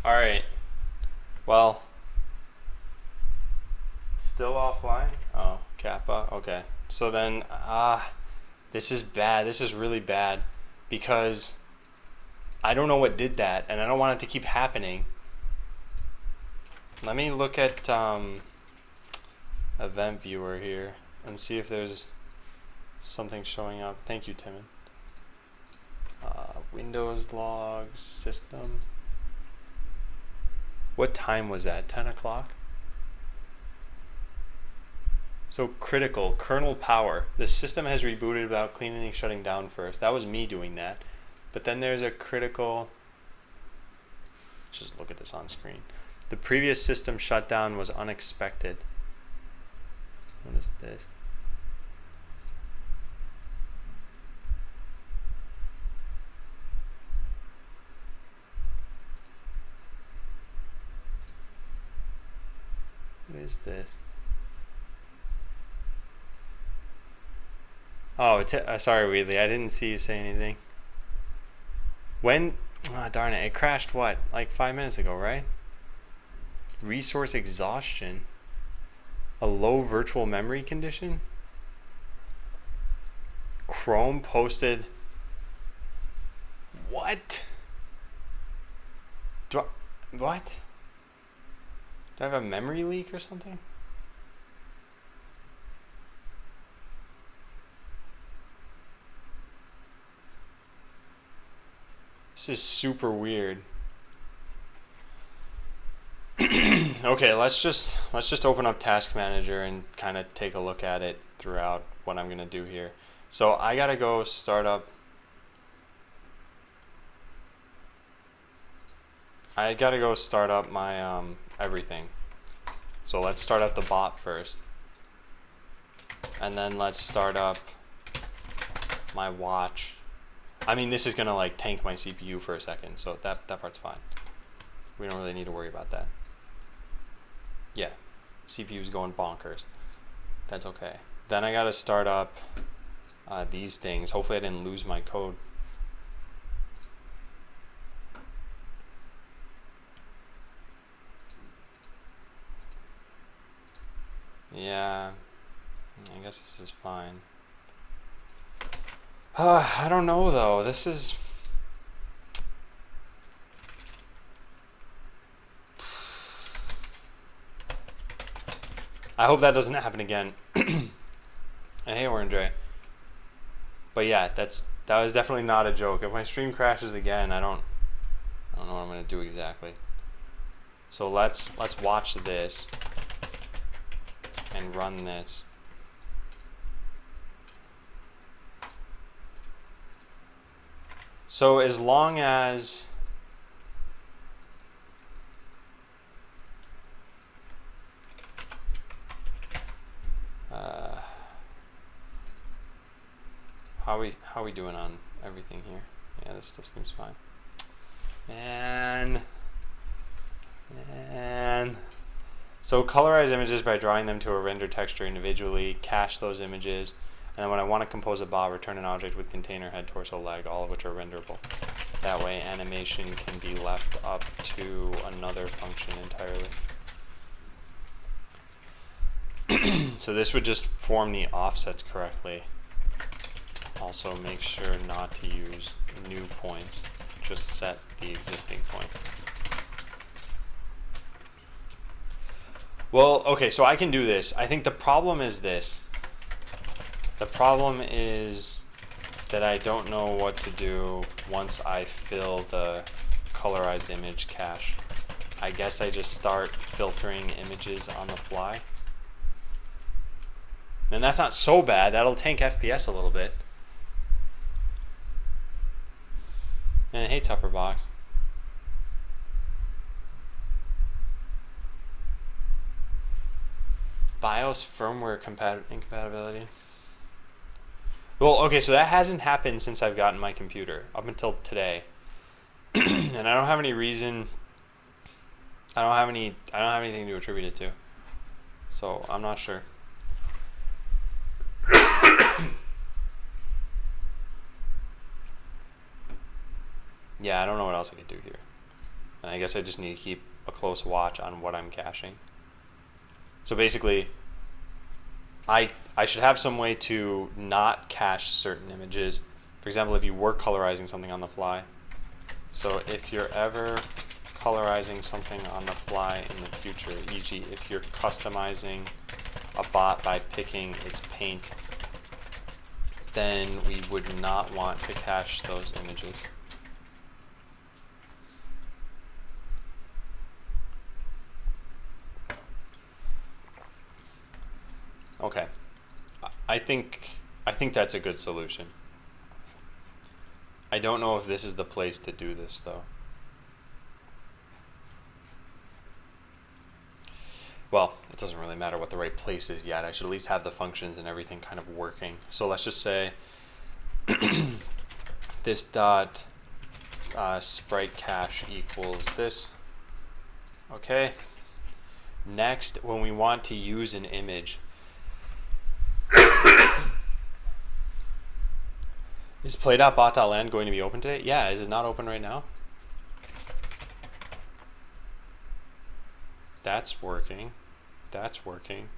All right. Well, still offline? Oh, Kappa. Okay. So then, this is bad. This is really bad because I don't know what did that, and I don't want it to keep happening. Let me look at event viewer here and see if there's something showing up. Thank you, Timon. Windows logs, system. What time was that? 10 o'clock? So critical, kernel power. The system has rebooted without cleaning and shutting down first. That was me doing that. But then there's a critical, let's just look at this on screen. The previous system shutdown was unexpected. What is this? What is this? Oh, sorry, Wheatley. I didn't see you say anything. When? Oh, darn it. It crashed what? Like 5 minutes ago, right? Resource exhaustion. A low virtual memory condition? Chrome posted. What? What? Do I have a memory leak or something? This is super weird. Okay, let's just open up Task Manager and kind of take a look at it throughout what I'm gonna do here. So I gotta go start up. I gotta go start up my everything. So let's start up the bot first, and then let's start up my watch. I mean, this is gonna like tank my CPU for a second, so that part's fine. We don't really need to worry about that. Yeah, CPU's going bonkers. That's okay. Then I gotta start up these things. Hopefully I didn't lose my code. Yeah, I guess this is fine. I don't know though. This is... I hope that doesn't happen again. Hey, Orange Ray. But yeah, that was definitely not a joke. If my stream crashes again, I don't know what I'm gonna do exactly. So let's watch this and run this. So as long as how we doing on everything here? Yeah, this stuff seems fine. And so colorize images by drawing them to a render texture individually, cache those images, and then when I want to compose a bot, return an object with container, head, torso, leg, all of which are renderable. That way animation can be left up to another function entirely. So this would just form the offsets correctly. Also make sure not to use new points, just set the existing points. Well, okay, so I can do this. I think the problem is this. The problem is that I don't know what to do once I fill the colorized image cache. I guess I just start filtering images on the fly. And that's not so bad. That'll tank FPS a little bit. And hey, Tupperbox. BIOS firmware incompatibility. Well, okay, so that hasn't happened since I've gotten my computer, up until today. And I don't have any reason, I don't have anything to attribute it to. So I'm not sure. Yeah, I don't know what else I could do here. And I guess I just need to keep a close watch on what I'm caching. So basically, I should have some way to not cache certain images. For example, if you were colorizing something on the fly. So if you're ever colorizing something on the fly in the future, e.g. if you're customizing a bot by picking its paint, then we would not want to cache those images. Okay, I think that's a good solution. I don't know if this is the place to do this though. Well, it doesn't really matter what the right place is yet. I should at least have the functions and everything kind of working. So let's just say this dot sprite cache equals this. Okay. Next, when we want to use an image, is play.bot.land going to be open today? Yeah, is it not open right now? That's working. That's working.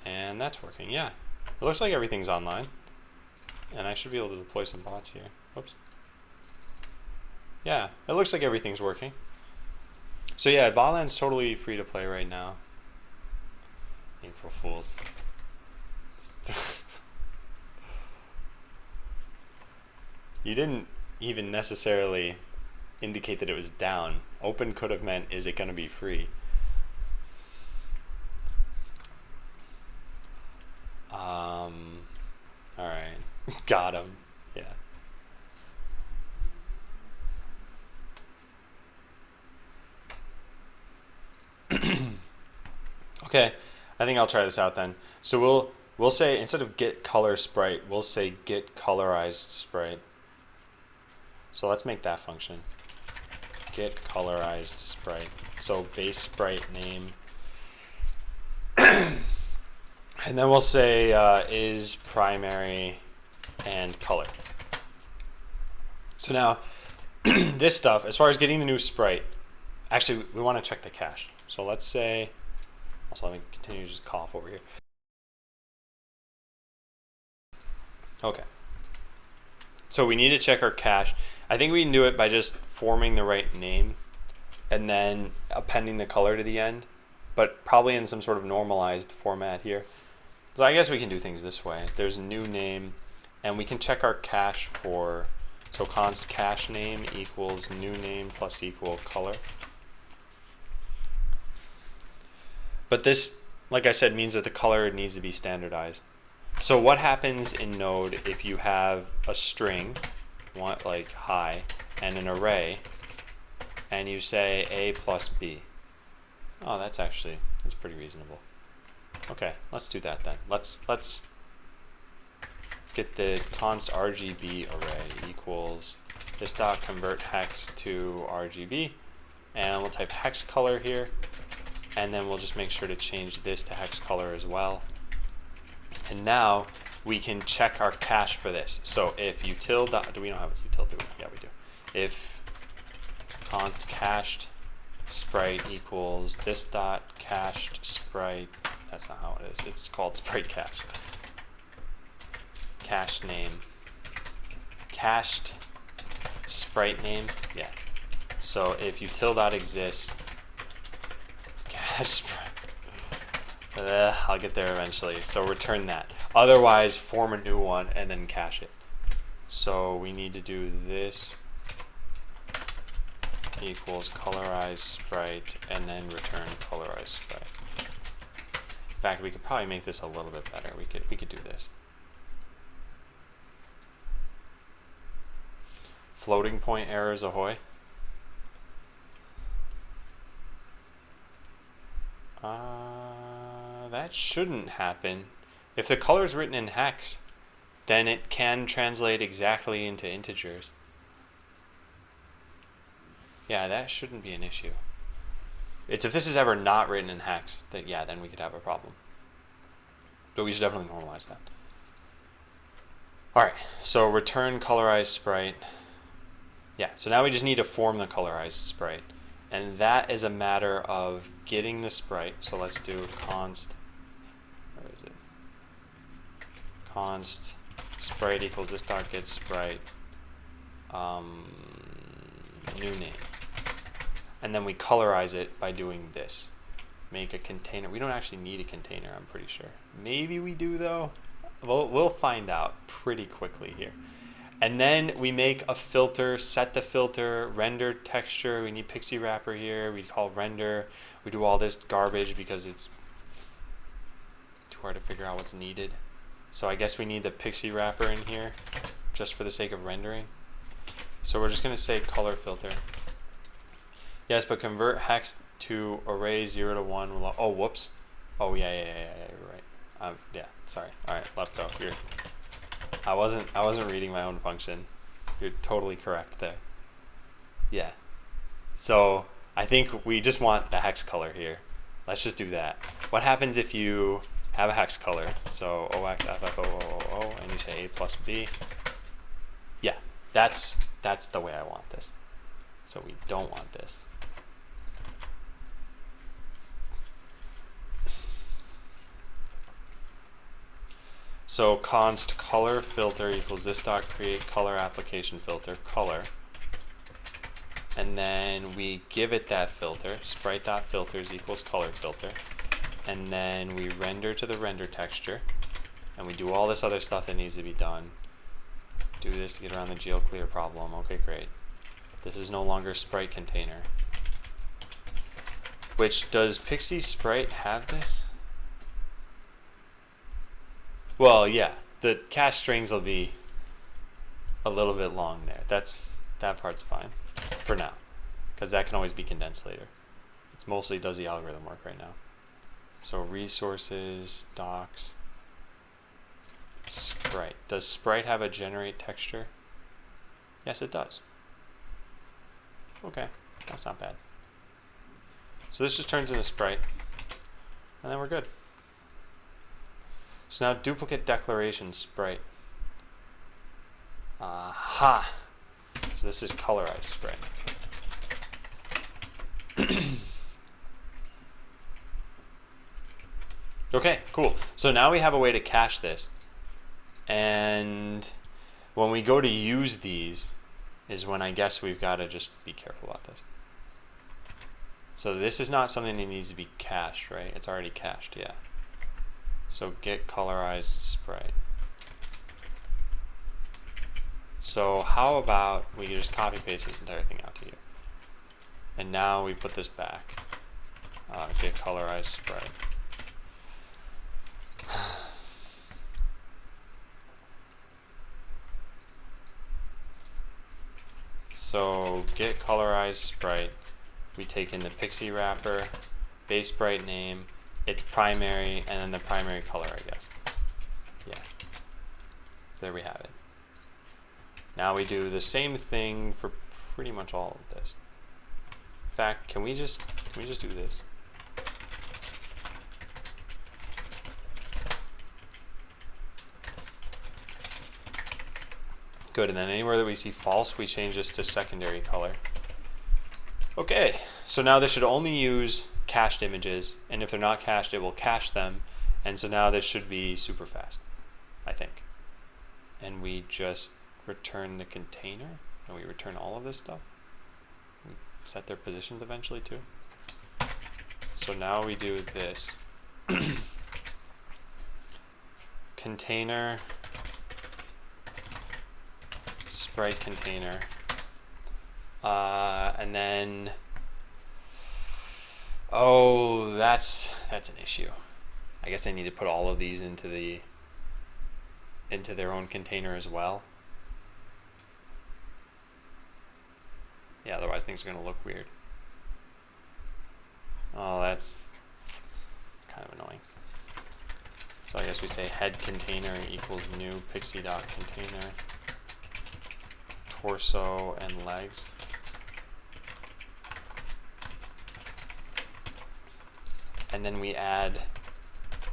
And that's working. Yeah. It looks like everything's online. And I should be able to deploy some bots here. Whoops. Yeah, it looks like everything's working. So yeah, botland's totally free to play right now. April Fools. You didn't even necessarily indicate that it was down. Open could have meant, is it going to be free? All right, got him. Yeah. Okay, I think I'll try this out then. So we'll say, instead of get color sprite, we'll say get colorized sprite. So let's make that function. Get colorized sprite. So base sprite name. And then we'll say is primary and color. So now this stuff, as far as getting the new sprite, actually we want to check the cache. So let's say, also let me continue to just cough over here. Okay. So we need to check our cache. I think we can do it by just forming the right name and then appending the color to the end, but probably in some sort of normalized format here. So I guess we can do things this way. There's a new name, and we can check our cache for, so const cache name equals new name plus equal color. But this, like I said, means that the color needs to be standardized. So what happens in Node if you have a string, like hi, and an array, and you say a plus b? Oh, that's pretty reasonable. Okay, let's do that then. Let's get the const RGB array equals this dot convert hex to RGB, and we'll type hex color here, and then we'll just make sure to change this to hex color as well. And now we can check our cache for this. So if util dot, do we not have a util? Do we? Yeah, we do. If const cached sprite equals this dot cached sprite, that's not how it is. It's called sprite cache. Cache name. Cached sprite name. Yeah. So if util dot exists, cache sprite. I'll get there eventually. So return that. Otherwise, form a new one and then cache it. So we need to do this equals colorized sprite and then return colorized sprite. In fact, we could probably make this a little bit better. We could do this. Floating point errors ahoy. That shouldn't happen. If the color is written in hex, then it can translate exactly into integers. Yeah, that shouldn't be an issue. It's if this is ever not written in hex, that yeah, then we could have a problem. But we should definitely normalize that. All right, so return colorized sprite. Yeah, so now we just need to form the colorized sprite. And that is a matter of getting the sprite. So let's do const, where is it? Const sprite equals this dot get sprite new name. And then we colorize it by doing this. Make a container. We don't actually need a container, I'm pretty sure. Maybe we do though. We'll find out pretty quickly here. And then we make a filter, set the filter, render texture. We need pixie wrapper here. We call render. We do all this garbage because it's too hard to figure out what's needed. So I guess we need the pixie wrapper in here just for the sake of rendering. So we're just going to say color filter. Yes, but convert hex to array 0 to 1. Oh, whoops. Oh, yeah, you're right. Yeah, sorry. All right, left go. I wasn't reading my own function. You're totally correct there. Yeah. So I think we just want the hex color here. Let's just do that. What happens if you have a hex color? So OXFFOOO, and you say A plus B. Yeah, that's the way I want this. So we don't want this. So const color filter equals this dot create color application filter color, and then we give it that filter, sprite dot filters equals color filter, and then we render to the render texture, and we do all this other stuff that needs to be done. Do this to get around the geoclear problem. Okay, great. This is no longer sprite container. Which, does Pixie Sprite have this? Well, yeah, the cache strings will be a little bit long there. That part's fine for now, because that can always be condensed later. It's mostly does the algorithm work right now. So resources, docs, sprite. Does sprite have a generate texture? Yes, it does. Okay, that's not bad. So this just turns into sprite, and then we're good. So now duplicate declaration sprite. Aha! So this is colorized sprite. Okay, cool. So now we have a way to cache this. And when we go to use these is when I guess we've got to just be careful about this. So this is not something that needs to be cached, right? It's already cached, yeah. So get colorized sprite. So how about we just copy paste this entire thing out to here. And now we put this back. Get colorized sprite. So get colorized sprite. We take in the pixie wrapper, base sprite name, its primary, and then the primary color, I guess. Yeah. There we have it. Now we do the same thing for pretty much all of this. In fact, can we just do this? Good, and then anywhere that we see false, we change this to secondary color. Okay, so now this should only use cached images, and if they're not cached, it will cache them, and so now this should be super fast, I think. And we just return the container, and we return all of this stuff. We set their positions eventually too. So now we do this. Container, sprite container, and then, oh, that's an issue. I guess I need to put all of these into their own container as well. Yeah, otherwise things are going to look weird. Oh, that's kind of annoying. So I guess we say head container equals new pixie.container, torso and legs. And then we add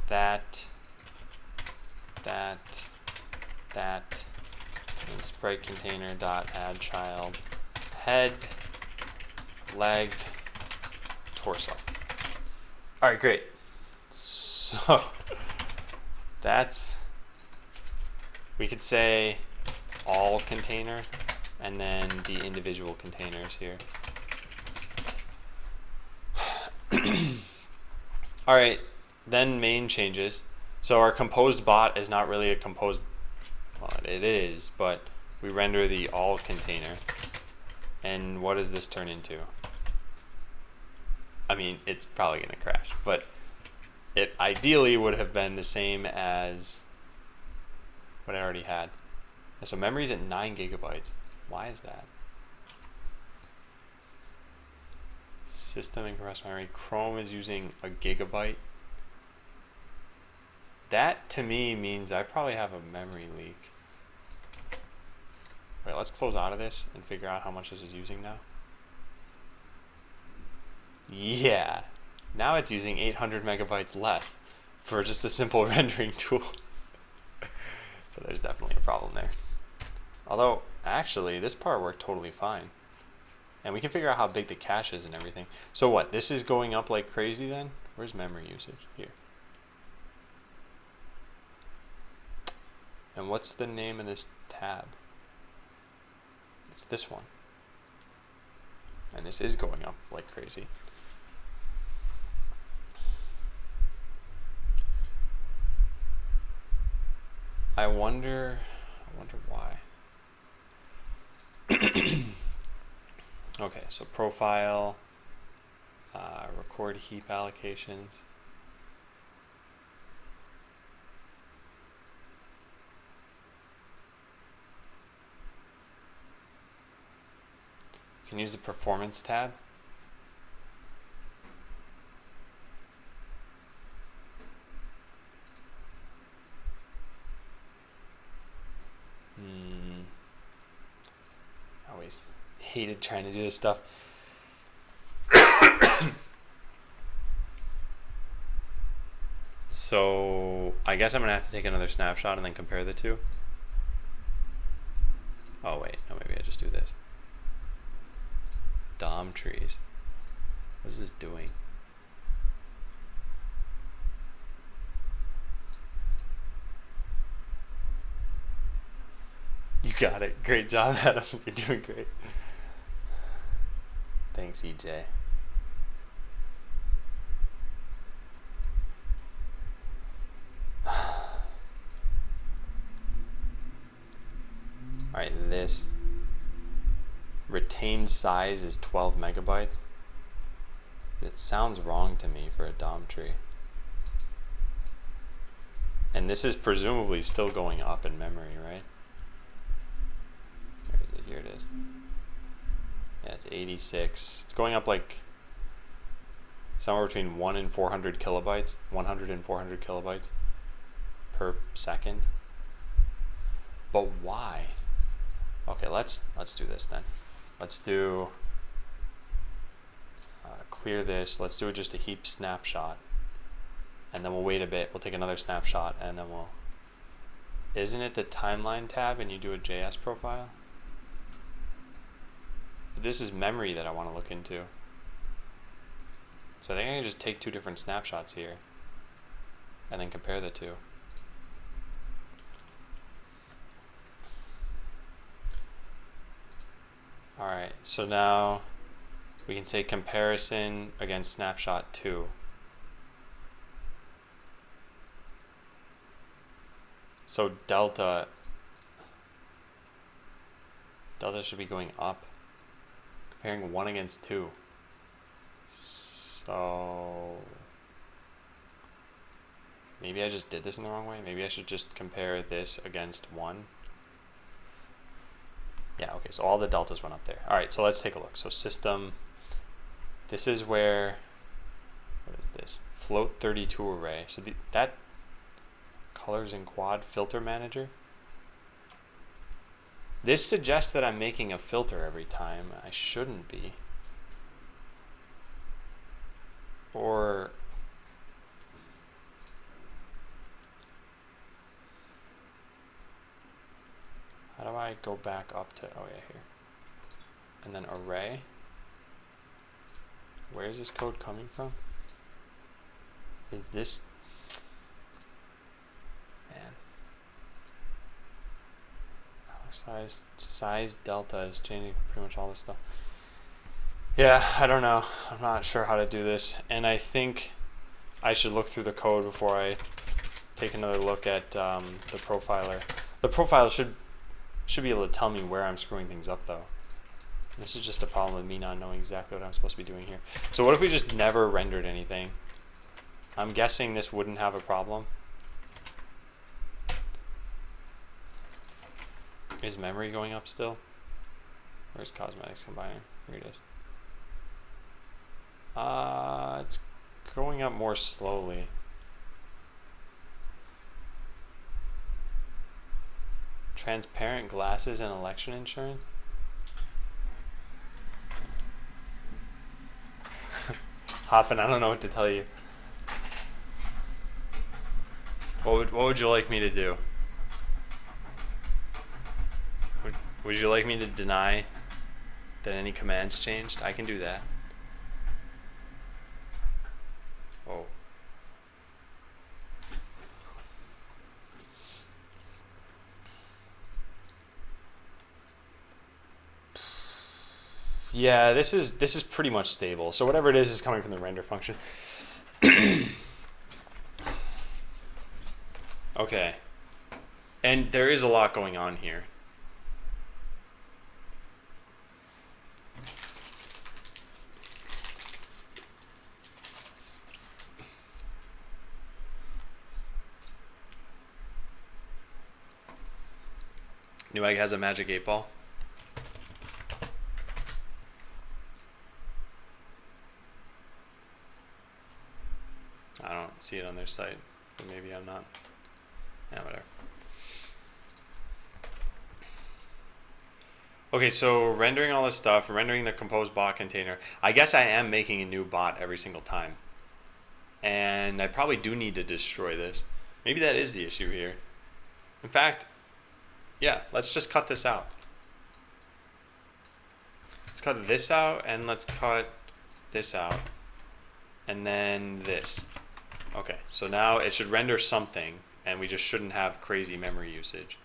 that, and sprite container dot add child head, leg, torso. All right, great. So that's, we could say all container and then the individual containers here. All right, then main changes. So our composed bot is not really a composed, well, it is, but we render the all container. And what does this turn into? I mean, it's probably gonna crash, but it ideally would have been the same as what I already had. And so memory's at 9 gigabytes. Why is that? System and compressed memory. Chrome is using a gigabyte. That to me means I probably have a memory leak. Wait, let's close out of this and figure out how much this is using now. Yeah, now it's using 800 megabytes less for just a simple rendering tool. So there's definitely a problem there. Although, actually, this part worked totally fine. And we can figure out how big the cache is and everything. So what, this is going up like crazy then? Where's memory usage? Here. And what's the name of this tab? It's this one. And this is going up like crazy. I wonder why. Okay, so profile, record heap allocations. You can use the performance tab. I always hated trying to do this stuff. So I guess I'm gonna have to take another snapshot and then compare the two. Oh wait, no, maybe I just do this. DOM trees. What is this doing? You got it. Great job, Adam. You're doing great. Thanks, EJ. All right, this retained size is 12 megabytes. It sounds wrong to me for a DOM tree. And this is presumably still going up in memory, right? Where is it? Here it is. Yeah, it's 86. It's going up like somewhere between 1 and 400 kilobytes, 100 and 400 kilobytes per second. But why? Okay, let's do this then. Let's do clear this. Let's do just a heap snapshot, and then we'll wait a bit. We'll take another snapshot, and then we'll. Isn't it the timeline tab, and you do a JS profile? But this is memory that I want to look into. So I think I can just take two different snapshots here, and then compare the two. All right, so now we can say comparison against snapshot 2. So delta should be going up, comparing 1 against 2. So maybe I just did this in the wrong way. Maybe I should just compare this against 1. Yeah, okay, so all the deltas went up there. All right, so let's take a look. So system, this is where, what is this? Float 32 array. So that colors in quad filter manager. This suggests that I'm making a filter every time. I shouldn't be. Or how do I go back up to, oh yeah, here. And then array. Where is this code coming from? Is this... Man. Size delta is changing pretty much all this stuff. Yeah, I don't know. I'm not sure how to do this. And I think I should look through the code before I take another look at the profiler. The profiler should be able to tell me where I'm screwing things up though. This is just a problem with me not knowing exactly what I'm supposed to be doing here. So what if we just never rendered anything? I'm guessing this wouldn't have a problem. Is memory going up still? Where's cosmetics combiner? Here it is. It's going up more slowly. Transparent glasses and election insurance? Hoppin', I don't know what to tell you. What would you like me to do? Would you like me to deny that any commands changed? I can do that. Oh. Yeah, this is pretty much stable. So whatever it is coming from the render function. Okay. And there is a lot going on here. Newegg has a magic 8-ball. I don't see it on their site, but maybe I'm not. Yeah, whatever. Okay, so rendering all this stuff, rendering the compose bot container. I guess I am making a new bot every single time. And I probably do need to destroy this. Maybe that is the issue here. In fact, yeah, let's just cut this out. Let's cut this out and let's cut this out. And then this. Okay, so now it should render something and we just shouldn't have crazy memory usage.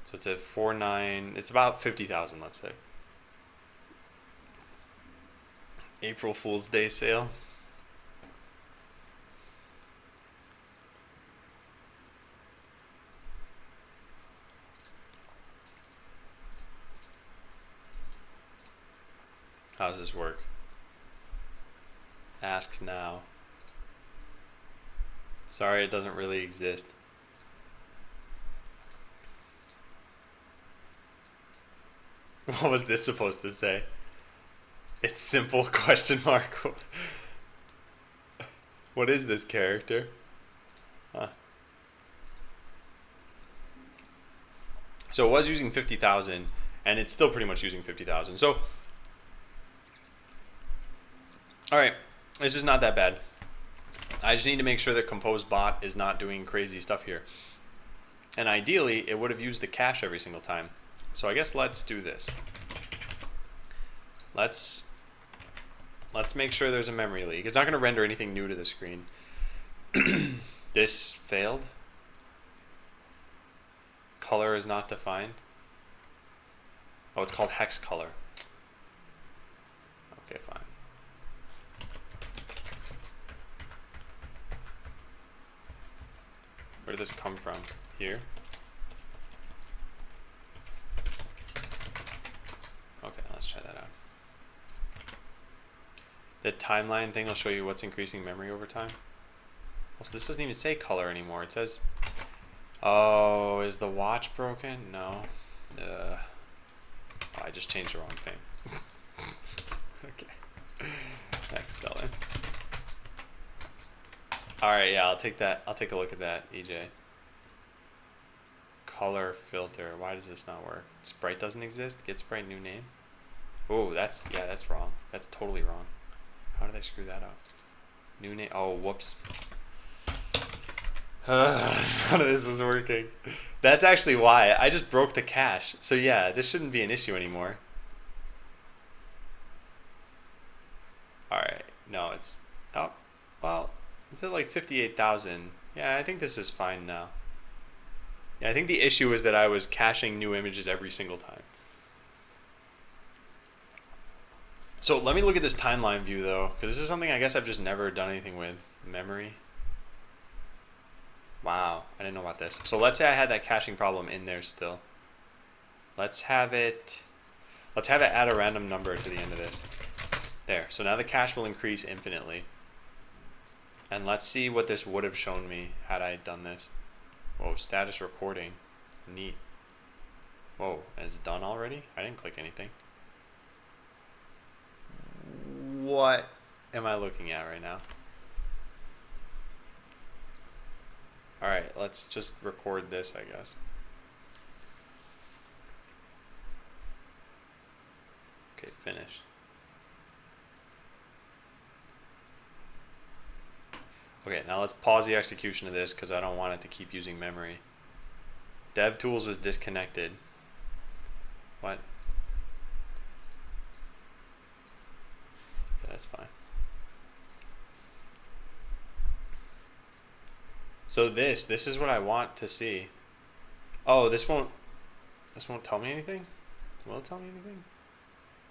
So it's at 4.9, it's about 50,000, let's say. April Fool's Day sale. How does this work? Ask now. Sorry, it doesn't really exist. What was this supposed to say? It's simple question mark. What is this character? Huh. So it was using 50,000 and it's still pretty much using 50,000. So all right, this is not that bad. I just need to make sure that compose bot is not doing crazy stuff here. And ideally, it would have used the cache every single time. So I guess let's do this. Let's make sure there's a memory leak. It's not going to render anything new to the screen. This failed. Color is not defined. Oh, it's called hex color. Okay, fine. Where did this come from? Here? Okay, let's try that out. The timeline thing will show you what's increasing memory over time. Oh, so this doesn't even say color anymore. It says... Oh, is the watch broken? No. Oh, I just changed the wrong thing. Okay. Next, Dylan. Alright, yeah, I'll take that. I'll take a look at that, EJ. Color filter. Why does this not work? Sprite doesn't exist? Get sprite new name? Oh, that's wrong. That's totally wrong. How did I screw that up? New name. Oh, whoops. None of this was working. That's actually why. I just broke the cache. So yeah, this shouldn't be an issue anymore. All right. No, it's oh, well, it's at like 58,000. Yeah, I think this is fine now. Yeah, I think the issue was that I was caching new images every single time. So let me look at this timeline view though, because this is something I guess I've just never done anything with. Memory. Wow, I didn't know about this. So let's say I had that caching problem in there still. Let's have it add a random number to the end of this. There, so now the cache will increase infinitely. And let's see what this would have shown me had I done this. Whoa, status recording. Neat. Whoa, and it's done already? I didn't click anything. What am I looking at right now? Alright, let's just record this, I guess. Okay, finish. Okay, now let's pause the execution of this because I don't want it to keep using memory. DevTools was disconnected. What? Yeah, that's fine. So this is what I want to see. Oh, this won't tell me anything? Will it tell me anything?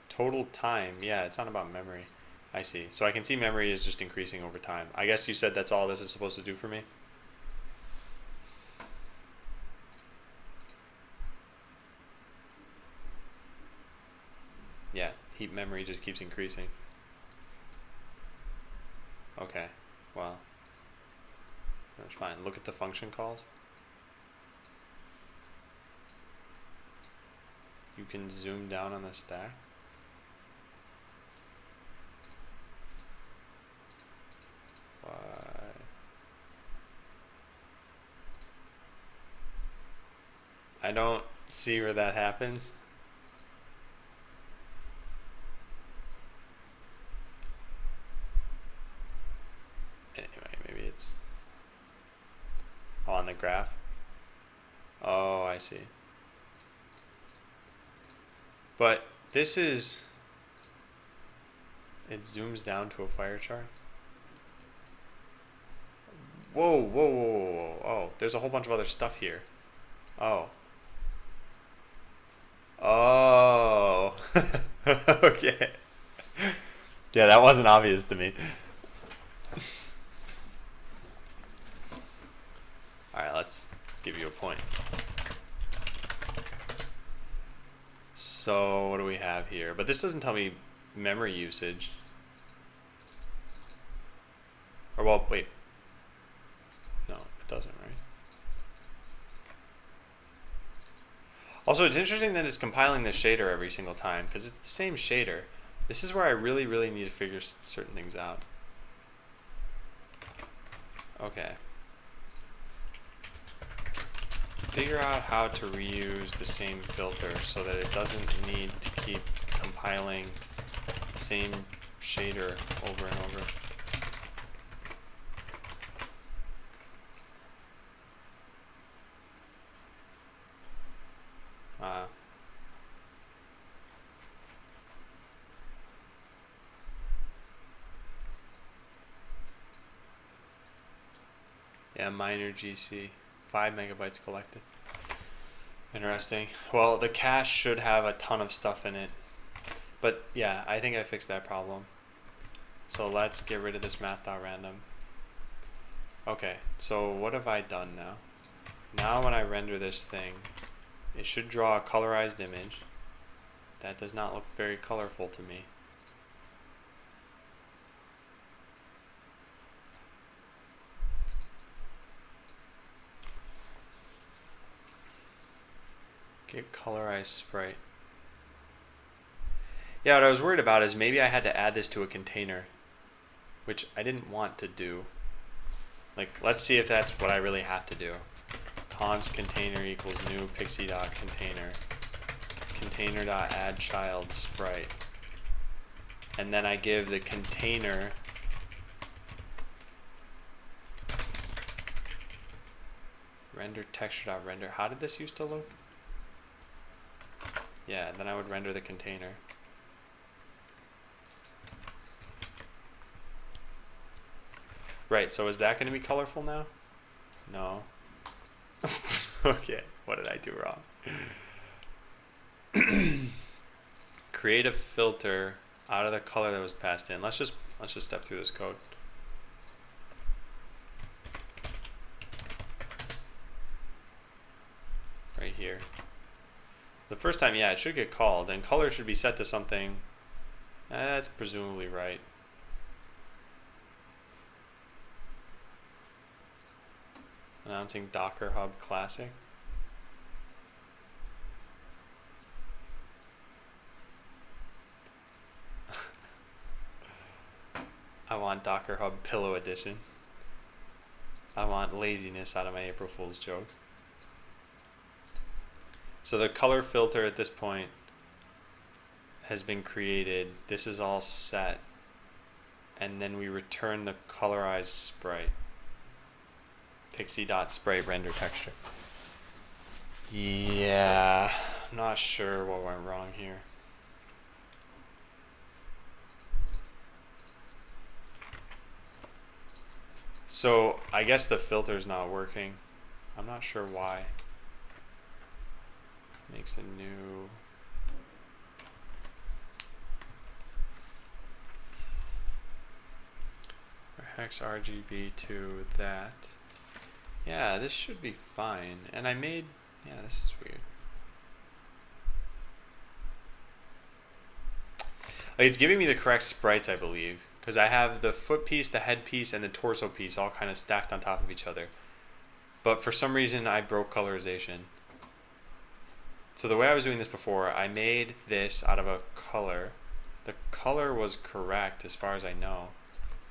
Total time. Yeah, it's not about memory. I see. So I can see memory is just increasing over time. I guess you said that's all this is supposed to do for me? Yeah, heap memory just keeps increasing. Okay, well, that's fine. Look at the function calls. You can zoom down on the stack. Why? I don't see where that happens. Anyway, maybe it's on the graph. Oh, I see. But this is, it zooms down to a fire chart. Whoa, whoa, whoa, whoa, whoa. Oh, there's a whole bunch of other stuff here. Oh. Oh. Okay. Yeah, that wasn't obvious to me. Alright, let's give you a point. So what do we have here? But this doesn't tell me memory usage. Or well, wait. No, it doesn't, right? Also, it's interesting that it's compiling the shader every single time because it's the same shader. This is where I really, really need to figure certain things out. Okay. Figure out how to reuse the same filter so that it doesn't need to keep compiling the same shader over and over. Yeah, minor GC, 5 megabytes collected. Interesting. Well, the cache should have a ton of stuff in it. But yeah, I think I fixed that problem. So let's get rid of this math.random. Okay, so what have I done now? Now when I render this thing, it should draw a colorized image. That does not look very colorful to me. Get colorized sprite. Yeah, what I was worried about is maybe I had to add this to a container, which I didn't want to do. Like, let's see if that's what I really have to do. Const container equals new pixie.container. Container.add child sprite. And then I give the container render texture.render. How did this used to look? Yeah, then I would render the container. Right, so is that going to be colorful now? No. Okay, what did I do wrong? Create a filter out of the color that was passed in. Let's just step through this code. Right here. The first time, yeah, it should get called, and color should be set to something. That's presumably right. Announcing Docker Hub Classic. I want Docker Hub Pillow Edition. I want laziness out of my April Fool's jokes. So the color filter at this point has been created. This is all set. And then we return the colorized sprite. Pixie.sprite render texture. Yeah, I'm not sure what went wrong here. So I guess the filter's not working. I'm not sure why. Makes a new. Hex RGB to that. Yeah, this should be fine. And I made, yeah, this is weird. Like, it's giving me the correct sprites, I believe, because I have the foot piece, the head piece, and the torso piece all kind of stacked on top of each other. But for some reason, I broke colorization. So the way I was doing this before, I made this out of a color. The color was correct as far as I know.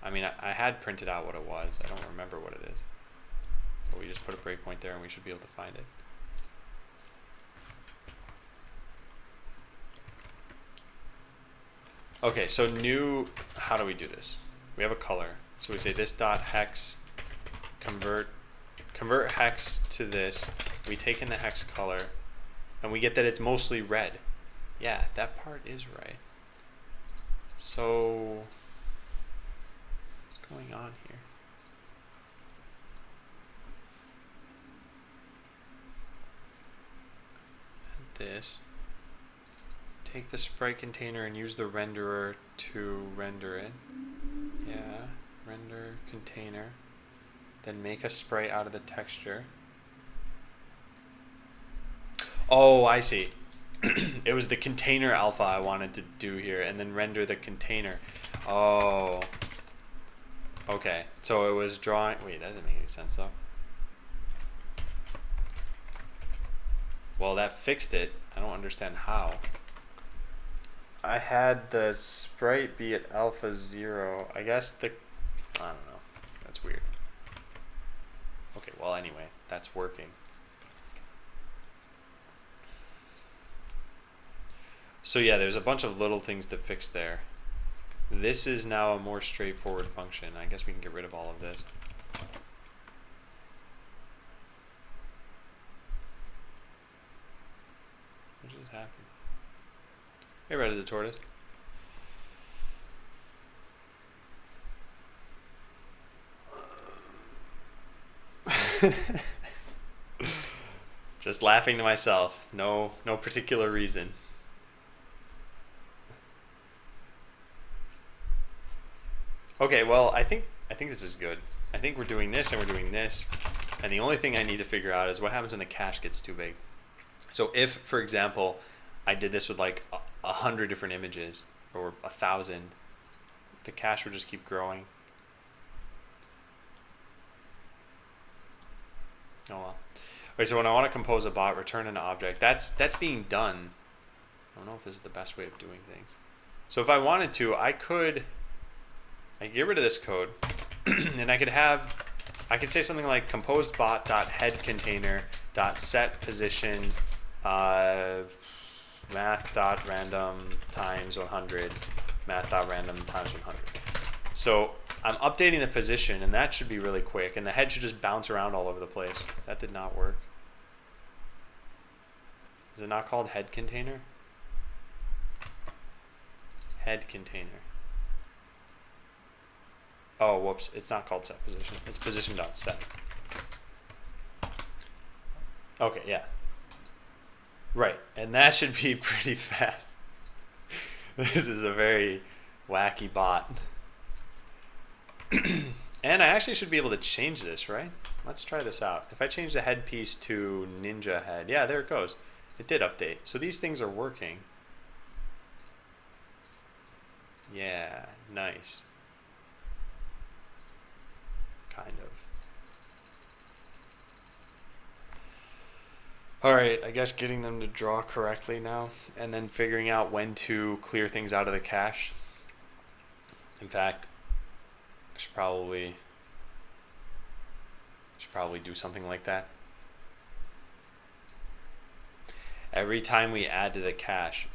I mean, I had printed out what it was. I don't remember what it is. But we just put a breakpoint there and we should be able to find it. Okay, so new, how do we do this? We have a color. So we say this dot hex convert hex to this. We take in the hex color and we get that it's mostly red. Yeah, that part is right. So what's going on here? And this. Take the sprite container and use the renderer to render it. Yeah, render container. Then make a sprite out of the texture. Oh, I see. It was the container alpha I wanted to do here, and then render the container. Oh. Okay, so it was drawing. Wait, that doesn't make any sense though. Well, that fixed it. I don't understand how. I had the sprite be at alpha 0. I guess I don't know. That's weird. Okay, well anyway, that's working. So yeah, there's a bunch of little things to fix there. This is now a more straightforward function. I guess we can get rid of all of this. What just happened? Hey, Red as a tortoise. Just laughing to myself. No particular reason. Okay, well, I think this is good. I think we're doing this and we're doing this. And the only thing I need to figure out is what happens when the cache gets too big. So if, for example, I did this with like 100 different images or 1,000, the cache would just keep growing. Oh well. Okay, so when I want to compose a bot, return an object. That's being done. I don't know if this is the best way of doing things. So if I wanted to, I could get rid of this code, and I could say something like composed bot.headContainer.set position math.random times 100 math.random times 100. So I'm updating the position, and that should be really quick, and the head should just bounce around all over the place. That did not work. Is it not called head container? Head container. Oh, whoops. It's not called set position. It's position.set. Okay, yeah. Right. And that should be pretty fast. This is a very wacky bot. And I actually should be able to change this, right? Let's try this out. If I change the headpiece to Ninja head, yeah, there it goes. It did update. So these things are working. Yeah, nice. Kind of. Alright, I guess getting them to draw correctly now, and then figuring out when to clear things out of the cache. In fact, I should probably do something like that. Every time we add to the cache.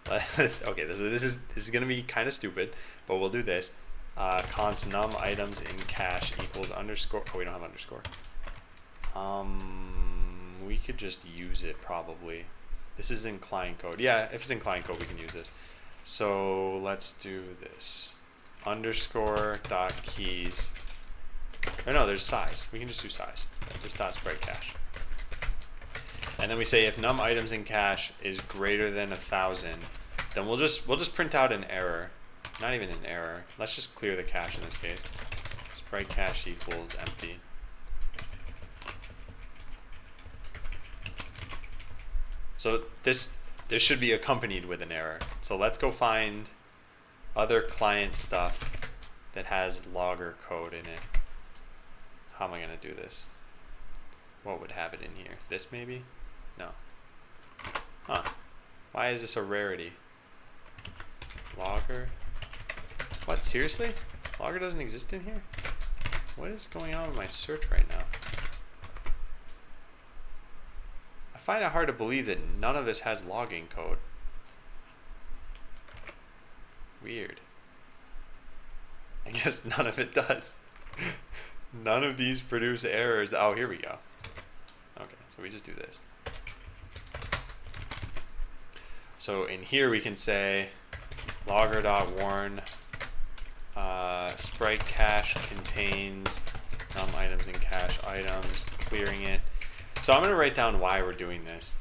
Okay, this is gonna be kind of stupid, but we'll do this. Const num items in cache equals underscore. Oh, we don't have underscore. We could just use it probably. This is in client code. Yeah, if it's in client code, we can use this. So let's do this. Underscore dot keys. Or no, there's size. We can just do size. This dot spread cache. And then we say if num items in cache is greater than 1,000, then we'll just print out an error. Not even an error. Let's just clear the cache in this case. Spread cache equals empty. So this should be accompanied with an error. So let's go find other client stuff that has logger code in it. How am I gonna do this? What would have it in here? This maybe? No. Huh. Why is this a rarity? Logger? What, seriously? Logger doesn't exist in here? What is going on with my search right now? I find it hard to believe that none of this has logging code. Weird. I guess none of it does. None of these produce errors. Oh, here we go. Okay, so we just do this. So in here we can say logger.warn sprite cache contains num items in cache items, clearing it. So I'm going to write down why we're doing this.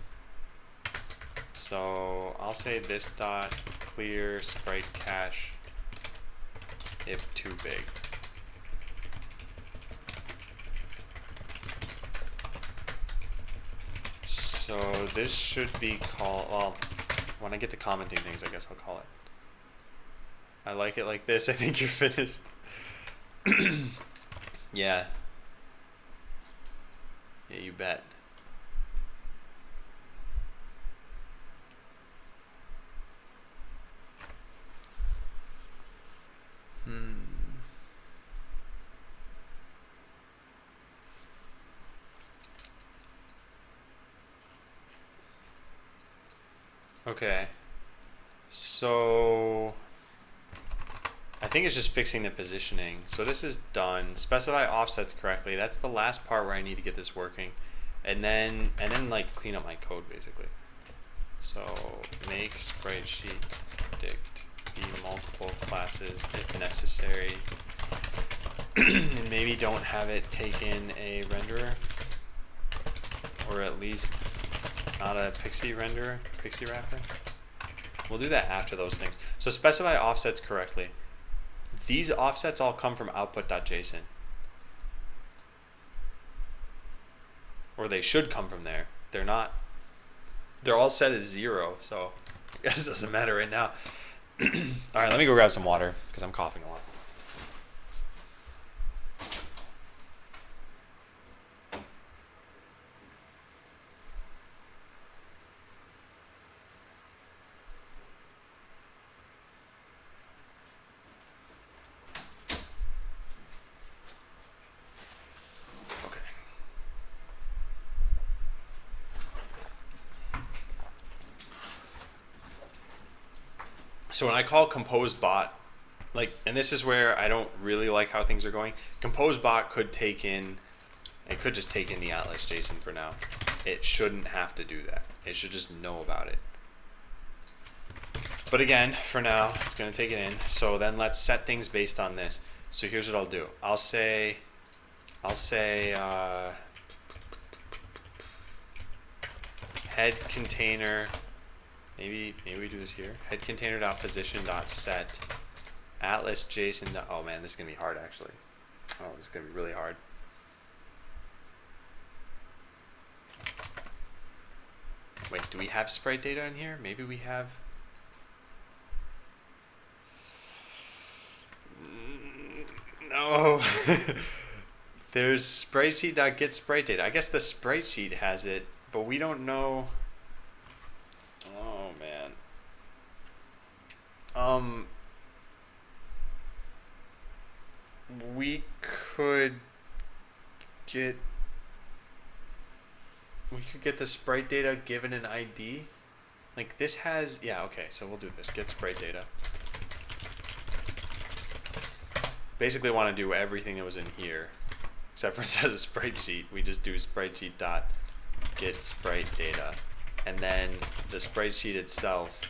So I'll say this dot clear sprite cache if too big. So this should be called, well, when I get to commenting things, I guess I'll call it. I like it like this. I think you're finished. Yeah. Yeah, you bet. Okay. So I think it's just fixing the positioning. So this is done. Specify offsets correctly. That's the last part where I need to get this working. And then like clean up my code basically. So make sprite sheet dict be multiple classes if necessary. And maybe don't have it take in a renderer, or at least not a pixie renderer, pixie wrapper. We'll do that after those things. So specify offsets correctly. These offsets all come from output.json. Or they should come from there. They're not. They're all set as 0, so I guess it doesn't matter right now. All right, let me go grab some water because I'm coughing a lot. So when I call compose bot, like, and this is where I don't really like how things are going. Compose bot could take in, it could just take in the Atlas JSON for now. It shouldn't have to do that. It should just know about it. But again, for now, it's going to take it in. So then let's set things based on this. So here's what I'll do. I'll say head container. Maybe we do this here. Head container dot position dot set atlas JSON. Oh man, this is gonna be hard actually. Oh, this is gonna be really hard. Wait, do we have sprite data in here? Maybe we have. No. There's sprite.get sprite data. I guess the sprite sheet has it, but we don't know. Oh man. We could get the sprite data given an ID. Like this has, yeah, okay, so we'll do this. Get sprite data. Basically want to do everything that was in here, except for it says a sprite sheet. We just do sprite sheet dot get sprite data. And then the sprite sheet itself,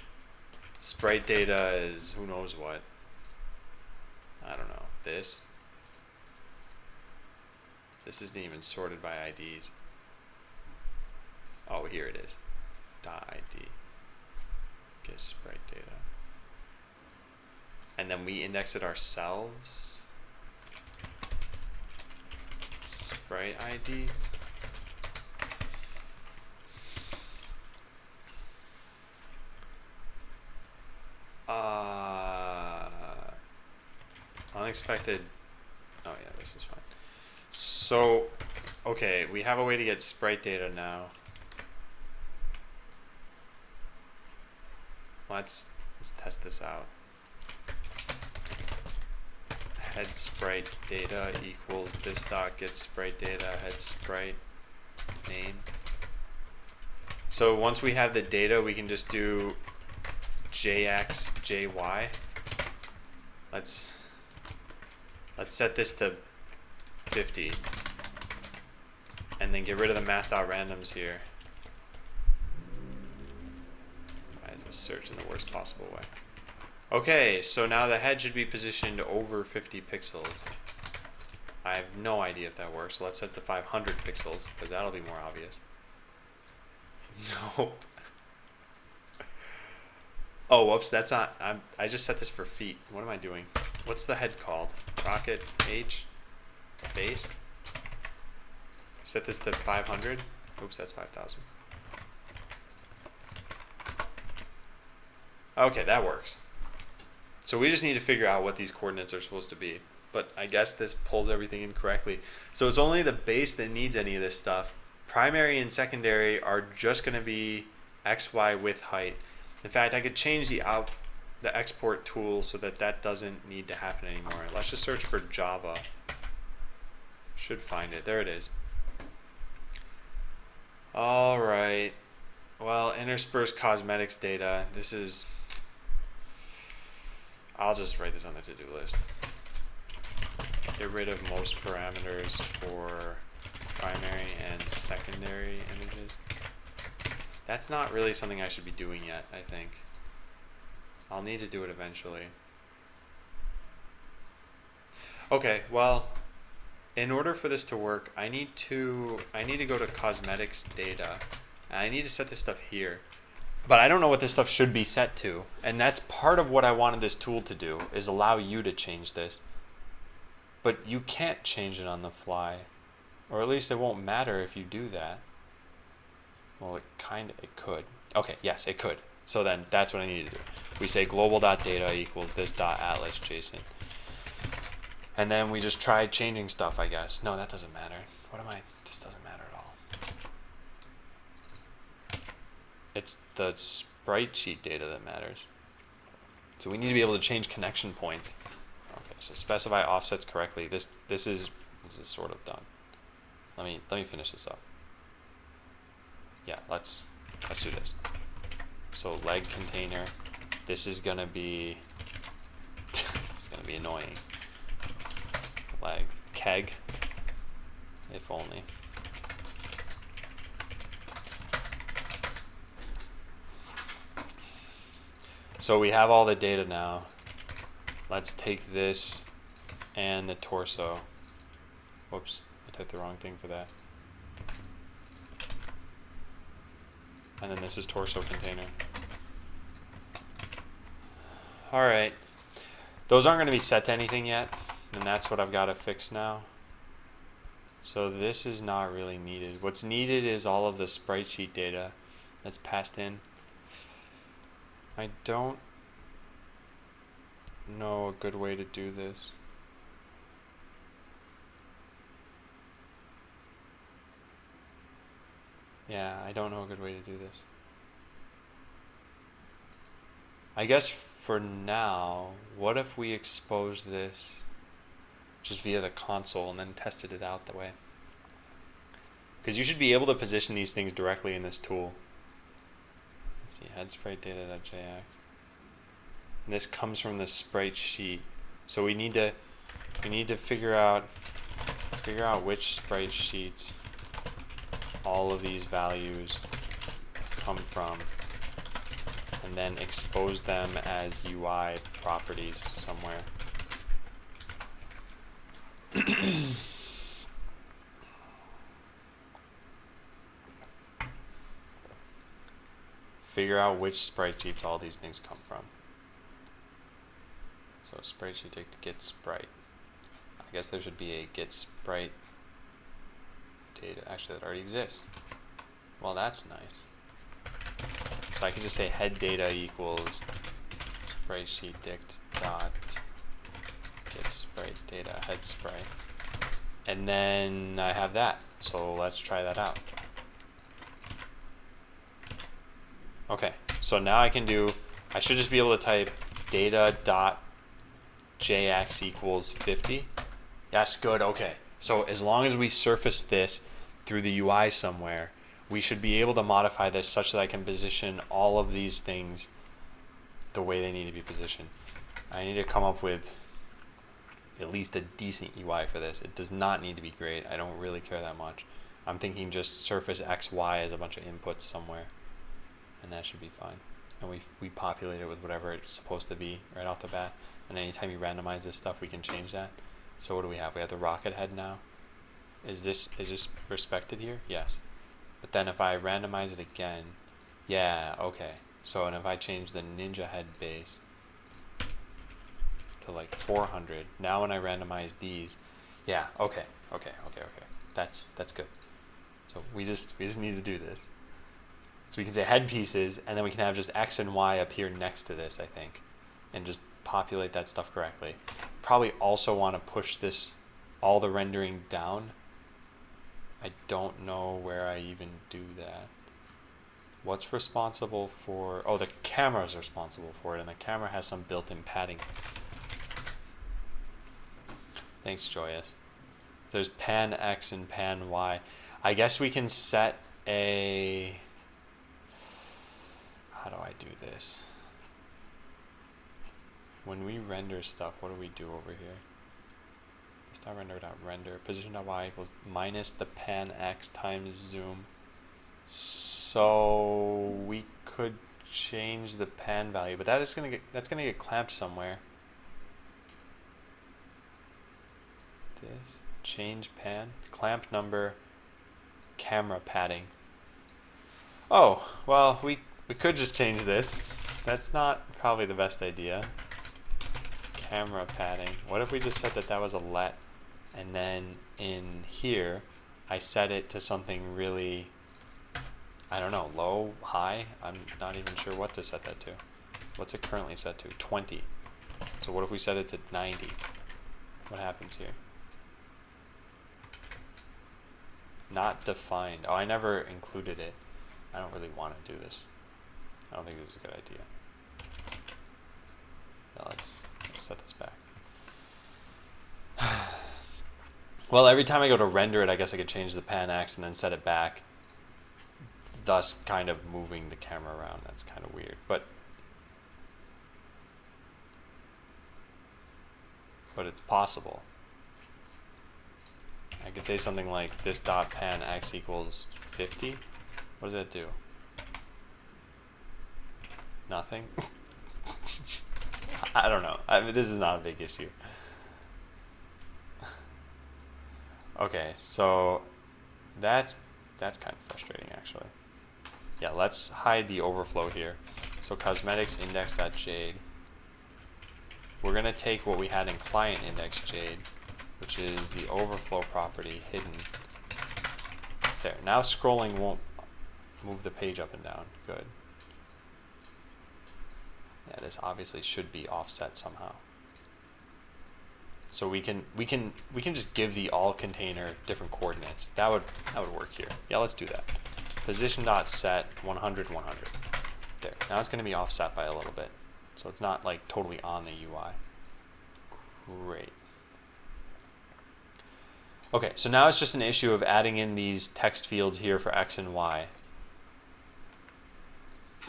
sprite data is who knows what. I don't know. This isn't even sorted by IDs. Oh, here it is. .id. Get sprite data. And then we index it ourselves. Sprite ID. Unexpected. Oh yeah, this is fine. So, okay, we have a way to get sprite data now. Let's test this out. Head sprite data equals this dot get sprite data head sprite name. So once we have the data, we can just do jx jy. Let's set this to 50 and then get rid of the math.randoms here. Why is this search in the worst possible way? Okay, so now the head should be positioned over 50 pixels. I have no idea if that works, so let's set to 500 pixels because that'll be more obvious. Nope. Oh, whoops, that's not, I just set this for feet. What am I doing? What's the head called? Rocket H base? Set this to 500. Oops, that's 5,000. Okay, that works. So we just need to figure out what these coordinates are supposed to be. But I guess this pulls everything in correctly. So it's only the base that needs any of this stuff. Primary and secondary are just going to be X, Y, width, height. In fact, I could change the export tool so that doesn't need to happen anymore. Let's just search for Java. Should find it. There it is. All right. Well, intersperse cosmetics data. This is... I'll just write this on the to-do list. Get rid of most parameters for primary and secondary images. That's not really something I should be doing yet, I think. I'll need to do it eventually. Okay, well, in order for this to work, I need to go to cosmetics data, and I need to set this stuff here. But I don't know what this stuff should be set to, and that's part of what I wanted this tool to do, is allow you to change this. But you can't change it on the fly, or at least it won't matter if you do that. Well, it could. Okay, yes, it could. So then that's what I need to do. We say global.data equals this.atlas JSON. And then we just try changing stuff, I guess. No, that doesn't matter. This doesn't matter at all. It's the sprite sheet data that matters. So we need to be able to change connection points. Okay, so specify offsets correctly. This is sort of done. Let me finish this up. Yeah, let's do this. So leg container. This is gonna be it's gonna be annoying. Leg keg. If only. So we have all the data now. Let's take this and the torso. Whoops, I typed the wrong thing for that. And then this is torso container. Alright. Those aren't going to be set to anything yet, and that's what I've got to fix now. So this is not really needed. What's needed is all of the sprite sheet data that's passed in. I don't know a good way to do this. Yeah, I don't know a good way to do this. I guess for now, what if we expose this just via the console and then tested it out that way? Because you should be able to position these things directly in this tool. Let's see, head sprite data.jx. And this comes from the sprite sheet. So we need to figure out which sprite sheets all of these values come from, and then expose them as UI properties somewhere. Figure out which sprite sheets all these things come from. So sprite sheet take to get sprite. I guess there should be a get sprite data. Actually, that already exists. Well, that's nice. So I can just say head data equals sprite sheet dict dot get sprite data head sprite, and then I have that. So let's try that out. Okay, so now I should just be able to type data dot jx equals 50. That's good. Okay, so as long as we surface this through the UI somewhere, we should be able to modify this such that I can position all of these things the way they need to be positioned. I need to come up with at least a decent UI for this. It does not need to be great. I don't really care that much. I'm thinking just surface X, Y as a bunch of inputs somewhere, and that should be fine. And we populate it with whatever it's supposed to be right off the bat. And anytime you randomize this stuff, we can change that. So what do we have? We have the rocket head now. Is this respected here? Yes. But then if I randomize it again, yeah, okay. So, and if I change the ninja head base to like 400, now when I randomize these, yeah, okay. That's good. So we just need to do this. So we can say head pieces, and then we can have just X and Y appear next to this, I think, and just populate that stuff correctly. Probably also want to push this, all the rendering down. I don't know where I even do that. What's responsible for, oh, the camera is responsible for it, and the camera has some built-in padding. Thanks, Joyous. There's pan X and pan Y. I guess we can set a, how do I do this? When we render stuff, what do we do over here? Render position.y equals minus the pan X times zoom. So we could change the pan value, but that's gonna get clamped somewhere. This change pan clamp number camera padding. Oh well, we could just change this. That's not probably the best idea. Camera padding. What if we just said that was a let, and then in here I set it to something really, I don't know, low, high? I'm not even sure what to set that to. What's it currently set to? 20. So what if we set it to 90? What happens here? Not defined. Oh, I never included it. I don't really want to do this. I don't think this is a good idea. Yeah, let's set this back. Well, every time I go to render it, I guess I could change the pan X and then set it back, thus kind of moving the camera around. That's kind of weird, but it's possible. I could say something like this dot pan X equals 50. What does that do? Nothing. I don't know. I mean, this is not a big issue. Okay, so that's kind of frustrating actually. Yeah, let's hide the overflow here. So cosmetics index.jade. We're gonna take what we had in client index.jade, which is the overflow property hidden. There. Now scrolling won't move the page up and down. Good. Yeah, this obviously should be offset somehow. So we can just give the all container different coordinates. That would work here. Yeah, let's do that. Position.set 100 100. There. Now it's going to be offset by a little bit. So it's not like totally on the UI. Great. Okay, so now it's just an issue of adding in these text fields here for X and Y.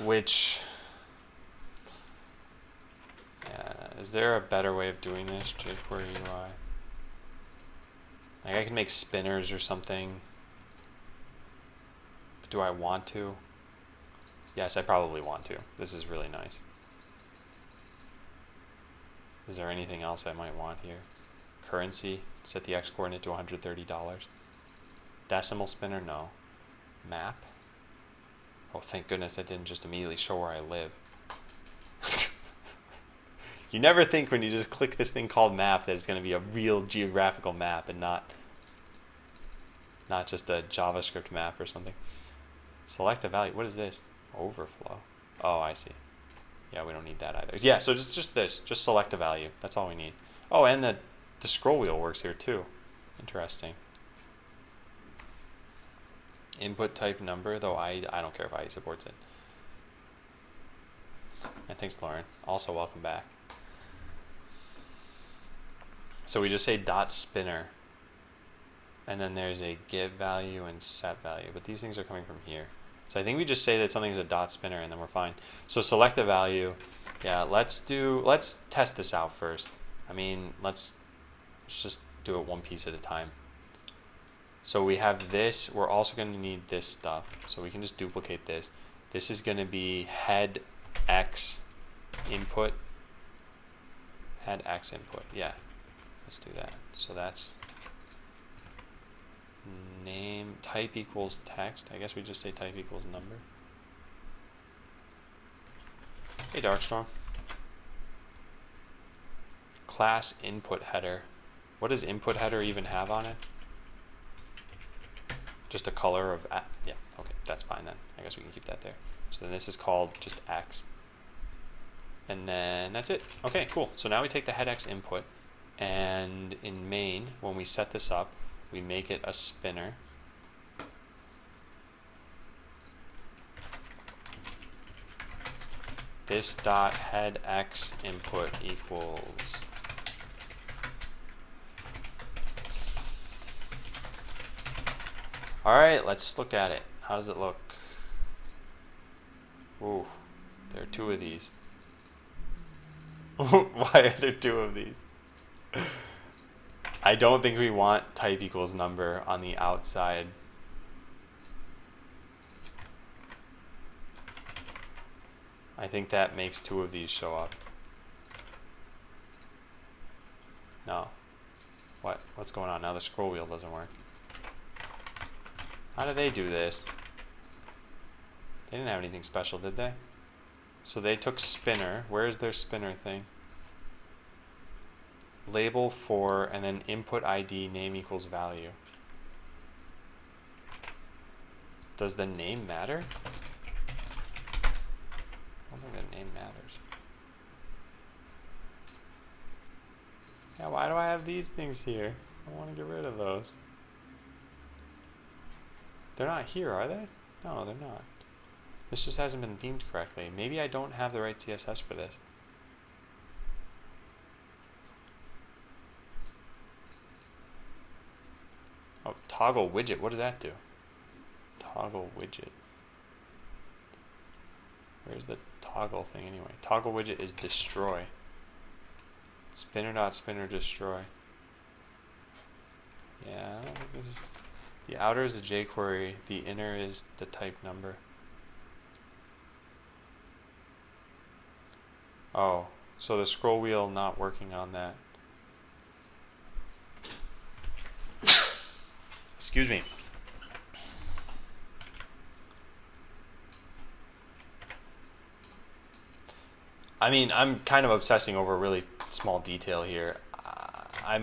Which, is there a better way of doing this, jQuery UI? Like I can make spinners or something. But do I want to? Yes, I probably want to. This is really nice. Is there anything else I might want here? Currency, set the X coordinate to $130. Decimal spinner, no. Map. Oh, thank goodness that didn't just immediately show where I live. You never think when you just click this thing called map that it's going to be a real geographical map and not just a JavaScript map or something. Select a value. What is this? Overflow. Oh, I see. Yeah, we don't need that either. Yeah, so just this. Just select a value. That's all we need. Oh, and the scroll wheel works here too. Interesting. Input type number, though I don't care if IE supports it. And thanks, Lauren. Also, welcome back. So we just say dot spinner, and then there's a give value and set value, but these things are coming from here. So I think we just say that something's a dot spinner and then we're fine. So select a value. Yeah, let's test this out first. I mean, let's just do it one piece at a time. So we have this. We're also going to need this stuff. So we can just duplicate this. This is going to be head X input. Head X input. Yeah, let's do that. So that's name type equals text. I guess we just say type equals number. Hey, Darkstorm. Class input header. What does input header even have on it? Just a color of, yeah, okay, that's fine then. I guess we can keep that there. So then this is called just X. And then that's it. Okay, cool. So now we take the head X input, and in main, when we set this up, we make it a spinner. This dot head X input equals all right, let's look at it. How does it look? Ooh, there are two of these. Why are there two of these? I don't think we want type equals number on the outside. I think that makes two of these show up. No. What's going on? Now the scroll wheel doesn't work. How do they do this? They didn't have anything special, did they? So they took spinner. Where's their spinner thing? Label for, and then input ID name equals value. Does the name matter? I don't think the name matters. Yeah, why do I have these things here? I want to get rid of those. They're not here, are they? No, they're not. This just hasn't been themed correctly. Maybe I don't have the right CSS for this. Oh, toggle widget. What does that do? Toggle widget. Where's the toggle thing anyway? Toggle widget is destroy. Spinner.spinner destroy. Yeah, I don't think this is. The outer is the jQuery. The inner is the type number. Oh, So the scroll wheel not working on that. Excuse me. I mean, I'm kind of obsessing over a really small detail here. I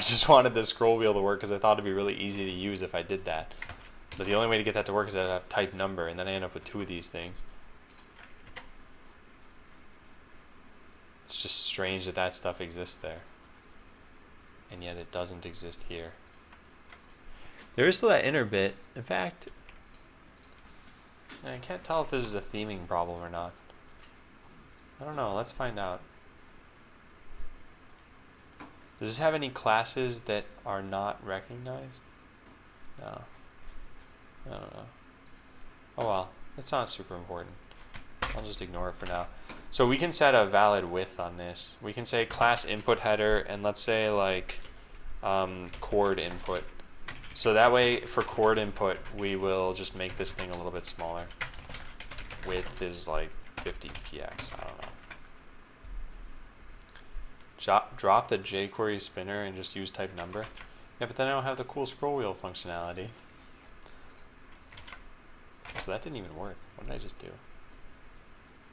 just wanted the scroll wheel to work because I thought it'd be really easy to use if I did that. But the only way to get that to work is that I have type number, and then I end up with two of these things. It's just strange that that stuff exists there. And yet it doesn't exist here. There is still that inner bit. In fact, I can't tell if this is a theming problem or not. I don't know. Let's find out. Does this have any classes that are not recognized? No. I don't know. Oh well. It's not super important. I'll just ignore it for now. So we can set a valid width on this. We can say class input header, and let's say like chord input. So that way for chord input, we will just make this thing a little bit smaller. Width is like 50 px. I don't know. Drop the jQuery spinner and just use type number. Yeah, but then I don't have the cool scroll wheel functionality. So that didn't even work. What did I just do?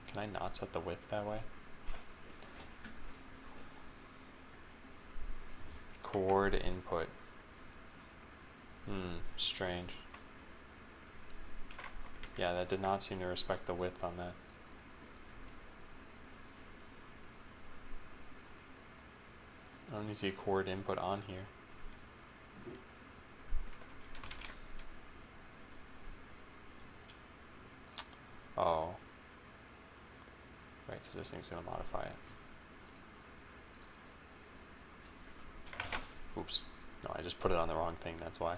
Can I not set the width that way? Chord input. Strange. Yeah, that did not seem to respect the width on that. I don't even see chord input on here. Oh. Right, because this thing's going to modify it. Oops. No, I just put it on the wrong thing, that's why.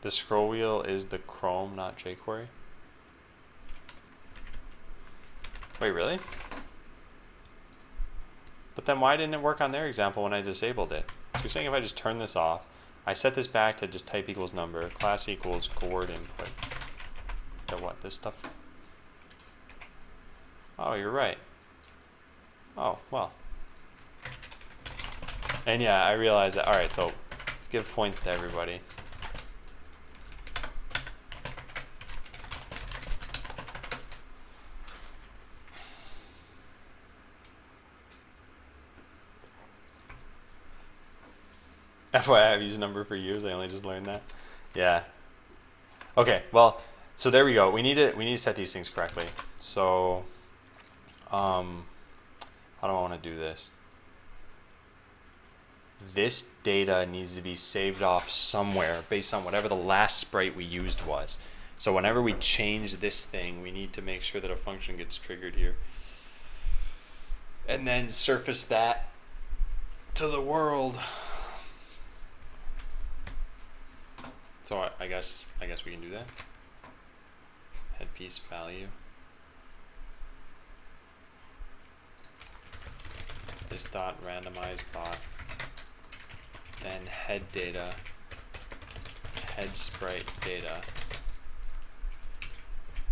The scroll wheel is the Chrome, not jQuery. Wait, really? But then why didn't it work on their example when I disabled it? So you're saying if I just turn this off, I set this back to just type equals number, class equals chord input. So what, this stuff? Oh, you're right. Oh, well. And yeah, I realized that. Alright, so let's give points to everybody. FYI, I've used number for years. I only just learned that. Yeah. Okay. Well, so there we go. We need to set these things correctly. So, how do I want to do this? This data needs to be saved off somewhere based on whatever the last sprite we used was. So whenever we change this thing, we need to make sure that a function gets triggered here, and then surface that to the world. So I guess we can do that. Headpiece value. This dot randomize bot. Then head data. Head sprite data.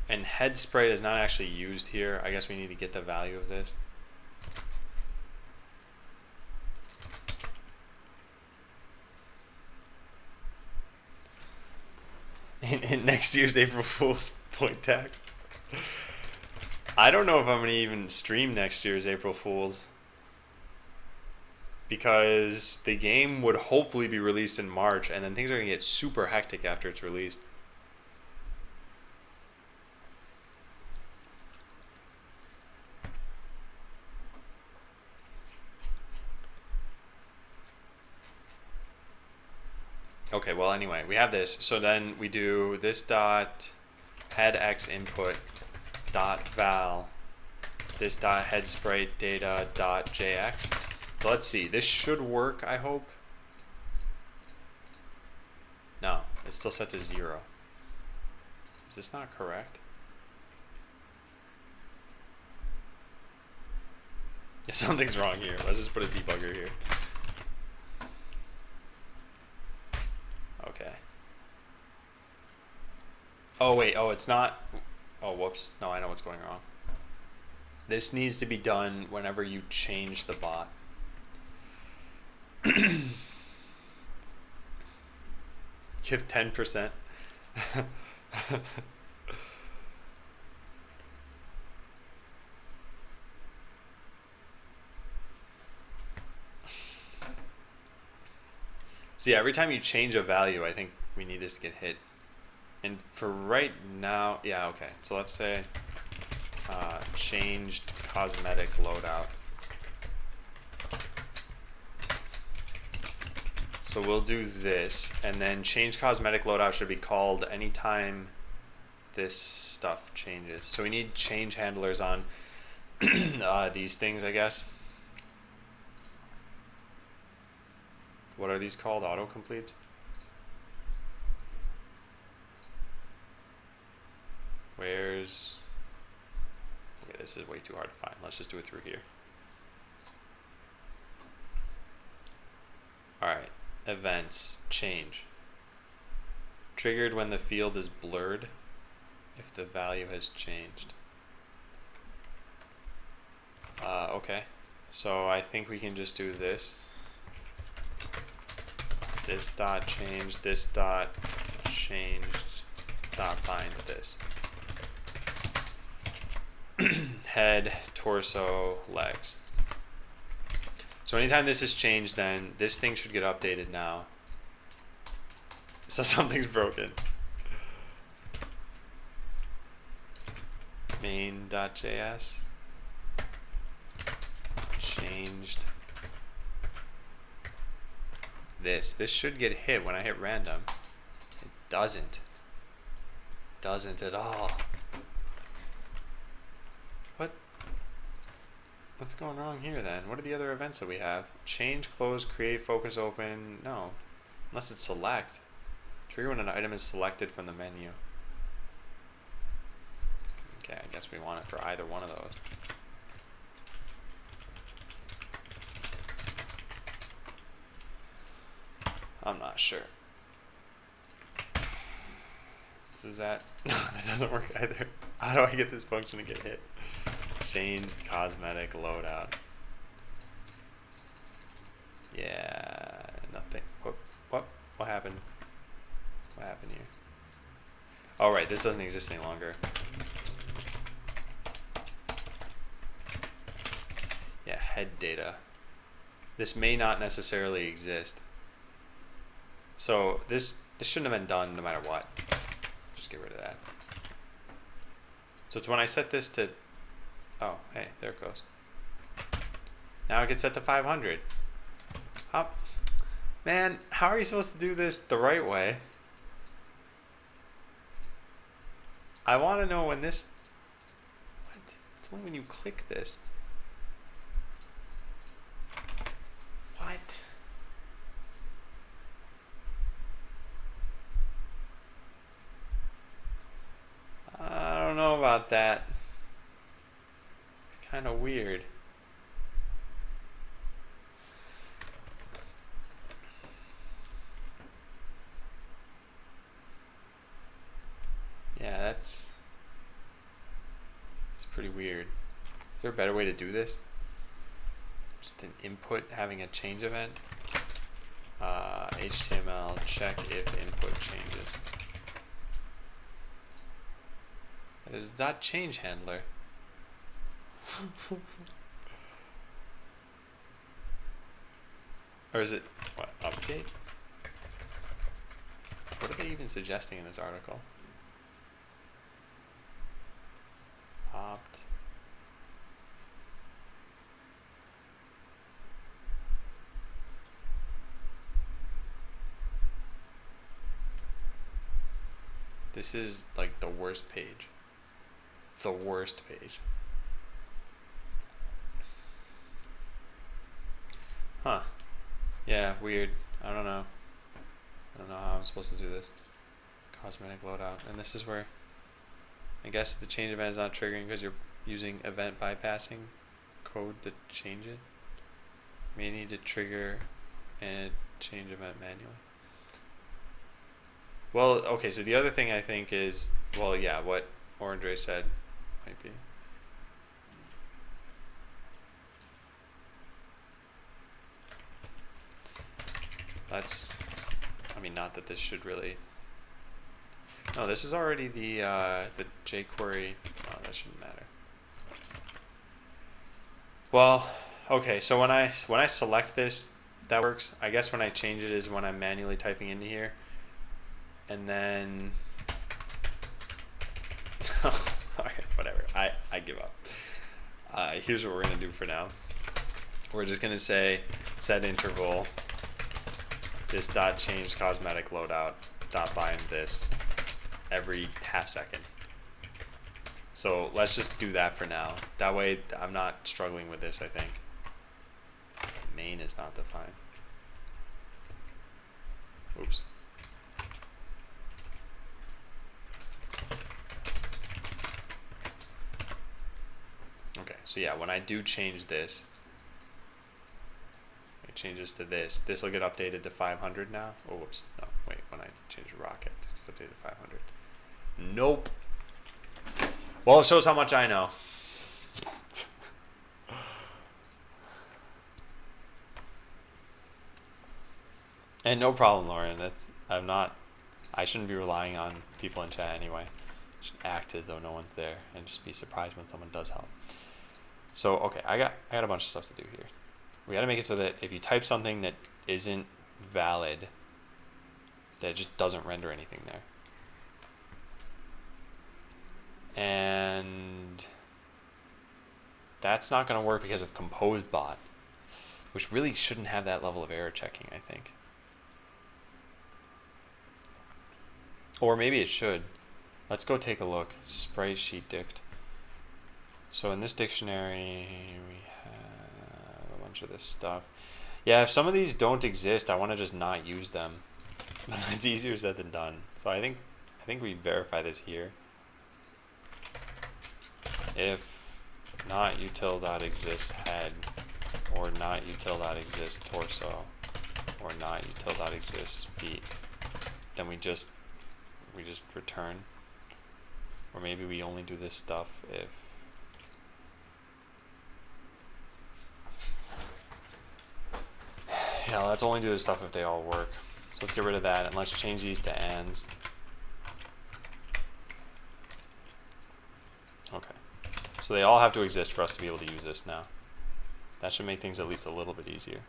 And head sprite is not actually used here. I guess we need to get the value of this. In next year's April Fool's point tax. I don't know if I'm going to even stream next year's April Fool's, because the game would hopefully be released in March, and then things are going to get super hectic after it's released. Okay, well anyway, we have this. So then we do this dot head x input dot val, this dot head sprite data dot jx. So let's see, this should work, I hope. No, it's still set to 0. Is this not correct? Yeah, something's wrong here. Let's just put a debugger here. Okay. Oh wait, oh it's not. Oh whoops. No, I know what's going wrong. This needs to be done whenever you change the bot. Give 10%. So yeah, every time you change a value, I think we need this to get hit. And for right now, yeah, okay. So let's say changed cosmetic loadout. So we'll do this, and then change cosmetic loadout should be called anytime this stuff changes. So we need change handlers on these things, I guess. What are these called? Autocompletes? Where's... Okay, this is way too hard to find. Let's just do it through here. Alright, events, change. Triggered when the field is blurred if the value has changed. Okay, so I think we can just do this. This dot change, this dot changed, dot bind this. Head, torso, legs. So anytime this is changed, then this thing should get updated now. So something's broken. Main.js changed this. This should get hit when I hit random. It doesn't. Doesn't at all. What's going wrong here then? What are the other events that we have? Change, close, create, focus, open. No. Unless it's select. Trigger when an item is selected from the menu. Okay, I guess we want it for either one of those. I'm not sure. This is that. No, that doesn't work either. How do I get this function to get hit? Changed cosmetic loadout. Yeah, nothing. What happened? What happened here? Oh, right, this doesn't exist any longer. Yeah, head data. This may not necessarily exist. So this shouldn't have been done no matter what. Just get rid of that. So it's when I set this to... Oh, hey, there it goes. Now it gets set to 500. Man, how are you supposed to do this the right way? I want to know when this... What? It's only when you click this. What? I don't know about that. It's kind of weird. Yeah, it's pretty weird. Is there a better way to do this? Just an input having a change event. HTML check if input changes. There's dot change handler. Or is it what, update? What are they even suggesting in this article? Opt. This is like the worst page. The worst page. Huh. Yeah, weird. I don't know. I don't know how I'm supposed to do this. Cosmetic loadout. And this is where I guess the change event is not triggering because you're using event bypassing code to change it. You may need to trigger and change event manually. Well, okay, so the other thing I think is, well, yeah, what Orange Ray said might be. let's, I mean, not that this should really, no, this is already the jQuery, oh, that shouldn't matter. Well, okay, so when I select this, that works. I guess when I change it is when I'm manually typing into here. And then, alright, whatever, I give up. Here's what we're gonna do for now. We're just gonna say set interval, this dot change cosmetic loadout, dot bind this every half second. So let's just do that for now. That way I'm not struggling with this, I think. Main is not defined. Oops. Okay, so yeah, when I do change this, it changes to this. This will get updated to 500 now. Oh, whoops. No, wait, when I change Rocket, this gets updated to 500. Nope. Well, it shows how much I know. And no problem, Lauren. I shouldn't be relying on people in chat anyway. I should act as though no one's there and just be surprised when someone does help. So, okay, I got a bunch of stuff to do here. We got to make it so that if you type something that isn't valid, that it just doesn't render anything there. And that's not going to work because of ComposeBot, which really shouldn't have that level of error checking, I think. Or maybe it should. Let's go take a look. Sprite sheet dict. So in this dictionary, we have a bunch of this stuff. Yeah, if some of these don't exist, I want to just not use them. It's easier said than done. So I think we verify this here. If not util.exists head, or not util.exists torso, or not util.exists feet, then we just return. Or maybe we only do this stuff if yeah, let's only do this stuff if they all work. So let's get rid of that and let's change these to ands. Okay. So they all have to exist for us to be able to use this now. That should make things at least a little bit easier.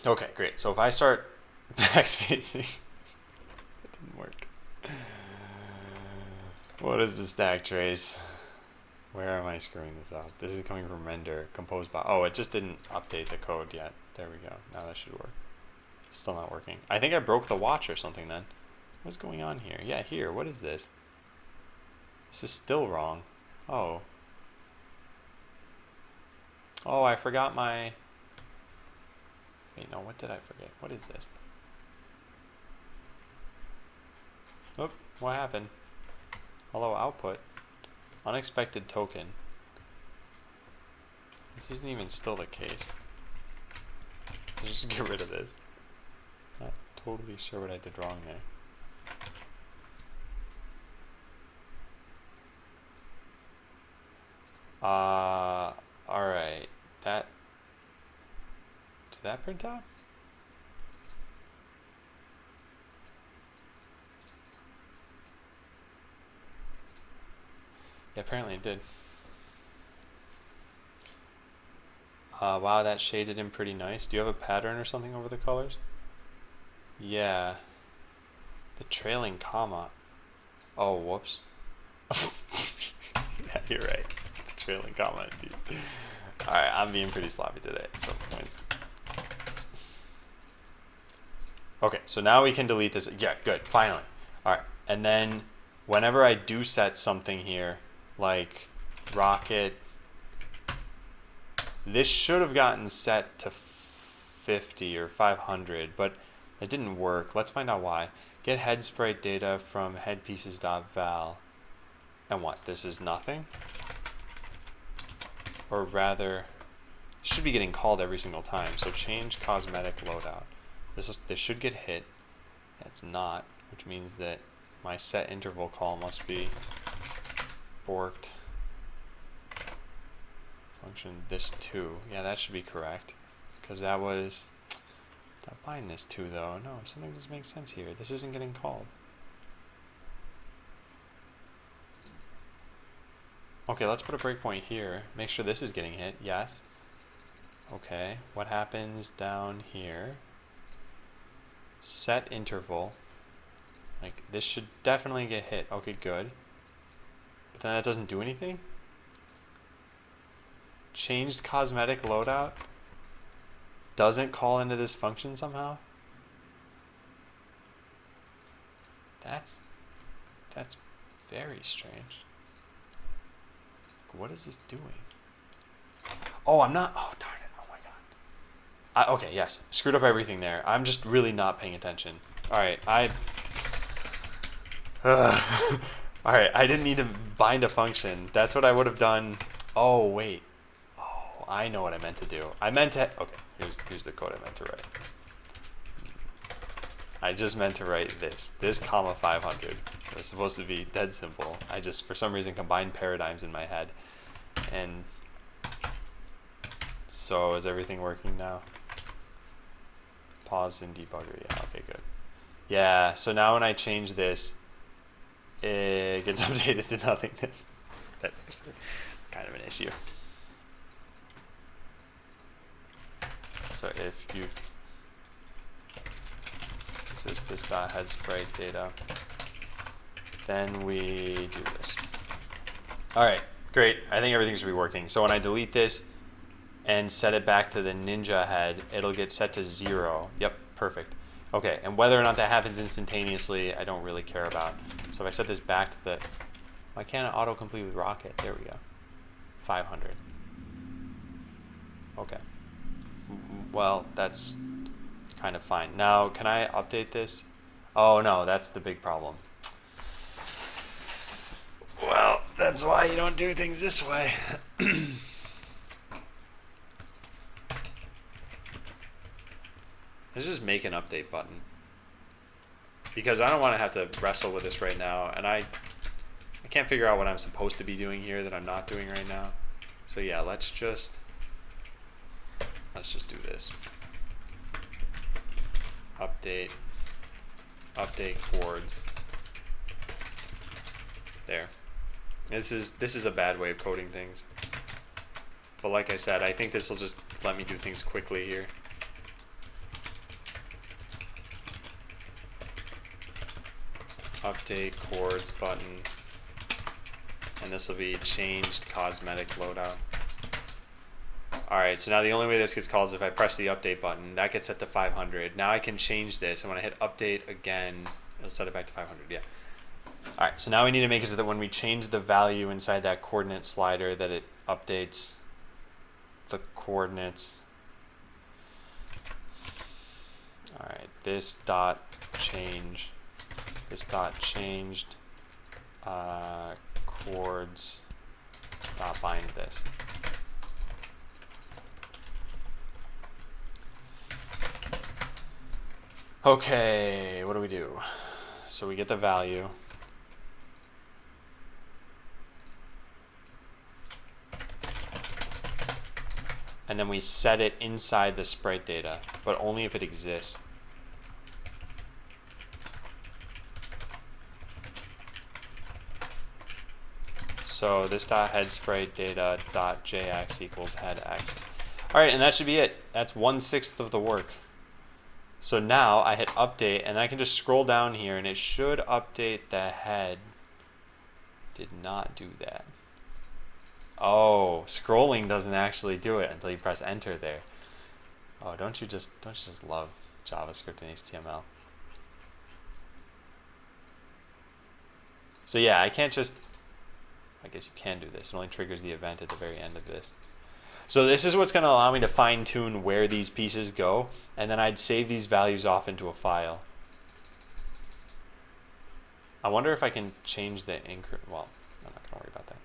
Okay, great. So if I start backspacing, that didn't work. What is the stack trace? Where am I screwing this up? This is coming from render, ComposeBot. Oh, it just didn't update the code yet. There we go. Now that should work. It's still not working. I think I broke the watch or something then. What's going on here? Yeah, here. What is this? This is still wrong. Oh. Oh, I forgot my... Wait, no, what did I forget? What is this? Oop, what happened? Hello, output. Unexpected token. This isn't even still the case. Let's just get rid of this. Not totally sure what I did wrong there. Alright. Did that print out? Yeah, apparently it did. Wow, that shaded in pretty nice. Do you have a pattern or something over the colors? Yeah. The trailing comma. Oh, whoops. Yeah, you're right. The trailing comma, indeed. Alright, I'm being pretty sloppy today. So points. Okay, so now we can delete this. Yeah, good. Finally. Alright, and then whenever I do set something here, like rocket, this should have gotten set to 50 or 500, but it didn't work. Let's find out why. Get head sprite data from headpieces.val. And what? This is nothing? Or rather, it should be getting called every single time. So change cosmetic loadout. This should get hit. It's not, which means that my set interval call must be borked. function this 2. Yeah, that should be correct. Because that was... Not bind this 2 though. No, something doesn't make sense here. This isn't getting called. Okay, let's put a breakpoint here. Make sure this is getting hit. Yes. Okay, what happens down here? Set interval. Like, this should definitely get hit. Okay, good. But then that doesn't do anything? Changed cosmetic loadout? Doesn't call into this function somehow? That's very strange. What is this doing? Oh, I'm not. Oh, darn it. Oh my god. Okay, yes. Screwed up everything there. I'm just really not paying attention. Alright, Alright, I didn't need to bind a function. That's what I would have done. Oh, wait. Oh, I know what I meant to do. I meant to... Okay, here's the code I meant to write. I just meant to write this. This comma 500. It was supposed to be dead simple. I just, for some reason, combined paradigms in my head. And so is everything working now? Pause in debugger. Yeah, okay, good. Yeah, so now when I change this, it gets updated to nothingness. That's actually kind of an issue. So if you... this dot head sprite data, then we do this. All right, great. I think everything should be working. So when I delete this and set it back to the Ninja head, it'll get set to 0. Yep, perfect. Okay, and whether or not that happens instantaneously, I don't really care about. So if I set this back to the, why can't it autocomplete with Rocket? There we go. 500. Okay. Well, that's kind of fine. Now, can I update this? Oh no, that's the big problem. Well, that's why you don't do things this way. Let's just make an update button. Because I don't want to have to wrestle with this right now, and I can't figure out what I'm supposed to be doing here that I'm not doing right now. So yeah, let's just do this. Update chords. There. This is a bad way of coding things. But like I said, I think this will just let me do things quickly here. Update chords button. And this will be changed cosmetic loadout. Alright, so now the only way this gets called is if I press the update button. That gets set to 500. Now I can change this, and when I hit update again, it'll set it back to 500, yeah. Alright, so now we need to make it so that when we change the value inside that coordinate slider, that it updates the coordinates. Alright, this dot changed chords dot bind this. Okay, what do we do? So we get the value. And then we set it inside the sprite data, but only if it exists. So this dot head sprite data dot jx equals head x. All right, and that should be it. That's 1/6 of the work. So now I hit update, and I can just scroll down here, and it should update the head. Did not do that. Oh, scrolling doesn't actually do it until you press enter there. Oh, don't you just love JavaScript and HTML? So yeah, I can't just, I guess you can do this. It only triggers the event at the very end of this. So this is what's going to allow me to fine tune where these pieces go, and then I'd save these values off into a file. I wonder if I can change the increment. Well, I'm not going to worry about that.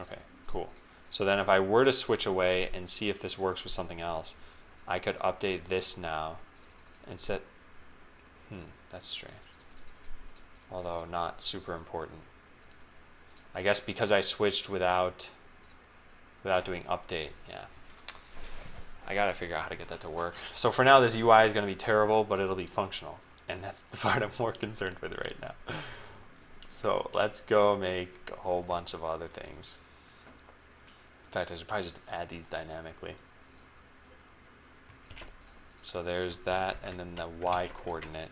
Okay, cool. So then if I were to switch away and see if this works with something else, I could update this now and set, that's strange. although not super important. I guess because I switched without doing update, yeah. I gotta figure out how to get that to work. So for now, this UI is gonna be terrible, but it'll be functional. And that's the part I'm more concerned with right now. So let's go make a whole bunch of other things. In fact, I should probably just add these dynamically. So there's that, and then the Y coordinate.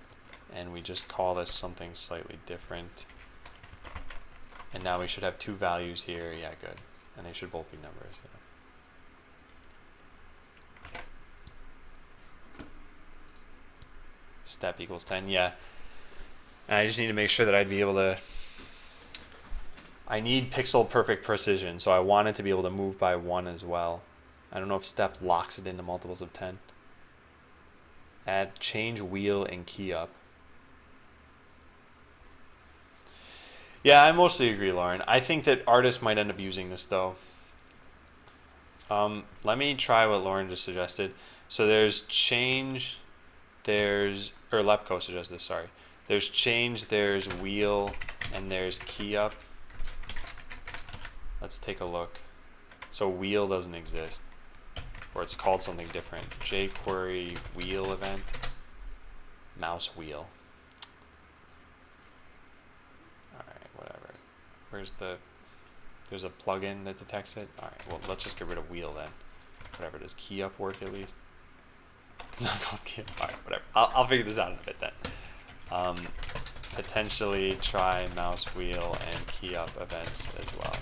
And we just call this something slightly different. And now we should have two values here. Yeah, good. And they should both be numbers. Yeah. Step equals 10, yeah. And I just need to make sure that I'd be able to, I need pixel perfect precision, so I want it to be able to move by 1 as well. I don't know if step locks it into multiples of 10. Add change wheel and key up. Yeah, I mostly agree, Lauren. I think that artists might end up using this though. Let me try what Lauren just suggested. So there's change, or Lepko suggested this, sorry. There's change, there's wheel, and there's key up. Let's take a look. So wheel doesn't exist, or it's called something different. jQuery wheel event, mouse wheel. All right, whatever. There's a plugin that detects it. All right, well, let's just get rid of wheel then. Whatever, does key up work at least? It's not called key up. All right, whatever. I'll figure this out in a bit then. Potentially try mouse wheel and key up events as well.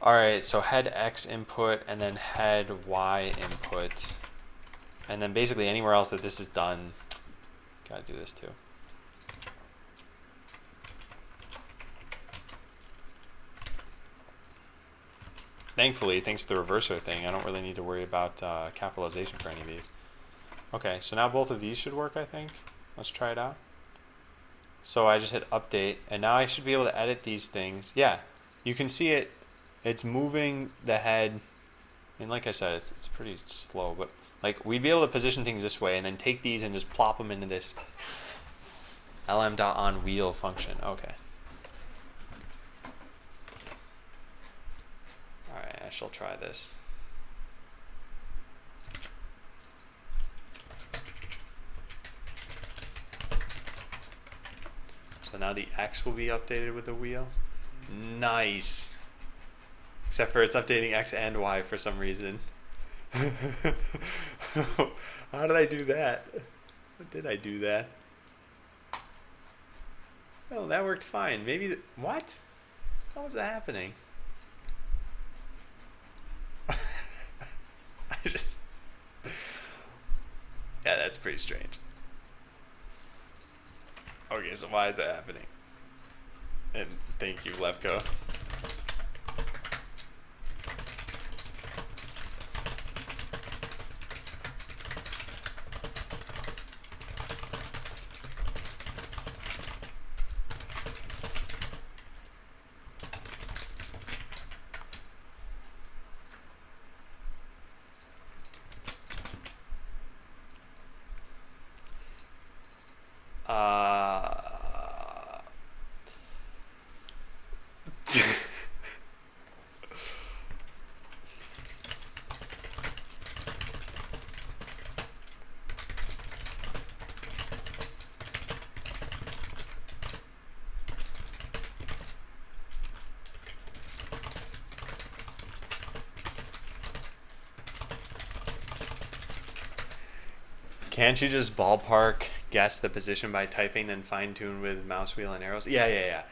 All right, so head X input and then head Y input. And then basically anywhere else that this is done, gotta do this too. Thankfully, thanks to the reverser thing, I don't really need to worry about capitalization for any of these. Okay, so now both of these should work, I think. Let's try it out. So I just hit update, and now I should be able to edit these things. Yeah, you can see it. It's moving the head. I mean, like I said, it's pretty slow, but like we'd be able to position things this way and then take these and just plop them into this lm.onWheel function. Okay. All right, I shall try this. So now the X will be updated with the wheel. Nice. Except for it's updating X and Y for some reason. How did I do that? How did I do that? Oh, that worked fine. Maybe, what? How was that happening? Yeah, that's pretty strange. Okay, so why is that happening? And thank you, Lepko. Can't you just ballpark guess the position by typing, then fine tune with mouse wheel and arrows? Yeah.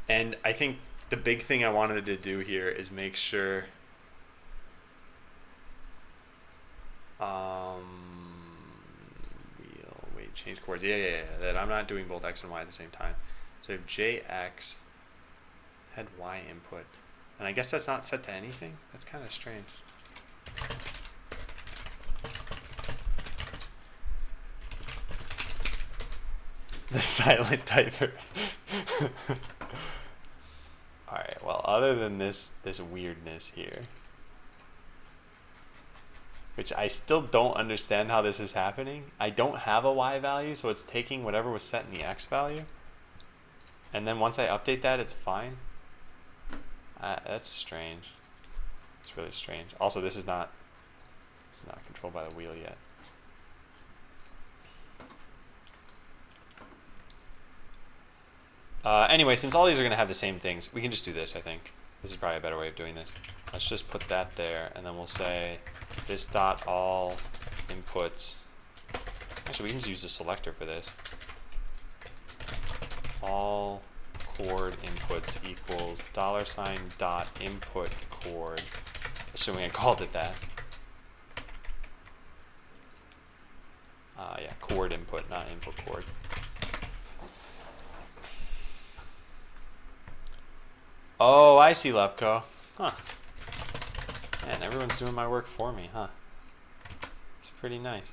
And I think the big thing I wanted to do here is make sure wait, change chords. Yeah, that I'm not doing both X and Y at the same time. So if JX had Y input, and I guess that's not set to anything. That's kind of strange. The silent typer. Alright, well, other than this weirdness here, which I still don't understand how this is happening. I don't have a y value, so it's taking whatever was set in the x value. And then once I update that, it's fine. That's strange. It's really strange. Also, this is not, it's not controlled by the wheel yet. Anyway, since all these are going to have the same things, we can just do this, I think. This is probably a better way of doing this. Let's just put that there, and then we'll say this dot all inputs. Actually, we can just use the selector for this. All chord inputs equals $ dot input chord, assuming I called it that. Yeah, chord input, not input chord. Oh, I see, Lepko. Huh. Man, everyone's doing my work for me, huh? It's pretty nice.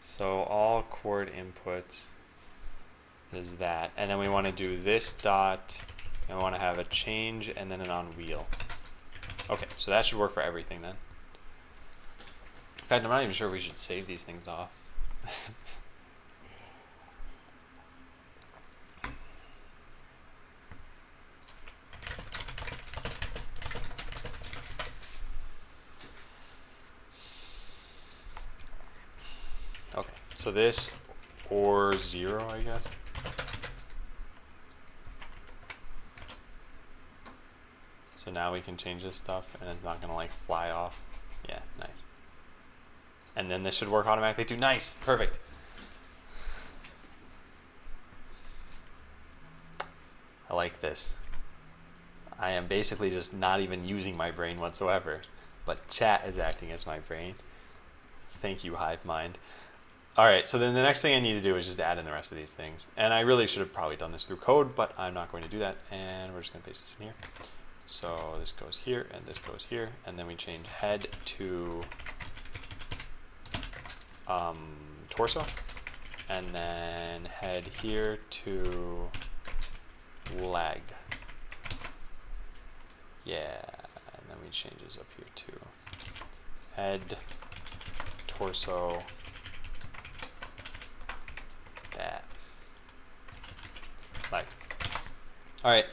So all chord inputs is that. And then we want to do this dot, and we want to have a change and then an on wheel. Okay, so that should work for everything then. In fact, I'm not even sure we should save these things off. Okay, so this or 0, I guess. So now we can change this stuff and it's not gonna like fly off. Yeah, nice. And then this should work automatically too. Nice, perfect. I like this. I am basically just not even using my brain whatsoever, but chat is acting as my brain. Thank you, Hive Mind. All right, so then the next thing I need to do is just add in the rest of these things. And I really should have probably done this through code, but I'm not going to do that. And we're just gonna paste this in here. So this goes here and this goes here. And then we change head to torso. And then head here to leg. Yeah, and then we change this up here too. Head, torso, that. Leg. All right,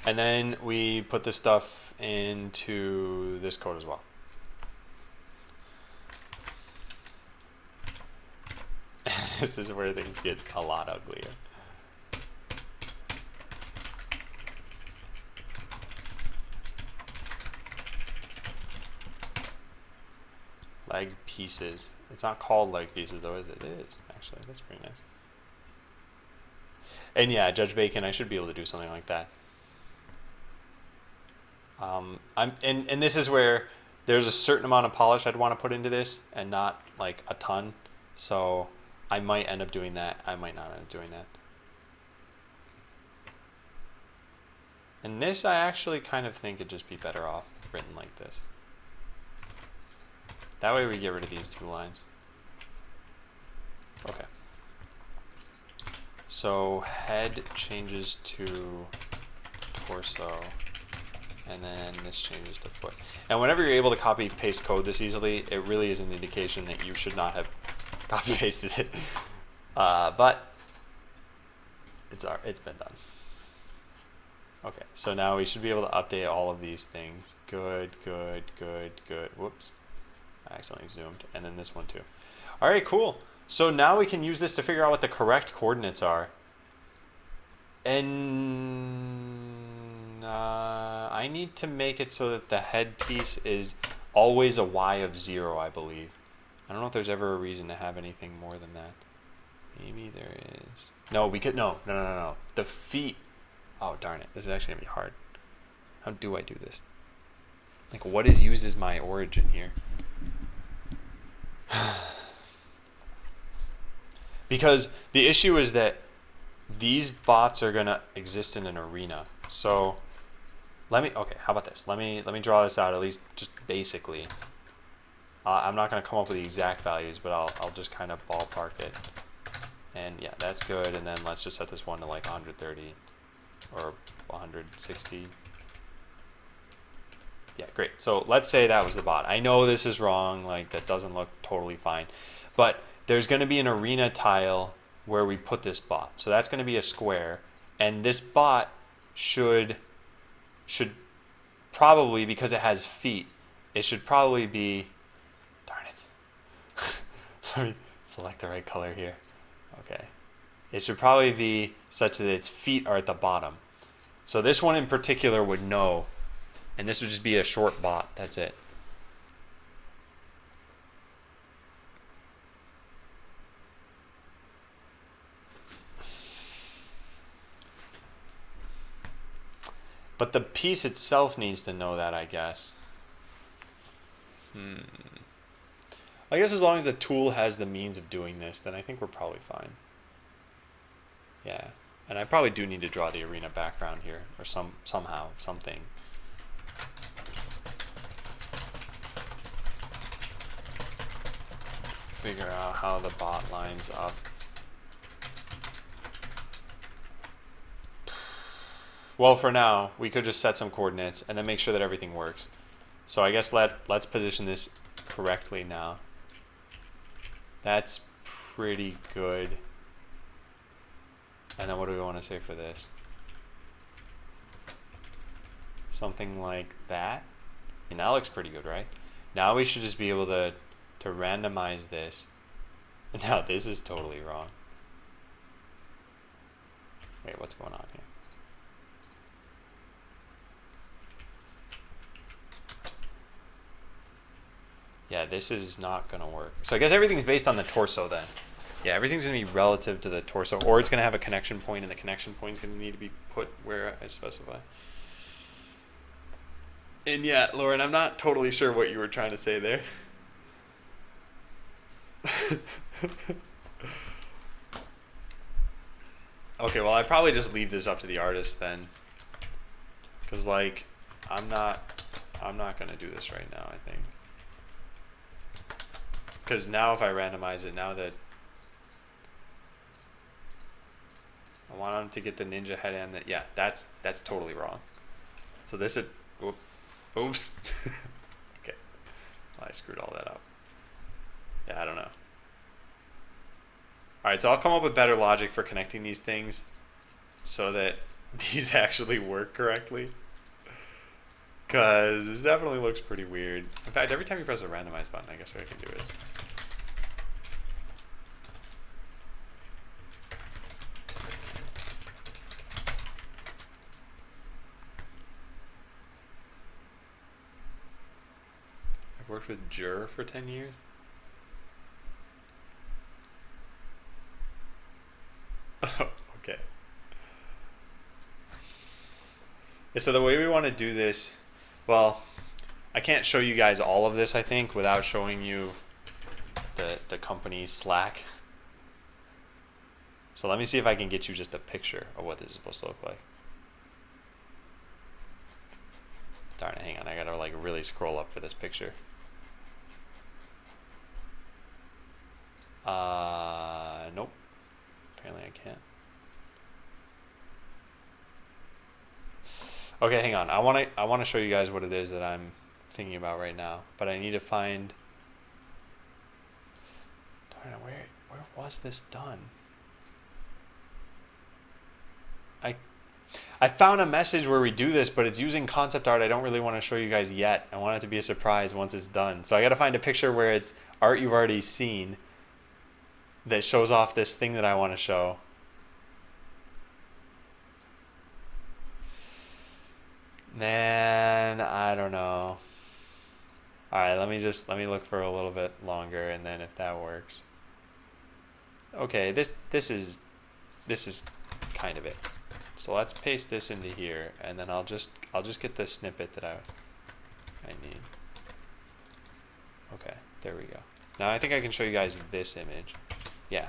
and then we put this stuff into this code as well. This is where things get a lot uglier. Leg pieces. It's not called leg pieces though, is it? It is, actually. That's pretty nice. And yeah, Judge Bacon, I should be able to do something like that. And this is where there's a certain amount of polish I'd want to put into this and not like a ton. So I might end up doing that. I might not end up doing that. And this I actually kind of think it'd just be better off written like this. That way we get rid of these two lines. Okay. So head changes to torso, and then this changes to foot. And whenever you're able to copy paste code this easily, it really is an indication that you should not have copy pasted it. But it's been done. Okay, so now we should be able to update all of these things. Good, good, good, good. Whoops. I accidentally zoomed. And then this one too. All right, cool. So now we can use this to figure out what the correct coordinates are. And I need to make it so that the head piece is always a y of 0, I believe. I don't know if there's ever a reason to have anything more than that. Maybe there is. No, we could, no. The feet, oh darn it, this is actually gonna be hard. How do I do this? Like, what is used as my origin here? Because the issue is that these bots are gonna exist in an arena. So okay, how about this? Let me draw this out, at least just basically. I'm not gonna come up with the exact values, but I'll just kind of ballpark it. And yeah, that's good. And then let's just set this one to like 130. or 160. Yeah, great. So let's say that was the bot. I know this is wrong, like that doesn't look totally fine, but there's going to be an arena tile where we put this bot. So that's going to be a square, and this bot should probably, because it has feet, it should probably be, darn it. Let me select the right color here. Okay. It should probably be such that its feet are at the bottom. So this one in particular would know, and this would just be a short bot. That's it. But the piece itself needs to know that, I guess. I guess as long as the tool has the means of doing this, then I think we're probably fine. Yeah. And I probably do need to draw the arena background here, or somehow, something. Figure out how the bot lines up. Well, for now, we could just set some coordinates and then make sure that everything works. So I guess let's position this correctly now. That's pretty good. And then what do we want to say for this? Something like that. And that looks pretty good, right? Now we should just be able to randomize this. Now this is totally wrong. Wait, what's going on here? Yeah, this is not going to work. So I guess everything's based on the torso then. Yeah, everything's going to be relative to the torso, or it's going to have a connection point, and the connection point is going to need to be put where I specify. And yeah, Lauren, I'm not totally sure what you were trying to say there. Okay, well, I probably just leave this up to the artist then. Because, like, I'm not going to do this right now, I think. Because now if I randomize it, now that I want him to get the ninja head and that, yeah, that's totally wrong. So this is, oops. Okay, well, I screwed all that up. Yeah, I don't know. All right, so I'll come up with better logic for connecting these things so that these actually work correctly. Because this definitely looks pretty weird. In fact, every time you press the randomize button, I guess what I can do is I've worked with Jur for 10 years. Okay. Yeah, so the way we want to do this, well, I can't show you guys all of this, I think, without showing you the company's Slack. So let me see if I can get you just a picture of what this is supposed to look like. Darn it, hang on, I gotta like really scroll up for this picture. Nope. Apparently I can't. Okay, hang on. I want to show you guys what it is that I'm thinking about right now, but I need to find. Darn it, where was this done? I found a message where we do this, but it's using concept art I don't really want to show you guys yet. I want it to be a surprise once it's done. So I got to find a picture where it's art you've already seen that shows off this thing that I want to show. Man, I don't know. All right, let me look for a little bit longer, and then if that works. Okay, this is kind of it. So let's paste this into here, and then I'll just get the snippet that I need. Okay, there we go. Now I think I can show you guys this image. Yeah.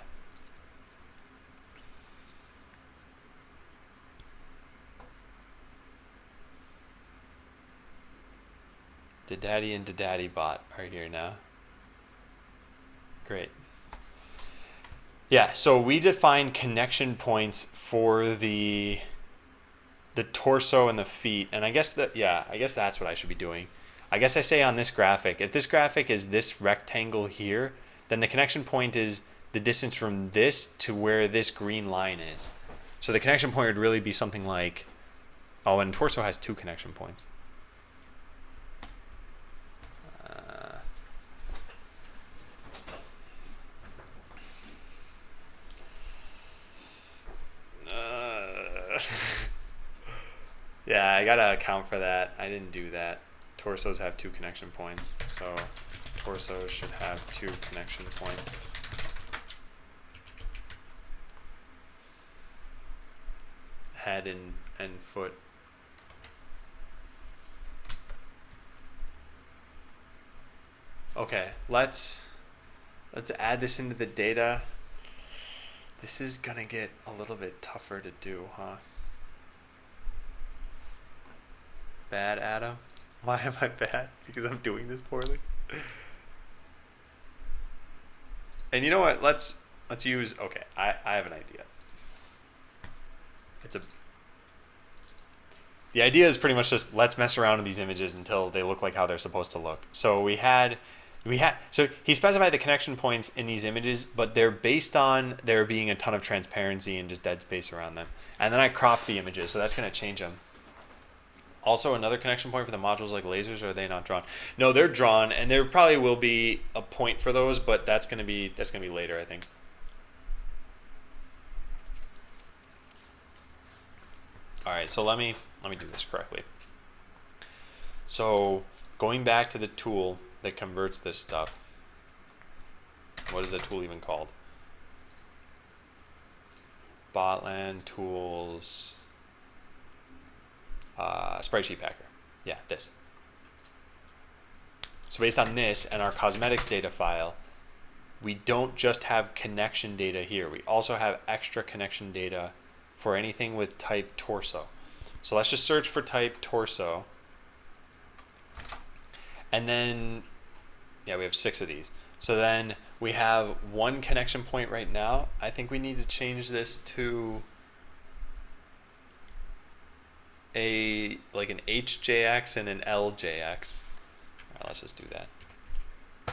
The Daddy and the Daddy bot are here now. Great. Yeah, so we define connection points for the the torso and the feet, and I guess that's what I should be doing. I guess I say on this graphic, if this graphic is this rectangle here, then the connection point is the distance from this to where this green line is. So the connection point would really be something like, oh, and torso has 2 connection points. Yeah, I gotta account for that. I didn't do that. Torsos have 2 connection points, so torso should have 2 connection points. Head and foot. Okay, let's add this into the data. This is gonna get a little bit tougher to do, huh? Bad, Adam? Why am I bad? Because I'm doing this poorly? And you know what? Let's use, okay, I have an idea. The idea is pretty much just let's mess around with these images until they look like how they're supposed to look. So so he specified the connection points in these images, but they're based on there being a ton of transparency and just dead space around them. And then I cropped the images, so that's going to change them. Also, another connection point for the modules like lasers, or are they not drawn? No, they're drawn, and there probably will be a point for those, but that's gonna be later, I think. All right, so let me do this correctly. So going back to the tool that converts this stuff, what is that tool even called? Botland tools. Spreadsheet packer. Yeah, this. So based on this and our cosmetics data file, we don't just have connection data here. We also have extra connection data for anything with type torso. So let's just search for type torso. And then, yeah, we have 6 of these. So then we have 1 connection point right now. I think we need to change this to like an HJX and an LJX. All right, let's just do that.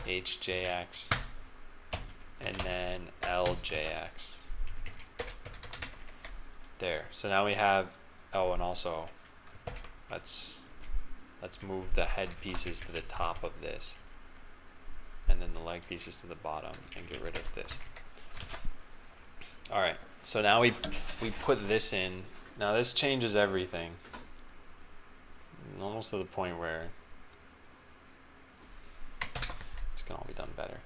HJX and then LJX. There. So now we have, oh, and also let's move the head pieces to the top of this, and then the leg pieces to the bottom, and get rid of this. All right. So now we put this in. Now this changes everything. Almost to the point where it's gonna all be done better.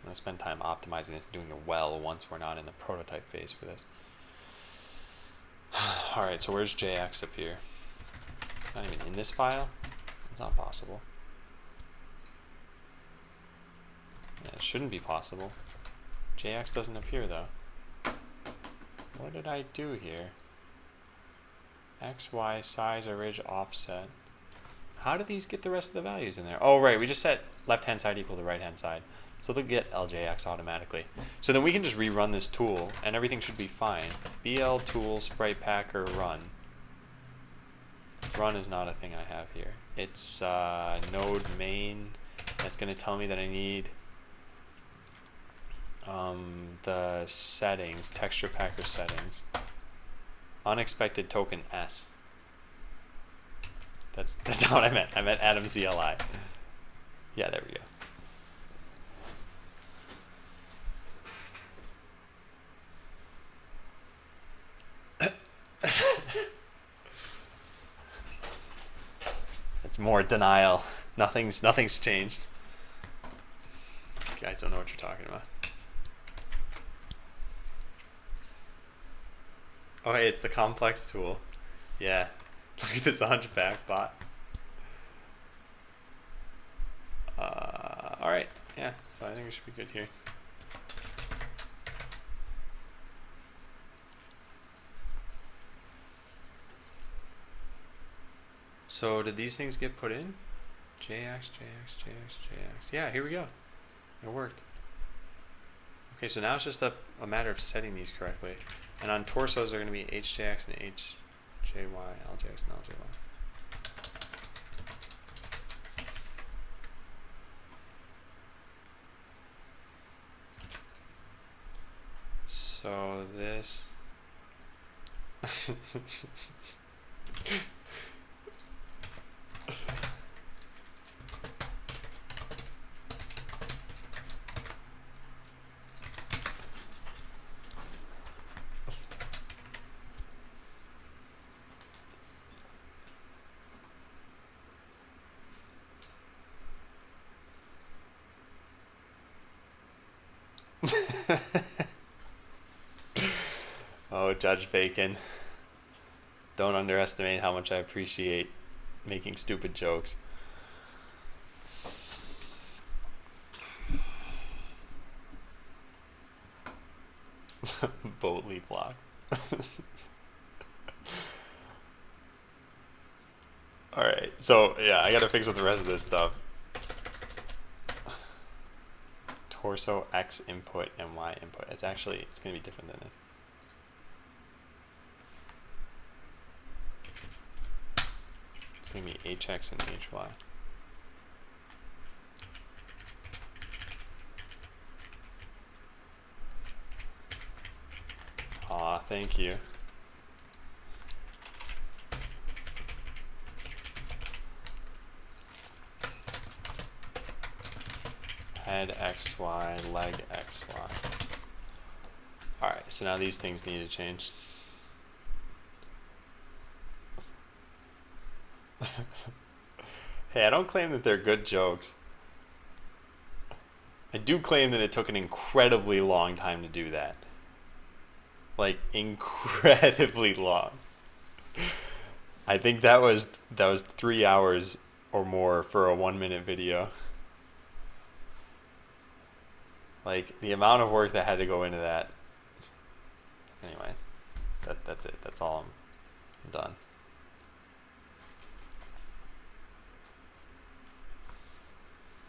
I'm gonna spend time optimizing this, doing it well once we're not in the prototype phase for this. All right, so where's JX up here? It's not even in this file. It's not possible. Yeah, it shouldn't be possible. JX doesn't appear though. What did I do here? X, Y, size, orig, offset. How do these get the rest of the values in there? Oh, right, we just set left-hand side equal to right-hand side. So they'll get LJX automatically. So then we can just rerun this tool, and everything should be fine. BL tool, sprite packer, run. Run is not a thing I have here. It's node main. That's going to tell me that I need the settings, texture packer settings. Unexpected token S. That's not what I meant. I meant Atom CLI. Yeah, there we go. It's more denial. Nothing's changed. You guys don't know what you're talking about. Oh, hey, it's the complex tool. Yeah. Look at this hunchback bot. All right. Yeah. So I think we should be good here. So did these things get put in? JX, JX, JX, JX. Yeah, here we go. It worked. Okay, so now it's just a matter of setting these correctly. And on torsos, they're going to be HJX and JY, LJX, and LJY. So this Oh, Judge Bacon. Don't underestimate how much I appreciate making stupid jokes. Boat leaf lock. Alright, so yeah, I gotta fix up the rest of this stuff. Torso X input and Y input. It's gonna be different than this. It's gonna be HX and HY. Aw, thank you. Head XY, leg XY. Alright, so now these things need to change. Hey, I don't claim that they're good jokes. I do claim that it took an incredibly long time to do that. Like, incredibly long. I think that was 3 hours or more for a 1-minute video. Like, the amount of work that had to go into that. Anyway, that's it. That's all I'm done.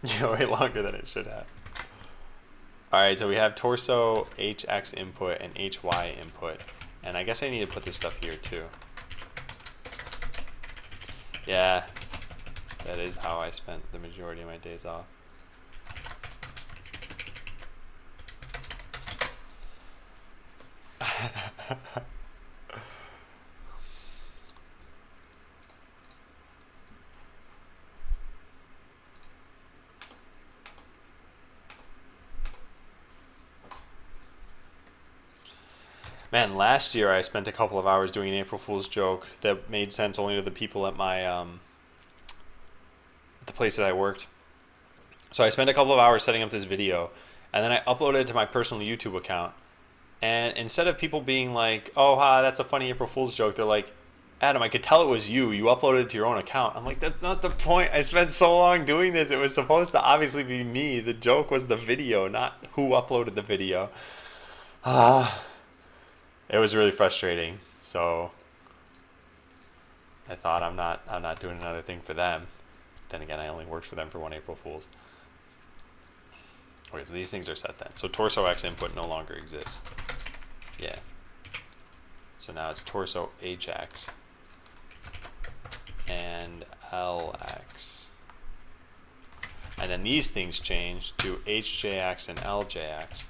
Yeah, way longer than it should have. Alright, so we have torso HX input and HY input. And I guess I need to put this stuff here too. Yeah, that is how I spent the majority of my days off. Man, last year I spent a couple of hours doing an April Fool's joke that made sense only to the people at my the place that I worked. So I spent a couple of hours setting up this video, and then I uploaded it to my personal YouTube account. And instead of people being like, "Oh, ha, that's a funny April Fool's joke," they're like, "Adam, I could tell it was you. You uploaded it to your own account." I'm like, "That's not the point. I spent so long doing this. It was supposed to obviously be me. The joke was the video, not who uploaded the video." It was really frustrating. So I thought I'm not doing another thing for them. Then again, I only worked for them for one April Fool's. Okay, so these things are set then. So torso X input no longer exists. Yeah. So now it's torso HX and LX. And then these things change to HJX and LJX.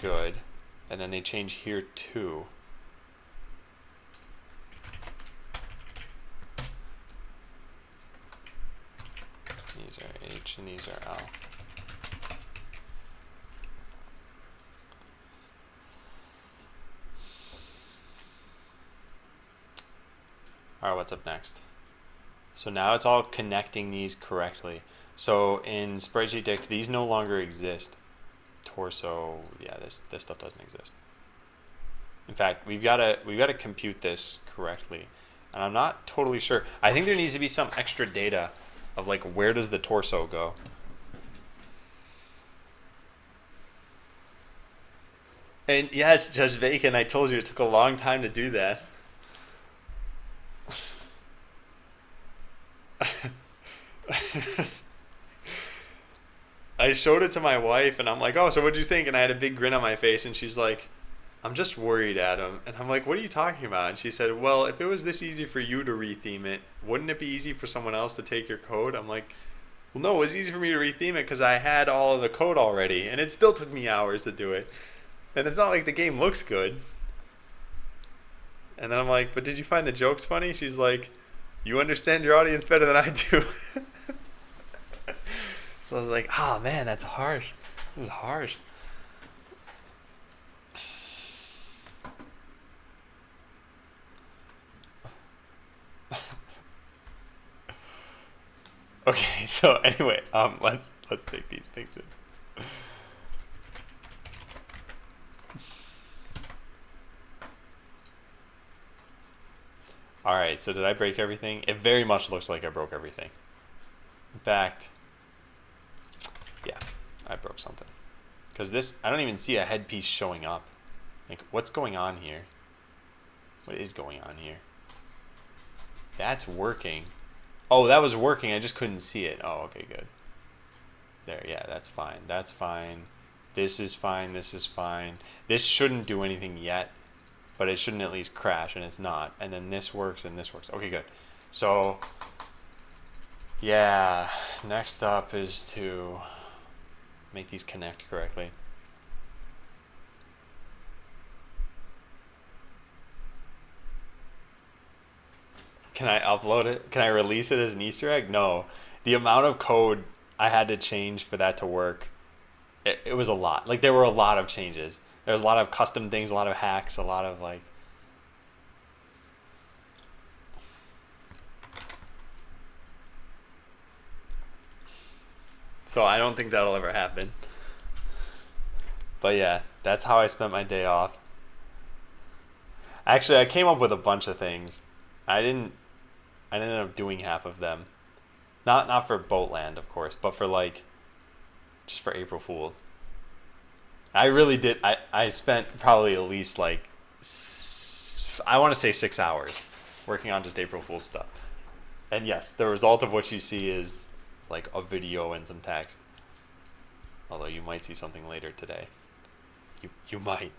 Good. And then they change here too. These are H and these are L. All right, what's up next? So now it's all connecting these correctly. So in spreadsheet dict, these no longer exist. Torso, yeah, this stuff doesn't exist. In fact, we've got to compute this correctly, and I'm not totally sure. I think there needs to be some extra data of like where does the torso go. And yes, Judge Bacon, I told you it took a long time to do that. I showed it to my wife and I'm like, "Oh, so what'd you think?" And I had a big grin on my face and she's like, I'm just worried, Adam. And I'm like, what are you talking about? And she said, well, if it was this easy for you to retheme it, wouldn't it be easy for someone else to take your code? I'm like, well, no, it was easy for me to retheme it because I had all of the code already, and it still took me hours to do it. And it's not like the game looks good. And then I'm like, but did you find the jokes funny? She's like, you understand your audience better than I do. So I was like, oh man, that's harsh. This is harsh. Okay, so anyway, let's take these things in. All right, so did I break everything? It very much looks like I broke everything. In fact, yeah, I broke something. Because this, I don't even see a headpiece showing up. Like, what's going on here? What is going on here? That's working. Oh, that was working. I just couldn't see it. Oh, okay, good. There, yeah, that's fine. That's fine. This is fine. This is fine. This shouldn't do anything yet, but it shouldn't at least crash, and it's not. And then this works, and this works. Okay, good. So, yeah, next up is to make these connect correctly. Can I upload it? Can I release it as an Easter egg? No. The amount of code I had to change for that to work, it was a lot. Like, there were a lot of changes. There was a lot of custom things, a lot of hacks, a lot of, like... So I don't think that'll ever happen. But yeah, that's how I spent my day off. Actually, I came up with a bunch of things. I ended up doing half of them. Not for Boatland, of course, but for like, just for April Fools. I really did. I spent probably at least like, I want to say 6 hours working on just April Fool's stuff. And yes, the result of what you see is like a video and some text. Although you might see something later today. You might.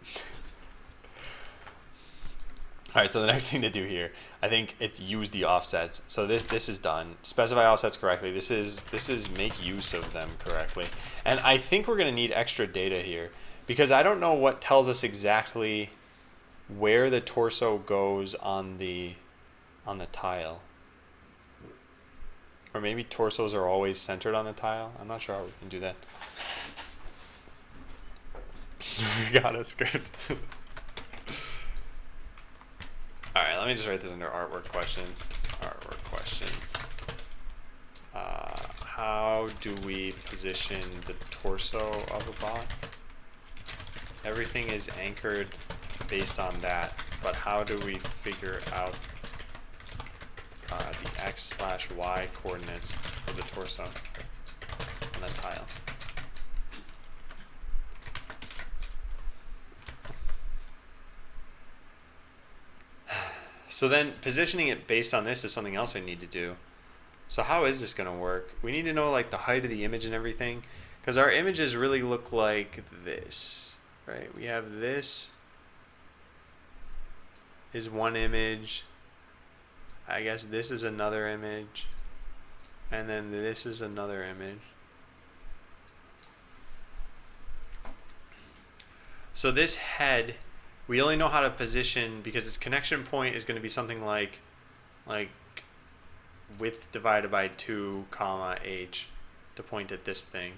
All right, so the next thing to do here, I think it's use the offsets. So this is done. Specify offsets correctly. This is make use of them correctly. And I think we're going to need extra data here because I don't know what tells us exactly where the torso goes on the tile. Or maybe torsos are always centered on the tile. I'm not sure how we can do that. We got a script. Alright, let me just write this under artwork questions. Artwork questions. How do we position the torso of a bot? Everything is anchored based on that, but how do we figure out the x/y coordinates of the torso on the tile? So then positioning it based on this is something else I need to do. So how is this going to work? We need to know like the height of the image and everything, because our images really look like this, right? We have this is one image. I guess this is another image. And then this is another image. So this head, we only know how to position because its connection point is going to be something like width divided by 2, comma, h to point at this thing.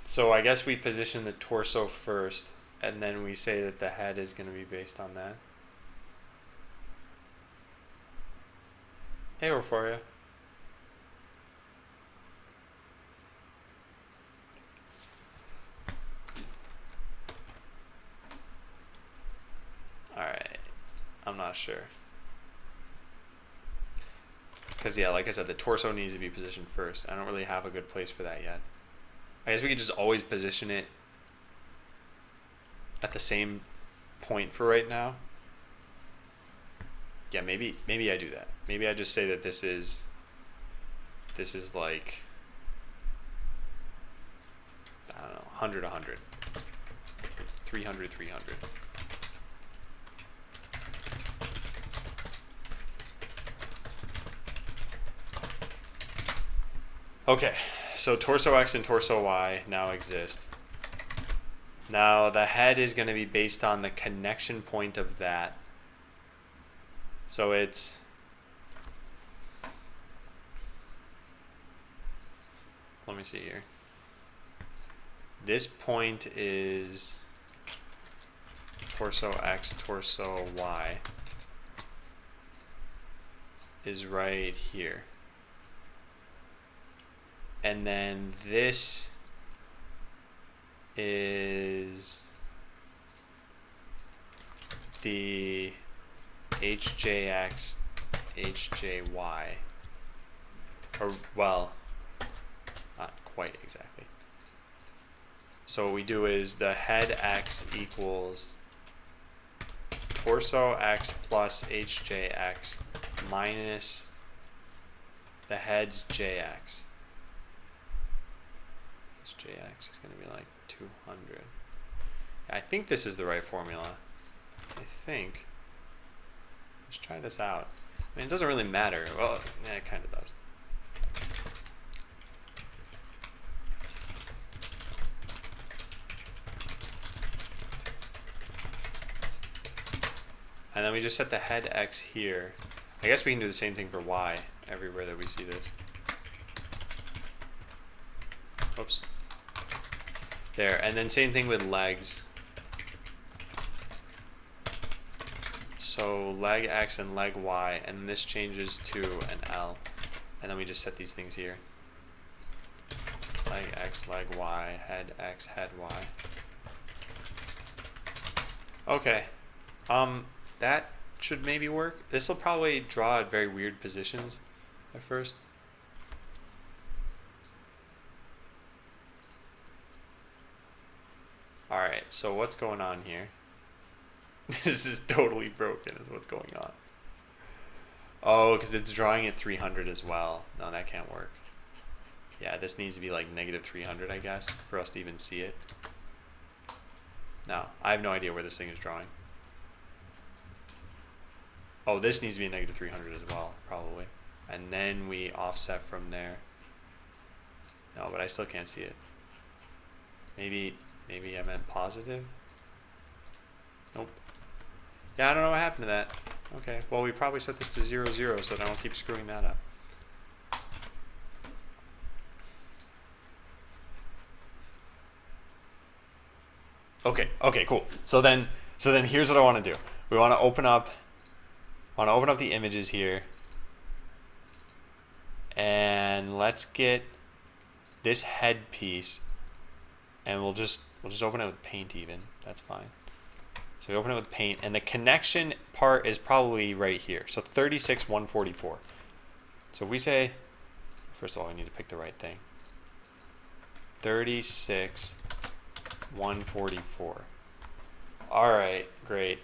So I guess we position the torso first, and then we say that the head is going to be based on that. Hey, Euphoria. Alright, I'm not sure. Because yeah, like I said, the torso needs to be positioned first. I don't really have a good place for that yet. I guess we could just always position it at the same point for right now. Yeah, maybe I do that. Maybe I just say that this is like, I don't know, 100, 100. 300, 300. Okay, so torso X and torso Y now exist. Now the head is going to be based on the connection point of that. So it's let me see here. This point is torso X, torso Y is right here. And then this is the HJX, HJY. Or, well, not quite exactly. So what we do is the head X equals torso X plus HJX minus the head's JX. JX is going to be like 200. I think this is the right formula. I think. Let's try this out. I mean, it doesn't really matter. Well, yeah, it kind of does. And then we just set the head X here. I guess we can do the same thing for Y everywhere that we see this. Oops. There, and then same thing with legs. So leg X and leg Y, and this changes to an L. And then we just set these things here. Leg X, leg Y, head X, head Y. Okay. That should maybe work. This will probably draw at very weird positions at first. Alright, so what's going on here? This is totally broken is what's going on. Oh, because it's drawing at 300 as well. No, that can't work. Yeah, this needs to be like negative 300, I guess, for us to even see it. No, I have no idea where this thing is drawing. Oh, this needs to be a negative 300 as well, probably. And then we offset from there. No, but I still can't see it. Maybe I meant positive? Nope. Yeah, I don't know what happened to that. Okay, well, we probably set this to 0, 0 so that I don't keep screwing that up. Okay, cool. So then here's what I want to do. We want to open up the images here. And let's get this head piece, and we'll just open it with paint even. That's fine. So we open it with paint, and the connection part is probably right here. So 36, 144. So if we say, first of all, we need to pick the right thing. 36, 144. All right, great.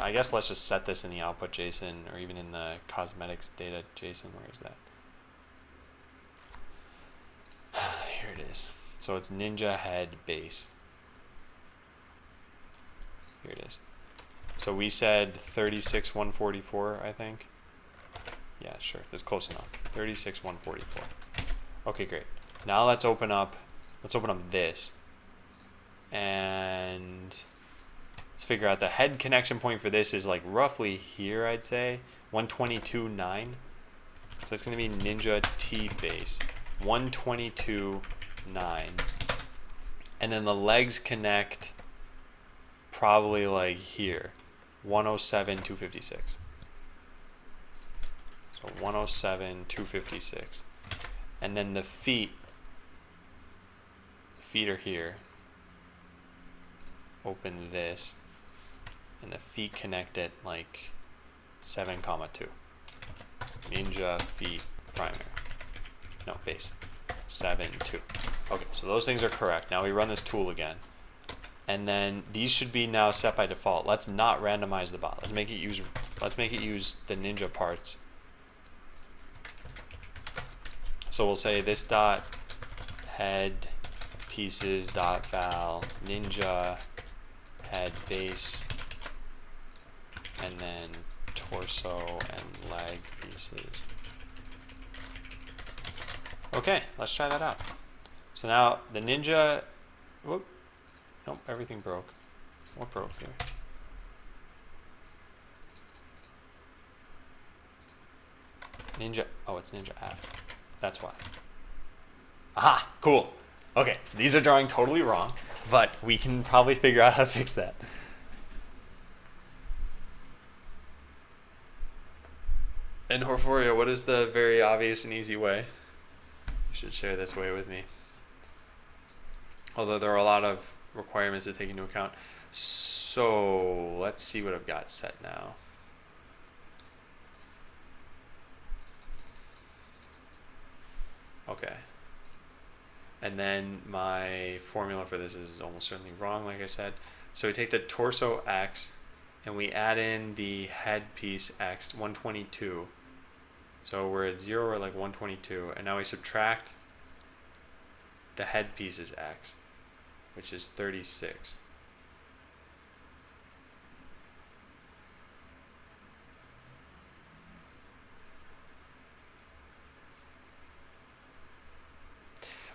I guess let's just set this in the output JSON, or even in the cosmetics data JSON. Where is that? Here it is. So it's Ninja head base. Here it is. So we said 36, 144, I think. Yeah, sure. That's close enough. 36, 144. Okay, great. Now let's open up this. And let's figure out the head connection point for this is like roughly here, I'd say. 122.9. So it's going to be Ninja T base. 122.9. And then the legs connect probably like here. 107.256. So 107.256. And then the feet are here. Open this. And the feet connect at like 7,2. Ninja feet primary. No, base. 7.2. Okay, so those things are correct. Now we run this tool again. And then these should be now set by default. Let's not randomize the bot. Let's make it use the Ninja parts. So we'll say this dot head pieces dot val Ninja head, base, and then torso and leg pieces. Okay, let's try that out. So now the Ninja, whoop, nope, everything broke. What broke here? Ninja, oh, it's Ninja F. That's why. Aha, cool. Okay, so these are drawing totally wrong, but we can probably figure out how to fix that. And Horforia, what is the very obvious and easy way? You should share this way with me. Although there are a lot of requirements to take into account. So let's see what I've got set now. Okay. And then my formula for this is almost certainly wrong, like I said. So we take the torso X and we add in the head piece X, 122. So we're at 0 or like 122. And now we subtract the head pieces X, which is 36.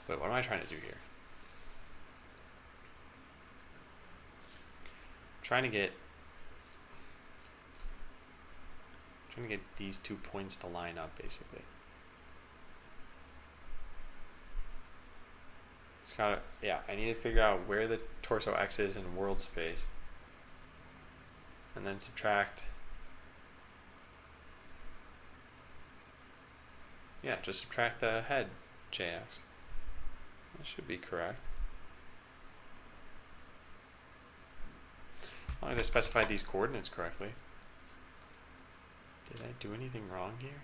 Wait, what am I trying to do here? Trying to get these 2 points to line up, basically. It's gotta, yeah, I need to figure out where the torso X is in world space. And then subtract. Yeah, just subtract the head JX. That should be correct. As long as I specified these coordinates correctly. Did I do anything wrong here?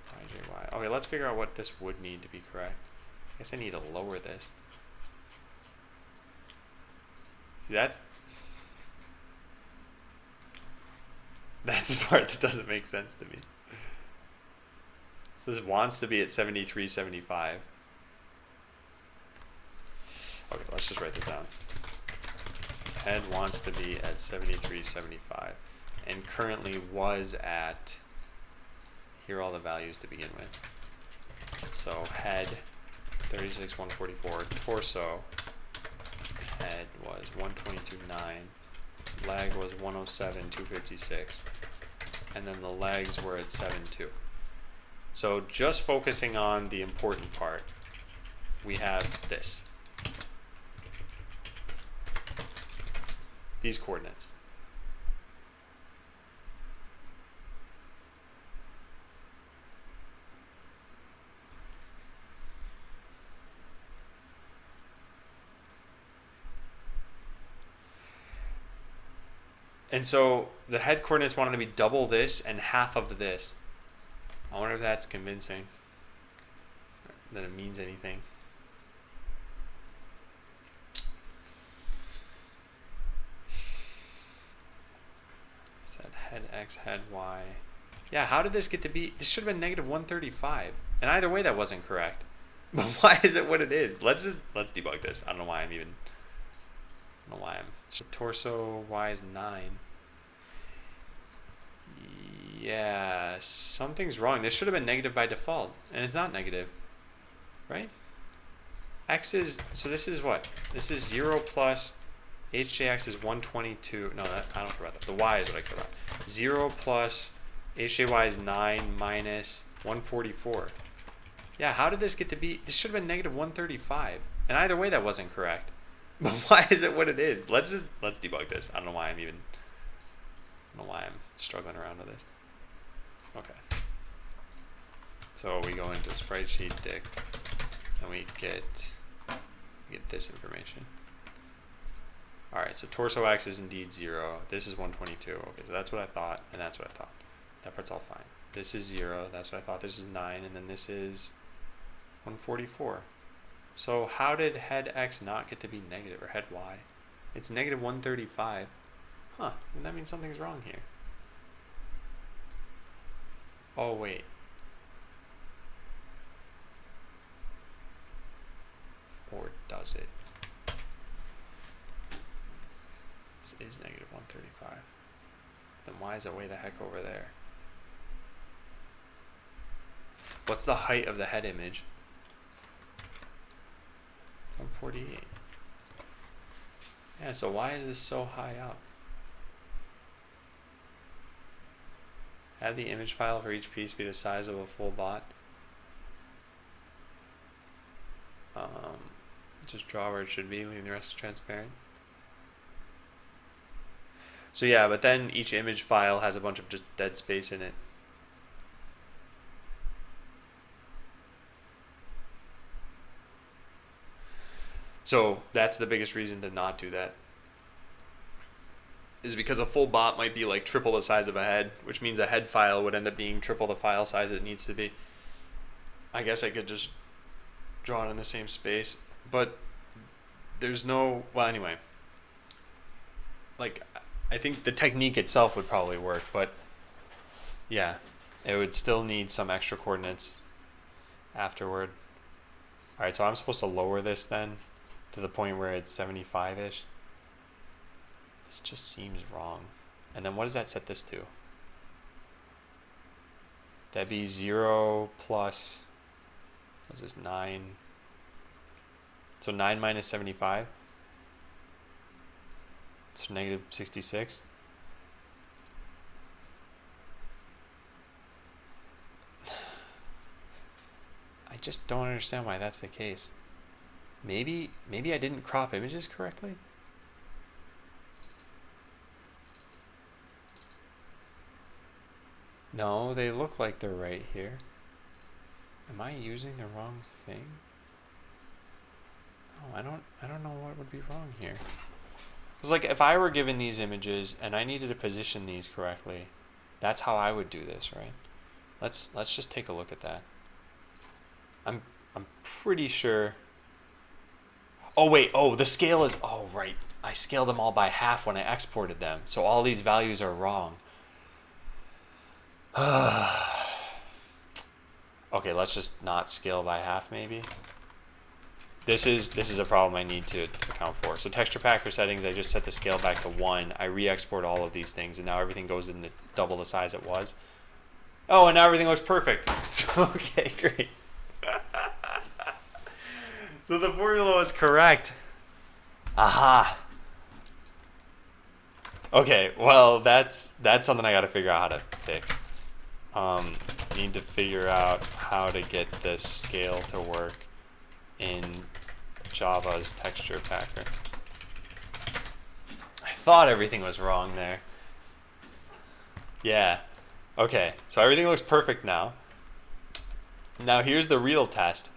YJY. Okay, let's figure out what this would need to be correct. I guess I need to lower this. See, that's the part that doesn't make sense to me. So this wants to be at 73.75. Okay, let's just write this down. Head wants to be at 73.75 and currently was at, here are all the values to begin with. So head 36.144, torso head was 122.9, leg was 107.256, and then the legs were at 7.2. So just focusing on the important part, we have this. These coordinates. And so the head coordinates wanted to be double this and half of this. I wonder if that's convincing, that it means anything. Said head X, head Y. Yeah, how did this get to be? This should have been negative 135. And either way, that wasn't correct. But why is it what it is? Let's debug this. I don't know why I'm even. I don't know why I'm. So torso Y is 9. Yeah, something's wrong. This should have been negative by default, and it's not negative, right? X is, so this is what? This is 0 plus HJX is 122. No, that, I don't care about that. The Y is what I care about. 0 plus HJY is 9 minus 144. Yeah, how did this get to be? This should have been negative 135. And either way, that wasn't correct. But why is it what it is? Let's debug this. I don't know why I'm even. I don't know why I'm struggling around with this. Okay. So we go into sprite sheet dict, and we get this information. All right. So torso X is indeed 0. This is 122. Okay. So that's what I thought, and that's what I thought. That part's all fine. This is 0. That's what I thought. This is 9, and then this is 144. So how did head X not get to be negative, or head Y? It's negative 135. Huh, and that means something's wrong here. Oh, wait. Or does it? is negative 135. Then why is it way the heck over there? What's the height of the head image? 148. Yeah, so why is this so high up? Have the image file for each piece be the size of a full bot. Just draw where it should be, leaving the rest transparent. So yeah, but then each image file has a bunch of just dead space in it. So that's the biggest reason to not do that. Is because a full bot might be like triple the size of a head, which means a head file would end up being triple the file size it needs to be. I guess I could just draw it in the same space, but there's no, well, anyway, like, I think the technique itself would probably work, but yeah, it would still need some extra coordinates afterward. All right, so I'm supposed to lower this then to the point where it's 75-ish. This just seems wrong. And then what does that set this to? That'd be 0 plus, what's this, 9? So 9 minus 75? So negative 66? I just don't understand why that's the case. Maybe I didn't crop images correctly? No, they look like they're right here. Am I using the wrong thing? No, I don't know what would be wrong here. Because like if I were given these images and I needed to position these correctly, that's how I would do this, right? Let's just take a look at that. I'm pretty sure. Oh wait, the scale is, oh right. I scaled them all by half when I exported them. So all these values are wrong. Okay, let's just not scale by half maybe. This is a problem I need to account for. So texture packer settings, I just set the scale back to 1. I re-export all of these things, and now everything goes into double the size it was. Oh, and now everything looks perfect. Okay, great. So the formula was correct. Aha. Okay, well that's something I got to figure out how to fix. Need to figure out how to get this scale to work in Java's texture packer. I thought everything was wrong there. Yeah. Okay, so everything looks perfect now. Now here's the real test.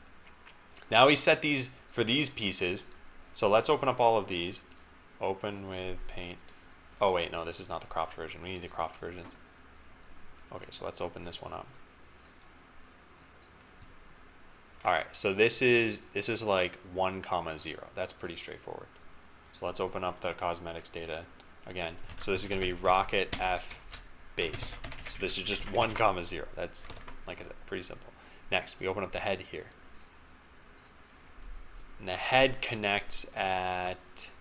Now we set these for these pieces. So let's open up all of these. Open with paint. Oh wait, no, this is not the cropped version. We need the cropped versions. Okay, so let's open this one up. All right, so this is like 1, 0. That's pretty straightforward. So let's open up the cosmetics data again. So this is going to be rocket f base. So this is just 1, 0. That's, like I said, pretty simple. Next, we open up the head here. And the head connects at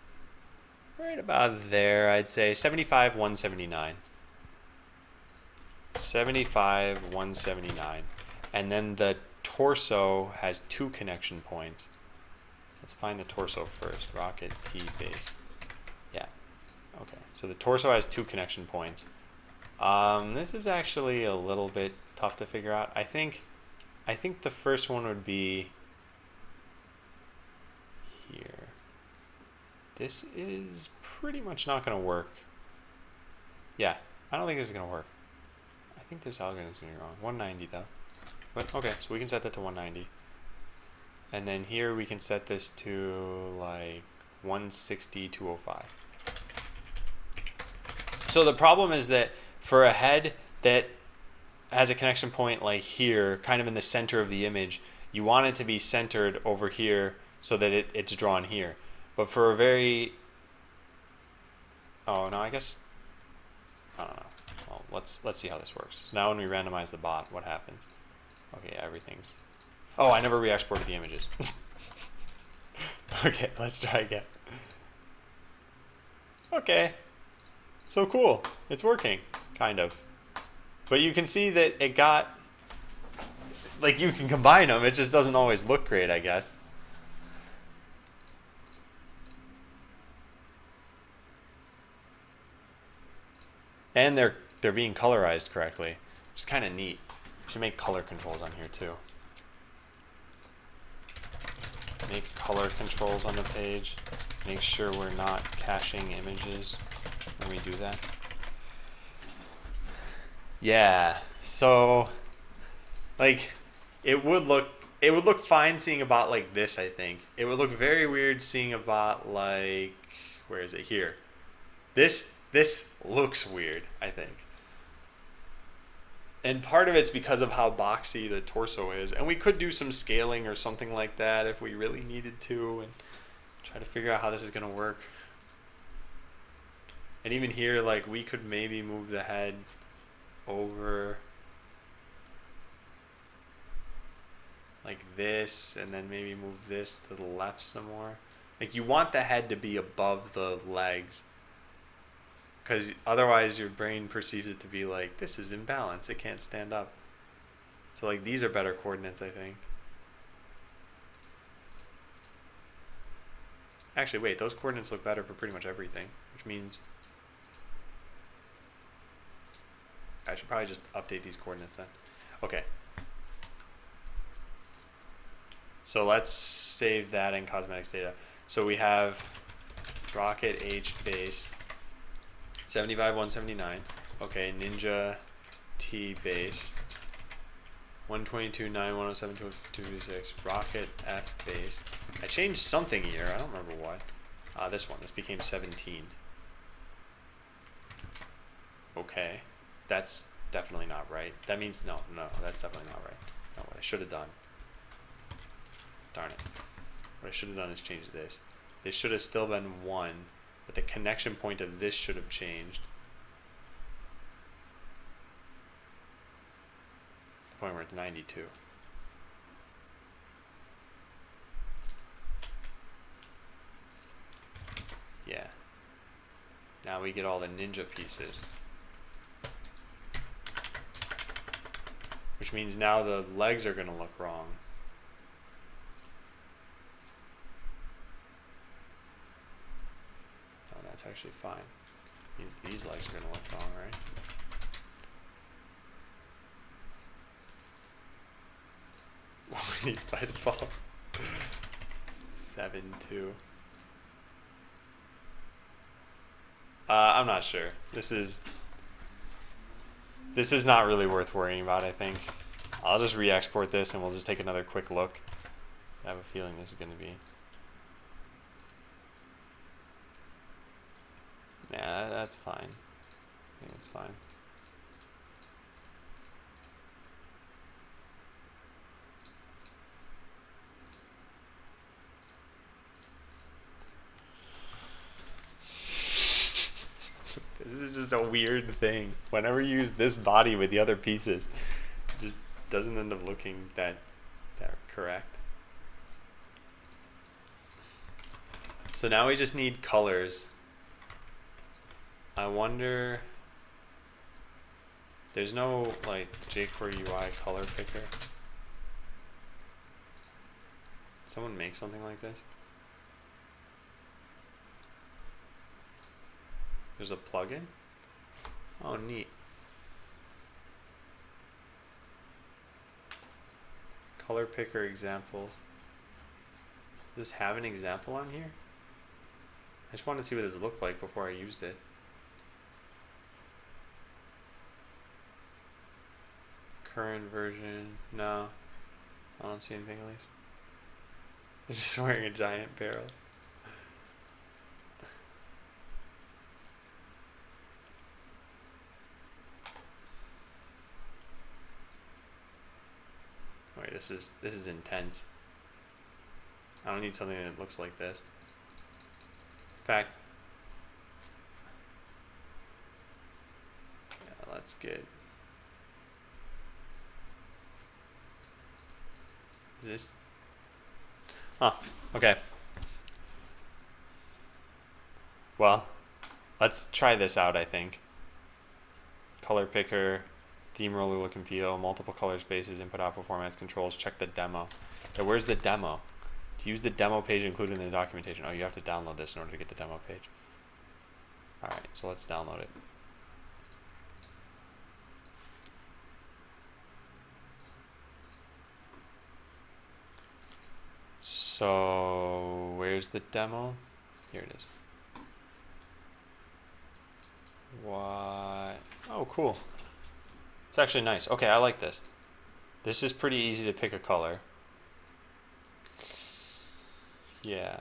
right about there, I'd say 75, 179. 75, 179. And then the torso has 2 connection points. Let's find the torso first. Rocket T base. Yeah. Okay. So the torso has 2 connection points. This is actually a little bit tough to figure out. I think the first one would be here. This is pretty much not going to work. Yeah, I don't think this is going to work. I think this algorithm is going to be wrong. 190 though. But okay, so we can set that to 190. And then here we can set this to like 160, 205. So the problem is that for a head that has a connection point like here, kind of in the center of the image, you want it to be centered over here so that it's drawn here. But for a very, oh no, I guess, I don't know. Well, let's see how this works. So now when we randomize the bot, what happens? Okay, everything's, oh, I never re-exported the images. Okay, let's try again. Okay, So cool. It's working, kind of. But you can see that it got, like, you can combine them. It just doesn't always look great, I guess. And they're being colorized correctly, which is kind of neat. Should make color controls on here too. Make color controls on the page. Make sure we're not caching images when we do that. Yeah, so like it would look fine seeing a bot like this, I think. It would look very weird seeing a bot like, where is it here? This looks weird, I think. And part of it's because of how boxy the torso is. And we could do some scaling or something like that if we really needed to, and try to figure out how this is going to work. And even here, like, we could maybe move the head over like this, and then maybe move this to the left some more. Like, you want the head to be above the legs, because otherwise your brain perceives it to be like, this is imbalance, it can't stand up. So like, these are better coordinates, I think. Actually, wait, those coordinates look better for pretty much everything, which means I should probably just update these coordinates then. Okay. So let's save that in cosmetics data. So we have Rocket H base 75 179. Okay, Ninja T base 122 9 107 226. Rocket F base. I changed something here. I don't remember what. This one. This became 17. Okay, that's definitely not right. That means no, that's definitely not right. No, what I should have done. Darn it. What I should have done is change this. This should have still been 1, but the connection point of this should have changed. The point where it's 92. Yeah. Now we get all the ninja pieces. Which means now the legs are going to look wrong. Oh, that's actually fine. Means these legs are going to look wrong, right? What were these by default? 7 2. I'm not sure. This is not really worth worrying about, I think. I'll just re-export this and we'll just take another quick look. I have a feeling this is going to be... Yeah, that's fine. I think it's fine. This is just a weird thing. Whenever you use this body with the other pieces, it just doesn't end up looking that correct. So now we just need colors. I wonder... There's no, like, jQuery UI color picker. Did someone make something like this? There's a plugin? Oh, neat. Color picker examples. Does this have an example on here? I just wanted to see what this looked like before I used it. Current version, no. I don't see anything at least. It's just wearing a giant barrel. Wait, this is intense. I don't need something that looks like this. In fact, yeah, let's get... Is this... Oh, okay. Well, Let's try this out, I think. Color picker, theme roller look and feel, multiple color spaces, input output formats, controls, check the demo. Yeah, where's the demo? To use the demo page included in the documentation. Oh, you have to download this in order to get the demo page. Alright, so let's download it. So, where's the demo? Here it is. What? Oh, cool. It's actually nice. Okay, I like this. This is pretty easy to pick a color. Yeah.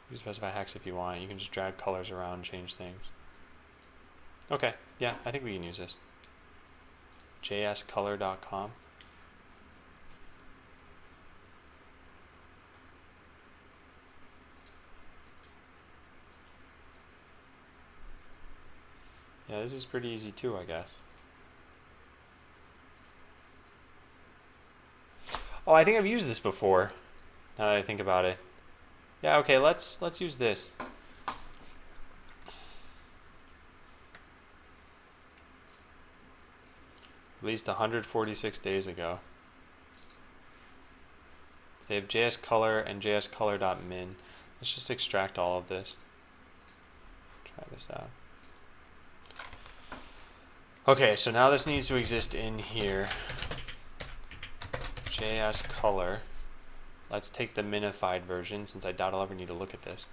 You can specify hex if you want. You can just drag colors around, change things. Okay, yeah, I think we can use this. jscolor.com. Yeah, this is pretty easy too, I guess. Oh, I think I've used this before, now that I think about it. Yeah, okay, let's use this. Released 146 days ago. They have JSColor and JSColor.min. Let's just extract all of this. Try this out. Okay, so now this needs to exist in here. JSColor. Let's take the minified version, since I doubt I'll ever need to look at this.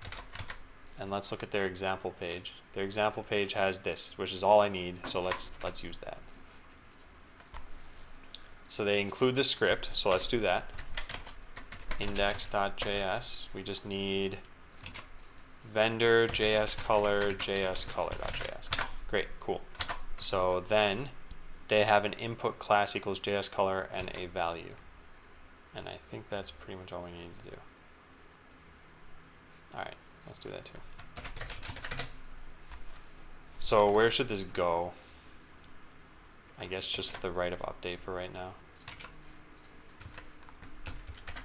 And let's look at their example page. Their example page has this, which is all I need, so let's use that. So they include the script, so let's do that. Index.js. We just need vendor JSColor JSColor.js. Great, cool. So then they have an input class equals JSColor and a value. And I think that's pretty much all we need to do. Alright, let's do that too. So where should this go? I guess just to the right of update for right now.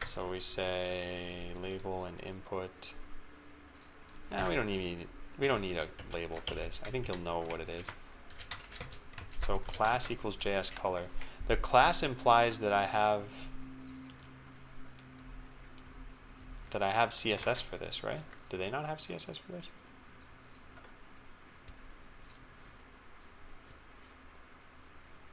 So we say label and input. Nah, we don't need a label for this. I think you'll know what it is. So class equals JSColor. The class implies that I have CSS for this, right? Do they not have CSS for this?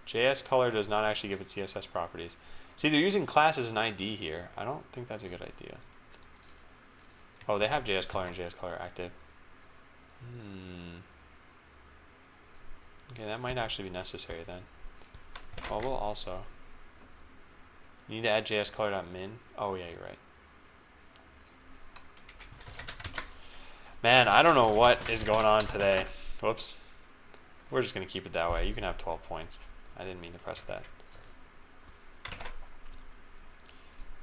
JSColor does not actually give it CSS properties. See, they're using class as an ID here. I don't think that's a good idea. Oh, they have JSColor and JSColor active. Okay, that might actually be necessary then. Oh, we'll also. You need to add JSColor.min. Oh yeah, you're right. Man, I don't know what is going on today. Whoops. We're just going to keep it that way. You can have 12 points. I didn't mean to press that.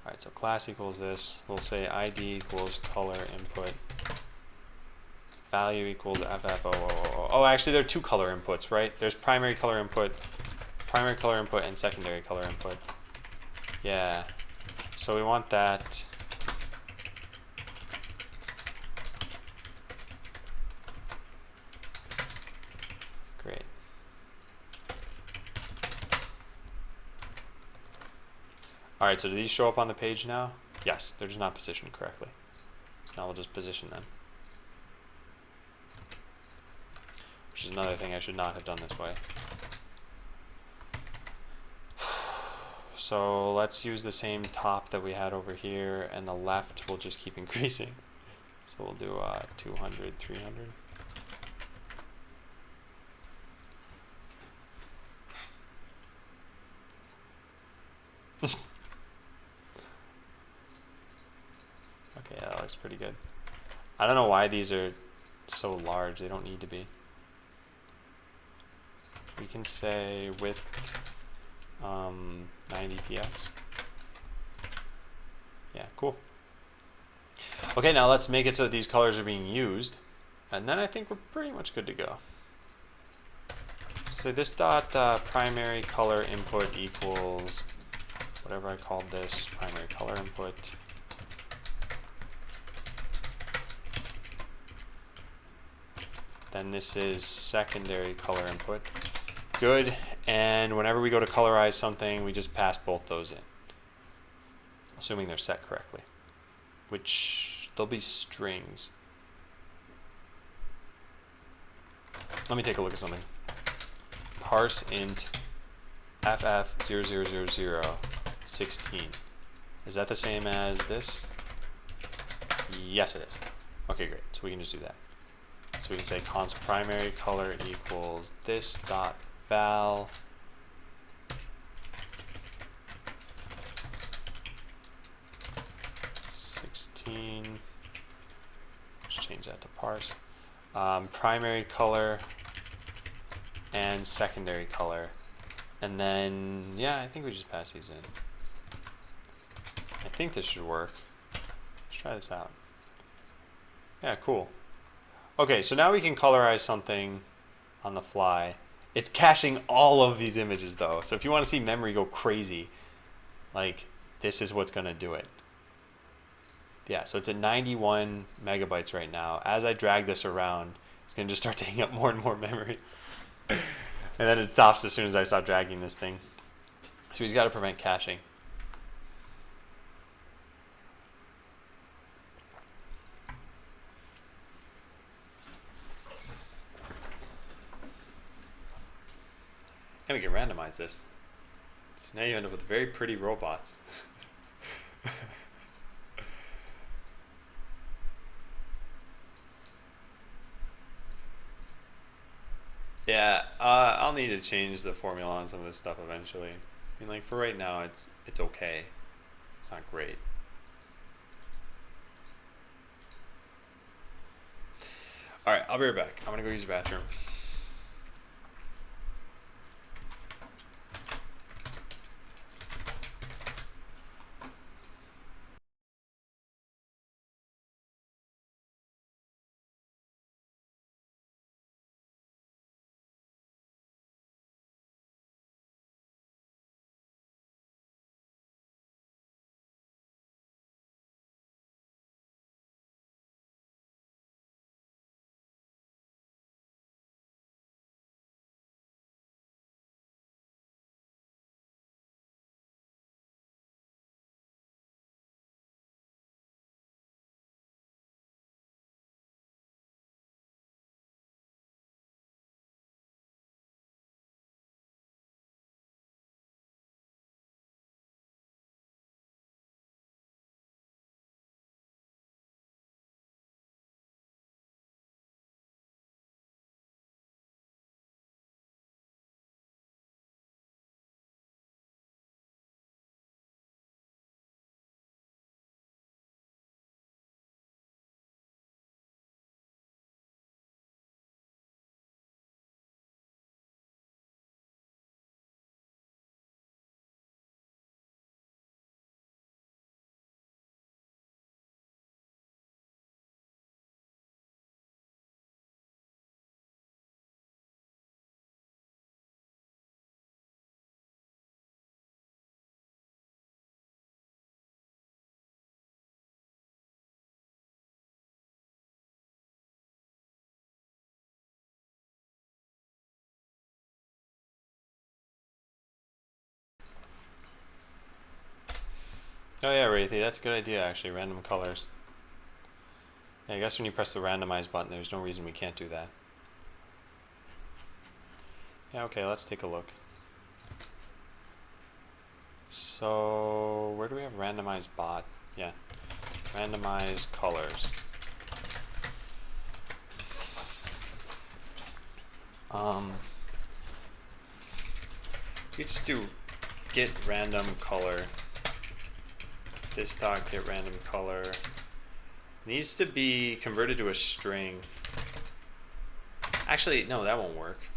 Alright, so class equals this. We'll say ID equals color input. Value equals FFOOO. Oh, actually, there are two color inputs, right? There's primary color input, and secondary color input. Yeah. So we want that. Great. All right, so do these show up on the page now? Yes, they're just not positioned correctly. So now we'll just position them. Which is another thing I should not have done this way. So let's use the same top that we had over here, and the left will just keep increasing. So we'll do 200, 300. Okay, yeah, that looks pretty good. I don't know why these are so large. They don't need to be. We can say width 90px. Yeah, cool. Okay, now let's make it so that these colors are being used, and then I think we're pretty much good to go. So this dot primary color input equals whatever I called this, primary color input. Then this is secondary color input. Good. And whenever we go to colorize something, we just pass both those in, assuming they're set correctly, which they'll be strings. Let me take a look at something. Parse int ff000016. Is that the same as this? Yes, it is. Okay, great. So we can just do that. So we can say const primary color equals this dot val $16. Just change that to parse. Primary color and secondary color. And then, yeah, I think we just pass these in. I think this should work. Let's try this out. Yeah, cool. Okay, so now we can colorize something on the fly. It's caching all of these images though. So if you want to see memory go crazy, like this is what's going to do it. Yeah, so it's at 91 megabytes right now. As I drag this around, it's going to just start taking up more and more memory. And then it stops as soon as I stop dragging this thing. So he's got to prevent caching. And we can randomize this. So now you end up with very pretty robots. Yeah, I'll need to change the formula on some of this stuff eventually. I mean, like for right now, it's okay. It's not great. All right, I'll be right back. I'm gonna go use the bathroom. Oh yeah, Wraithy, that's a good idea actually, random colors. Yeah, I guess when you press the randomize button, there's no reason we can't do that. Yeah, okay, let's take a look. So, where do we have randomized bot? Yeah, randomize colors. You just do get random color. This dot get random color needs to be converted to a string. Actually, no, that won't work.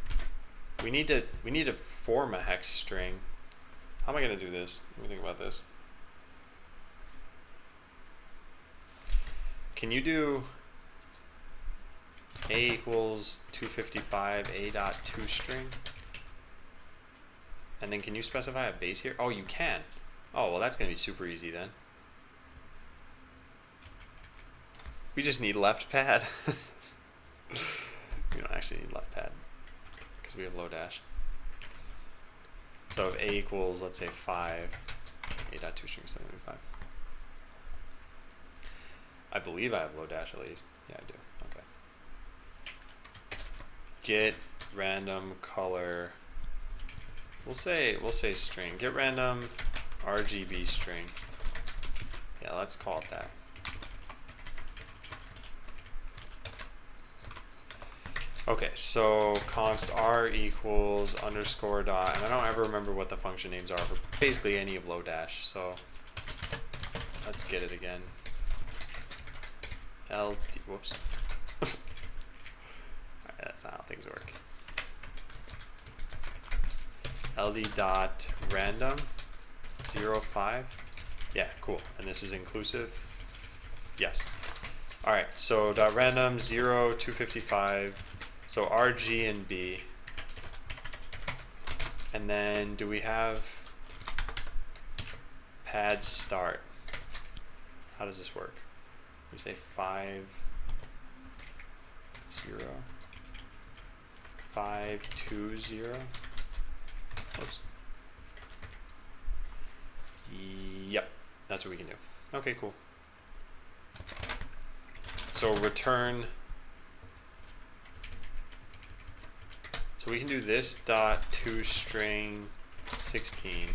We need to form a hex string. How am I going to do this? Let me think about this. Can you do a equals 255 a dot toString? And then can you specify a base here? Oh, you can. Oh, well, that's going to be super easy then. We just need left pad. You know, actually need left pad because we have Lodash. So if A equals, let's say 5, A.2 string 75. I believe I have Lodash at least. Yeah, I do. Okay. Get random color. We'll say string. Get random RGB string. Yeah, let's call it that. Okay, so const r equals underscore dot, and I don't ever remember what the function names are for basically any of Lodash, so let's get it again. LD, whoops. Alright, that's not how things work. LD dot random 0, 5. Yeah, cool. And this is inclusive? Yes. Alright, so dot random 0, 255. So RG and B. And then do we have pad start? How does this work? We say 5, 0, 5, 2, 0. Oops. Yep, that's what we can do. Okay, cool. So return. So we can do this dot toString 16.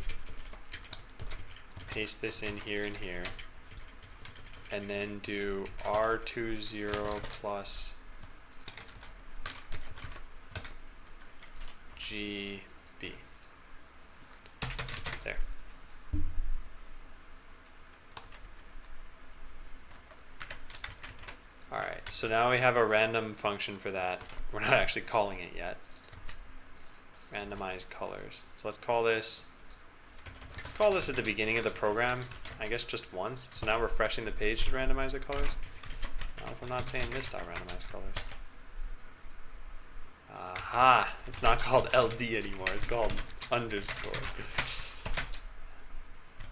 Paste this in here and here. And then do R20 plus GB. There. Alright, so now we have a random function for that. We're not actually calling it yet. Randomize colors. So let's call this at the beginning of the program, I guess just once. So now refreshing the page should randomize the colors. Now if I'm not saying this dot randomize colors. Aha! It's not called LD anymore, it's called underscore.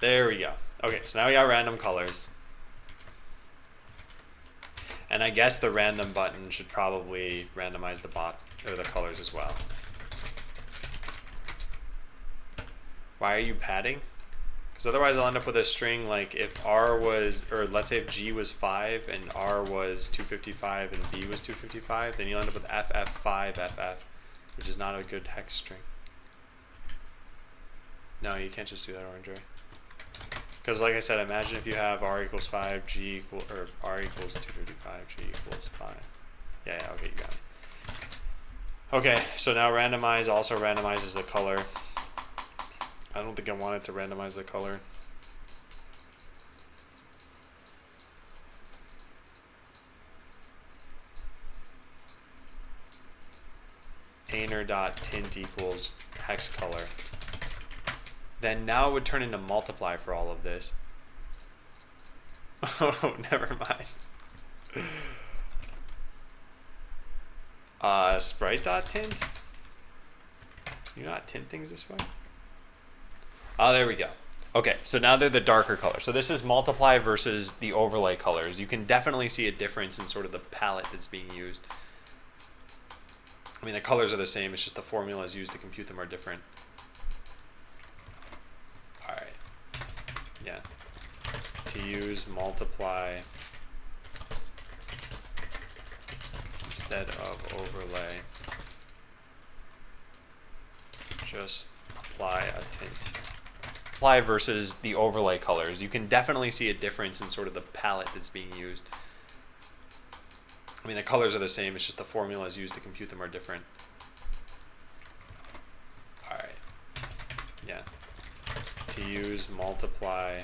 There we go. Okay, so now we got random colors. And I guess the random button should probably randomize the bots or the colors as well. Why are you padding? Because otherwise I'll end up with a string like if R was, or let's say if G was 5 and R was 255 and B was 255, then you'll end up with FF5FF, which is not a good hex string. No, you can't just do that, Orange Ray. Because like I said, imagine if you have R equals 5, G equal, or R equals 255, G equals 5. Yeah, okay, you got it. Okay, so now randomize also randomizes the color. I don't think I want it to randomize the color. Painter.tint equals hex color. Then now it would turn into multiply for all of this. Oh, never mind. Sprite.tint? You not tint things this way? Oh, there we go. Okay, so now they're the darker colors. So this is multiply versus the overlay colors. You can definitely see a difference in sort of the palette that's being used. I mean, the colors are the same, it's just the formulas used to compute them are different. All right, yeah. To use multiply instead of overlay, just apply a tint. Apply versus the overlay colors. You can definitely see a difference in sort of the palette that's being used. I mean, the colors are the same, it's just the formulas used to compute them are different. All right, yeah. To use multiply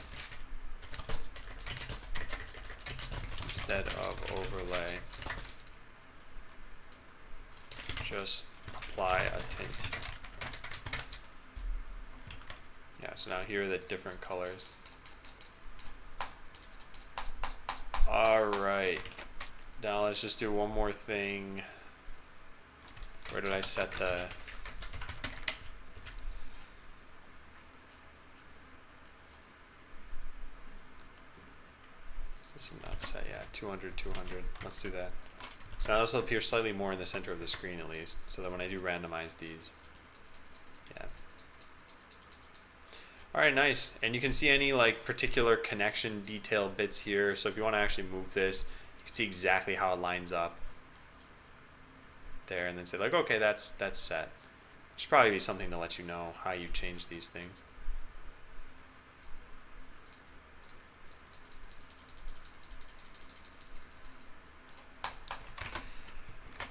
instead of overlay, just apply a tint. Yeah, so now here are the different colors. All right. Now let's just do one more thing. Where did I set the... This is not set yet. 200, 200. Let's do that. So now this will appear slightly more in the center of the screen at least, so that when I do randomize these, yeah. All right, nice. And you can see any like particular connection detail bits here. So if you want to actually move this, you can see exactly how it lines up there, and then say like, okay, that's set. Should probably be something to let you know how you change these things.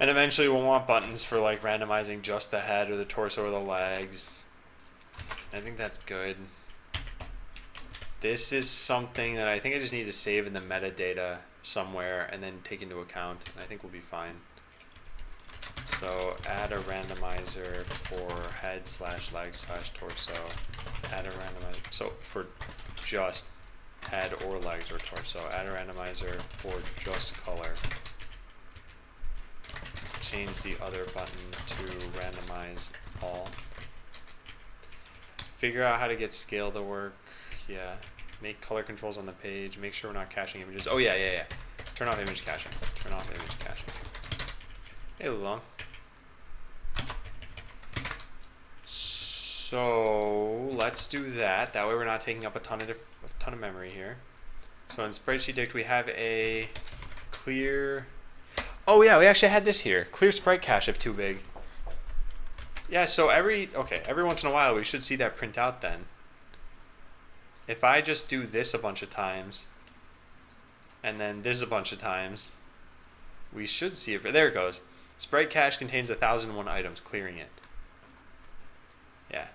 And eventually we'll want buttons for like randomizing just the head or the torso or the legs. I think that's good. This is something that I think I just need to save in the metadata somewhere and then take into account, and I think we'll be fine. So add a randomizer for head / leg / torso. Add a randomizer. So for just head or legs or torso, add a randomizer for just color. Change the other button to randomize all. Figure out how to get scale to work. Yeah. Make color controls on the page. Make sure we're not caching images. Oh yeah. Turn off image caching. Turn off image caching. Hey, Lulong. So let's do that. That way we're not taking up a ton of memory here. So in Spreadsheet Dict we have a clear. Oh yeah, we actually had this here. Clear sprite cache if too big. Yeah, so every once in a while we should see that print out then. If I just do this a bunch of times, and then this a bunch of times, we should see it. But there it goes. Sprite cache contains 1,001 items, clearing it. Yeah.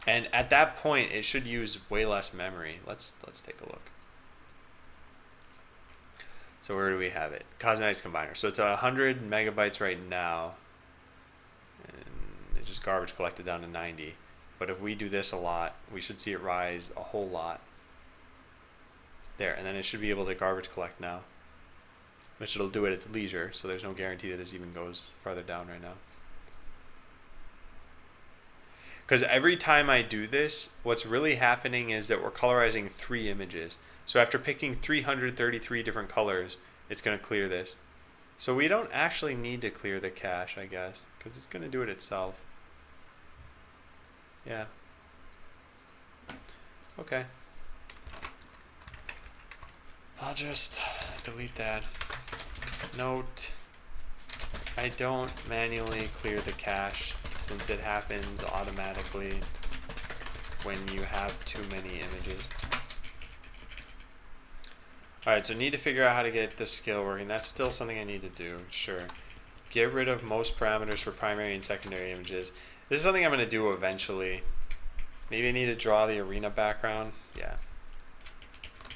And at that point, it should use way less memory. Let's take a look. So where do we have it? Cosmetics Combiner. So it's 100 megabytes right now. And it just garbage collected down to 90. But if we do this a lot, we should see it rise a whole lot. There, and then it should be able to garbage collect now. Which it'll do at its leisure, so there's no guarantee that this even goes farther down right now. Because every time I do this, what's really happening is that we're colorizing 3 images. So after picking 333 different colors, it's going to clear this. So we don't actually need to clear the cache, I guess, because it's going to do it itself. Yeah. Okay. I'll just delete that. Note, I don't manually clear the cache since it happens automatically when you have too many images. Alright, so need to figure out how to get the scale working. That's still something I need to do, sure. Get rid of most parameters for primary and secondary images. This is something I'm going to do eventually. Maybe I need to draw the arena background. Yeah.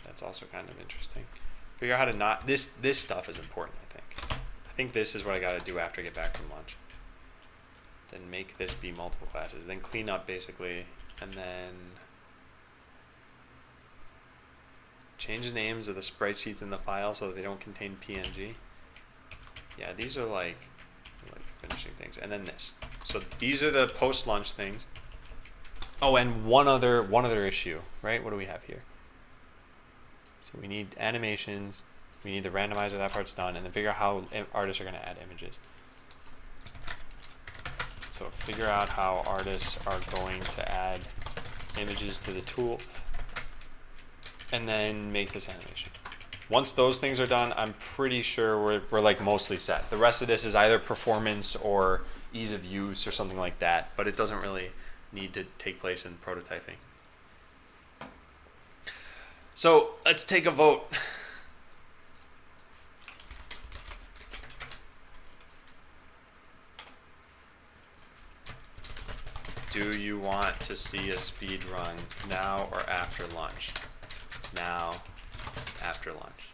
That's also kind of interesting. Figure out how to not... This stuff is important, I think. I think this is what I got to do after I get back from lunch. Then make this be multiple classes. Then clean up, basically. And then... change the names of the sprite sheets in the file so that they don't contain PNG. Yeah, these are like finishing things. And then this. So these are the post-lunch things. Oh, and one other issue, right? What do we have here? So we need animations. We need the randomizer, that part's done. And then figure out how artists are going to add images. So figure out how artists are going to add images to the tool. And then make this animation. Once those things are done, I'm pretty sure we're like mostly set. The rest of this is either performance or ease of use or something like that, but it doesn't really need to take place in prototyping. So let's take a vote. Do you want to see a speed run now or after lunch? Now, after lunch.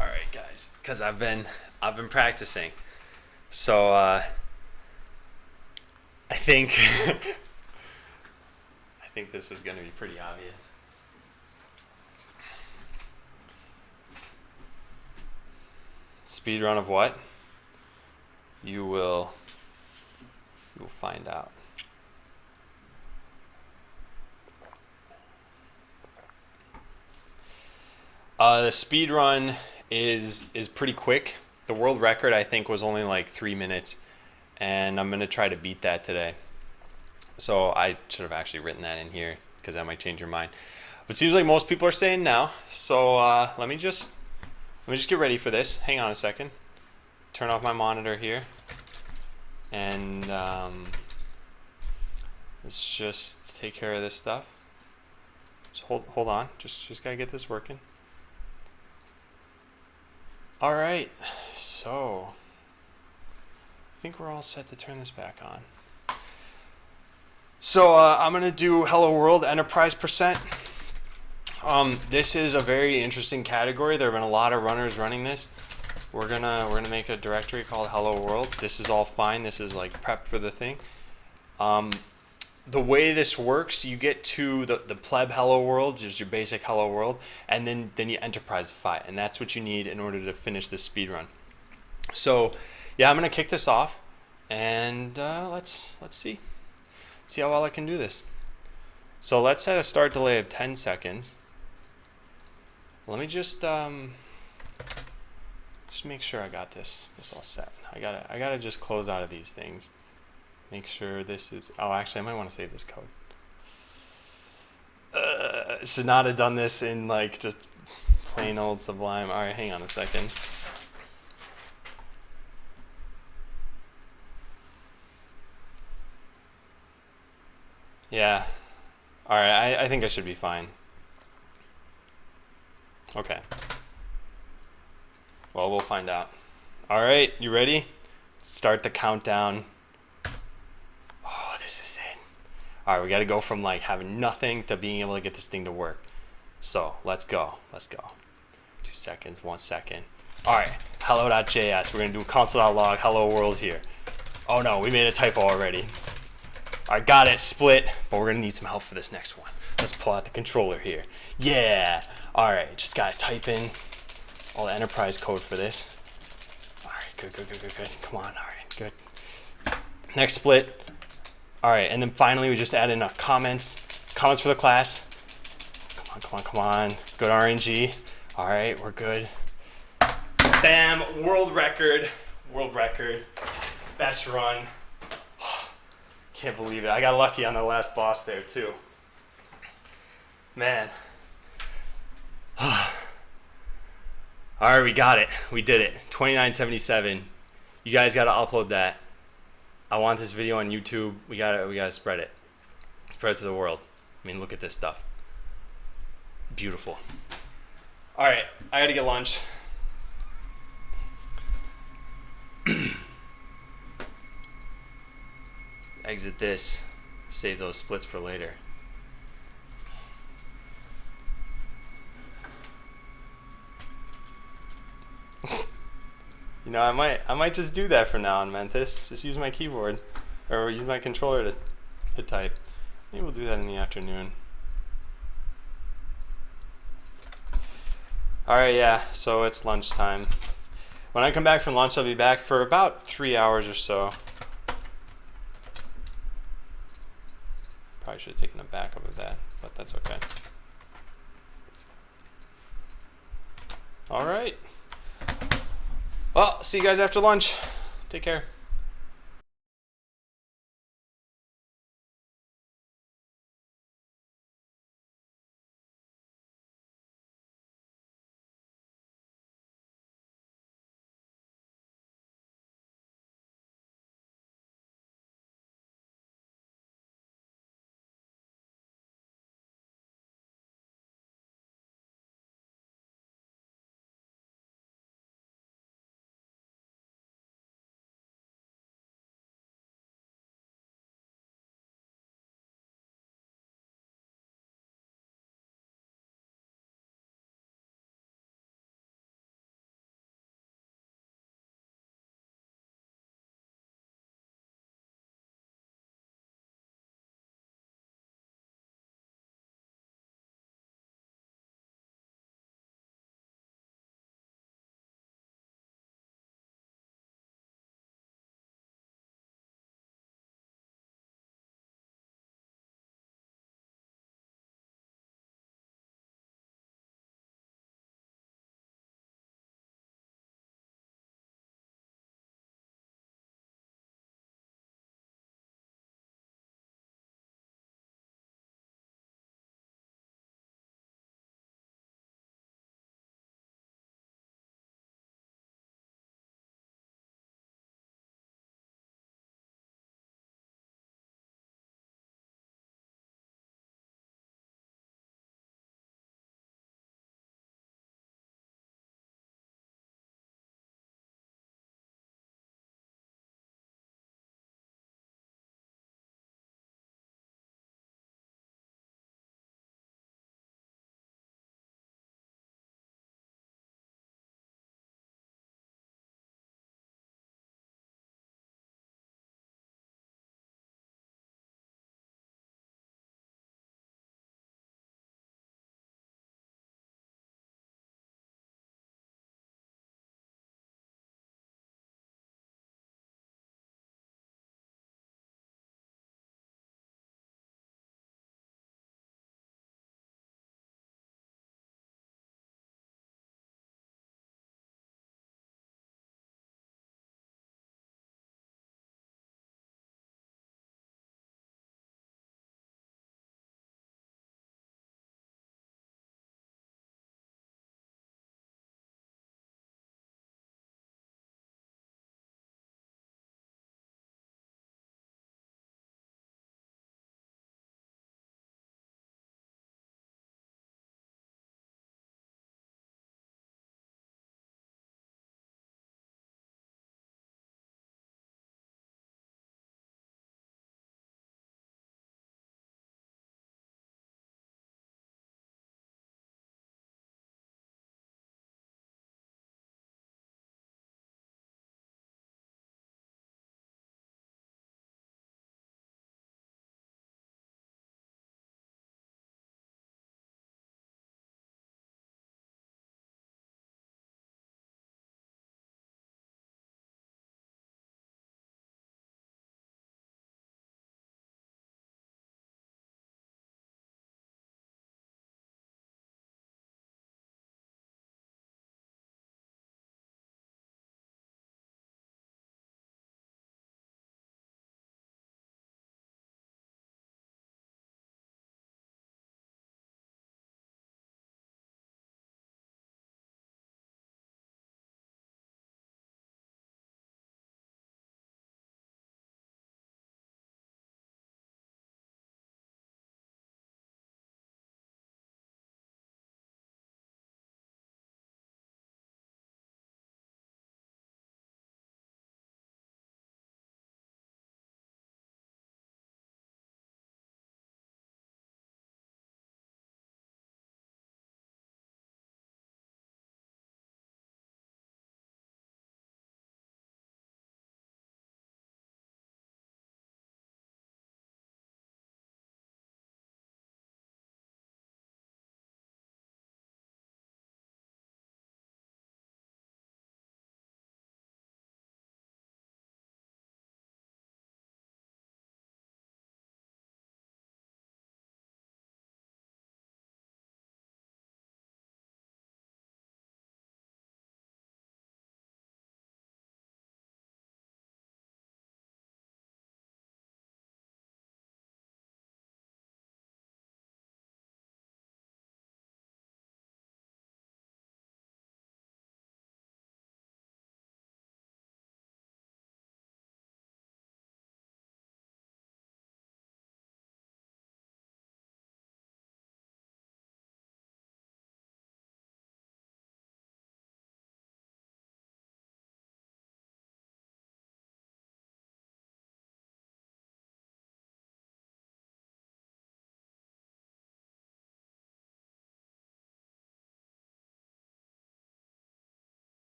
All right, guys, because I've been practicing, so I think I think this is going to be pretty obvious. Speed run of what? You will find out. The speed run is pretty quick. The world record I think was only like 3 minutes, and I'm gonna try to beat that today. So I should have actually written that in here because that might change your mind. But it seems like most people are saying now. So let me just get ready for this. Hang on a second. Turn off my monitor here, and let's just take care of this stuff. Just hold on. Just gotta get this working. All right. So I think we're all set to turn this back on. So I'm gonna do Hello World Enterprise percent. This is a very interesting category. There have been a lot of runners running this. We're gonna make a directory called Hello World. This is all fine. This is like prep for the thing. The way this works, you get to the pleb Hello World, just your basic Hello World, and then you enterprisify, and that's what you need in order to finish this speed run. So yeah, I'm gonna kick this off, and let's see how well I can do this. So let's set a start delay of 10 seconds. Let me just make sure I got this all set. I gotta just close out of these things. Make sure this is. Oh, actually, I might want to save this code. Should not have done this in like just plain old Sublime. All right, hang on a second. Yeah. All right, I think I should be fine. Okay. Well, we'll find out. All right, you ready? Start the countdown. Oh, this is it. All right, we got to go from like having nothing to being able to get this thing to work. So let's go. 2 seconds, 1 second. All right, hello.js. We're going to do console.log hello world here. Oh no, we made a typo already. All right, got it, split, but we're going to need some help for this next one. Let's pull out the controller here. Yeah. All right, just got to type in all the enterprise code for this. All right, good. Come on, all right, good. Next split. All right, and then finally we just add in comments for the class. Come on. Good RNG. All right, we're good. Bam, world record. Best run. Can't believe it. I got lucky on the last boss there too. Man. All right, we got it. We did it. 2977. You guys got to upload that. I want this video on YouTube. We gotta spread it. Spread it to the world. I mean, look at this stuff. Beautiful. All right, I gotta get lunch. Exit this. Save those splits for later. You know, I might just do that for now on Mantis. Just use my keyboard, or use my controller to type. Maybe we'll do that in the afternoon. All right, yeah. So it's lunchtime. When I come back from lunch, I'll be back for about 3 hours or so. Probably should have taken a backup of that, but that's okay. All right. Well, see you guys after lunch. Take care.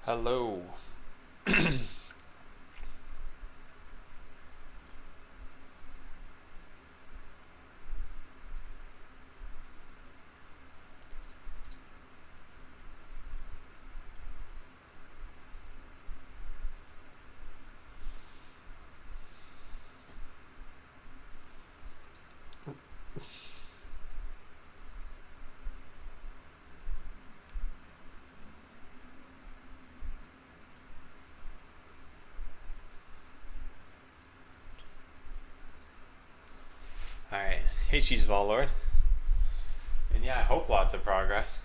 Hello. Alright. Hey, Cheese Ball Lord. And yeah, I hope lots of progress.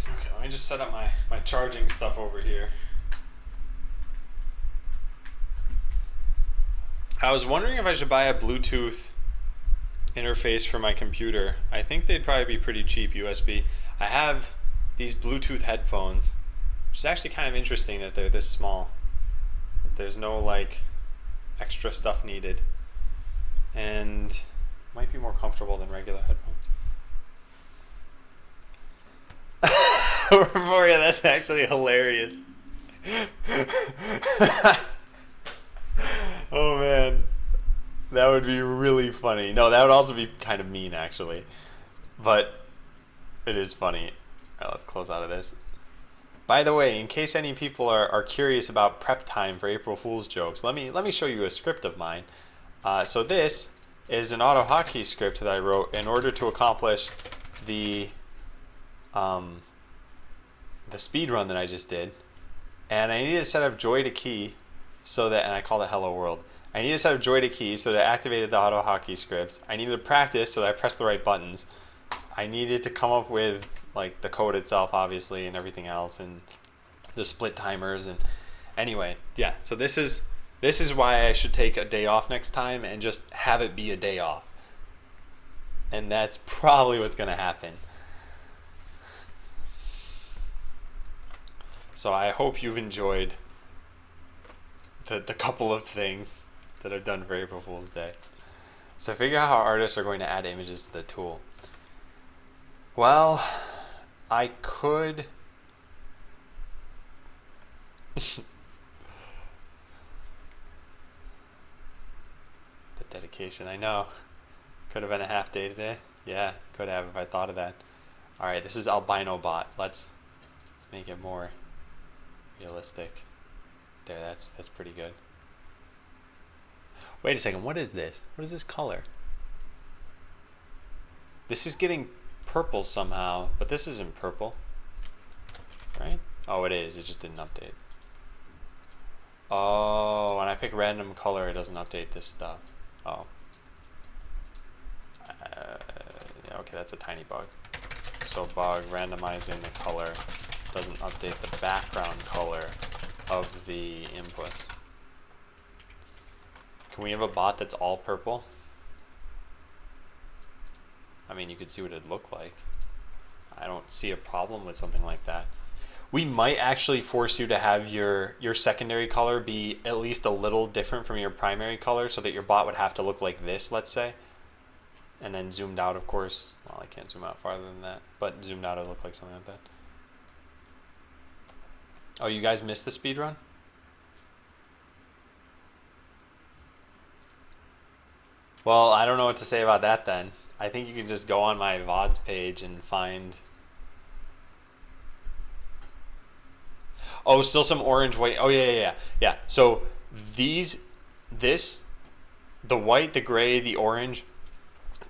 Okay, let me just set up my charging stuff over here. I was wondering if I should buy a Bluetooth interface for my computer. I think they'd probably be pretty cheap USB. I have these Bluetooth headphones, which is actually kind of interesting that they're this small. That there's no like extra stuff needed, and might be more comfortable than regular headphones. Roria, that's actually hilarious. Oh man, that would be really funny. No, that would also be kind of mean actually, but it is funny. Alright, let's close out of this. By the way, in case any people are curious about prep time for April Fool's jokes, let me show you a script of mine. So this is an AutoHotkey script that I wrote in order to accomplish the speed run that I just did, and I needed to set up Joy to Key so that, and I called it Hello World. I needed to set up Joy to Key so that I activated the AutoHotkey scripts. I needed to practice so that I pressed the right buttons. I needed to come up with like the code itself, obviously, and everything else, and the split timers, and anyway, yeah. So this is why I should take a day off next time and just have it be a day off, and that's probably what's gonna happen. So I hope you've enjoyed the couple of things that I've done for April Fool's Day. So figure out how artists are going to add images to the tool. Well, I could the dedication, I know. Could have been a half day today. Yeah, could have if I thought of that. Alright, this is Albino Bot. Let's make it more realistic. There, that's pretty good. Wait a second, what is this? What is this color? This is getting purple somehow, but this isn't purple, right? Oh, it is. It just didn't update. Oh, when I pick random color, it doesn't update this stuff. Oh. Yeah, okay, that's a tiny bug. So bug randomizing the color doesn't update the background color of the inputs. Can we have a bot that's all purple? I mean, you could see what it'd look like. I don't see a problem with something like that. We might actually force you to have your secondary color be at least a little different from your primary color so that your bot would have to look like this, let's say. And then zoomed out, of course. Well, I can't zoom out farther than that, but zoomed out it would look like something like that. Oh, you guys missed the speed run? Well, I don't know what to say about that then. I think you can just go on my VODs page and find... Oh, still some orange, white. Oh, yeah. So the white, the gray, the orange,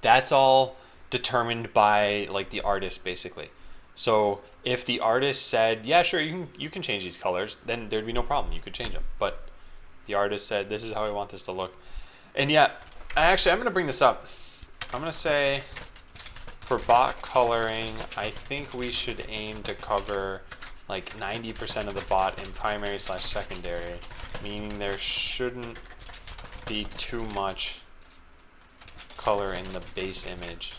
that's all determined by like the artist basically. So if the artist said, yeah, sure, you can change these colors, then there'd be no problem. You could change them. But the artist said, this is how I want this to look. And yeah, I'm going to bring this up. I'm going to say for bot coloring, I think we should aim to cover like 90% of the bot in primary/secondary, meaning there shouldn't be too much color in the base image.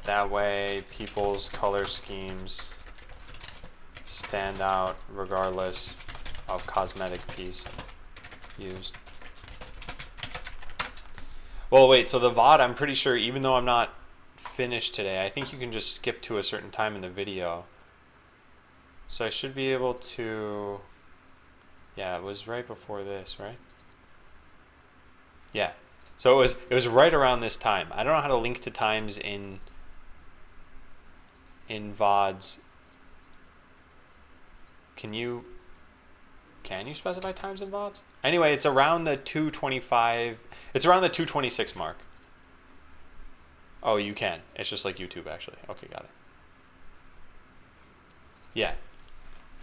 That way people's color schemes stand out regardless of cosmetic piece used. Well, wait, so the VOD, I'm pretty sure, even though I'm not finished today, I think you can just skip to a certain time in the video. So I should be able to... Yeah, it was right before this, right? Yeah. So it was right around this time. I don't know how to link to times in VODs. Can you specify times in VODs? Anyway, it's around the 225. It's around the 226 mark. Oh, you can. It's just like YouTube, actually. Okay, got it. Yeah.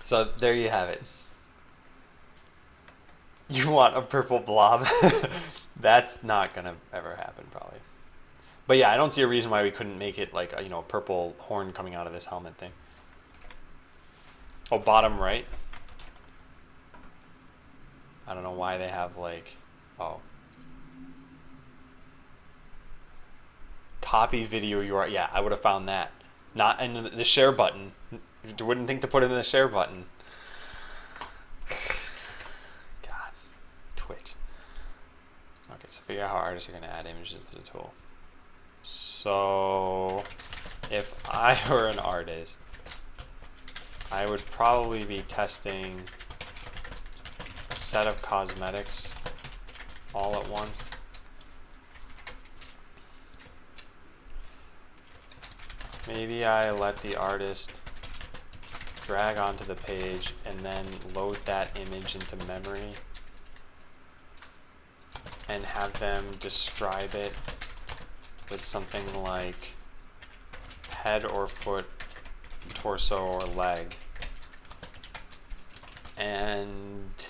So there you have it. You want a purple blob? That's not gonna ever happen, probably. But yeah, I don't see a reason why we couldn't make it like a purple horn coming out of this helmet thing. Oh, bottom right. I don't know why they have like, oh. Copy video URL. Yeah, I would have found that. Not in the share button. You wouldn't think to put it in the share button. God. Twitch. Okay, so figure out how artists are going to add images to the tool. So, if I were an artist, I would probably be testing a set of cosmetics all at once. Maybe I let the artist drag onto the page and then load that image into memory and have them describe it with something like head or foot, torso or leg. And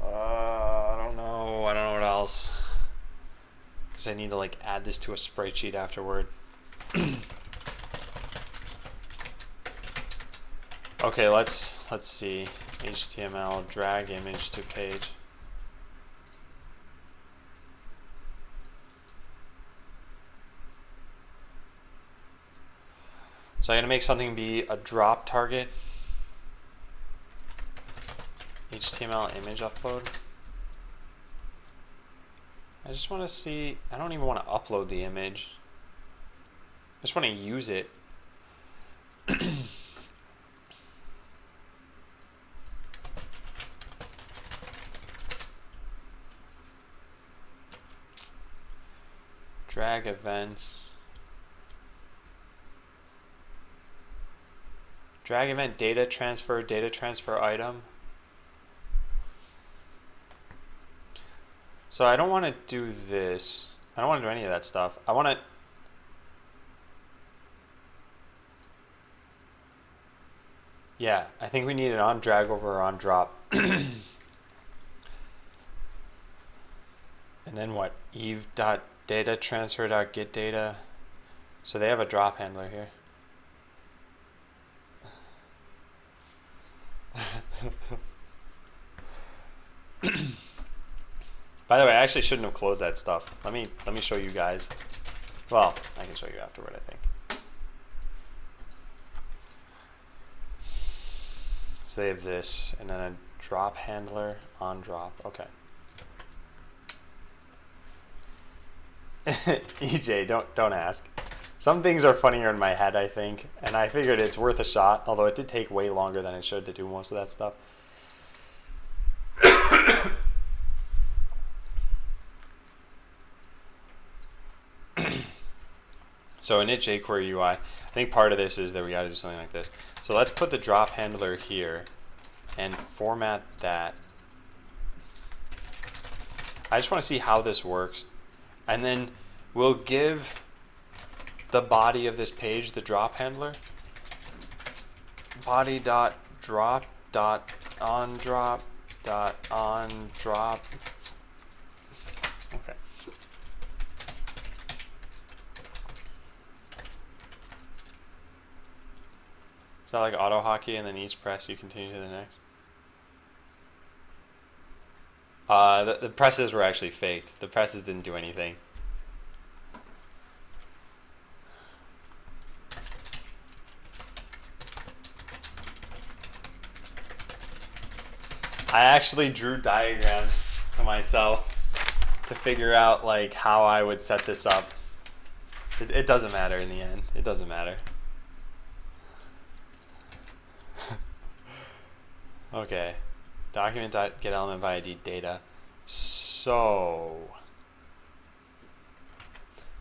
I don't know what else, because I need to like add this to a sprite sheet afterward. Okay, let's see. HTML drag image to page. So I'm gonna make something be a drop target. HTML image upload. I just want to see, I don't even want to upload the image. I just want to use it. Drag events. Drag event data transfer item. So I don't want to do this. I don't want to do any of that stuff. I want to... Yeah, I think we need it on drag over or on drop. And then what? Eve.data transfer.get data. So they have a drop handler here. By the way, I actually shouldn't have closed that stuff. Let me show you guys. Well, I can show you afterward, I think. Save this, and then a drop handler on drop. Okay. EJ, don't ask. Some things are funnier in my head, I think, and I figured it's worth a shot, although it did take way longer than it should to do most of that stuff. So in jQuery UI, I think part of this is that we got to do something like this. So let's put the drop handler here and format that. I just want to see how this works. And then we'll give the body of this page the drop handler. Body.drop.onDrop.onDrop. Okay. Is that like auto hockey, and then each press you continue to the next? The presses were actually faked. The presses didn't do anything. I actually drew diagrams to myself to figure out like how I would set this up. It doesn't matter in the end. It doesn't matter. Okay. Document.getElementById by ID data. So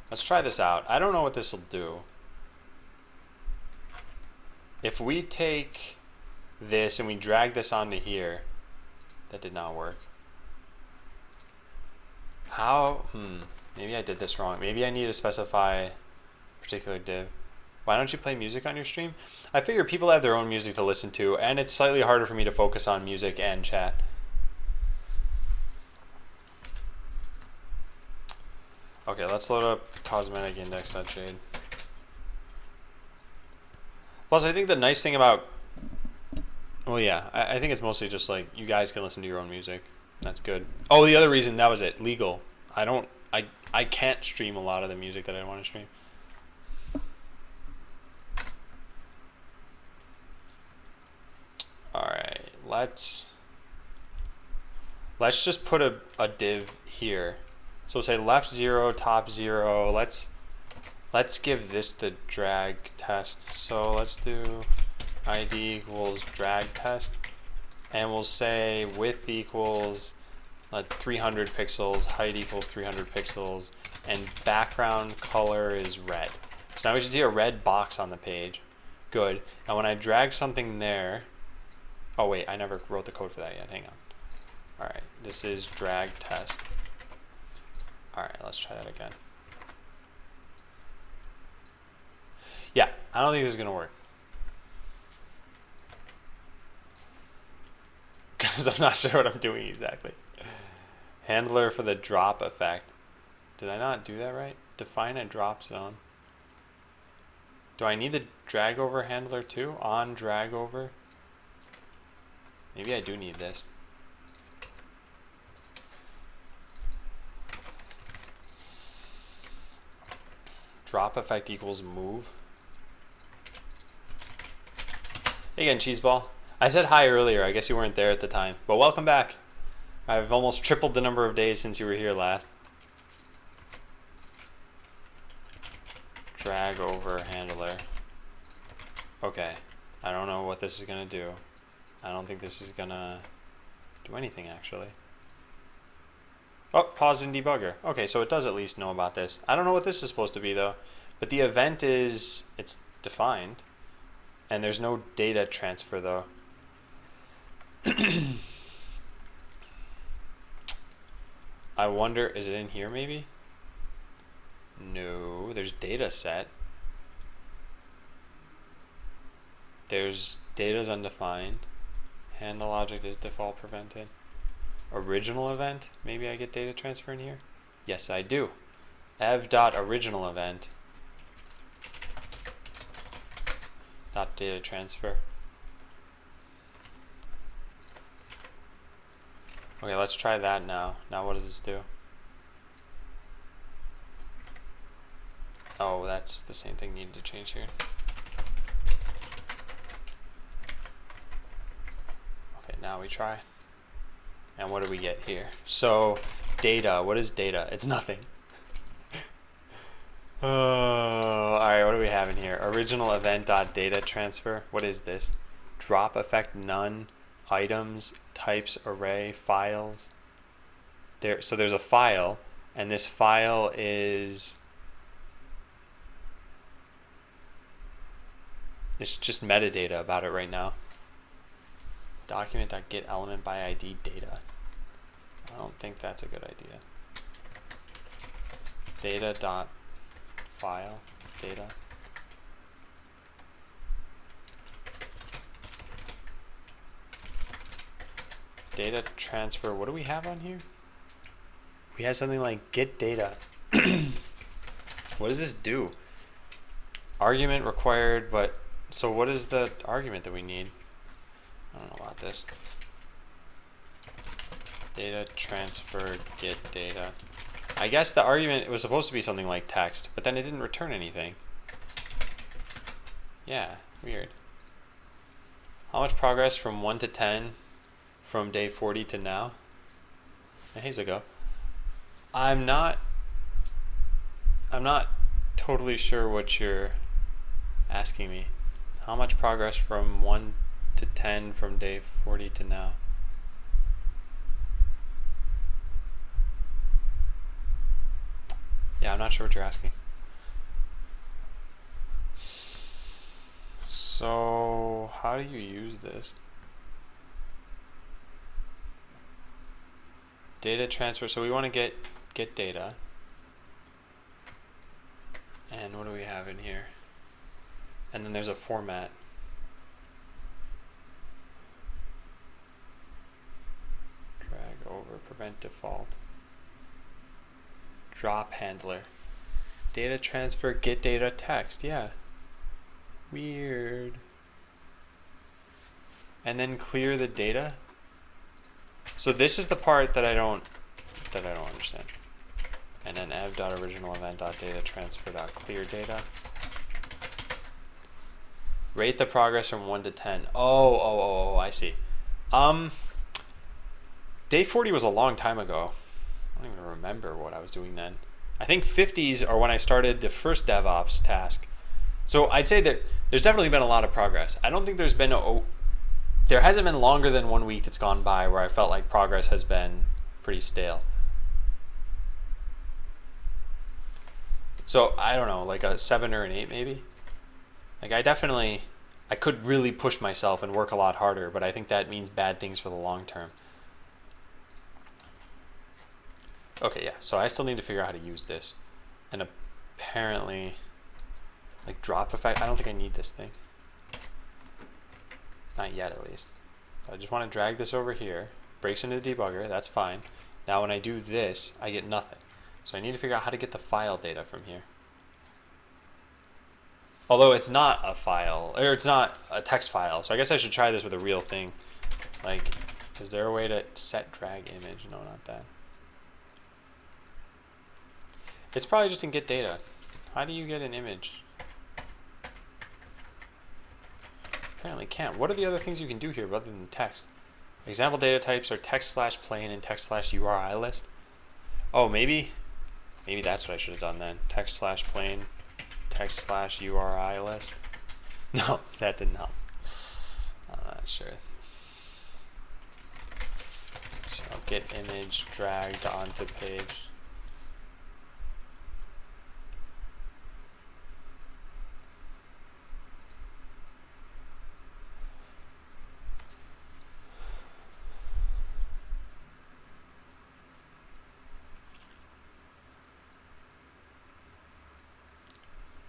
let's try this out. I don't know what this will do. If we take this and we drag this onto here, that did not work. How? Maybe I did this wrong. Maybe I need to specify a particular div. Why don't you play music on your stream? I figure people have their own music to listen to, and it's slightly harder for me to focus on music and chat. Okay, let's load up cosmetic index.jade. Plus, I think the nice thing about, well, yeah, I think it's mostly just like you guys can listen to your own music. That's good. Oh, the other reason, that was it. Legal. I can't stream a lot of the music that I want to stream. All right, let's just put a div here. So we'll say left 0, top 0. Let's give this the drag test. So let's do ID equals drag test, and we'll say width equals 300 pixels, height equals 300 pixels, and background color is red. So now we should see a red box on the page. Good. And when I drag something there, oh wait, I never wrote the code for that yet. Hang on. All right, this is drag test. All right, let's try that again. Yeah, I don't think this is gonna work. Because I'm not sure what I'm doing exactly. Handler for the drop effect. Did I not do that right? Define a drop zone. Do I need the drag over handler too? On drag over? Maybe I do need this. Drop effect equals move. Hey again, Cheeseball. I said hi earlier. I guess you weren't there at the time. But welcome back. I've almost tripled the number of days since you were here last. Drag over handler. Okay. I don't know what this is going to do. I don't think this is going to do anything, actually. Oh, pause in debugger. Okay, so it does at least know about this. I don't know what this is supposed to be, though. But the event is, it's defined. And there's no data transfer, though. I wonder, is it in here, maybe? No, there's data set. There's data's undefined. Handle object is default prevented. Original event, maybe I get data transfer in here? Yes, I do. ev.original event dot data transfer. Okay, let's try that now. Now what does this do? Oh, that's the same thing needed to change here. Okay, now we try. And what do we get here? So, data. What is data? It's nothing. Oh, alright, what do we have in here? Original event.data transfer. What is this? Drop effect none. Items, types, array, files. So there's a file, and this file is, it's just metadata about it right now. Document.getElementById data. I don't think that's a good idea. Data.file data. Data transfer. What do we have on here? We have something like get data. What does this do? Argument required, but so what is the argument that we need? I don't know about this. Data transfer get data. I guess the argument was supposed to be something like text, but then it didn't return anything. Yeah, weird. How much progress from 1 to 10 from day 40 to now? A haze ago. I'm not totally sure what you're asking me. How much progress from 1 to 10 from day 40 to now? Yeah, I'm not sure what you're asking. So, how do you use this? Data transfer. So we want to get data. And what do we have in here? And then there's a format. Drag over, prevent default. Drop handler. Data transfer, get data text. Yeah. Weird. And then clear the data. So this is the part that I don't understand. And then ev.originalEvent.dataTransfer.clear data. Rate the progress from 1 to 10. Oh, I see. Day 40 was a long time ago. I don't even remember what I was doing then. I think 50s are when I started the first DevOps task. So I'd say that there's definitely been a lot of progress. I don't think there hasn't been longer than 1 week that's gone by where I felt like progress has been pretty stale. So I don't know, like a 7 or an 8 maybe. Like I could really push myself and work a lot harder, but I think that means bad things for the long term. Okay, yeah, so I still need to figure out how to use this. And apparently, like drop effect, I don't think I need this thing. Not yet, at least. So I just want to drag this over here. Breaks into the debugger, that's fine. Now when I do this, I get nothing. So I need to figure out how to get the file data from here. Although it's not a file, or it's not a text file, so I guess I should try this with a real thing. Like, is there a way to set drag image? No, not that. It's probably just in get data. How do you get an image? Apparently can't. What are the other things you can do here other than text? Example data types are text/plain and text/URI list. Oh, maybe that's what I should have done then. Text/plain, text/URI list. No, that didn't help. I'm not sure. So get image dragged onto page.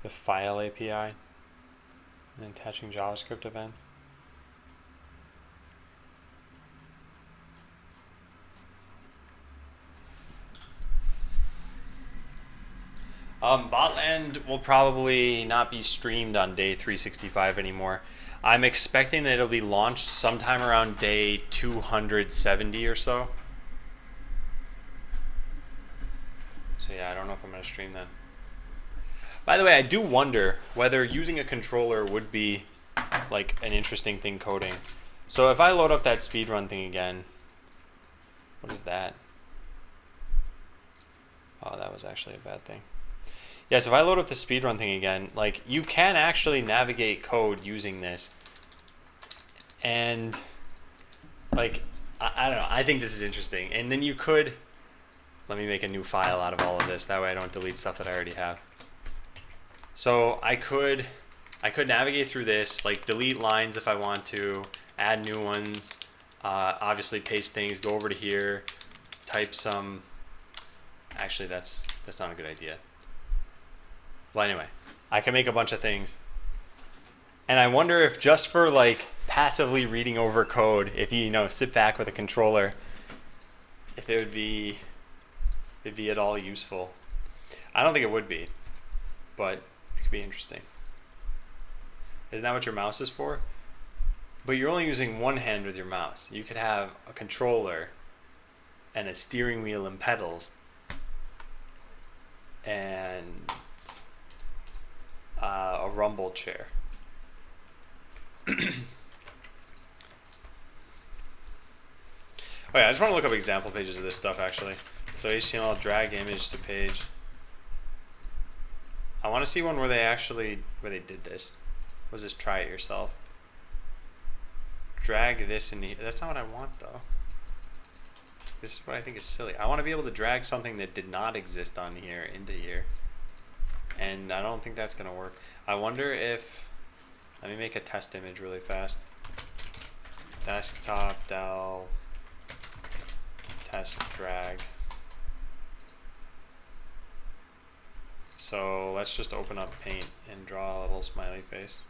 The file API, and then attaching JavaScript events. Botland will probably not be streamed on day 365 anymore. I'm expecting that it'll be launched sometime around day 270 or so. So yeah, I don't know if I'm going to stream that. By the way, I do wonder whether using a controller would be like an interesting thing coding. So if I load up that speedrun thing again, what is that? Oh, that was actually a bad thing. Yes, if I load up the speedrun thing again, like you can actually navigate code using this. And like, I don't know, I think this is interesting. And then you could, let me make a new file out of all of this. That way I don't delete stuff that I already have. So I could navigate through this, like delete lines if I want to, add new ones, obviously paste things, go over to here, type some, actually that's not a good idea. Well, anyway, I can make a bunch of things. And I wonder if just for like passively reading over code, if you sit back with a controller, if it'd be at all useful. I don't think it would be, but it could be interesting. Isn't that what your mouse is for? But you're only using one hand with your mouse. You could have a controller and a steering wheel and pedals and a rumble chair. Okay, I just want to look up example pages of this stuff actually. So HTML drag image to page. I want to see one where they did this. Was this try it yourself? Drag this in the, that's not what I want though. This is what I think is silly. I want to be able to drag something that did not exist on here into here. And I don't think that's going to work. I wonder if, let me make a test image really fast. Desktop del test drag. So let's just open up Paint and draw a little smiley face.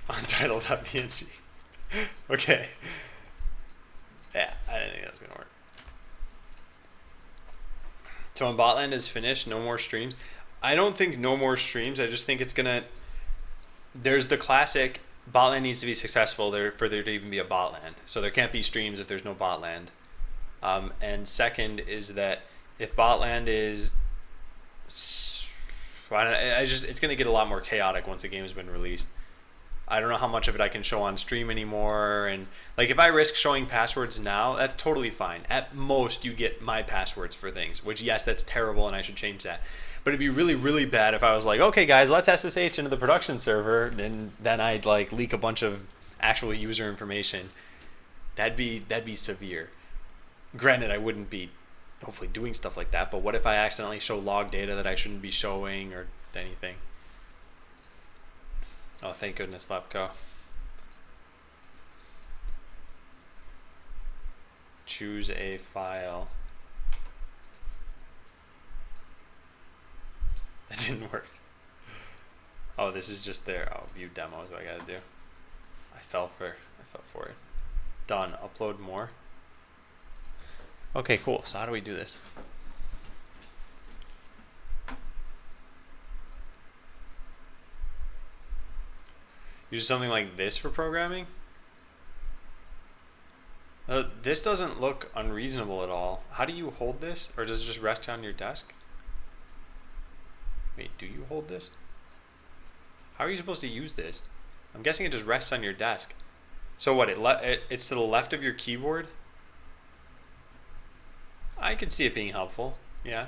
Untitled.png. Okay. Yeah, I didn't think that was gonna work. So when Botland is finished, no more streams. I don't think no more streams. I just think it's gonna. There's the classic Botland needs to be successful for there to even be a Botland. So there can't be streams if there's no Botland. And second is that if Botland is, it's gonna get a lot more chaotic once the game has been released. I don't know how much of it I can show on stream anymore, and like if I risk showing passwords now, that's totally fine. At most, you get my passwords for things, which yes, that's terrible, and I should change that. But it'd be really, really bad if I was like, okay, guys, let's SSH into the production server, and then I'd like leak a bunch of actual user information. That'd be severe. Granted, I wouldn't be hopefully doing stuff like that, but what if I accidentally show log data that I shouldn't be showing or anything? Oh, thank goodness, Lepko. Choose a file. That didn't work. Oh, this is just there. Oh, view demo is what I gotta do. I fell for it. Done. Upload more. Okay, cool. So how do we do this? Use something like this for programming? This doesn't look unreasonable at all. How do you hold this? Or does it just rest on your desk? Wait, do you hold this? How are you supposed to use this? I'm guessing it just rests on your desk. So what, it's to the left of your keyboard? I could see it being helpful, yeah.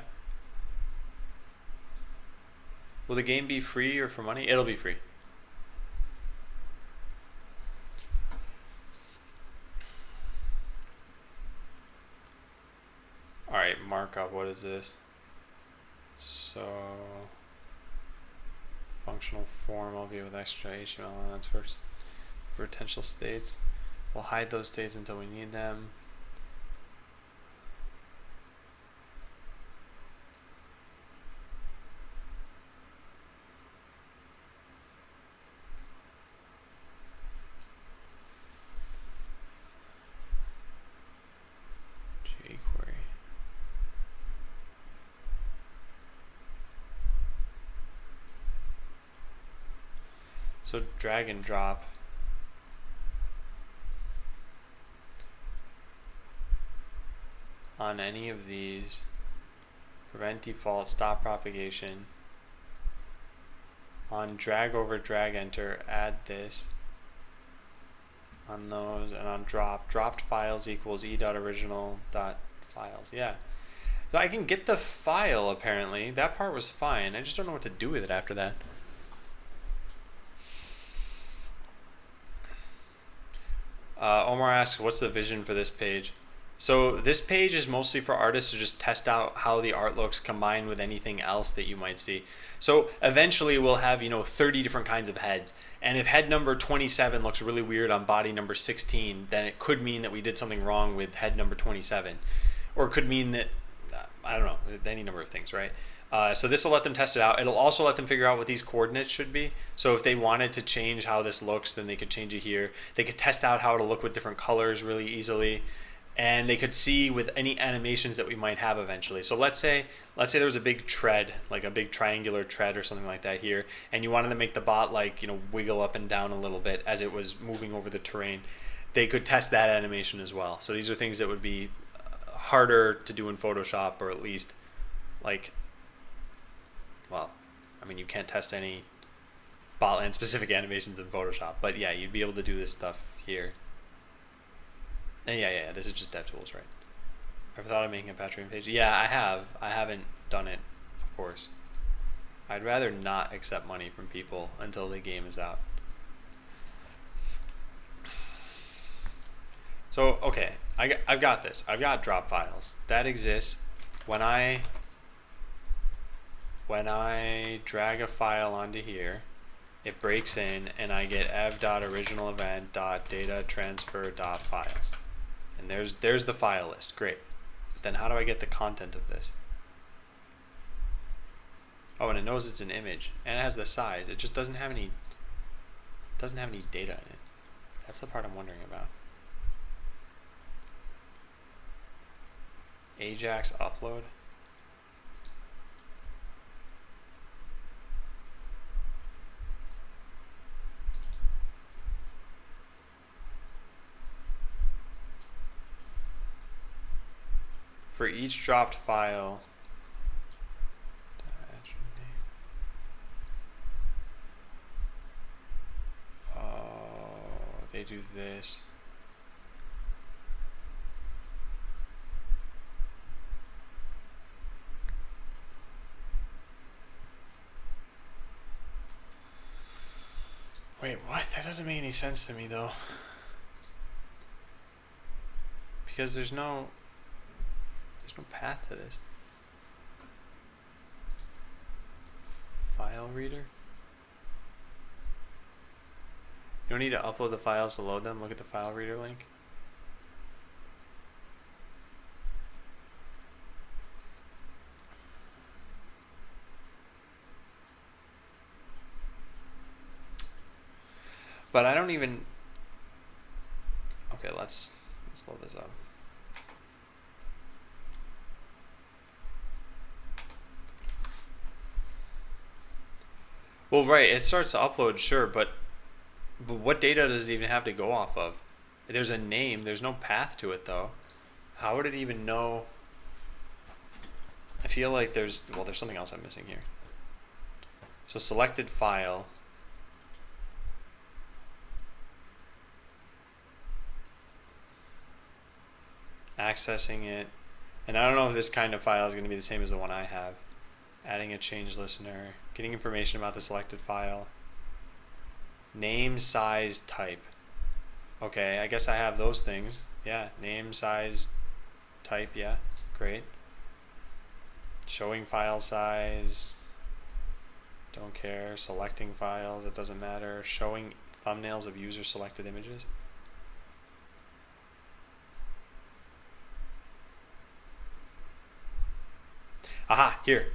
Will the game be free or for money? It'll be free. Alright, markup, what is this? So, functional form, I'll be with extra HTML elements for potential states. We'll hide those states until we need them. So drag and drop. On any of these. Prevent default, stop propagation. On drag over, drag enter, add this. On those, and on dropped files equals e.original.files. Yeah. So I can get the file apparently. That part was fine. I just don't know what to do with it after that. Omar asks, what's the vision for this page? So this page is mostly for artists to just test out how the art looks combined with anything else that you might see. So eventually we'll have, 30 different kinds of heads. And if head number 27 looks really weird on body number 16, then it could mean that we did something wrong with head number 27. Or it could mean that, I don't know, any number of things, right? So this will let them test it out. It'll also let them figure out what these coordinates should be. So if they wanted to change how this looks, then they could change it here. They could test out how it'll look with different colors really easily. And they could see with any animations that we might have eventually. So let's say there was a big tread, like a big triangular tread or something like that here, and you wanted to make the bot wiggle up and down a little bit as it was moving over the terrain. They could test that animation as well. So these are things that would be harder to do in Photoshop, or at least you can't test any Botland specific animations in Photoshop, but yeah, you'd be able to do this stuff here. And yeah, this is just DevTools, right? Ever thought of making a Patreon page? Yeah, I have. I haven't done it, of course. I'd rather not accept money from people until the game is out. So, okay, I've got this. I've got drop files. That exists. When I drag a file onto here, it breaks in and I get ev.originalEvent.dataTransfer.files. And there's the file list. Great. Then how do I get the content of this? Oh, and it knows it's an image and it has the size. It just doesn't have any data in it. That's the part I'm wondering about. Ajax upload. For each dropped file, they do this. Wait, what? That doesn't make any sense to me though. Because there's no path to this. File reader? You don't need to upload the files to load them. Look at the file reader link. But I don't even. Okay, let's load this up. Well, right, it starts to upload, sure, but what data does it even have to go off of? There's a name, there's no path to it though. How would it even know? I feel like there's something else I'm missing here. So selected file. Accessing it. And I don't know if this kind of file is going to be the same as the one I have. Adding a change listener. Getting information about the selected file. Name, size, type. Okay, I guess I have those things. Yeah, name, size, type, yeah, great. Showing file size. Don't care. Selecting files, it doesn't matter. Showing thumbnails of user selected images. Aha, here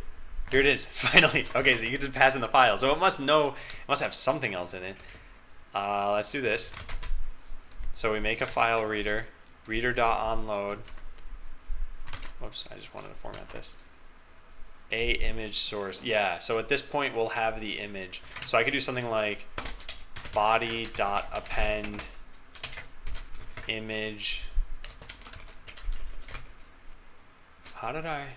it is, finally. Okay, so you can just pass in the file. So it must have something else in it. Let's do this. So we make a file reader, reader.onload. Whoops, I just wanted to format this. A image source, yeah, so at this point we'll have the image. So I could do something like body.append image. How did I?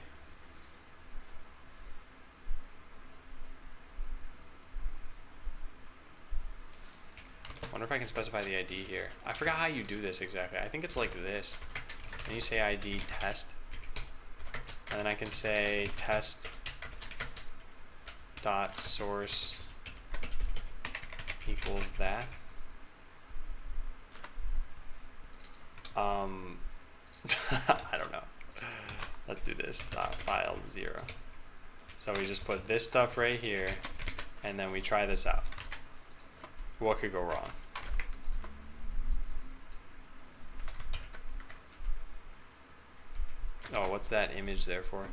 Wonder if I can specify the ID here. I forgot how you do this exactly. I think it's like this. And you say ID test. And then I can say test dot source equals that. I don't know. Let's do this dot file 0. So we just put this stuff right here, and then we try this out. What could go wrong? Oh, what's that image there for?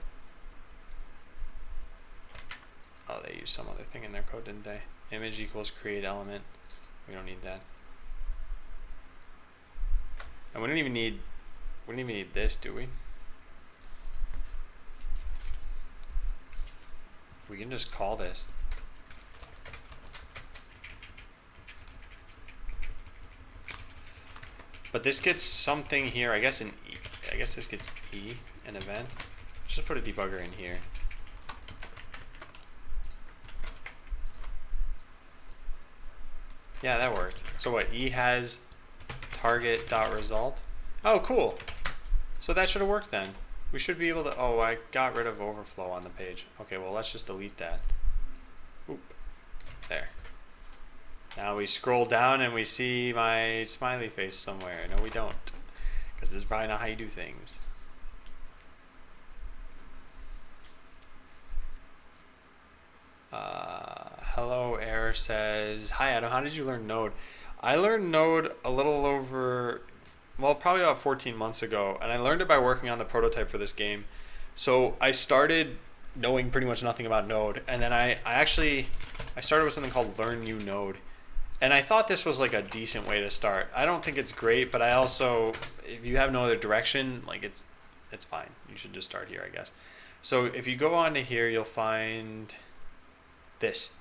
Oh, they used some other thing in their code, didn't they? Image equals create element. We don't need that. And we don't even need this, do we? We can just call this. But this gets something here, I guess this gets E, an event. Just put a debugger in here. Yeah, that worked. So what, E has target.result. Oh, cool. So that should have worked then. We should be able to, oh, I got rid of overflow on the page. Okay, well, let's just delete that. Oop. There. Now we scroll down and we see my smiley face somewhere. No, we don't. Because this is probably not how you do things. Hello Error says, hi Adam, how did you learn Node? I learned Node a little over, well, probably about 14 months ago, and I learned it by working on the prototype for this game. So I started knowing pretty much nothing about Node, and then I started with something called Learn New Node. And I thought this was like a decent way to start. I don't think it's great, but I also, if you have no other direction, like it's fine. You should just start here, I guess. So if you go on to here, you'll find this.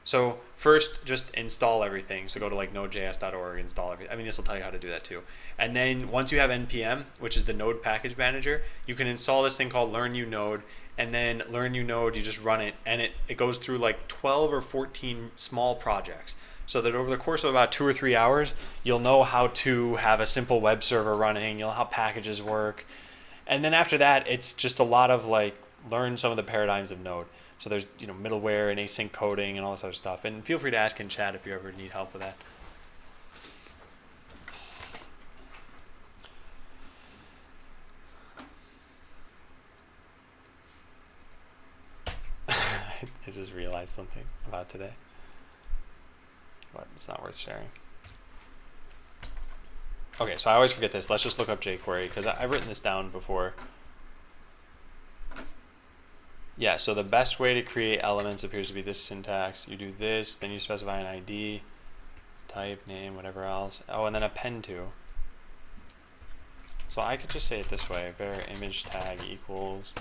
So first, just install everything. So go to like nodejs.org, install everything. I mean, this will tell you how to do that too. And then once you have npm, which is the Node package manager, you can install this thing called Learn New Node. And then Learn New Node, you just run it, and it goes through like 12 or 14 small projects. So that over the course of about 2 or 3 hours, you'll know how to have a simple web server running. You'll know how packages work. And then after that, it's just a lot of like learn some of the paradigms of Node. So there's, you know, middleware and async coding and all this other stuff. And feel free to ask in chat if you ever need help with that. I just realized something about today, but it's not worth sharing. Okay, so I always forget this. Let's just look up jQuery because I've written this down before. Yeah, so the best way to create elements appears to be this syntax. You do this, then you specify an ID, type, name, whatever else. Oh, and then append to. So I could just say it this way, var image tag equals.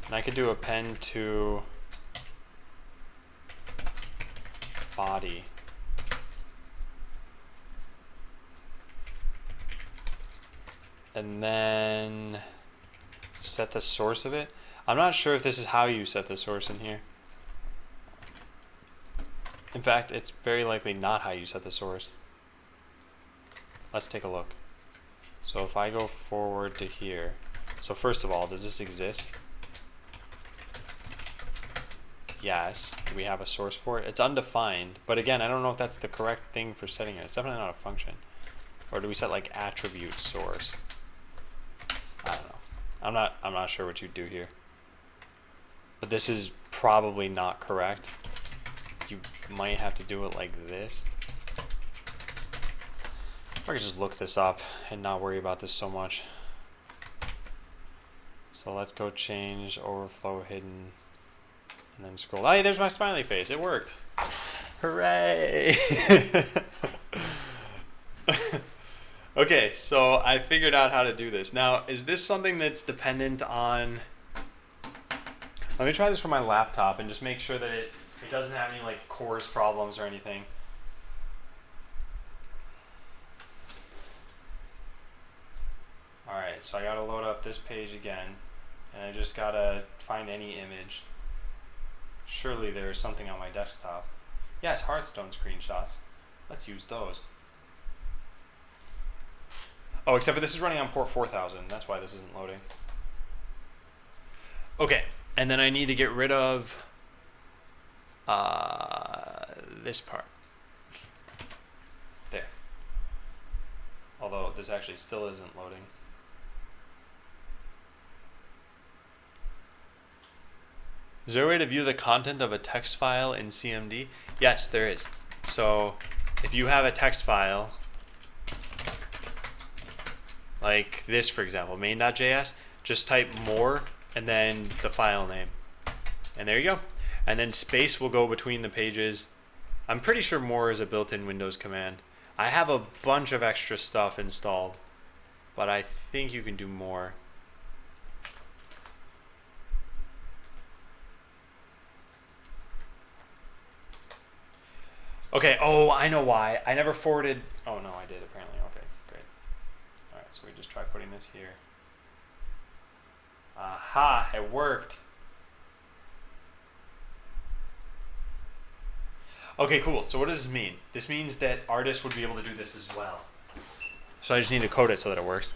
And I could do append to body. And then set the source of it. I'm not sure if this is how you set the source in here. In fact, it's very likely not how you set the source. Let's take a look. So if I go forward to here, so first of all, does this exist? Yes, we have a source for it. It's undefined, but again, I don't know if that's the correct thing for setting it. It's definitely not a function. Or do we set like attribute source? I don't know. I'm not sure what you do here. But this is probably not correct. You might have to do it like this. Or I could just look this up and not worry about this so much. So let's go change overflow hidden and then scroll. Hey, there's my smiley face. It worked. Hooray! Okay, so I figured out how to do this. Now, is this something that's dependent on... Let me try this from my laptop and just make sure that it doesn't have any like CORS problems or anything. Alright, so I gotta load up this page again, and I just gotta find any image. Surely there's something on my desktop. Yeah, it's Hearthstone screenshots. Let's use those. Oh, except for this is running on port 4000. That's why this isn't loading. Okay, and then I need to get rid of this part. There. Although this actually still isn't loading. Is there a way to view the content of a text file in CMD? Yes, there is. So if you have a text file, like this, for example, main.js, just type more and then the file name. And there you go. And then space will go between the pages. I'm pretty sure more is a built-in Windows command. I have a bunch of extra stuff installed, but I think you can do more. Okay, oh, I know why. I never forwarded. Oh, no, I did apparently. Okay, great. All right, so we just try putting this here. Aha, it worked. Okay, cool. So what does this mean? This means that artists would be able to do this as well. So I just need to code it so that it works.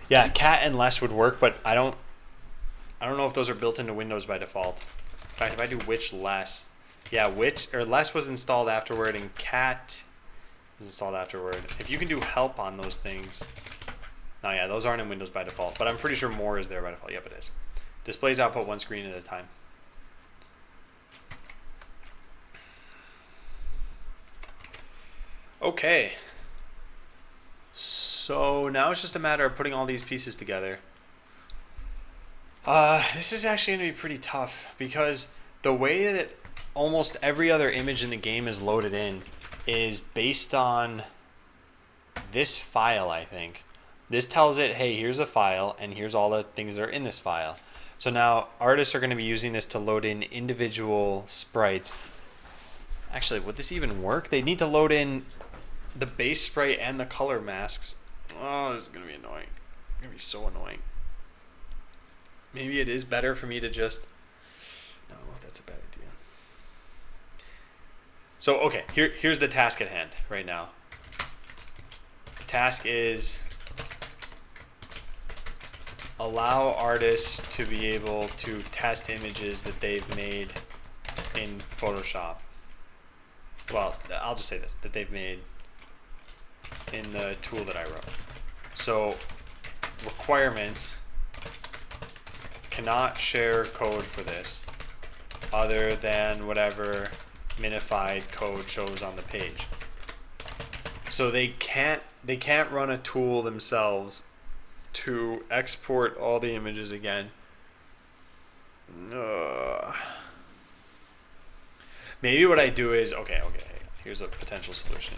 Yeah, cat and less would work, but I don't know if those are built into Windows by default. In fact, if I do which less, yeah, which or less was installed afterward, and cat was installed afterward. If you can do help on those things, oh yeah, those aren't in Windows by default, but I'm pretty sure more is there by default. Yep, it is. Displays output one screen at a time. Okay. So now it's just a matter of putting all these pieces together. This is actually going to be pretty tough because the way that almost every other image in the game is loaded in is based on this file, I think. This tells it, hey, here's a file, and here's all the things that are in this file. So now artists are going to be using this to load in individual sprites. Actually, would this even work? They need to load in the base sprite and the color masks. Oh, this is going to be annoying. It's going to be so annoying. Maybe it is better for me to just... No, that's a bad idea. So, okay, here's the task at hand right now. Task is allow artists to be able to test images that they've made in Photoshop. Well, I'll just say this, that they've made in the tool that I wrote. So requirements, cannot share code for this other than whatever minified code shows on the page. So they can't run a tool themselves to export all the images again. Maybe what I do is, okay, here's a potential solution.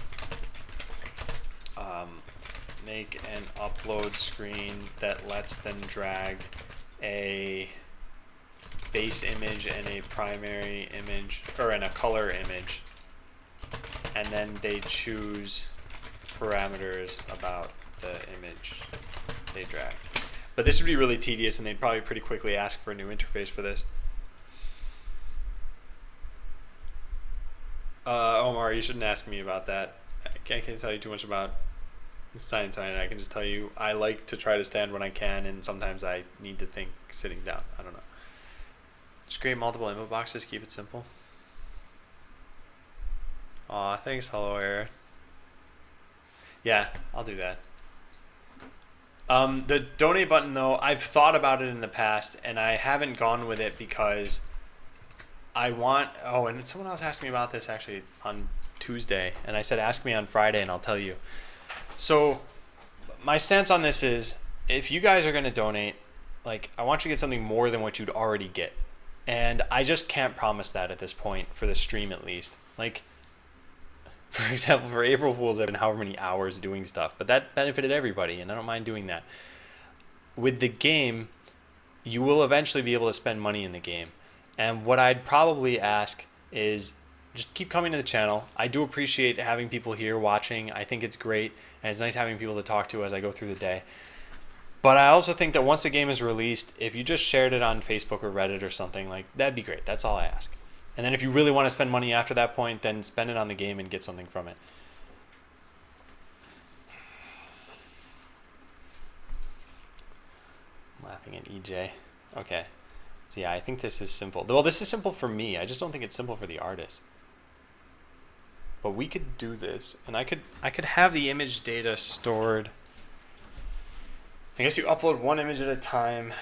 Make an upload screen that lets them drag a base image and a primary image, or in a color image, and then they choose parameters about the image they dragged. But this would be really tedious, and they'd probably pretty quickly ask for a new interface for this. Omar, you shouldn't ask me about that. I can't tell you too much about science. I can just tell you I like to try to stand when I can, and sometimes I need to think sitting down. I don't know. Just create multiple input boxes, keep it simple. Aw, thanks, Hello Air. Yeah, I'll do that. The donate button, though, I've thought about it in the past, and I haven't gone with it because I want... Oh, and someone else asked me about this actually on Tuesday, and I said ask me on Friday and I'll tell you. So my stance on this is, if you guys are going to donate, like, I want you to get something more than what you'd already get. And I just can't promise that at this point, for the stream at least. Like, for example, for April Fool's, I've been however many hours doing stuff, but that benefited everybody, and I don't mind doing that. With the game, you will eventually be able to spend money in the game. And what I'd probably ask is just keep coming to the channel. I do appreciate having people here watching. I think it's great, and it's nice having people to talk to as I go through the day. But I also think that once the game is released, if you just shared it on Facebook or Reddit or something, like, that'd be great. That's all I ask. And then if you really want to spend money after that point, then spend it on the game and get something from it. I'm laughing at EJ. Okay. So yeah, I think this is simple. Well, this is simple for me. I just don't think it's simple for the artist. But we could do this, and I could have the image data stored. I guess you upload one image at a time.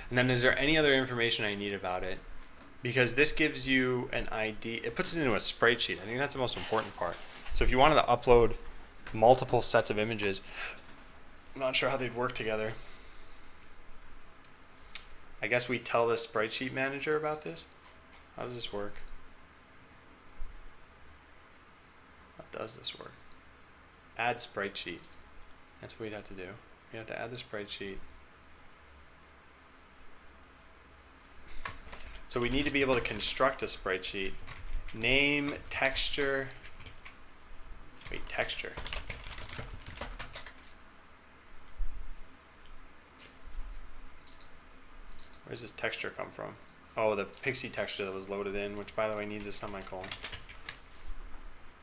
And then is there any other information I need about it? Because this gives you an ID. It puts it into a sprite sheet. I think that's the most important part. So if you wanted to upload multiple sets of images, I'm not sure how they'd work together. I guess we tell the sprite sheet manager about this. How does this work? How does this work? Add sprite sheet. That's what we'd have to do. We have to add the sprite sheet. So we need to be able to construct a sprite sheet. Name, texture. Wait, texture. Where does this texture come from? Oh, the pixie texture that was loaded in, which by the way needs a semicolon.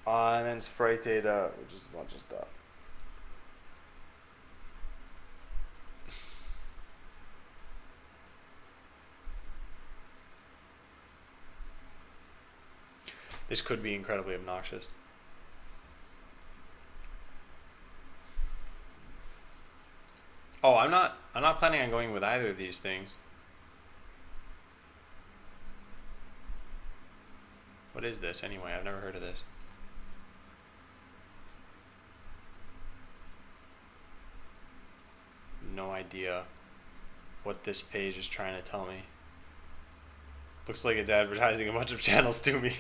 And then sprite data, which is a bunch of stuff. This could be incredibly obnoxious. Oh, I'm not planning on going with either of these things. What is this anyway? I've never heard of this. No idea what this page is trying to tell me. Looks like it's advertising a bunch of channels to me.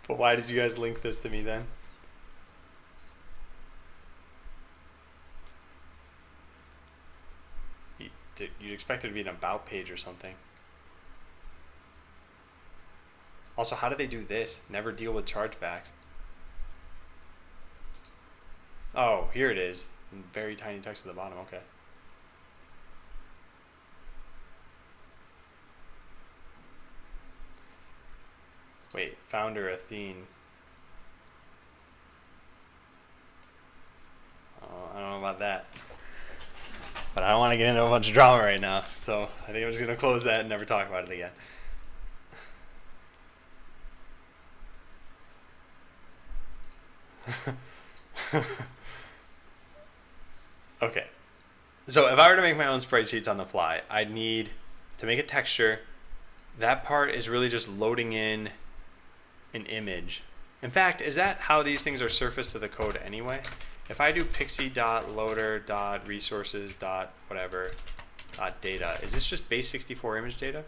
But why did you guys link this to me then? You'd expect there to be an about page or something. Also, how do they do this? Never deal with chargebacks. Oh, here it is. Very tiny text at the bottom. Okay. Wait, founder Athene. Oh, I don't know about that. But I don't want to get into a bunch of drama right now, so I think I'm just going to close that and never talk about it again. Okay. So if I were to make my own spreadsheets on the fly, I'd need to make a texture. That part is really just loading in an image. In fact, is that how these things are surfaced to the code anyway? If I do pixie.loader.resources.whatever.data, is this just base64 image data?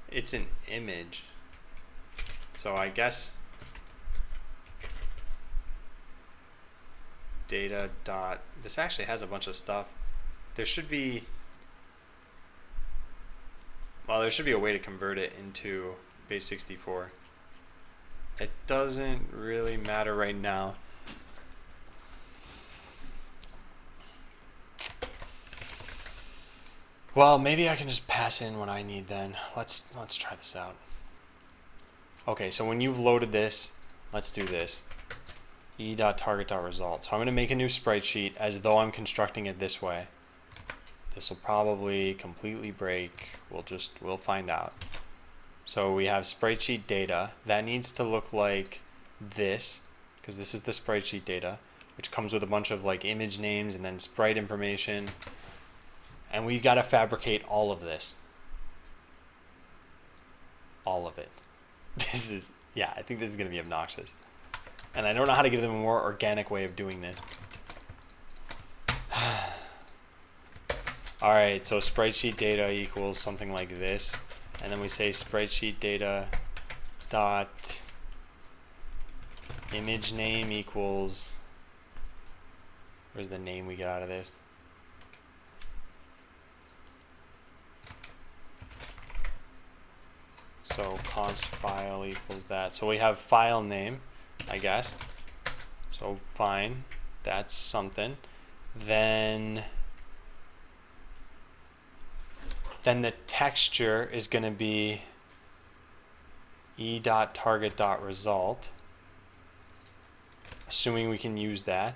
It's an image. So I guess data dot, this actually has a bunch of stuff. There should be, well, there should be a way to convert it into base64. It doesn't really matter right now. Well, maybe I can just pass in what I need then. Let's try this out. Okay, so when you've loaded this, let's do this. e.target.result. So I'm going to make a new sprite sheet as though I'm constructing it this way. This will probably completely break. We'll find out. So we have sprite sheet data. That needs to look like this, because this is the sprite sheet data, which comes with a bunch of like image names and then sprite information. And we've got to fabricate all of this. All of it. This is, yeah, I think this is going to be obnoxious. And I don't know how to give them a more organic way of doing this. All right, so sprite sheet data equals something like this. And then we say sprite sheet data dot image name equals, where's the name we get out of this? So const file equals that. So we have file name, I guess. So fine, that's something. Then the texture is going to be e.target.result, assuming we can use that.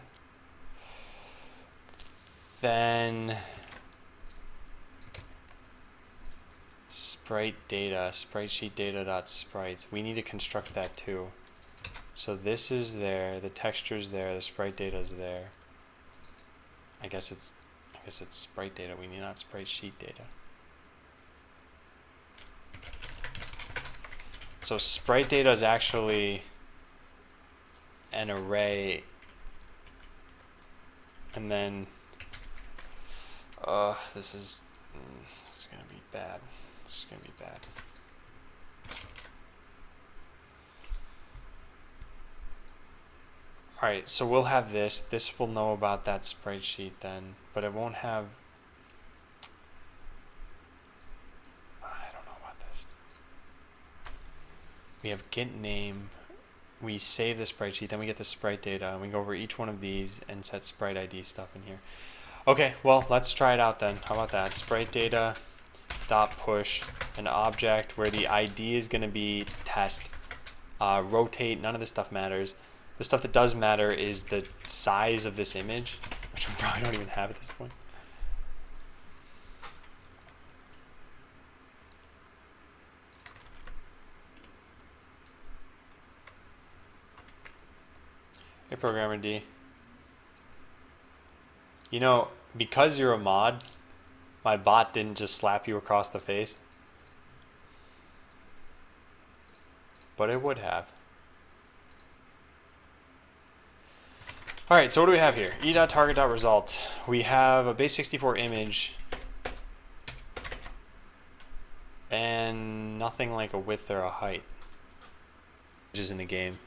Then sprite data, sprite sheet data.sprites. We need to construct that too. So this is there, the texture is there, the sprite data is there. I guess it's sprite data. We need not sprite sheet data. So sprite data is actually an array, and then this is gonna be bad. This is gonna be bad. All right, so we'll have this. This will know about that sprite sheet then, but it won't have. I don't know about this. We have get name. We save the sprite sheet, then we get the sprite data, and we go over each one of these and set sprite ID stuff in here. Okay, well, let's try it out then. How about that? Sprite data test.push an object where the ID is going to be test. Rotate, none of this stuff matters. The stuff that does matter is the size of this image, which we probably don't even have at this point. Hey, Programmer D. You know, because you're a mod, my bot didn't just slap you across the face. But it would have. Alright, so what do we have here? e.target.result. We have a base64 image and nothing like a width or a height, which is in the game.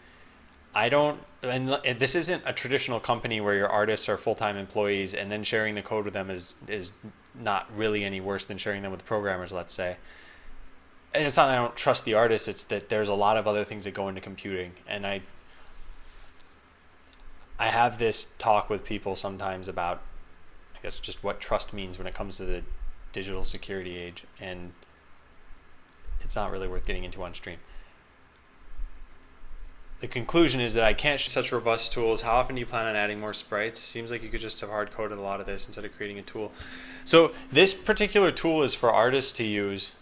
I don't, and this isn't a traditional company where your artists are full-time employees and then sharing the code with them is not really any worse than sharing them with programmers, let's say. And it's not that I don't trust the artists, it's that there's a lot of other things that go into computing. And I have this talk with people sometimes about, I guess, just what trust means when it comes to the digital security age, and it's not really worth getting into on stream. The conclusion is that I can't show such robust tools. How often do you plan on adding more sprites? Seems like you could just have hard-coded a lot of this instead of creating a tool. So this particular tool is for artists to use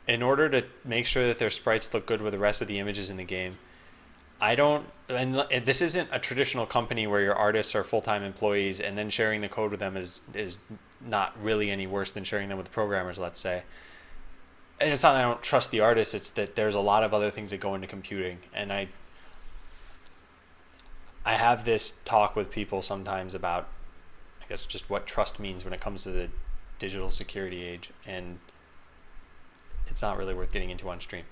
in order to make sure that their sprites look good with the rest of the images in the game. I don't, and this isn't a traditional company where your artists are full-time employees and then sharing the code with them is not really any worse than sharing them with programmers, let's say. And it's not that I don't trust the artists, it's that there's a lot of other things that go into computing. And I have this talk with people sometimes about, I guess, just what trust means when it comes to the digital security age, and it's not really worth getting into on stream.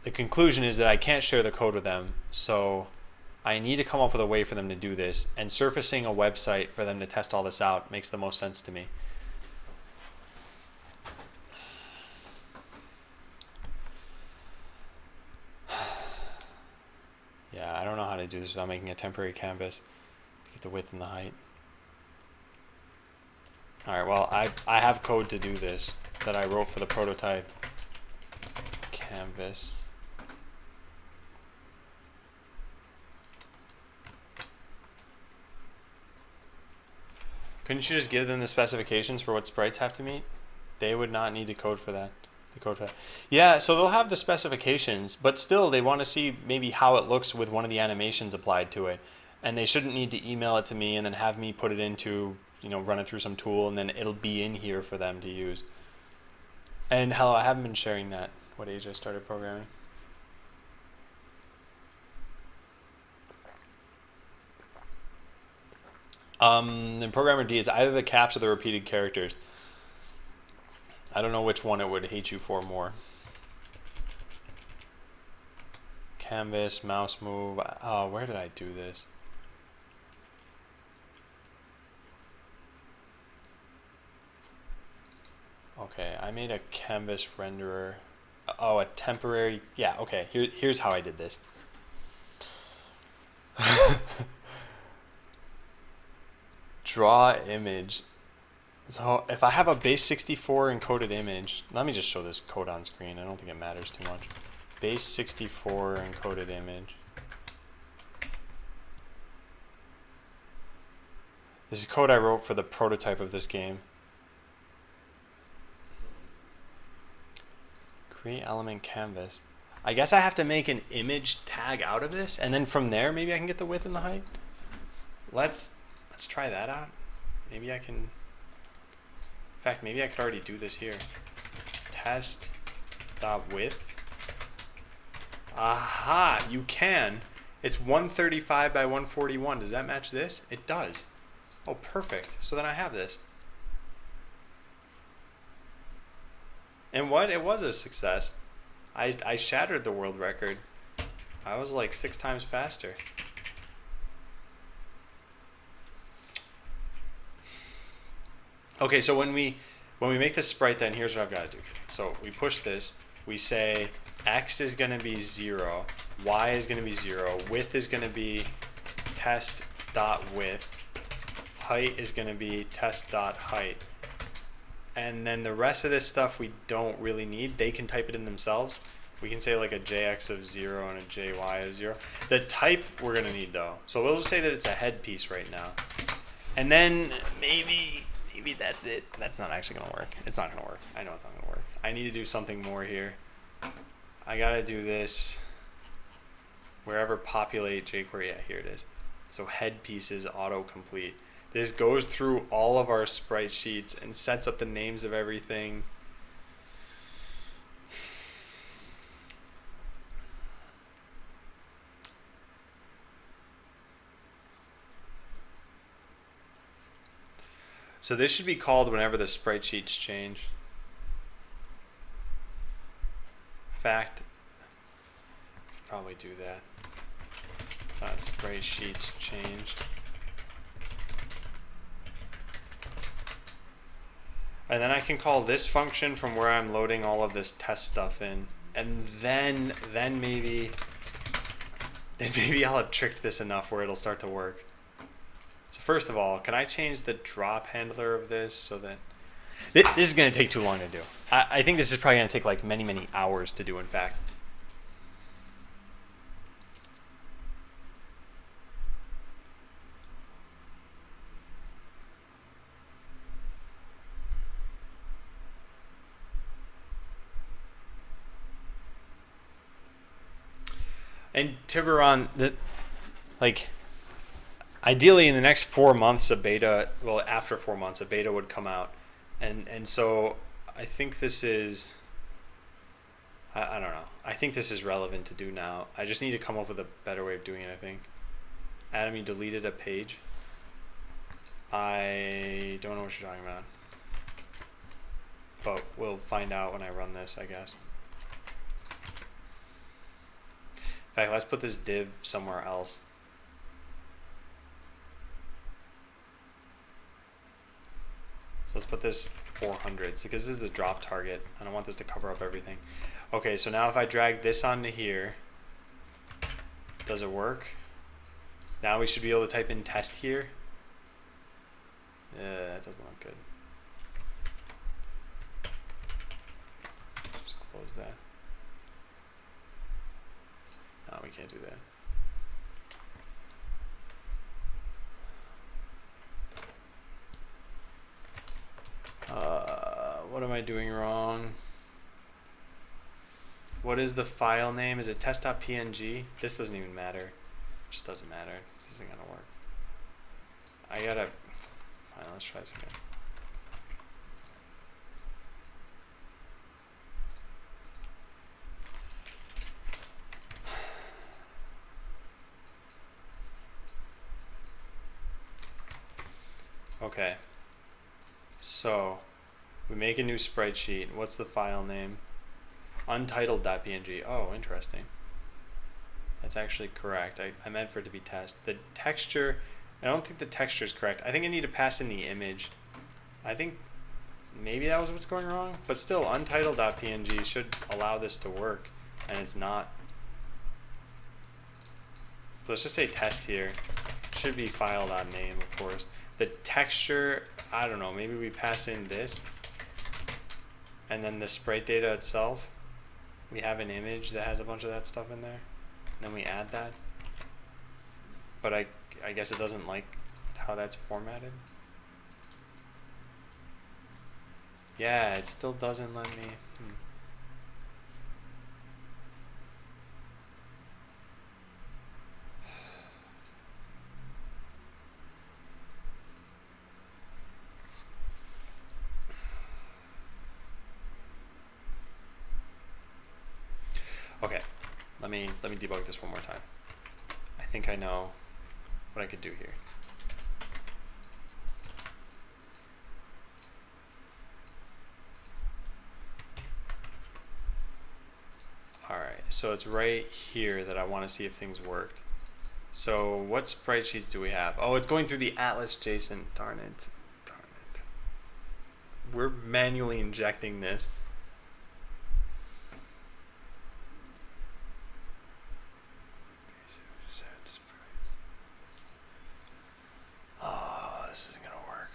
The conclusion is that I can't share the code with them, so I need to come up with a way for them to do this, and surfacing a website for them to test all this out makes the most sense to me. Yeah, I don't know how to do this without making a temporary canvas to get the width and the height. Alright, well, I have code to do this that I wrote for the prototype canvas. Couldn't you just give them the specifications for what sprites have to meet? They would not need to code for that. Yeah, so they'll have the specifications, but still they want to see maybe how it looks with one of the animations applied to it. And they shouldn't need to email it to me and then have me put it into, run it through some tool, and then it'll be in here for them to use. And hello, I haven't been sharing that, what age I started programming. Then Programmer D is either the caps or the repeated characters. I don't know which one it would hate you for more. Canvas, mouse move. Oh, where did I do this? Okay, I made a canvas renderer. Oh, a temporary. Yeah, okay. Here's how I did this. Draw image. So if I have a base64 encoded image, let me just show this code on screen. I don't think it matters too much. Base64 encoded image. This is code I wrote for the prototype of this game. Create element canvas. I guess I have to make an image tag out of this, and then from there maybe I can get the width and the height. Let's try that out. Maybe I can. In fact, maybe I could already do this here. Test.width. Aha, you can. It's 135 by 141. Does that match this? It does. Oh, perfect. So then I have this. And what? It was a success. I shattered the world record. I was like 6 times faster. Okay, so when we make this sprite, then here's what I've got to do. So we push this. We say x is going to be 0, y is going to be 0, width is going to be test.width, height is going to be test.height. And then the rest of this stuff we don't really need. They can type it in themselves. We can say like a jx of 0 and a jy of 0. The type we're going to need though. So we'll just say that it's a headpiece right now. And then maybe that's it. That's not actually going to work. It's not going to work. I know it's not going to work. I need to do something more here. I got to do this wherever populate jQuery. Yeah, here it is. So headpieces autocomplete. This goes through all of our sprite sheets and sets up the names of everything. So this should be called whenever the sprite sheets change. Fact, probably do that. It's not sprite sheets changed. And then I can call this function from where I'm loading all of this test stuff in. And then maybe I'll have tricked this enough where it'll start to work. So first of all, can I change the drop handler of this so that... This is going to take too long to do. I think this is probably going to take like many hours to do, in fact. And Tiburon, ideally in the next 4 months a beta, well after 4 months a beta would come out. And so I think this is, I don't know. I think this is relevant to do now. I just need to come up with a better way of doing it, I think. Adam, you deleted a page. I don't know what you're talking about. But we'll find out when I run this, I guess. In fact, let's put this div somewhere else. So let's put this 400s because this is the drop target. I don't want this to cover up everything. Okay, so now if I drag this onto here, does it work? Now we should be able to type in test here. That doesn't look good. Just close that. No, we can't do that. What am I doing wrong? What is the file name? Is it test.png? This doesn't even matter. It just doesn't matter. This isn't gonna work. I gotta... Fine, let's try this again. Okay, so we make a new sprite sheet. What's the file name? Untitled.png. Oh, interesting. That's actually correct. I meant for it to be test. The texture, I don't think the texture is correct. I think I need to pass in the image. I think maybe that was what's going wrong, but still untitled.png should allow this to work, and it's not. So let's just say test here. Should be file.name, of course. The texture, I don't know, maybe we pass in this, and then the sprite data itself, we have an image that has a bunch of that stuff in there, and then we add that. But I guess it doesn't like how that's formatted. Yeah, it still doesn't let me. Okay, let me debug this one more time. I think I know what I could do here. All right, so it's right here that I want to see if things worked. So what sprite sheets do we have? Oh, it's going through the Atlas JSON. Darn it. Darn it. We're manually injecting this. Oh, this isn't gonna work.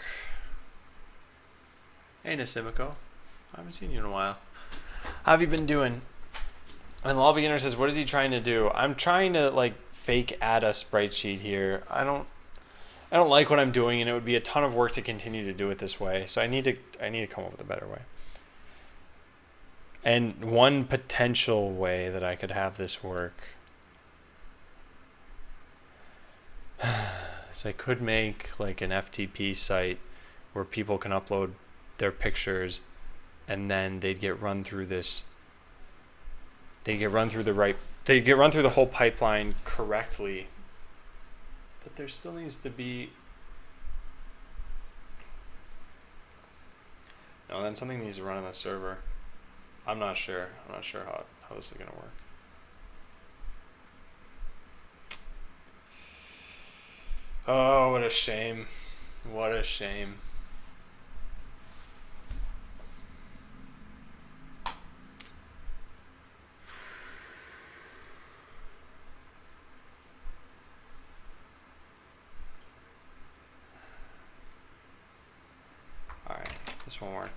Hey Nasimico, I haven't seen you in a while. How have you been doing? And Law Beginner says, what is he trying to do? I'm trying to like fake add a sprite sheet here. I don't like what I'm doing, and it would be a ton of work to continue to do it this way. So I need to come up with a better way. And one potential way that I could have this work is I could make like an FTP site where people can upload their pictures, and then they'd get run through this. They get run through the whole pipeline correctly. But there still needs to be. No, then something needs to run on the server. I'm not sure. I'm not sure how this is gonna work. Oh, what a shame. What a shame. Alright, this won't work.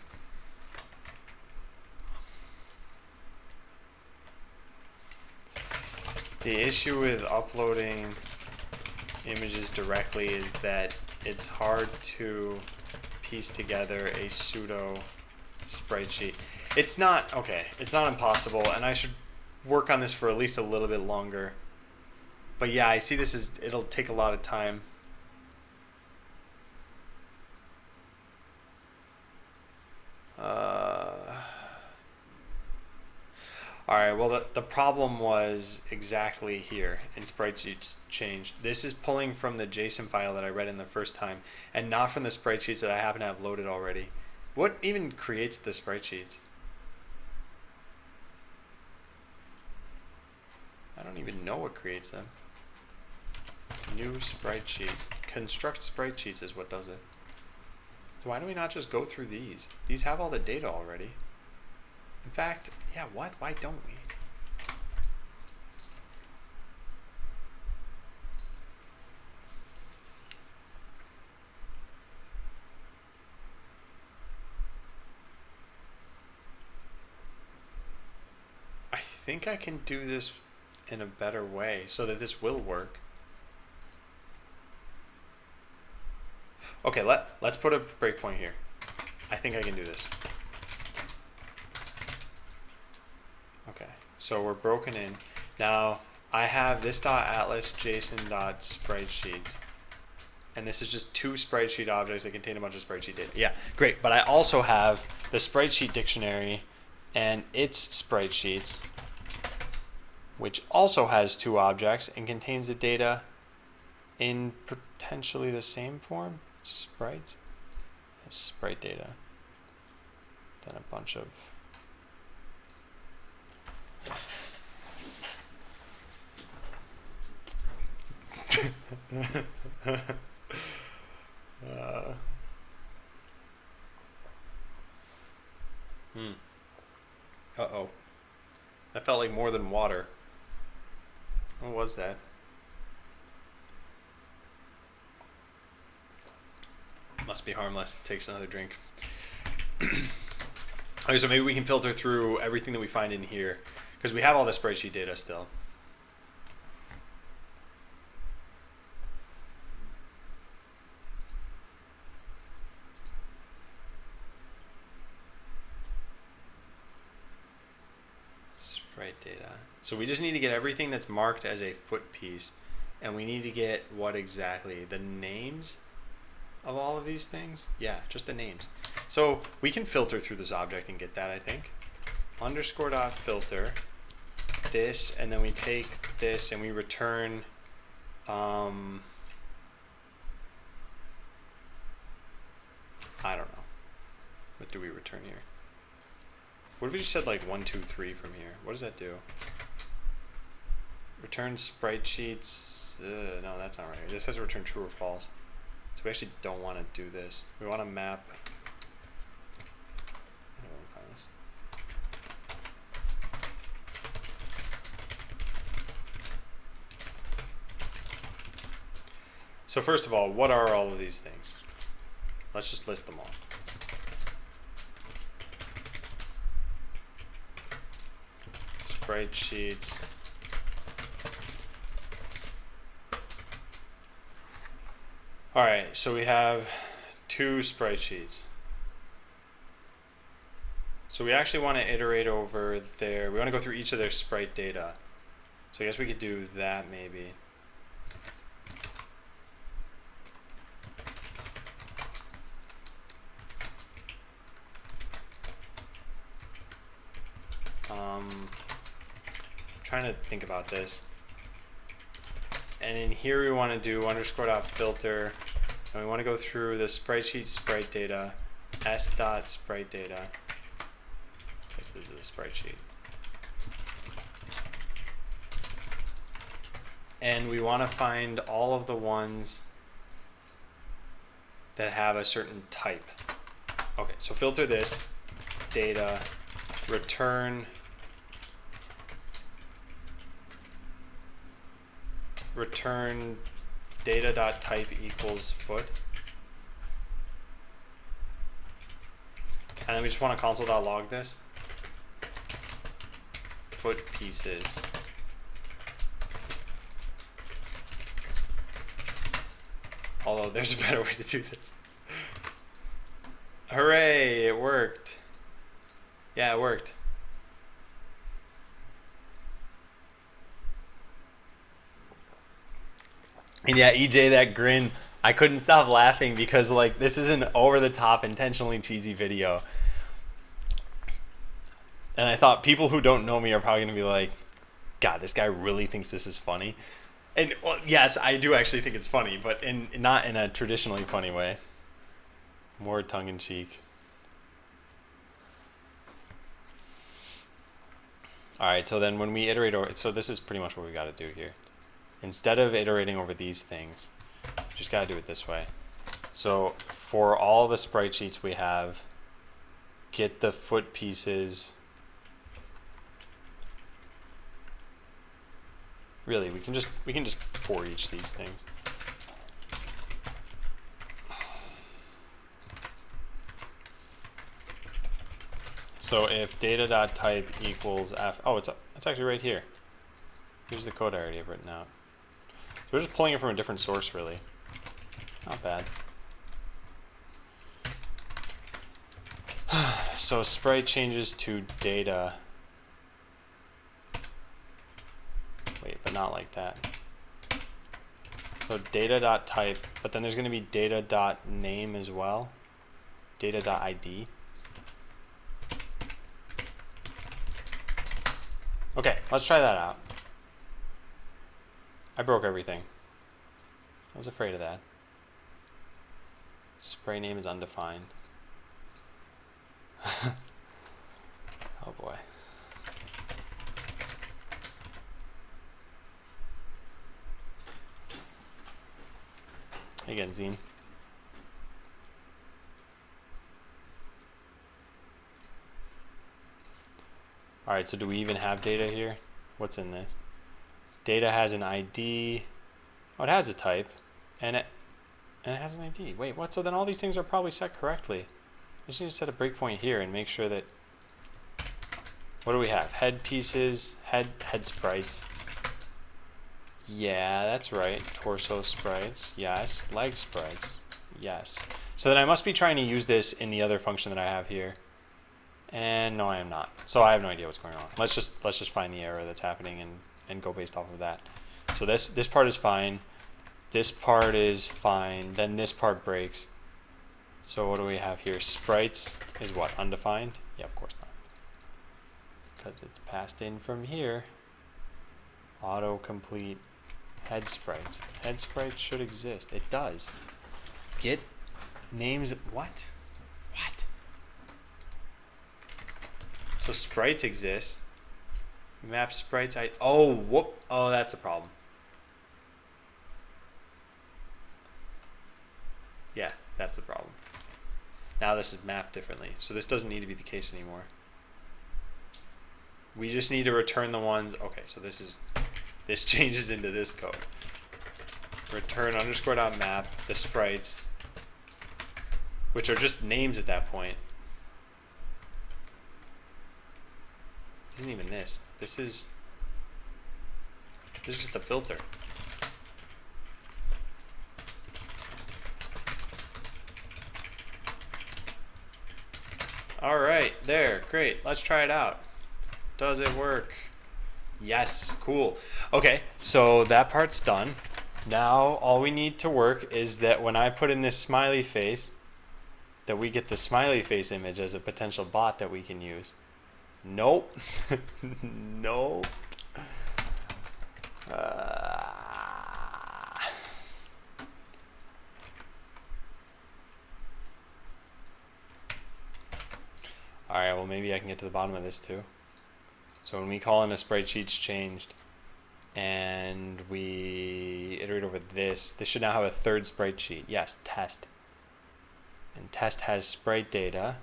The issue with uploading images directly is that it's hard to piece together a pseudo sprite sheet. It's not impossible, and I should work on this for at least a little bit longer. But yeah, I see it'll take a lot of time. Alright, well the problem was exactly here in sprite sheets changed. This is pulling from the JSON file that I read in the first time, and not from the sprite sheets that I happen to have loaded already. What even creates the sprite sheets? I don't even know what creates them. New sprite sheet. Construct sprite sheets is what does it. Why do we not just go through these? These have all the data already. In fact, yeah, what? Why don't we? I think I can do this in a better way so that this will work. Okay, let's put a breakpoint here. I think I can do this. Okay, so we're broken in. Now I have this .atlas JSON.spritesheet, and this is just two sprite-sheet objects that contain a bunch of sprite-sheet data. Yeah, great. But I also have the sprite-sheet dictionary and its sprite-sheets, which also has two objects and contains the data in potentially the same form. Sprites, sprite data, then a bunch of Uh-oh. That felt like more than water. What was that? Must be harmless. Takes another drink. Okay, so maybe we can filter through everything that we find in here, because we have all the spreadsheet data still. Sprite data. So we just need to get everything that's marked as a foot piece, and we need to get what exactly? The names of all of these things? Yeah, just the names. So we can filter through this object and get that, I think. Underscore dot filter this, and then we take this and we return I don't know. What do we return here? What if we just said like 1, 2, 3 from here? What does that do? Return sprite sheets. No, that's not right. This has to return true or false. So we actually don't want to do this. We want to map. I don't want to find this. So first of all, what are all of these things? Let's just list them all. sprite sheets. All right, so we have 2 sprite sheets. So we actually want to iterate over their, we want to go through each of their sprite data. So I guess we could do that maybe. Trying to think about this. And in here we want to do _.filter, and we want to go through the sprite sheet sprite data, s.sprite data. This is a sprite sheet. And we want to find all of the ones that have a certain type. Okay, so filter this, data, return data.type equals foot. And then we just want to console.log this. Foot pieces. Although there's a better way to do this. Hooray, it worked. Yeah, it worked. And yeah, EJ, that grin, I couldn't stop laughing because like this is an over the top, intentionally cheesy video. And I thought people who don't know me are probably gonna be like, God, this guy really thinks this is funny. And well, yes, I do actually think it's funny, but not in a traditionally funny way. More tongue in cheek. All right, so then when we iterate over, so this is pretty much what we got to do here. Instead of iterating over these things, we just got to do it this way. So for all the sprite sheets we have, get the foot pieces. Really, we can just for each these things. So if data.type equals f, oh, it's actually right here. Here's the code I already have written out. So we're just pulling it from a different source, really. Not bad. So sprite changes to data. Wait, but not like that. So data.type, but then there's going to be data.name as well. Data.id. Okay, let's try that out. I broke everything. I was afraid of that. Sprite name is undefined. Oh boy. Again, Zine. All right, so do we even have data here? What's in this? Data has an ID. Oh, it has a type, and it has an ID. Wait, what? So then all these things are probably set correctly. I just need to set a breakpoint here and make sure that. What do we have? Head pieces, head sprites. Yeah, that's right. Torso sprites. Yes. Leg sprites. Yes. So then I must be trying to use this in the other function that I have here. And no, I am not. So I have no idea what's going on. Let's just find the error that's happening and go based off of that. So this part is fine. This part is fine. Then this part breaks. So what do we have here? Sprites is what? Undefined? Yeah, of course not. Because it's passed in from here. Autocomplete head sprites. Head sprites should exist. It does. Get names. What? What? So sprites exist. Map sprites. Oh, whoop. Oh, that's a problem. Yeah, that's the problem. Now this is mapped differently. So this doesn't need to be the case anymore. We just need to return the ones. Okay, so this changes into this code. Return _.map the sprites, which are just names at that point. Isn't even this. This is just a filter. All right, there, great. Let's try it out. Does it work? Yes, cool. Okay, so that part's done. Now all we need to work is that when I put in this smiley face, that we get the smiley face image as a potential bot that we can use. Nope. Nope. Alright, well maybe I can get to the bottom of this too. So when we call in a sprite sheet's changed and we iterate over this should now have a third sprite sheet. Yes, test. And test has sprite data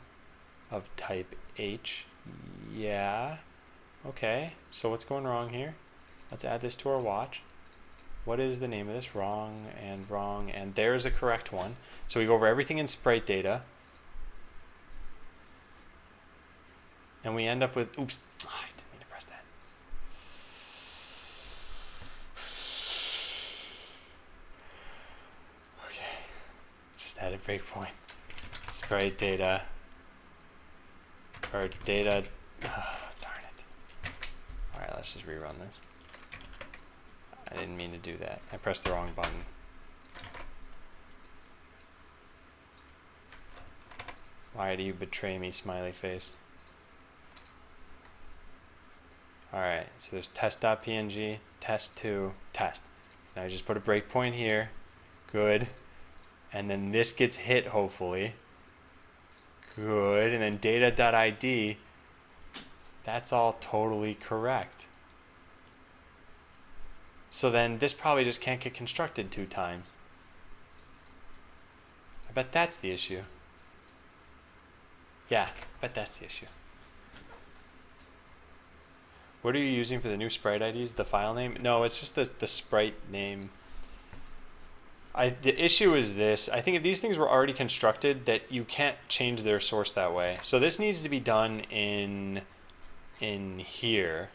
of type H. Yeah. Okay, so what's going wrong here? Let's add this to our watch. What is the name of this? Wrong, and there's a correct one. So we go over everything in sprite data. And we end up with, oops, I didn't mean to press that. Okay, just added breakpoint. Sprite data, or data, darn it. All right, let's just rerun this. I didn't mean to do that. I pressed the wrong button. Why do you betray me, smiley face? Alright, so there's test.png, test2, test. Now I just put a breakpoint here. Good. And then this gets hit, hopefully. Good. And then data.id, that's all totally correct. So then this probably just can't get constructed 2 times. I bet that's the issue. Yeah, I bet that's the issue. What are you using for the new sprite IDs? The file name? No, it's just the sprite name. The issue is this. I think if these things were already constructed, that you can't change their source that way. So this needs to be done in here.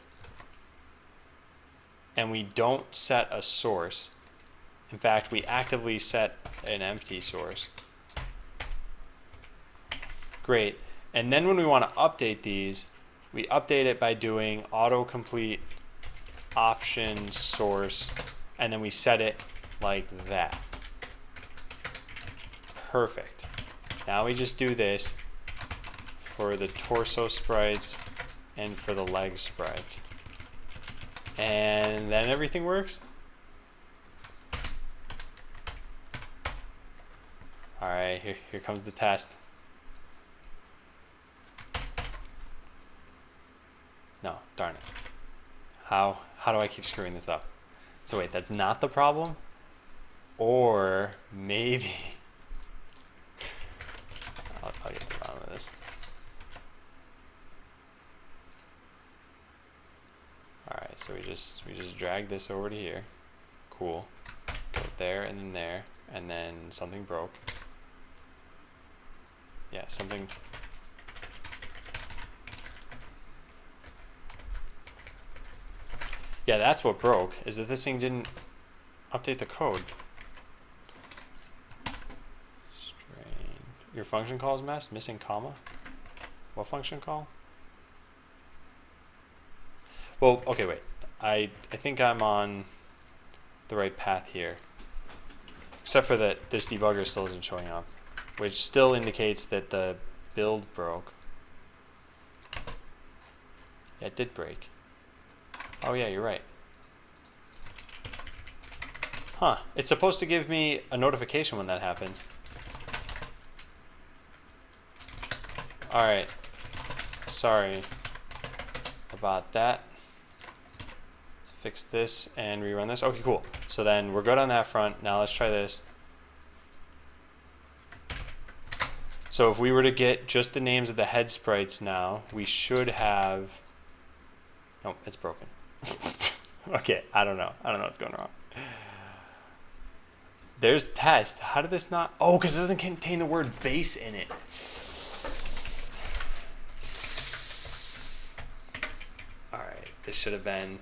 And we don't set a source. In fact, we actively set an empty source. Great. And then when we want to update these, we update it by doing autocomplete option source, and then we set it like that. Perfect. Now we just do this for the torso sprites and for the leg sprites. And then everything works. All right, here comes the test. No, darn it. How do I keep screwing this up? So wait, that's not the problem? Or maybe I'll get to the bottom of this. Alright, so we just drag this over to here. Cool. Go there and then something broke. Yeah, something. Yeah, that's what broke, is that this thing didn't update the code. Strange. Your function call is messed? Missing comma? What function call? Well, okay, wait. I think I'm on the right path here. Except for that this debugger still isn't showing up, which still indicates that the build broke. Yeah, it did break. Oh yeah, you're right. Huh, it's supposed to give me a notification when that happens. Alright, sorry about that. Let's fix this and rerun this. Okay, cool. So then we're good on that front. Now let's try this. So if we were to get just the names of the head sprites now, we should have... Nope, it's broken. Okay, I don't know what's going wrong. There's test. How did this not? Oh, because it doesn't contain the word base in it. All right. This should have been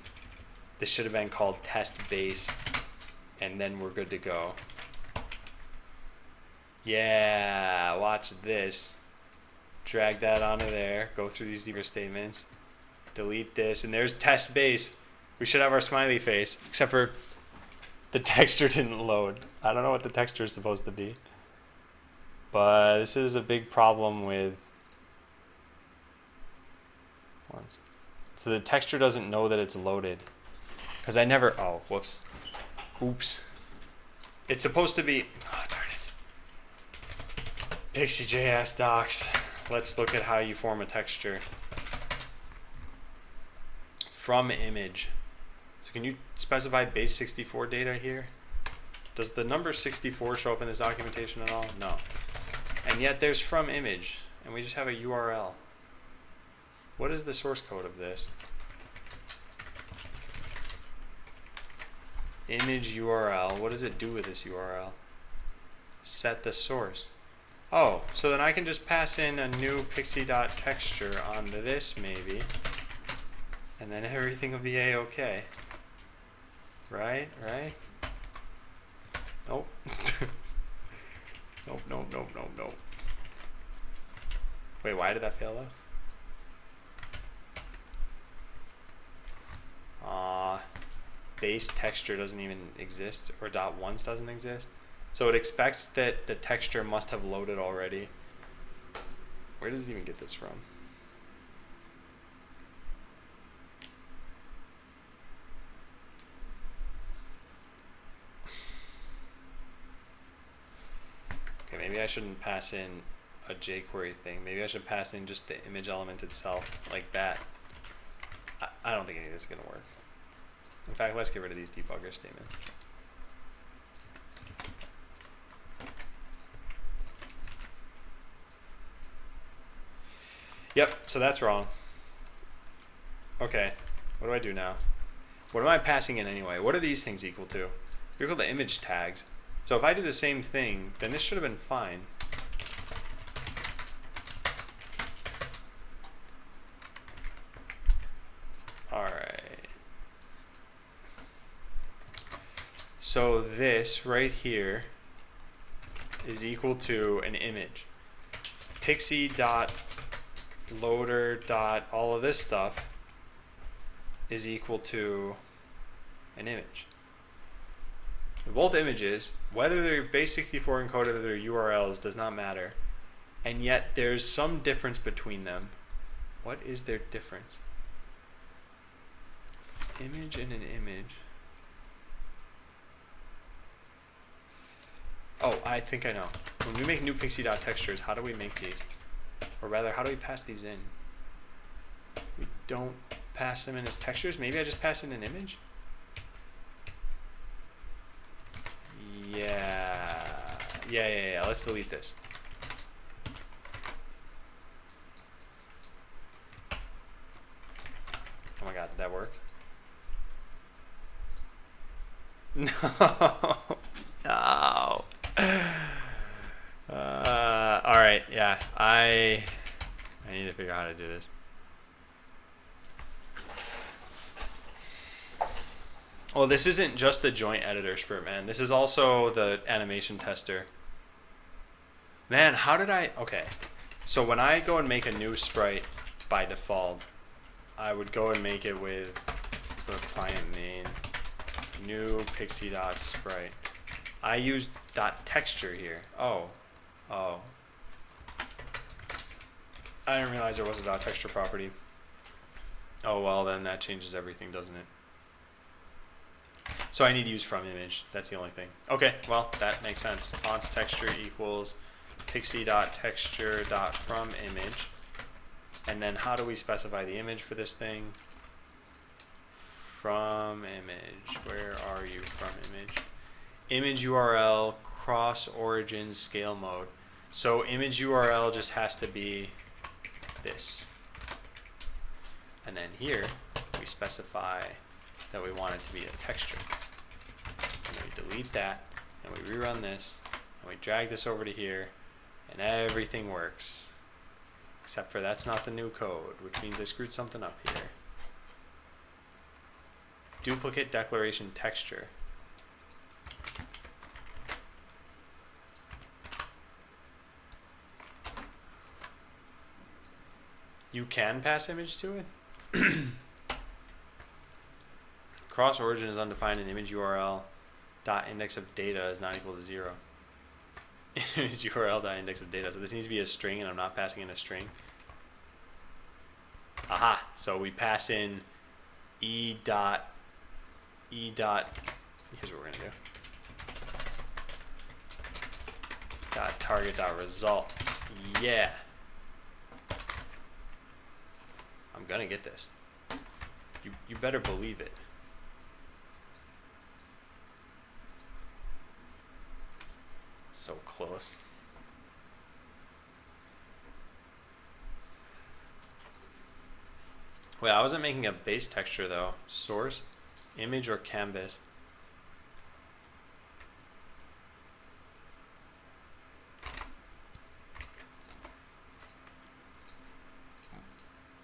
called test base, and then we're good to go. Yeah, watch this. Drag that onto there, go through these deeper statements, delete this, and there's test base. We should have our smiley face, except for the texture didn't load. I don't know what the texture is supposed to be. But this is a big problem with once. So the texture doesn't know that it's loaded. Because I never, oh, whoops. Oops. It's supposed to be, oh, darn it. Pixie.js docs. Let's look at how you form a texture. From image. So can you specify base 64 data here? Does the number 64 show up in this documentation at all? No. And yet there's from image, and we just have a URL. What is the source code of this? Image URL. What does it do with this URL? Set the source. Oh, so then I can just pass in a new pixie.texture onto this maybe, and then everything will be a-okay. Right? Right? Nope. Nope, nope, nope, nope, nope. Wait, why did that fail though? Base texture doesn't even exist, or .once doesn't exist. So it expects that the texture must have loaded already. Where does it even get this from? Okay, maybe I shouldn't pass in a jQuery thing. Maybe I should pass in just the image element itself, like that. I don't think any of this is going to work. In fact, let's get rid of these debugger statements. Yep, so that's wrong. Okay, what do I do now? What am I passing in anyway? What are these things equal to? They're equal to image tags. So if I do the same thing, then this should have been fine. Alright. So this right here is equal to an image. Pixie.loader dot all of this stuff is equal to an image. Both images, whether they're base 64 encoded or their URLs, does not matter. And yet there's some difference between them. What is their difference? Image and an image. Oh, I think I know. When we make new pixie.textures, how do we make these? Or rather, how do we pass these in? We don't pass them in as textures? Maybe I just pass in an image? Yeah. Let's delete this. Oh my god, did that work? No. No. All right, yeah. I need to figure out how to do this. Well, this isn't just the joint editor script, man. This is also the animation tester. Man, how did I... Okay. So when I go and make a new sprite by default, I would go and make it with... Let's go to client main. New pixie.sprite. I use .texture here. Oh. I didn't realize there was a .texture property. Oh, well, then that changes everything, doesn't it? So I need to use from image. That's the only thing. Okay, well, that makes sense. Fonts texture equals pixie.texture.from image. And then how do we specify the image for this thing? From image. Where are you from image? Image URL, cross origin scale mode. So image URL just has to be this. And then here we specify that we want it to be a texture. And then we delete that, and we rerun this, and we drag this over to here, and everything works. Except for that's not the new code, which means I screwed something up here. duplicate declaration texture. You can pass image to it? Cross origin is undefined and image URL dot index of data is not equal to 0. Image URL dot index of data. So this needs to be a string and I'm not passing in a string. Aha! So we pass in here's what we're gonna do. Dot target dot result. Yeah. I'm gonna get this. You better believe it. So close. Wait, I wasn't making a base texture though. Source, image, or canvas.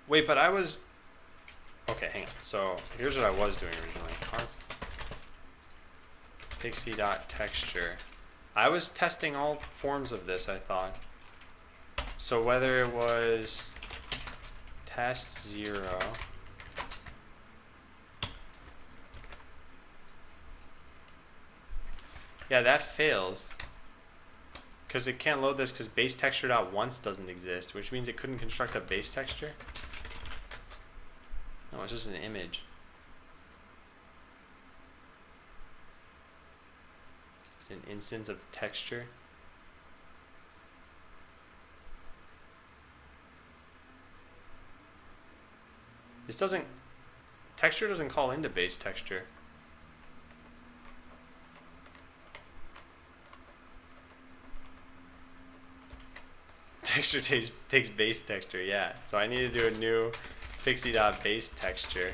Wait, but I was... Okay, hang on. So here's what I was doing originally. Pixie.texture. I was testing all forms of this, I thought. So whether it was test 0, yeah, that failed. Because it can't load this because base texture.once doesn't exist, which means it couldn't construct a base texture. No, it's just an image. It's an instance of texture. This doesn't, texture doesn't call into base texture. Texture takes base texture, yeah. So I need to do a new pixie.base texture.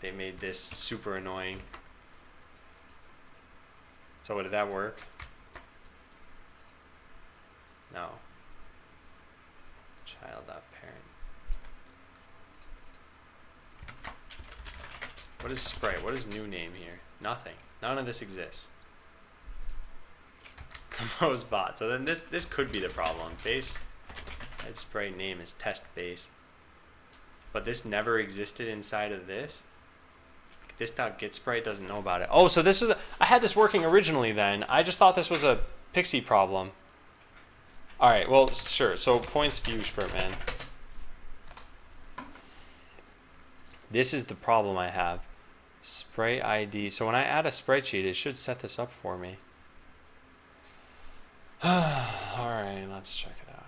They made this super annoying. So did that work? No. Child.parent. What is Sprite? What is new name here? Nothing. None of this exists. Compose bot. So then this could be the problem. Base that Sprite name is test base. But this never existed inside of this. This.getSprite doesn't know about it. Oh, so this was I had this working originally then. I just thought this was a Pixie problem. Alright, well, sure. So points to you, Spurtman. This is the problem I have. Sprite ID. So when I add a sprite sheet, it should set this up for me. Alright, let's check it out.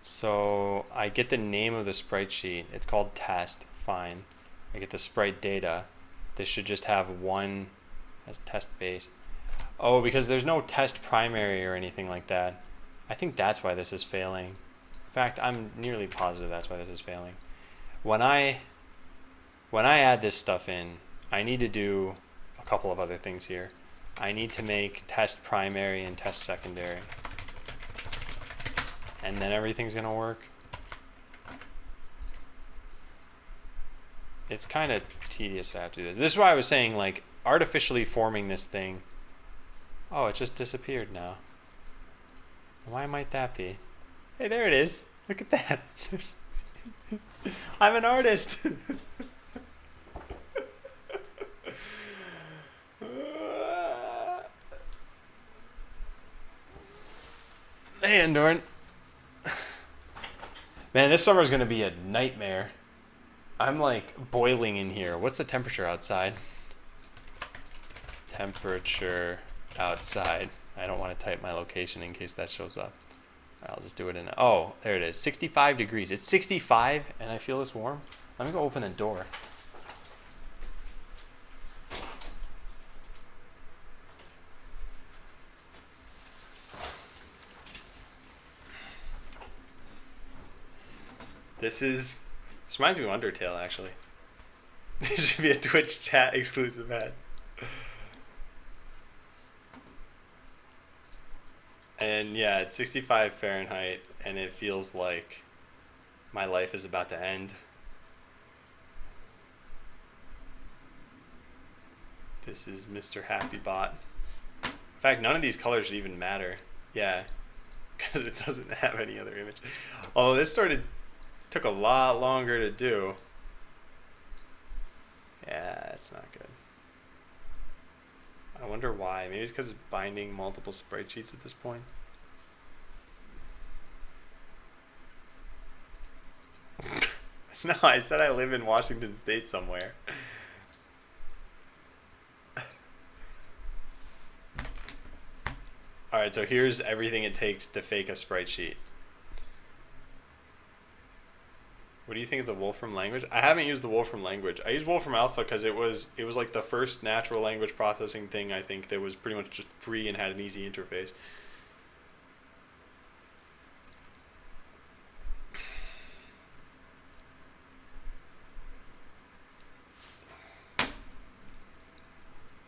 So I get the name of the sprite sheet. It's called test. Fine. I get the sprite data. This should just have one as test base. Oh, because there's no test primary or anything like that. I think that's why this is failing. In fact, I'm nearly positive that's why this is failing. When I add this stuff in, I need to do a couple of other things here. I need to make test primary and test secondary. And then everything's gonna work. It's kind of tedious to have to do this. This is why I was saying, like, artificially forming this thing. Oh, it just disappeared now. Why might that be? Hey, there it is. Look at that. I'm an artist. Hey, Andorn. Man, this summer is going to be a nightmare. I'm like boiling in here. What's the temperature outside? Temperature outside. I don't want to type my location in case that shows up. I'll just do it in. Oh, there it is. 65 degrees. It's 65 and I feel this warm. Let me go open the door. This reminds me of Undertale, actually. There should be a Twitch chat exclusive ad. And yeah, it's 65 Fahrenheit, and it feels like my life is about to end. This is Mr. Happy Bot. In fact, none of these colors should even matter. Yeah, because it doesn't have any other image. Although this took a lot longer to do. Yeah, it's not good. I wonder why. Maybe it's because it's binding multiple sprite sheets at this point. No, I said I live in Washington State somewhere. Alright, so here's everything it takes to fake a sprite sheet. What do you think of the Wolfram language? I haven't used the Wolfram language. I used Wolfram Alpha because it was like the first natural language processing thing, I think, that was pretty much just free and had an easy interface.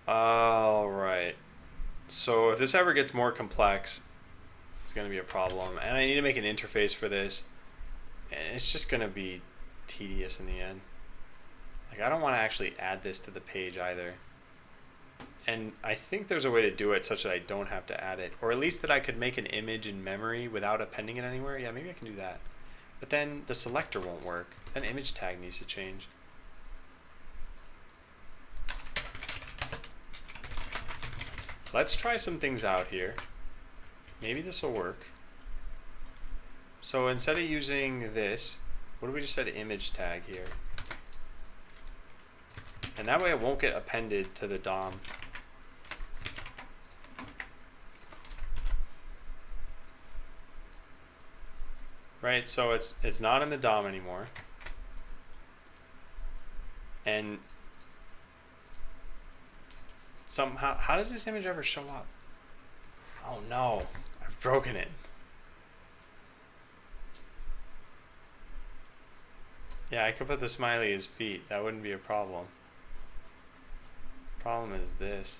Alright. So if this ever gets more complex, it's going to be a problem. And I need to make an interface for this. And it's just going to be tedious in the end. Like, I don't want to actually add this to the page either. And I think there's a way to do it such that I don't have to add it. Or at least that I could make an image in memory without appending it anywhere. Yeah, maybe I can do that. But then the selector won't work. Then image tag needs to change. Let's try some things out here. Maybe this will work. So instead of using this, what if we just said image tag here? And that way it won't get appended to the DOM. Right, so it's not in the DOM anymore. And somehow, how does this image ever show up? Oh no, I've broken it. Yeah, I could put the smiley as feet. That wouldn't be a problem. Problem is this.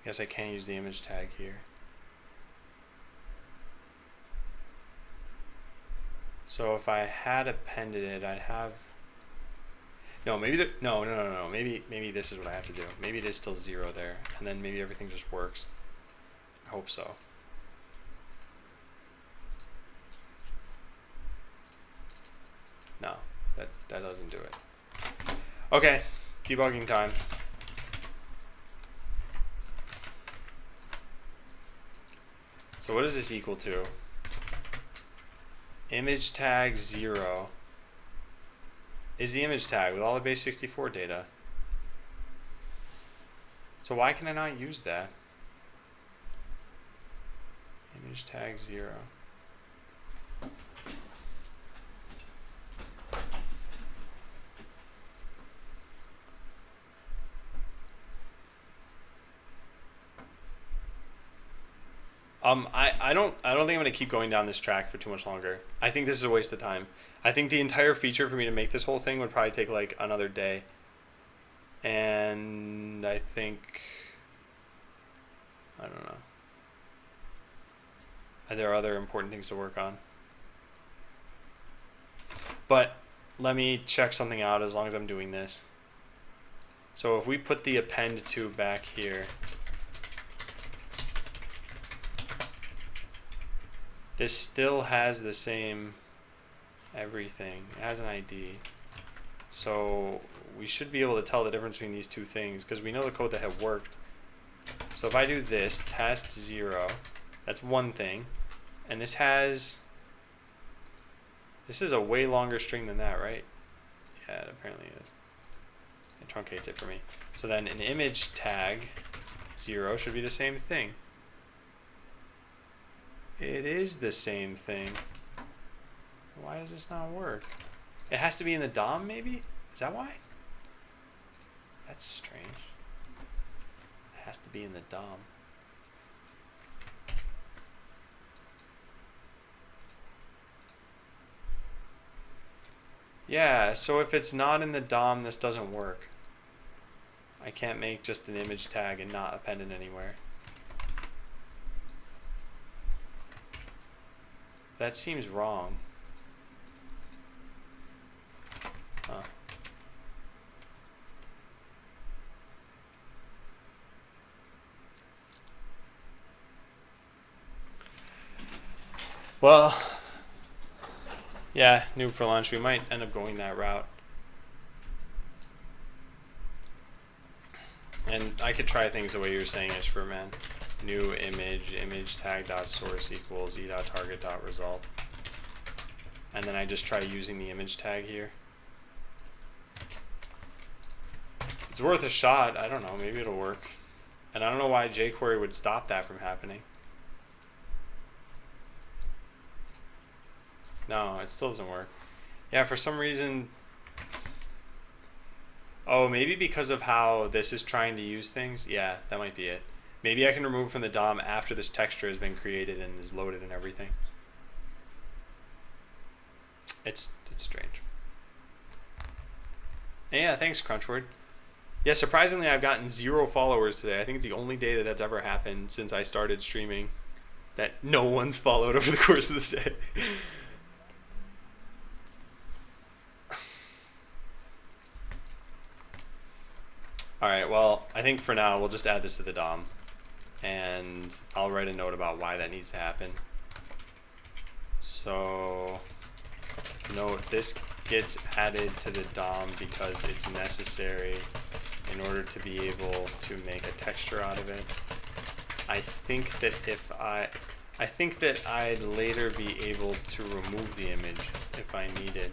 Guess I can't use the image tag here. So if I had appended it, I'd have. No, maybe no. Maybe this is what I have to do. Maybe it is still 0 there, and then maybe everything just works. I hope so. No, that doesn't do it. Okay, debugging time. So what is this equal to? Image tag 0 is the image tag with all the base 64 data. So why can I not use that? Image tag 0. I don't think I'm gonna keep going down this track for too much longer. I think this is a waste of time. I think the entire feature for me to make this whole thing would probably take like another day. And I think, I don't know. There are other important things to work on. But let me check something out as long as I'm doing this. So if we put the append to back here, this still has the same everything. It has an ID. So we should be able to tell the difference between these two things because we know the code that had worked. So if I do this, test 0, that's one thing. And this is a way longer string than that, right? Yeah, it apparently is. It truncates it for me. So then an image tag 0 should be the same thing. It is the same thing. Why does this not work? It has to be in the DOM, maybe? Is that why? That's strange. It has to be in the DOM. Yeah, so if it's not in the DOM, this doesn't work. I can't make just an image tag and not append it anywhere. That seems wrong. Huh. Well, yeah, noob for lunch. We might end up going that route. And I could try things the way you're saying, Ishverman. New image tag dot source equals e dot target dot result. And then I just try using the image tag here. It's worth a shot. I don't know. Maybe it'll work. And I don't know why jQuery would stop that from happening. No, it still doesn't work. Yeah, for some reason. Oh, maybe because of how this is trying to use things. Yeah, that might be it. Maybe I can remove from the DOM after this texture has been created and is loaded and everything. It's strange. And yeah, thanks, Crunchword. Yeah, surprisingly, I've gotten 0 followers today. I think it's the only day that that's ever happened since I started streaming that no one's followed over the course of this day. Alright, well, I think for now we'll just add this to the DOM. And I'll write a note about why that needs to happen. So, note, this gets added to the DOM because it's necessary in order to be able to make a texture out of it. I think that I'd later be able to remove the image if I needed.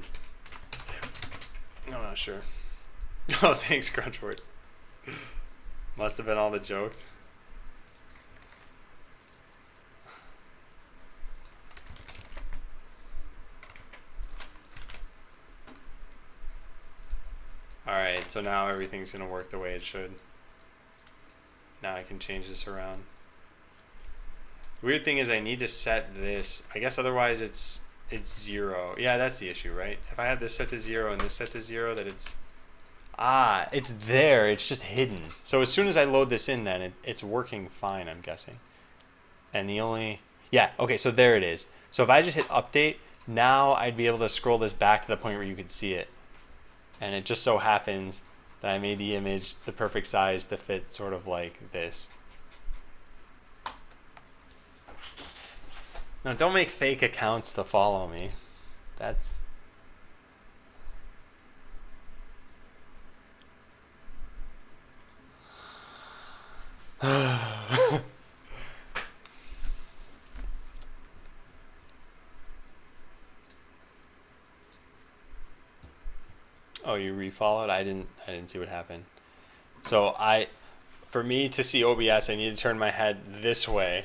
I'm not sure. Oh, thanks, Crunchword. Must have been all the jokes. Alright, so now everything's going to work the way it should. Now I can change this around. The weird thing is I need to set this. I guess otherwise it's 0. Yeah, that's the issue, right? If I have this set to 0 and this set to 0, that it's... Ah, it's there. It's just hidden. So as soon as I load this in, then it's working fine, I'm guessing. And the only... Yeah, okay, so there it is. So if I just hit update, now I'd be able to scroll this back to the point where you could see it. And it just so happens that I made the image the perfect size to fit sort of like this. No, don't make fake accounts to follow me. That's... Oh, you refollowed? I didn't see what happened. So for me to see OBS, I need to turn my head this way,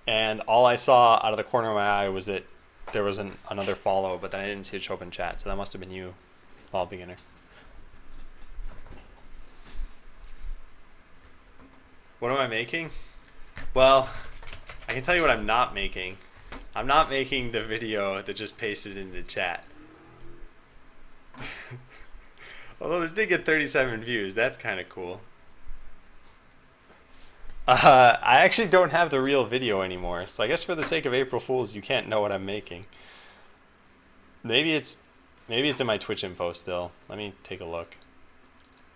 and all I saw out of the corner of my eye was that there was another follow, but then I didn't see it show up in chat. So that must have been you, well, beginner. What am I making? Well, I can tell you what I'm not making. I'm not making the video that just pasted into chat. Although this did get 37 views, that's kind of cool. I actually don't have the real video anymore, so I guess for the sake of April Fools, you can't know what I'm making. Maybe it's in my Twitch info still. Let me take a look.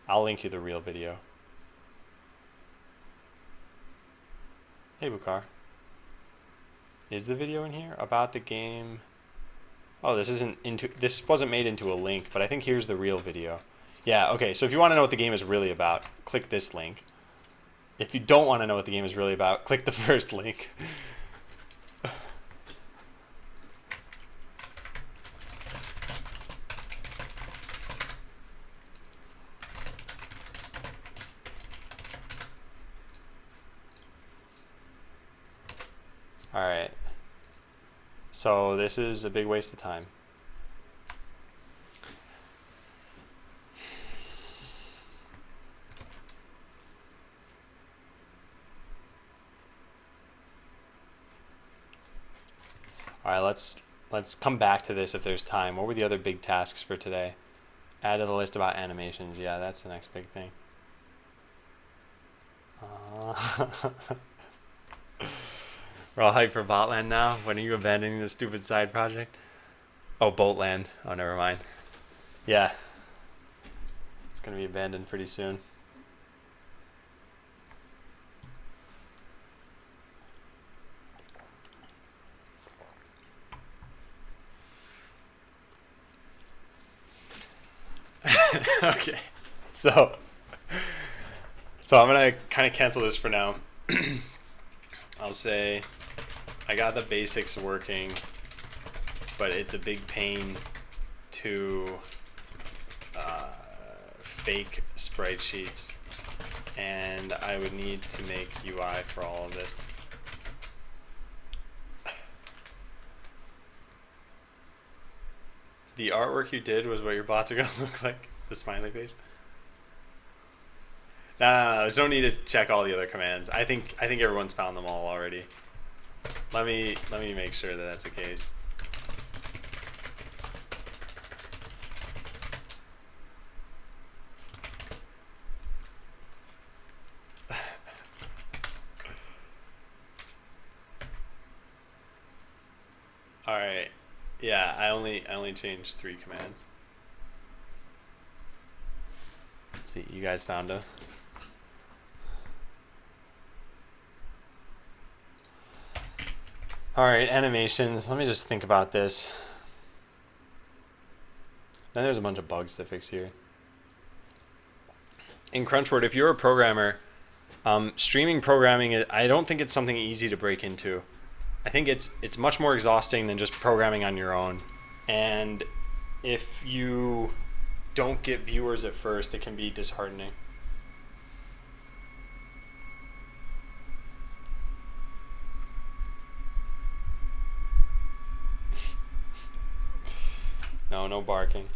I'll link you the real video. Hey, Bukar. Is the video in here about the game? Oh, this wasn't made into a link, but I think here's the real video. Yeah, okay, so if you want to know what the game is really about, click this link. If you don't want to know what the game is really about, click the first link. Alright. So this is a big waste of time. Alright, let's let's come back to this if there's time. What were the other big tasks for today? Add to the list about animations. Yeah, that's the next big thing. We're all hyped for Botland now. When are you abandoning the stupid side project? Oh, Boatland. Oh, never mind. Yeah. It's going to be abandoned pretty soon. Okay. So I'm going to kind of cancel this for now. I'll say I got the basics working, but it's a big pain to fake sprite sheets, and I would need to make UI for all of this. The artwork you did was what your bots are going to look like? The smiley face? No, there's no need to check all the other commands. I think everyone's found them all already. Let me make sure that that's the case. All right. Yeah, I only changed 3 commands. Let's see, you guys found them. All right, animations. Let me just think about this. Then there's a bunch of bugs to fix here. In Crunchword, if you're a programmer, streaming programming, I don't think it's something easy to break into. I think it's much more exhausting than just programming on your own. And if you don't get viewers at first, it can be disheartening. No barking.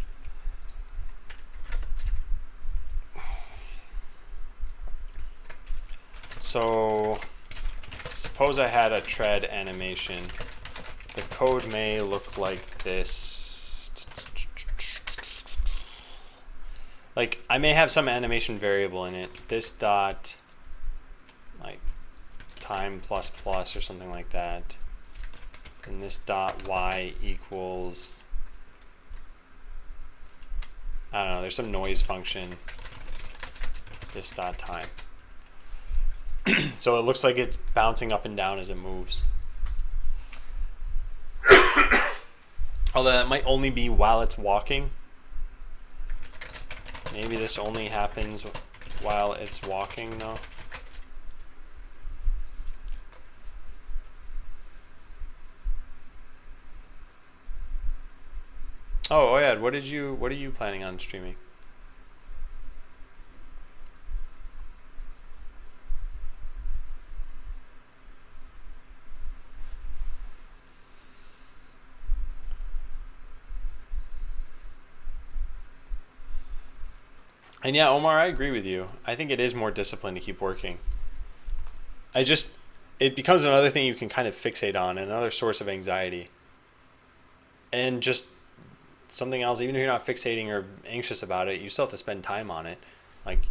So suppose I had a tread animation. The code may look like this. Like I may have some animation variable in it. This dot like time plus plus or something like that. And this dot y equals, I don't know, there's some noise function. This dot time. So it looks like it's bouncing up and down as it moves. Although that might only be while it's walking. Maybe this only happens while it's walking, though. Oh, Oyad, what are you planning on streaming? And yeah, Omar, I agree with you. I think it is more discipline to keep working. It becomes another thing you can kind of fixate on, another source of anxiety. And just something else, even if you're not fixating or anxious about it, you still have to spend time on it. Like,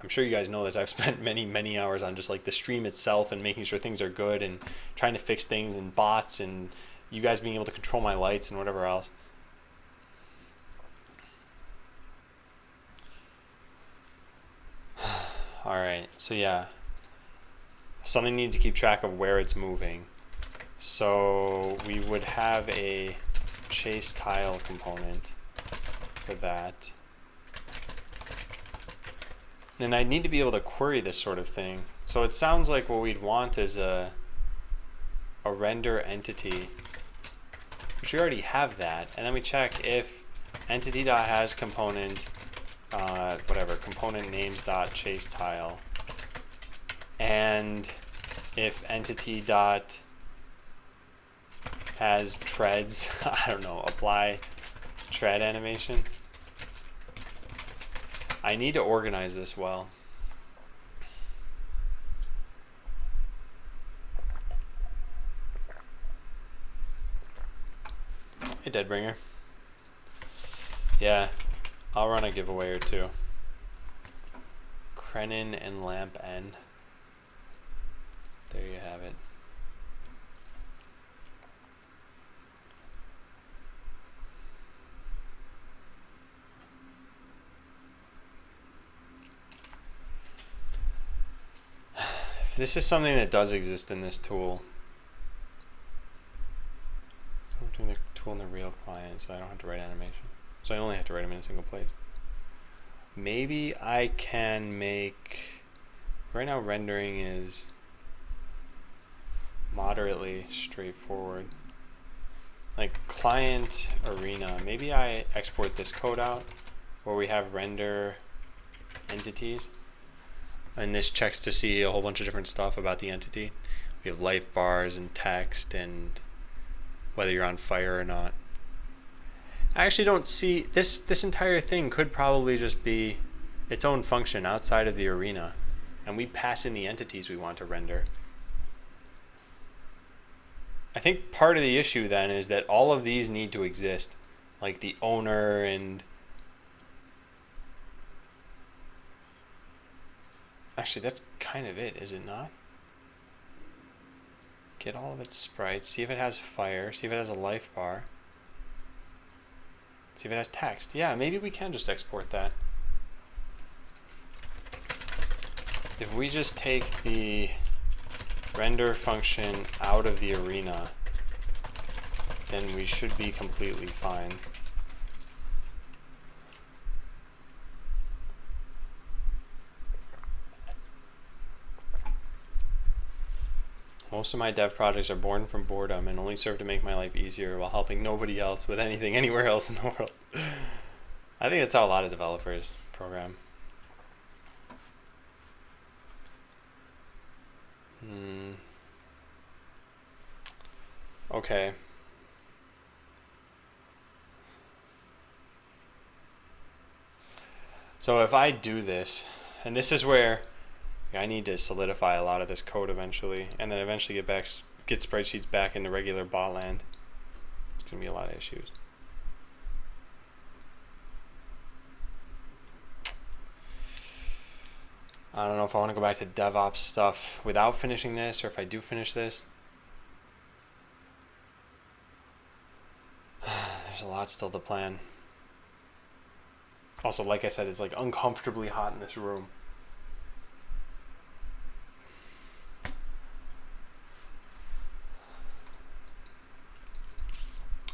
I'm sure you guys know this, I've spent many hours on just like the stream itself and making sure things are good and trying to fix things and bots and you guys being able to control my lights and whatever else. All right, so yeah, something needs to keep track of where it's moving. So we would have a chase tile component for that. And I need to be able to query this sort of thing. So it sounds like what we'd want is a render entity, which we already have that. And then we check if entity.has component component names.chase tile, and if entity dot has treads, I don't know, apply tread animation. I need to organize this well. Hey, Deadbringer. Yeah, I'll run a giveaway or two. Krenin and Lamp N. There you have it. If this is something that does exist in this tool, I'm doing the tool in the real client, so I don't have to write animation. So I only have to write them in a single place. Maybe I can make, right now rendering is moderately straightforward. Like client arena, maybe I export this code out where we have render entities. And this checks to see a whole bunch of different stuff about the entity. We have life bars and text and whether you're on fire or not. I actually don't see, this entire thing could probably just be its own function outside of the arena. And we pass in the entities we want to render. I think part of the issue then is that all of these need to exist. Like the owner and... Actually, that's kind of it, is it not? Get all of its sprites, see if it has fire, see if it has a life bar. See if it has text. Yeah, maybe we can just export that. If we just take the render function out of the arena, then we should be completely fine. Most of my dev projects are born from boredom and only serve to make my life easier while helping nobody else with anything anywhere else in the world. I think that's how a lot of developers program. Okay. So if I do this, and this is where I need to solidify a lot of this code eventually, and then eventually get spreadsheets back into regular bot land. There's gonna be a lot of issues. I don't know if I want to go back to DevOps stuff without finishing this, or if I do finish this. There's a lot still to plan. Also, like I said, it's like uncomfortably hot in this room.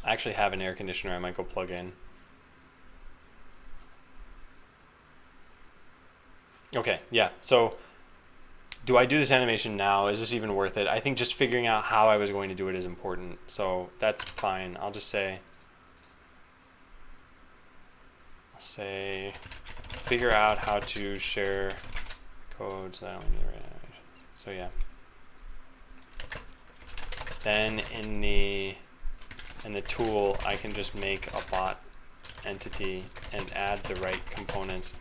I actually have an air conditioner I might go plug in. Okay, yeah, so do I do this animation now? Is this even worth it? I think just figuring out how I was going to do it is important, so that's fine. I'll just say, figure out how to share codes. I don't need to write animation. So yeah. Then in the tool, I can just make a bot entity and add the right components.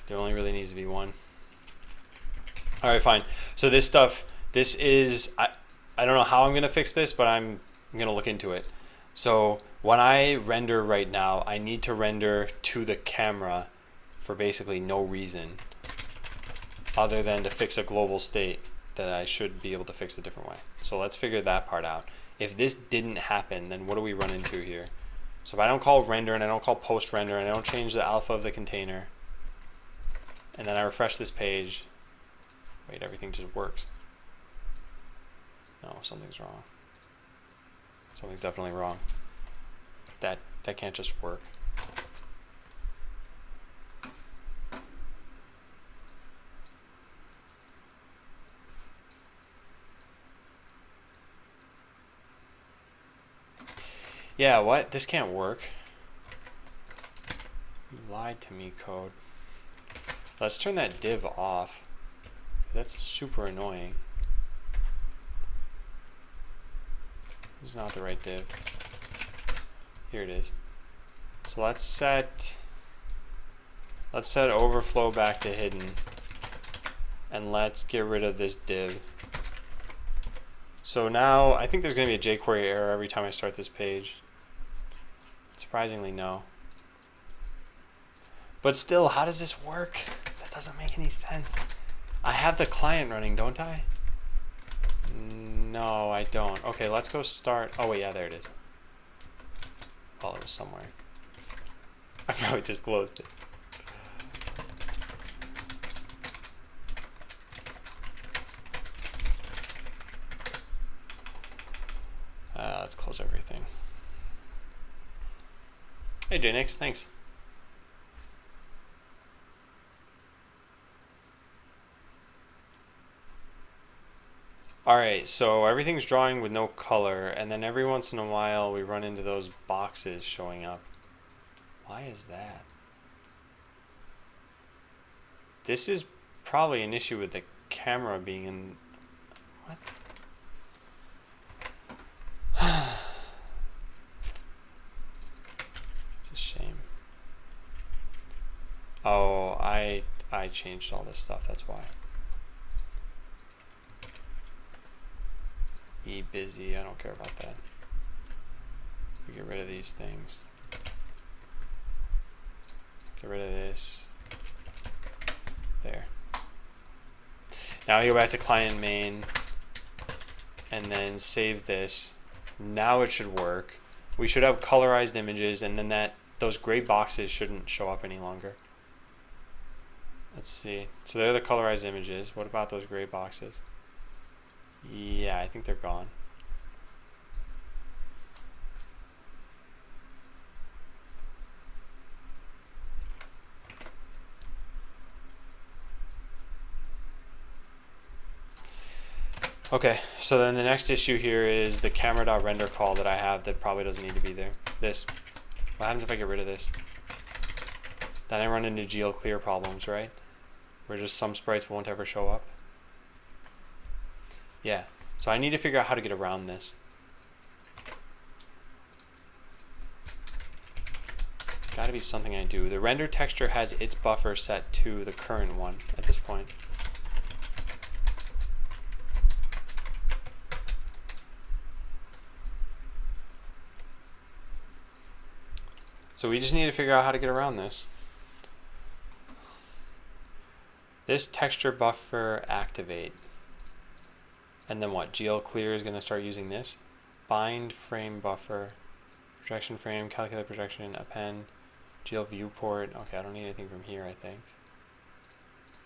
There only really needs to be one. All right, fine. So this stuff, this is, I don't know how I'm gonna fix this, but I'm gonna look into it. So when I render right now, I need to render to the camera for basically no reason other than to fix a global state that I should be able to fix a different way. So let's figure that part out. If this didn't happen, then what do we run into here? So if I don't call render and I don't call post render and I don't change the alpha of the container, and then I refresh this page, wait, everything just works. No, something's wrong. Something's definitely wrong. That can't just work. Yeah, what? This can't work. You lied to me, code. Let's turn that div off. That's super annoying. This is not the right div. Here it is. So let's set overflow back to hidden. And let's get rid of this div. So now I think there's going to be a jQuery error every time I start this page. Surprisingly, no. But still, how does this work? That doesn't make any sense. I have the client running, don't I? No, I don't. Okay, let's go start. Oh, wait, yeah, there it is. Well, it was somewhere. I probably just closed it. Let's close everything. Hey, JNix, thanks. Alright, so everything's drawing with no color, and then every once in a while we run into those boxes showing up. Why is that? This is probably an issue with the camera being in... What? It's a shame. Oh, I changed all this stuff, that's why. Busy, I don't care about that. We get rid of these things. Get rid of this. There. Now we go back to client main and then save this. Now it should work. We should have colorized images, and then those gray boxes shouldn't show up any longer. Let's see. So they're the colorized images. What about those gray boxes? Yeah, I think they're gone. Okay, so then the next issue here is the camera.render call that I have that probably doesn't need to be there. This. What happens if I get rid of this? Then I run into GL-clear problems, right? Where just some sprites won't ever show up. Yeah, so I need to figure out how to get around this. Gotta be something I do. The render texture has its buffer set to the current one at this point. So we just need to figure out how to get around this. This texture buffer activate. And then what? GL-clear is going to start using this. Bind frame buffer, projection frame, calculate projection, append, GL viewport. Okay, I don't need anything from here, I think.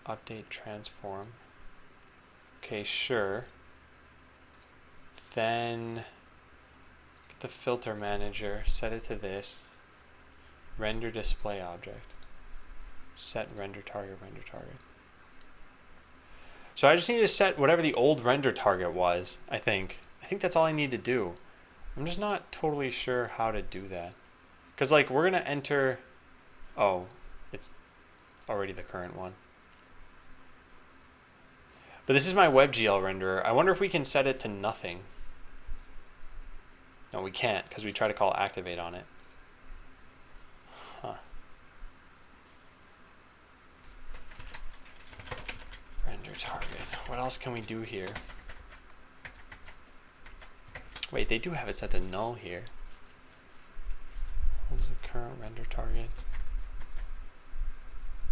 Update transform. Okay, sure. Then get the filter manager, set it to this. Render display object. Set render target, render target. So I just need to set whatever the old render target was, I think. I think that's all I need to do. I'm just not totally sure how to do that. Because like we're going to enter... Oh, it's already the current one. But this is my WebGL renderer. I wonder if we can set it to nothing. No, we can't because we try to call activate on it. Huh. Render target. What else can we do here? Wait, they do have it set to null here. What is the current render target?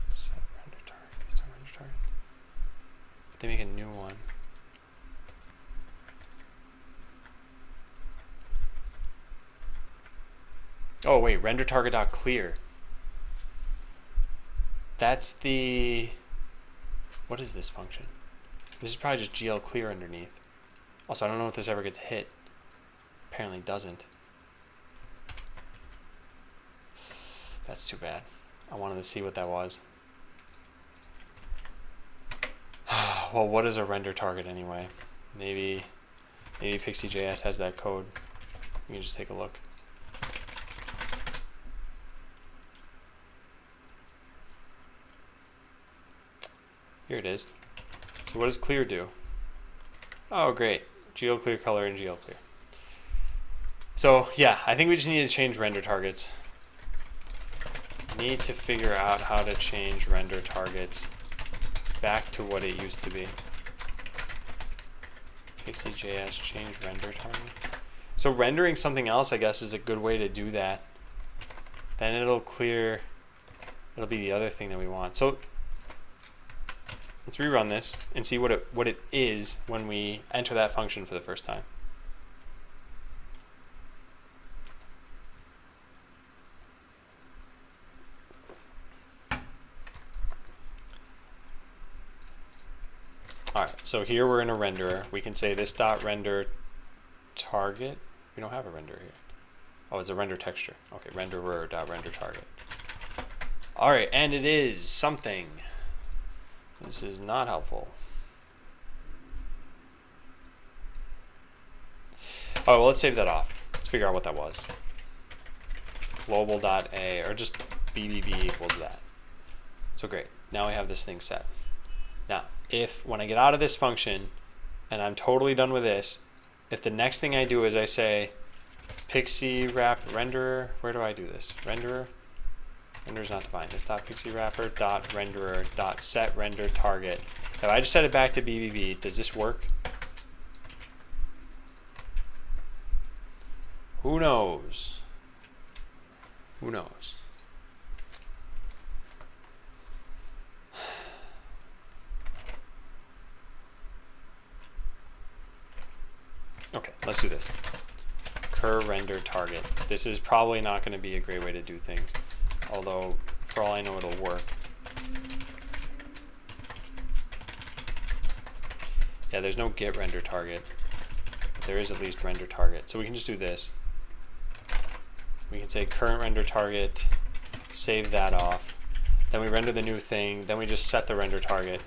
Set render target. Set render target. But they make a new one. Oh wait, render target.clear. That's the... What is this function? This is probably just GL-clear underneath. Also, I don't know if this ever gets hit. Apparently doesn't. That's too bad. I wanted to see what that was. Well, what is a render target anyway? Maybe Pixie.js has that code. You can just take a look. Here it is. So what does clear do? Oh, great. GL-clear color and GL-clear. So yeah, I think we just need to change render targets. Need to figure out how to change render targets back to what it used to be. Pixie.js change render target. So rendering something else, I guess, is a good way to do that. then it'll clear, it'll be the other thing that we want. So let's rerun this and see what it is when we enter that function for the first time. All right, so here we're in a renderer. We can say this dot render target. We don't have a renderer here. Oh, it's a render texture. Okay, renderer dot render target. All right, and it is something. This is not helpful. Oh, well, let's save that off. Let's figure out what that was. Global.a, or just BBB equals that. So great, now we have this thing set. Now, if when I get out of this function and I'm totally done with this, if the next thing I do is I say pixie wrap renderer, where do I do this? Renderer? Renderer's not defined. This dot pixie wrapper dot renderer dot set render target. If I just set it back to BBB, does this work? Who knows? Who knows? Okay, let's do this. Cur render target. This is probably not going to be a great way to do things, although for all I know it'll work. Yeah, there's no get render target. There is at least render target. So we can just do this. We can say current render target, save that off. Then we render the new thing. Then we just set the render target.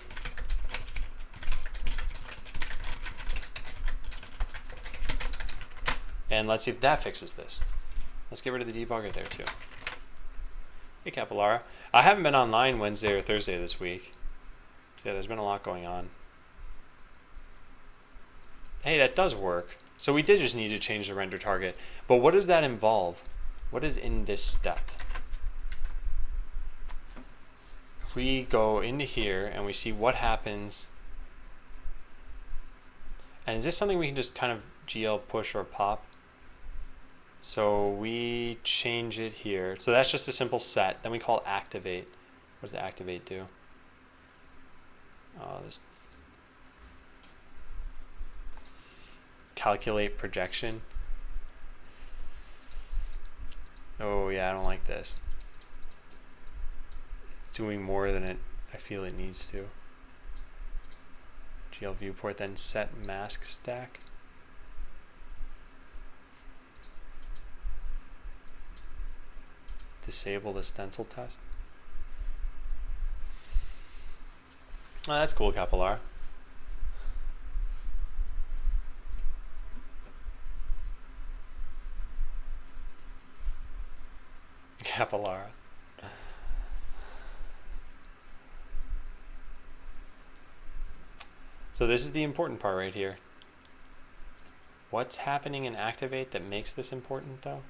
And let's see if that fixes this. Let's get rid of the debugger there too. Hey Capillara. I haven't been online Wednesday or Thursday this week. Yeah, there's been a lot going on. Hey, that does work. So we did just need to change the render target. But what does that involve? What is in this step? If we go into here and we see what happens. And is this something we can just kind of GL push or pop? So we change it here. So that's just a simple set. Then we call activate. What does the activate do? This calculate projection. Oh yeah, I don't like this. It's doing more than I feel it needs to. GL viewport, then set mask stack. Disable the stencil test. Oh, that's cool, Capillara. Capillara. So this is the important part right here. What's happening in Activate that makes this important though?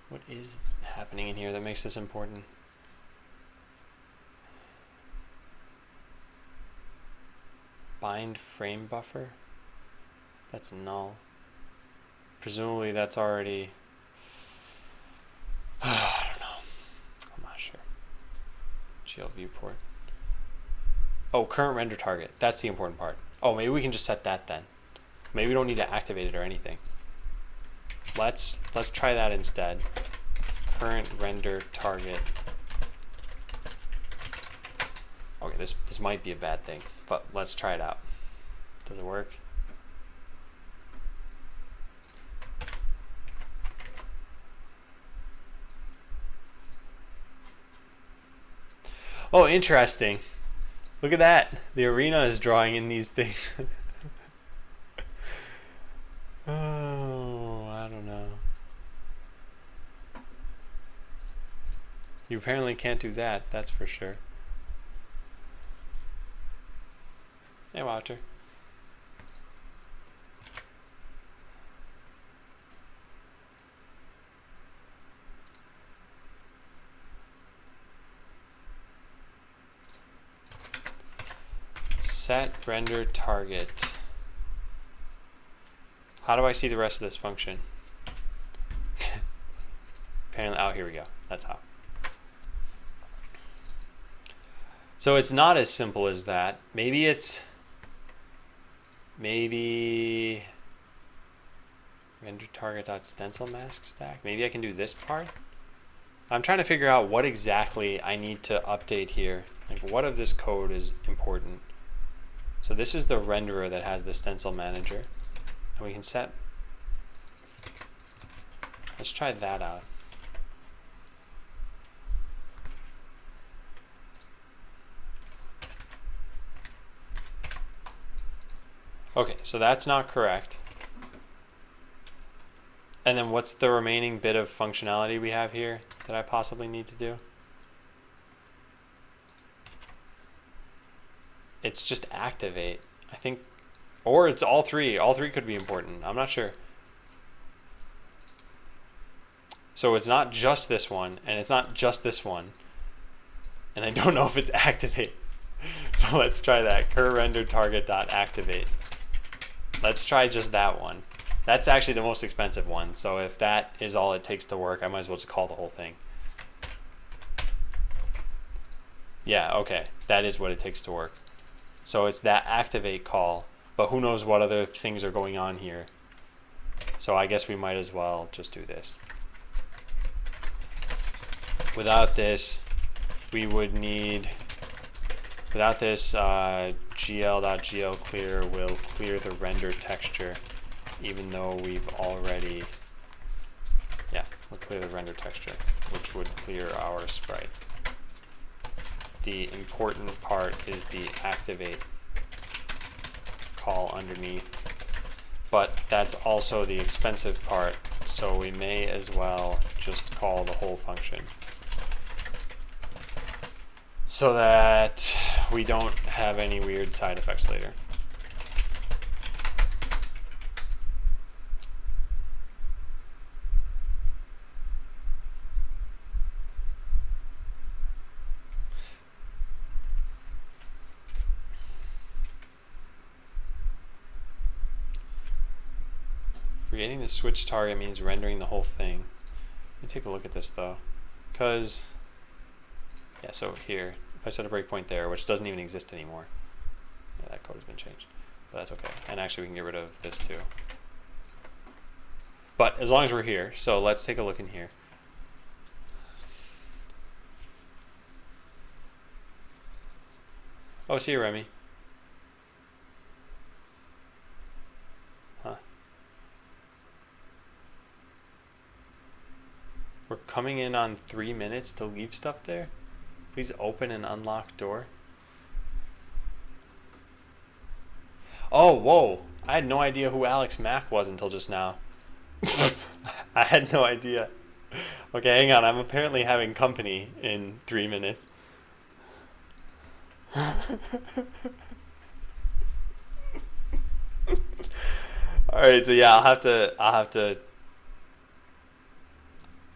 What is happening in here that makes this important? Bind frame buffer? That's null. Presumably that's already... I don't know. I'm not sure. GL viewport. Oh, current render target. That's the important part. Oh, maybe we can just set that then. Maybe we don't need to activate it or anything. Let's try that instead. Current render target. Okay, this might be a bad thing, but let's try it out. Does it work? Oh, interesting. Look at that. The arena is drawing in these things. Oh, I don't know. You apparently can't do that, that's for sure. Hey, Watcher. Set render target. How do I see the rest of this function? apparently, oh, here we go. That's how. So it's not as simple as that. Maybe render target.stencil mask stack. Maybe I can do this part. I'm trying to figure out what exactly I need to update here. Like, what of this code is important? So this is the renderer that has the stencil manager. And we can set, let's try that out. Okay, so that's not correct. And then what's the remaining bit of functionality we have here that I possibly need to do? It's just activate, I think, or it's all three. All three could be important. I'm not sure. So it's not just this one, and it's not just this one. And I don't know if it's activate. So let's try that. Cur render target.activate. Let's try just that one. That's actually the most expensive one. So if that is all it takes to work, I might as well just call the whole thing. Yeah, okay. That is what it takes to work. So it's that activate call, but who knows what other things are going on here. So I guess we might as well just do this. Without this, we would need, without this, gl.gl clear will clear the render texture, even though we've already, yeah, we'll clear the render texture, which would clear our sprite. The important part is the activate call underneath, but that's also the expensive part, so we may as well just call the whole function so that we don't have any weird side effects later. Creating the switch target means rendering the whole thing. Let me take a look at this though, because, yeah, so here, if I set a breakpoint there, which doesn't even exist anymore, yeah, that code has been changed, but that's okay. And actually we can get rid of this too. But as long as we're here, so let's take a look in here. Oh, see you, Remy. Huh. We're coming in on 3 minutes to leave stuff there. Please open and unlock door. Oh, whoa. I had no idea who Alex Mack was until just now. I had no idea. Okay, hang on. I'm apparently having company in 3 minutes. Alright, so yeah, I'm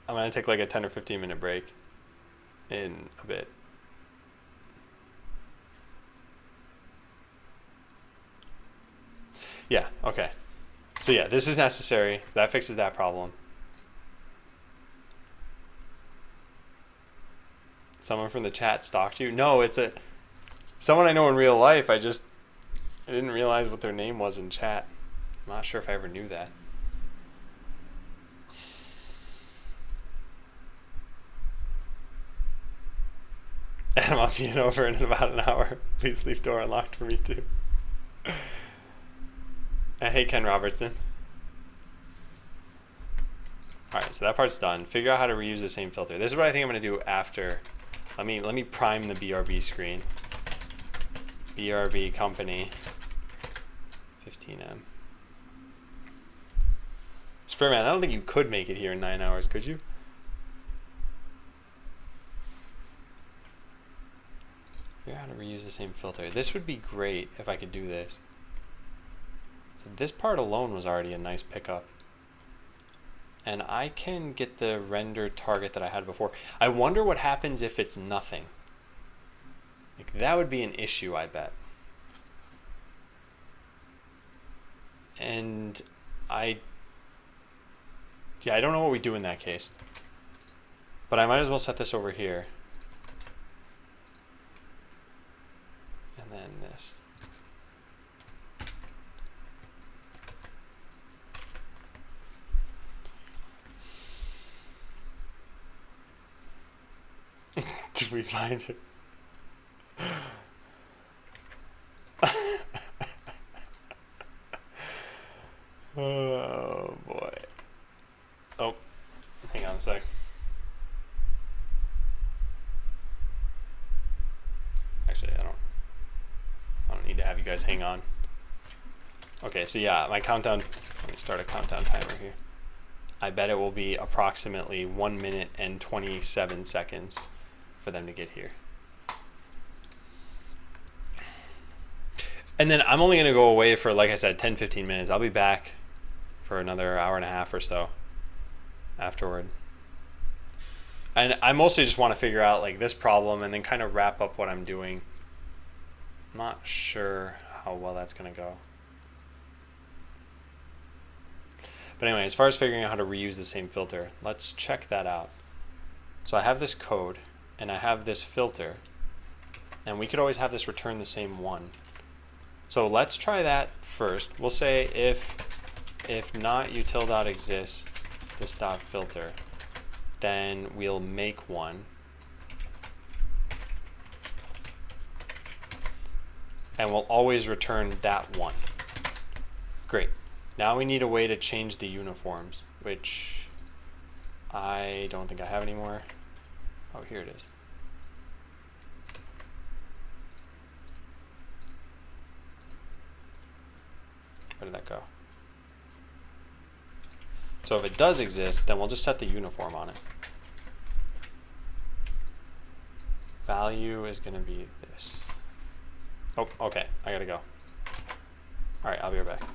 gonna take like a 10 or 15 minute break in a bit. Yeah, okay. So yeah, this is necessary. So that fixes that problem. Someone from the chat stalked you? No, it's someone I know in real life. I didn't realize what their name was in chat. I'm not sure if I ever knew that. And I'm being over in about an hour. Please leave door unlocked for me too. Hey, Ken Robertson. Alright, so that part's done. Figure out how to reuse the same filter. This is what I think I'm going to do after. Let me prime the BRB screen. BRB company 15M. Spearman, I don't think you could make it here in 9 hours, could you? Figure out how to reuse the same filter. This would be great if I could do this. So this part alone was already a nice pickup. And I can get the render target that I had before. I wonder what happens if it's nothing. Like, that would be an issue, I bet. And I don't know what we do in that case. But I might as well set this over here. And then this. Did we find it? Oh boy. Oh, hang on a sec. Actually, I don't need to have you guys hang on. Okay, so yeah, my countdown, let me start a countdown timer here. I bet it will be approximately 1 minute and 27 seconds for them to get here. And then I'm only going to go away for, like I said, 10-15 minutes. I'll be back for another hour and a half or so afterward. And I mostly just want to figure out like this problem and then kind of wrap up what I'm doing. I'm not sure how well that's going to go. But anyway, as far as figuring out how to reuse the same filter, let's check that out. So I have this code and I have this filter, and we could always have this return the same one. So let's try that first. We'll say if not util.exists this dot filter, then we'll make one. And we'll always return that one. Great. Now we need a way to change the uniforms, which I don't think I have anymore. Oh, here it is. Where did that go? So if it does exist, then we'll just set the uniform on it. Value is going to be this. Oh, okay. I gotta go. All right, I'll be right back.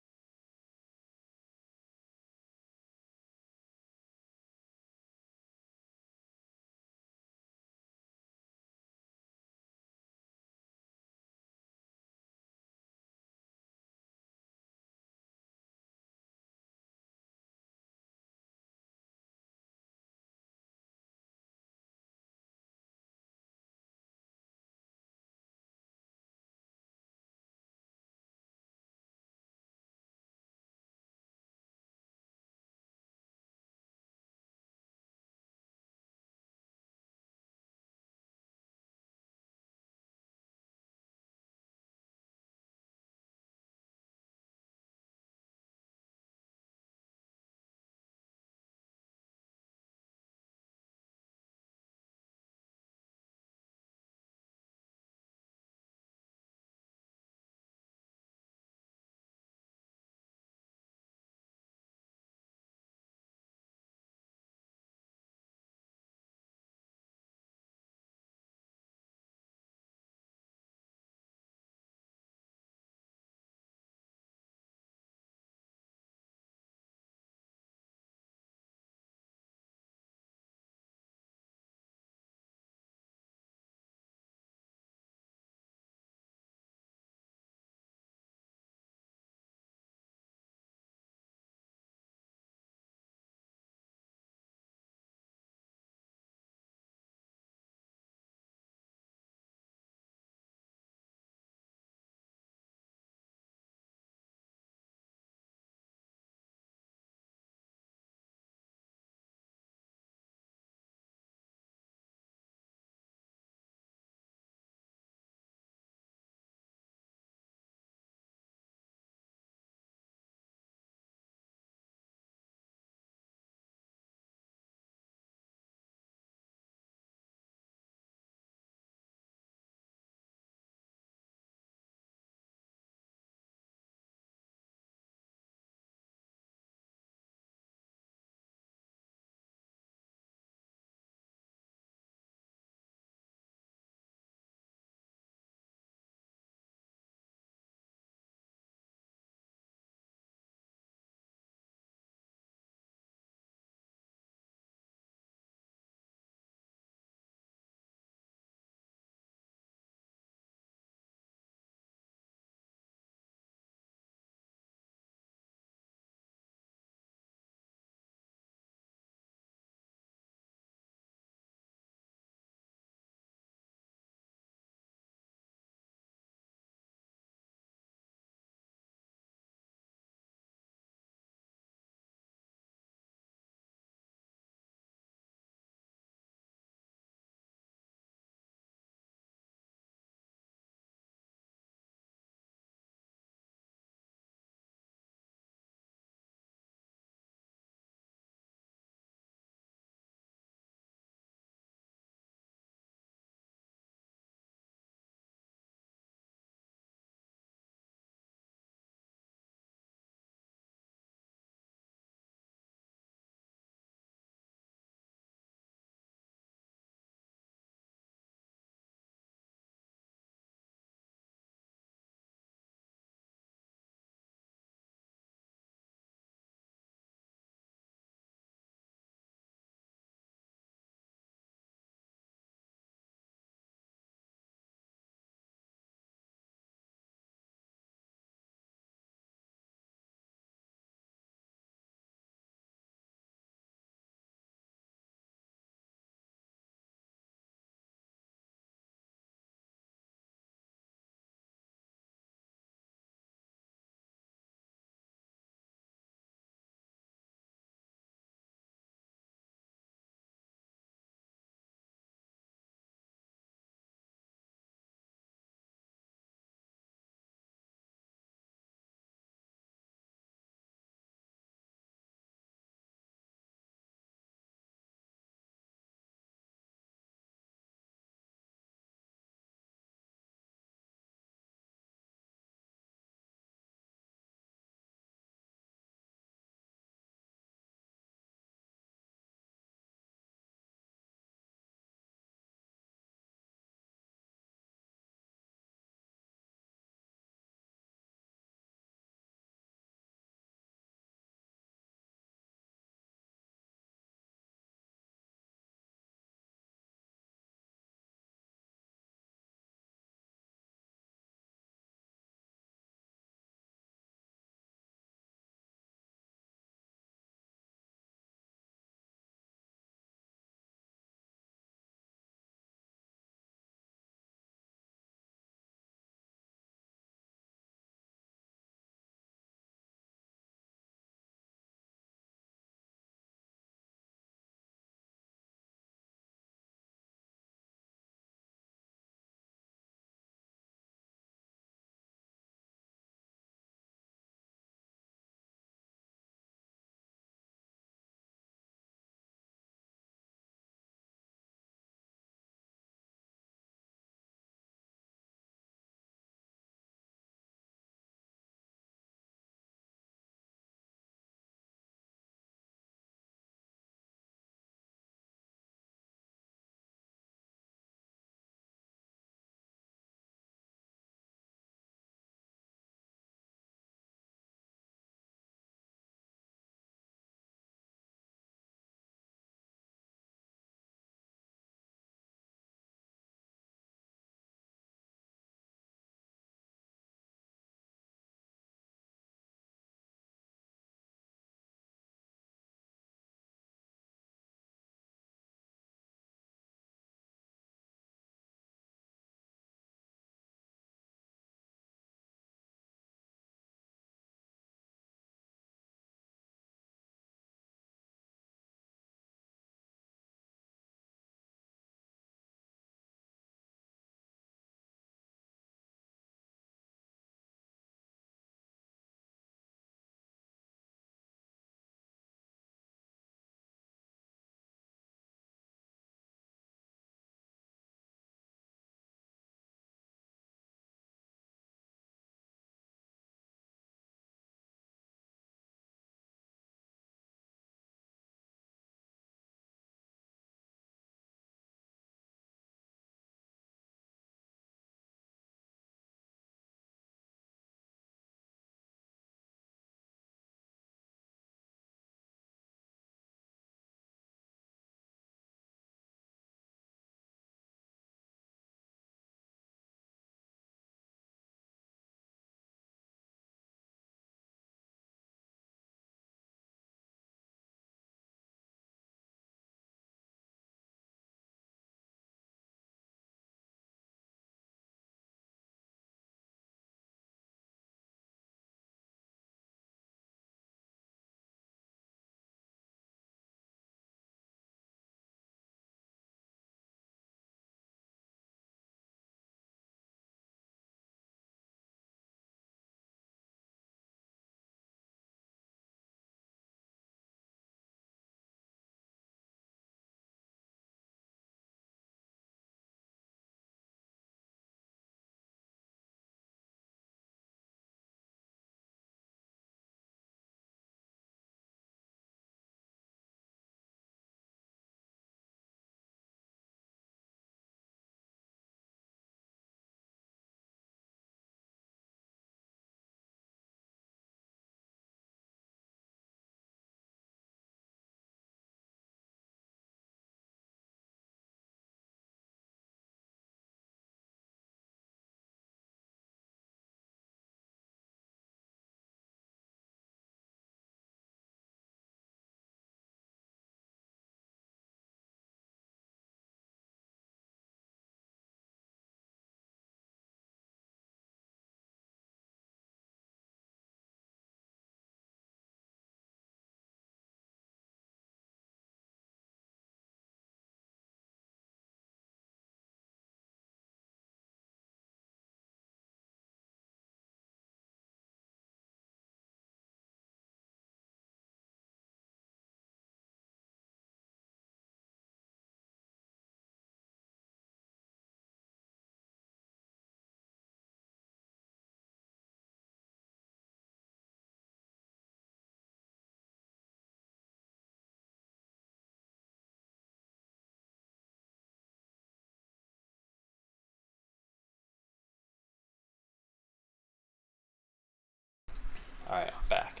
Alright, I'm back.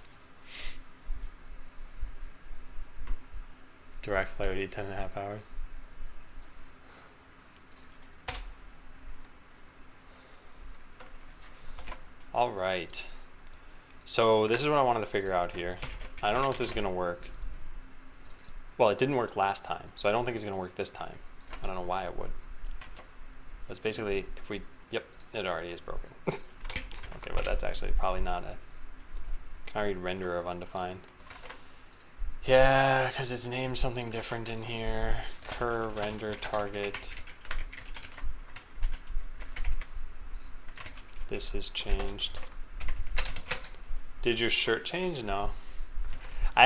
Direct flight would eat 10.5 hours. Alright. So this is what I wanted to figure out here. I don't know if this is going to work. Well, it didn't work last time, so I don't think it's going to work this time. I don't know why it would. It's basically, if we, yep, it already is broken. Okay, but that's actually probably not a, can I read renderer of undefined? Yeah, because it's named something different in here. Cur render target. This is changed. Did your shirt change? No.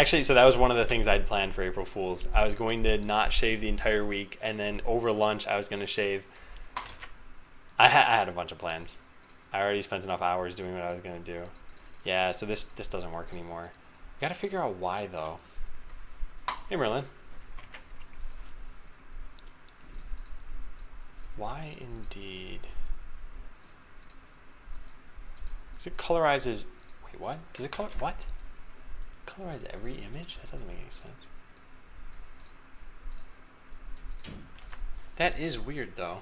So that was one of the things I'd planned for April Fool's. I was going to not shave the entire week, and then over lunch I was going to shave. I had a bunch of plans. I already spent enough hours doing what I was going to do. Yeah, so this doesn't work anymore. I got to figure out why, though. Hey, Merlin. Why indeed? Because it colorizes... Wait, what? Does it color... What? Colorize every image? That doesn't make any sense. That is weird, though.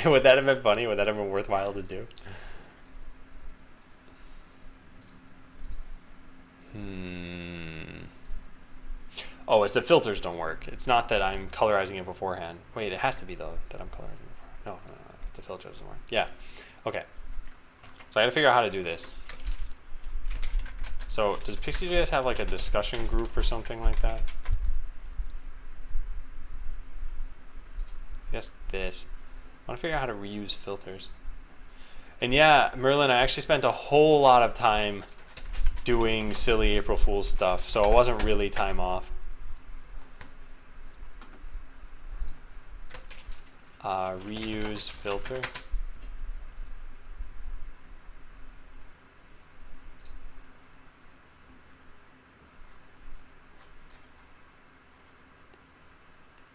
Would that have been funny? Would that have been worthwhile to do? Oh, it's the filters don't work. It's not that I'm colorizing it beforehand. Wait, it has to be, though, that I'm colorizing it beforehand. No, the filter doesn't work. Yeah. Okay. So I gotta figure out how to do this. So does Pixie.js have like a discussion group or something like that? I guess this. I want to figure out how to reuse filters. And yeah, Merlin, I actually spent a whole lot of time doing silly April Fool's stuff, so it wasn't really time off. Reuse filter.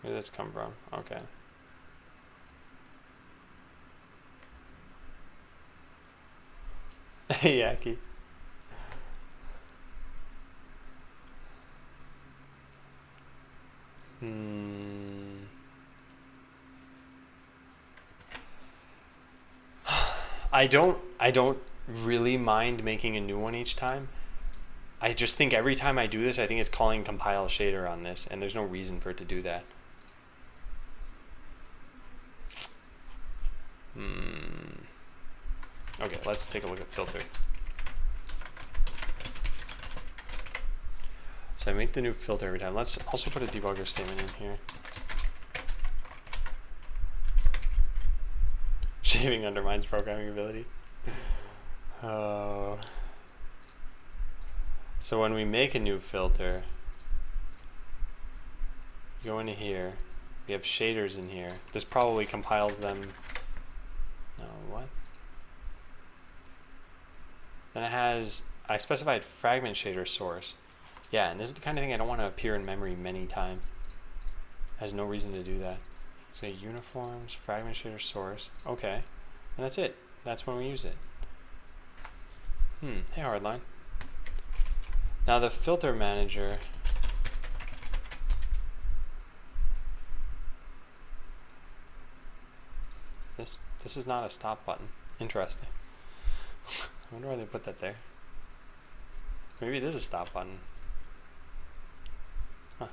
Where did this come from? Okay. Hey, Yaki. I don't really mind making a new one each time. I just think every time I do this, I think it's calling compile shader on this, and there's no reason for it to do that. Okay, let's take a look at filter. So I make the new filter every time. Let's also put a debugger statement in here. Shaving undermines programming ability. Oh. So when we make a new filter, go into here. We have shaders in here. This probably compiles them. No, what? Then it has, I specified fragment shader source. Yeah, and this is the kind of thing I don't want to appear in memory many times. Has no reason to do that. So uniforms, fragment shader source. Okay, and that's it. That's when we use it. Hey, Hardline. Now the filter manager. This is not a stop button. Interesting. I wonder why they put that there. Maybe it is a stop button. Huh.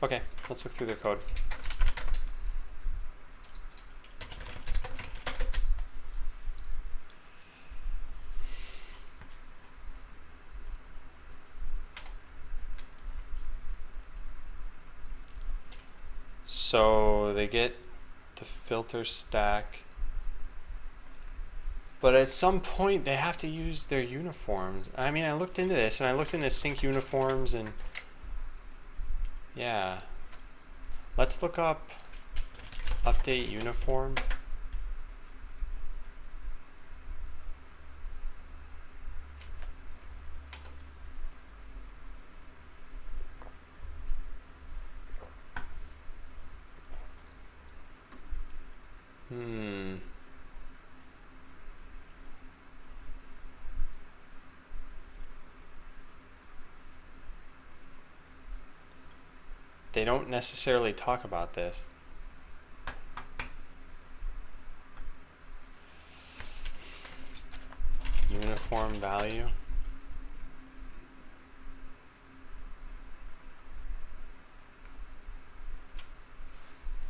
Okay, let's look through their code. So they get the filter stack, but at some point they have to use their uniforms. I mean, I looked into this and I looked into sync uniforms and yeah. Let's look up update uniform. they don't necessarily talk about this. Uniform value.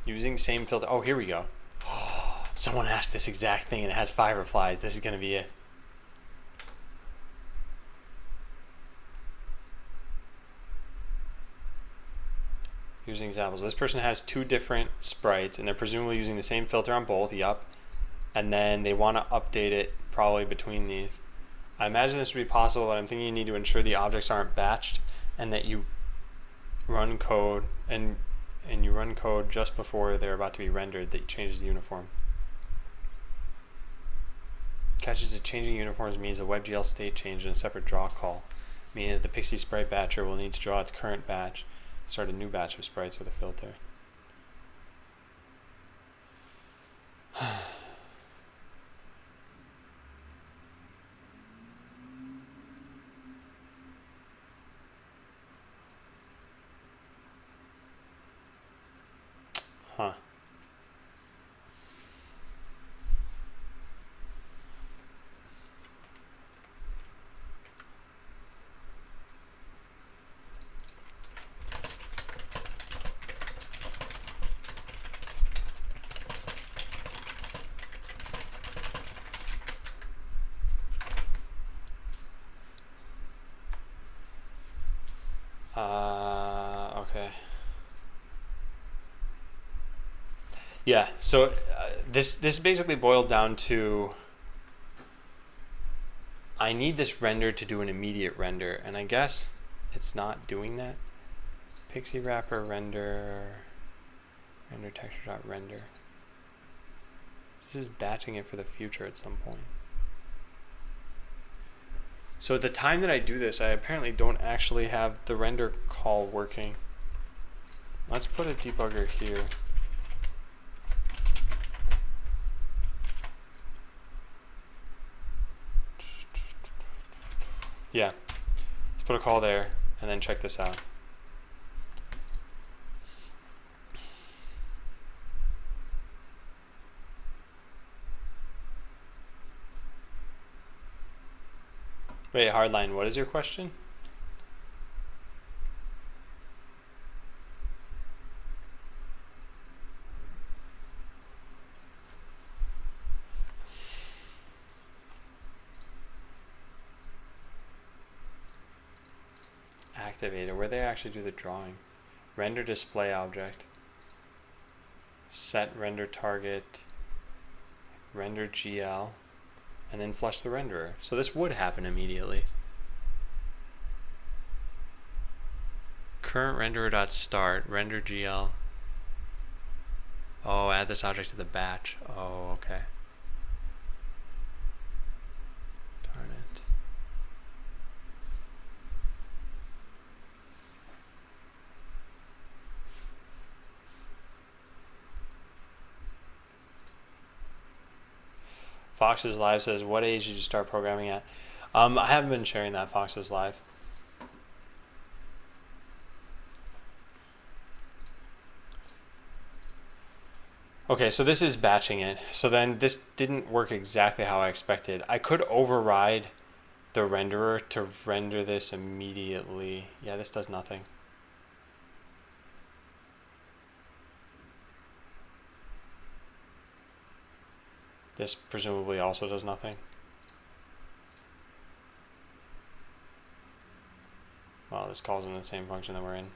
Using same filter. Oh, here we go. Oh, someone asked this exact thing and it has 5 replies. This is going to be it. Using examples. This person has 2 different sprites and they're presumably using the same filter on both. Yup. And then they want to update it probably between these. I imagine this would be possible, but I'm thinking you need to ensure the objects aren't batched and that you run code and you run code just before they're about to be rendered that changes the uniform. Catches that changing uniforms means a WebGL state change in a separate draw call, meaning that the Pixie sprite batcher will need to draw its current batch, start a new batch of sprites with a filter. Huh. Okay. Yeah, so this basically boiled down to I need this render to do an immediate render, and I guess it's not doing that. Pixie wrapper render texture dot render. This is batching it for the future at some point. So at the time that I do this, I apparently don't actually have the render call working. Let's put a debugger here. Yeah, let's put a call there and then check this out. Wait, Hardline, what is your question? Activator, where they actually do the drawing. Render display object. Set render target. Render GL. And then flush the renderer. So this would happen immediately. Current renderer.start, render GL. Oh, add this object to the batch. Oh, okay. Darn it. Fox's Live says, what age did you start programming at? I haven't been sharing that, Fox's Live. Okay, so this is batching it. So then this didn't work exactly how I expected. I could override the renderer to render this immediately. Yeah, this does nothing. This presumably also does nothing. Well, this calls in the same function that we're in.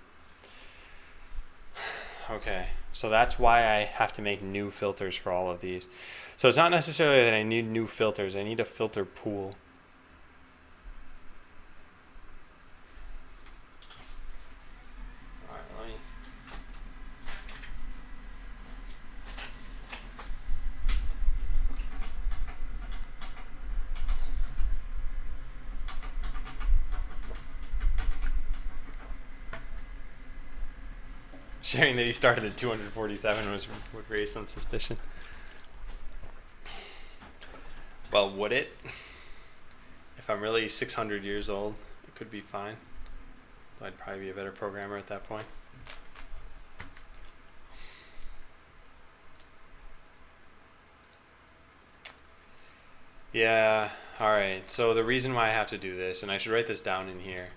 Okay, so that's why I have to make new filters for all of these. So it's not necessarily that I need new filters, I need a filter pool. Sharing that he started at 247 would raise some suspicion. Well, would it? If I'm really 600 years old, it could be fine. But I'd probably be a better programmer at that point. Yeah, alright. So the reason why I have to do this, and I should write this down in here.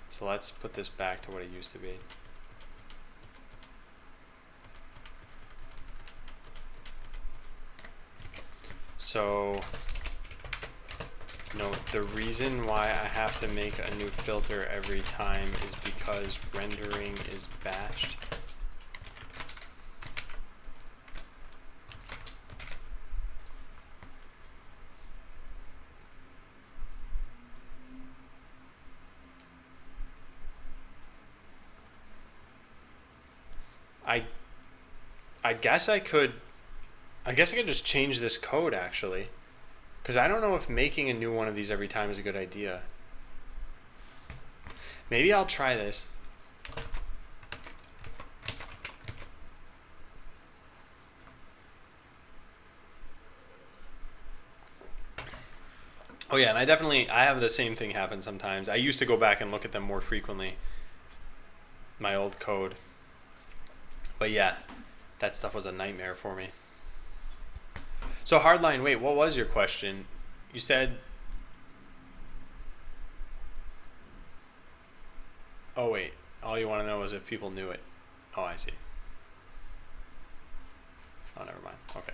So let's put this back to what it used to be. So, no, the reason why I have to make a new filter every time is because rendering is batched. I guess I could just change this code actually, because I don't know if making a new one of these every time is a good idea. Maybe I'll try this. Oh yeah, and I have the same thing happen sometimes. I used to go back and look at them more frequently, my old code. But yeah, that stuff was a nightmare for me. So Hardline, wait, what was your question? You said... Oh wait, all you want to know is if people knew it. Oh, I see. Oh, never mind. Okay.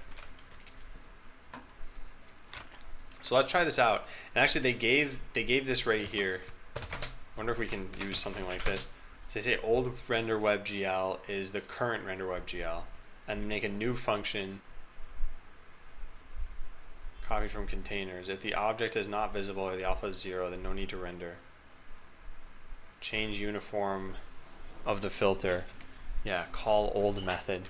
So let's try this out. And actually they gave this right here. Wonder if we can use something like this. So they say old render WebGL is the current render WebGL, and make a new function copied from containers. If the object is not visible or the alpha is 0, then no need to render. Change uniform of the filter. Yeah, call old method.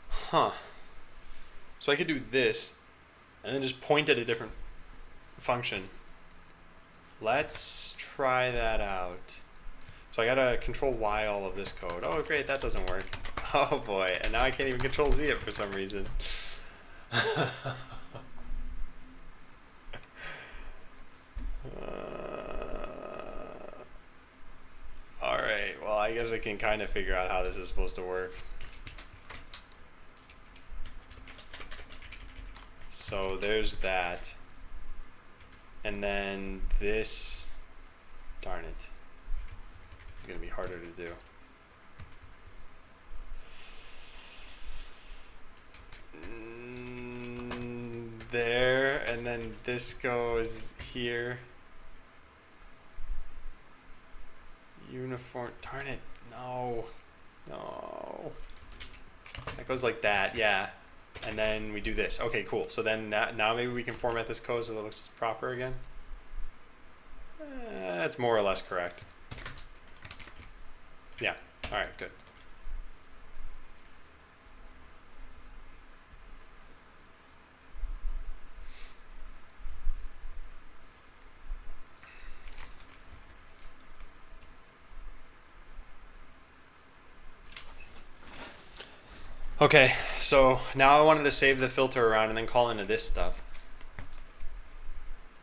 Huh. So I could do this and then just point at a different function. Let's try that out. So I gotta control Y all of this code. Oh great, that doesn't work. Oh boy, and now I can't even control Z it for some reason. Alright, well I guess I can kind of figure out how this is supposed to work. So there's that. And then this, darn it, it's gonna be harder to do. There, and then this goes here. Uniform, darn it, no. That goes like that, yeah. And then we do this. Okay, cool. So then now maybe we can format this code so that it looks proper again. That's more or less correct. Yeah. All right, good. Okay, so now I wanted to save the filter around and then call into this stuff.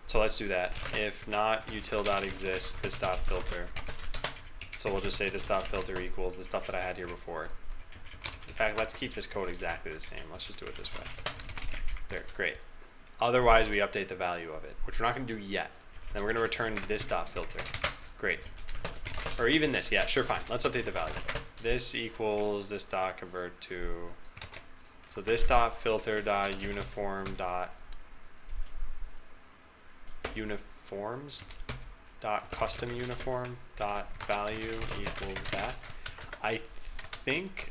So let's do that. If not util.exists this dot filter. So we'll just say this dot filter equals the stuff that I had here before. In fact, let's keep this code exactly the same. Let's just do it this way. There, great. Otherwise, we update the value of it, which we're not going to do yet. Then we're going to return this dot filter. Great. Or even this, yeah, sure, fine. Let's update the value. This equals this dot convert to, so this dot filter dot uniform dot uniforms dot custom uniform dot value equals that. I think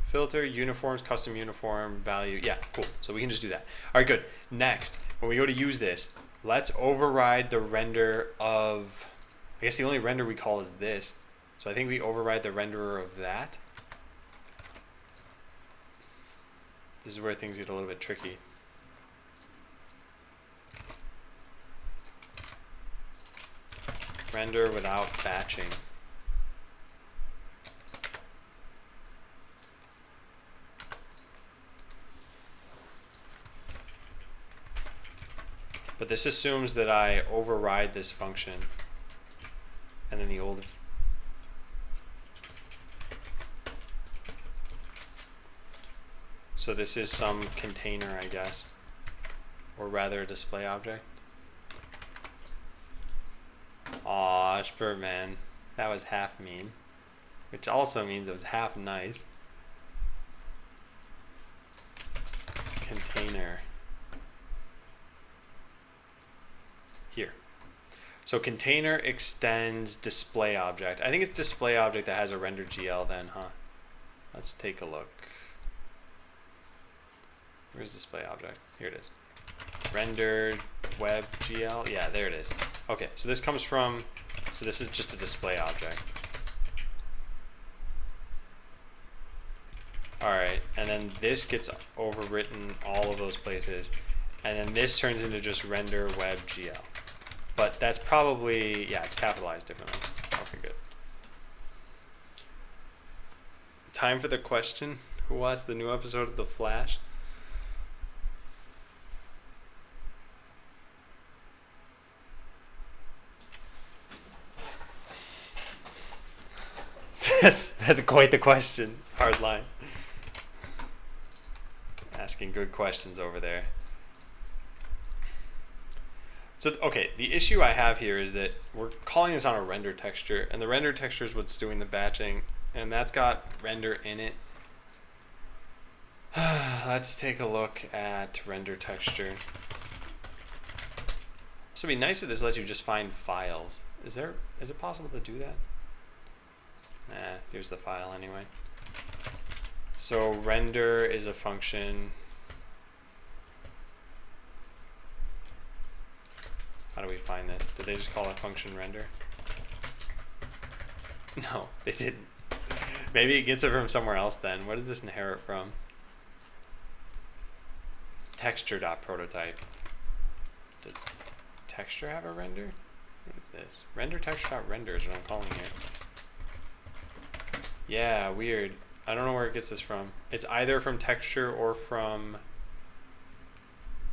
filter uniforms custom uniform value. Yeah, cool. So we can just do that. All right, good. Next, when we go to use this, let's override the render of, I guess the only render we call is this. So I think we override the renderer of that. This is where things get a little bit tricky. Render without batching. But this assumes that I override this function and then the old. So this is some container, I guess, or rather a display object. Aw, Spurtman, that was half mean, which also means it was half nice. Container. Here. So container extends display object. I think it's display object that has a render GL then, huh? Let's take a look. Where's display object? Here it is. Rendered web GL. Yeah, there it is. Okay, so this comes from, so this is just a display object. All right, and then this gets overwritten all of those places, and then this turns into just render web GL. But that's probably, yeah, it's capitalized differently. Okay, good. Time for the question. Who watched the new episode of The Flash? That's quite the question. Hard line. Asking good questions over there. So, okay, the issue I have here is that we're calling this on a render texture, and the render texture is what's doing the batching, and that's got render in it. Let's take a look at render texture. So it'd be nice if this lets you just find files. Is it possible to do that? Nah, here's the file anyway. So render is a function. How do we find this? Did they just call a function render? No, they didn't. Maybe it gets it from somewhere else then. What does this inherit from? Texture.prototype. Does texture have a render? What is this? Render texture.render is what I'm calling here. Yeah, weird. I don't know where it gets this from. It's either from texture or from,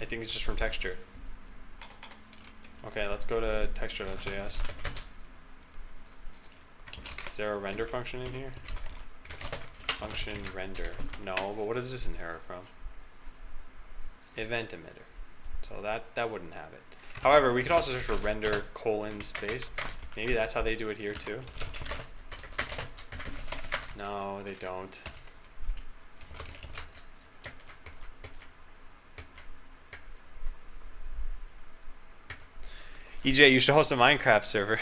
I think it's just from texture. Okay, let's go to texture.js. Is there a render function in here? Function render. No, but what does this inherit from? Event emitter. So that wouldn't have it. However, we could also search for render : space. Maybe that's how they do it here too. No, they don't. EJ, you should host a Minecraft server.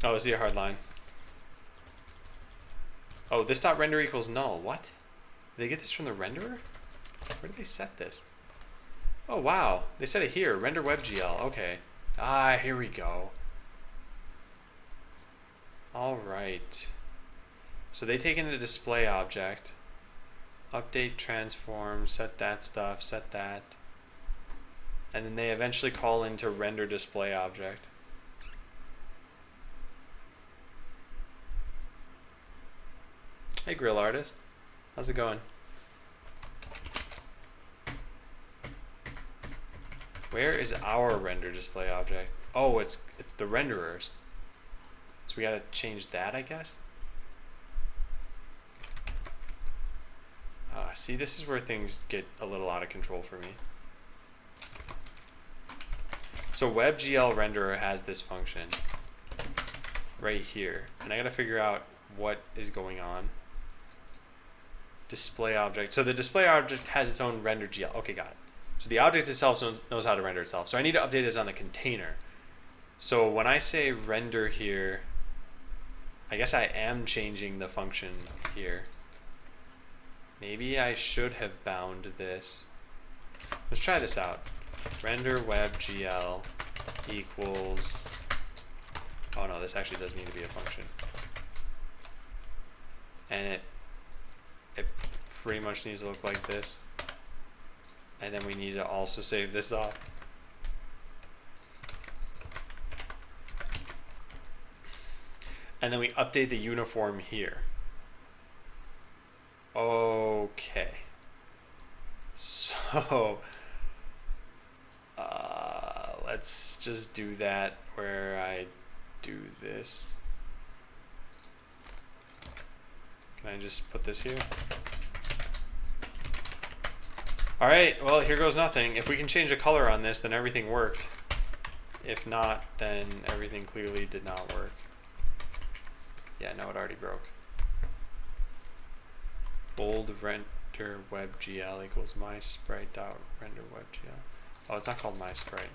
Oh, is he a hard line? Oh, this dot render equals null. What? Did they get this from the renderer? Where did they set this? Oh, wow. They set it here. Render WebGL. Okay. Ah, here we go. All right. So they take in a display object, update, transform, set that stuff, set that, and then they eventually call into render display object. Hey, Grill Artist. How's it going? Where is our render display object? Oh, it's the renderers. So we gotta change that, I guess. See, this is where things get a little out of control for me. So WebGL renderer has this function right here, and I gotta figure out what is going on. Display object. So the display object has its own render GL. Okay, got it. So the object itself knows how to render itself. So I need to update this on the container. So when I say render here, I guess I am changing the function here. Maybe I should have bound this. Let's try this out. Render WebGL equals, oh no, this actually does need to be a function. And it pretty much needs to look like this. And then we need to also save this off. And then we update the uniform here. Okay. So, let's just do that where I do this. Can I just put this here? All right, well, here goes nothing. If we can change the color on this, then everything worked. If not, then everything clearly did not work. Yeah, no, it already broke. Bold render web GL equals my sprite dot render web GL. Oh, it's not called my sprite.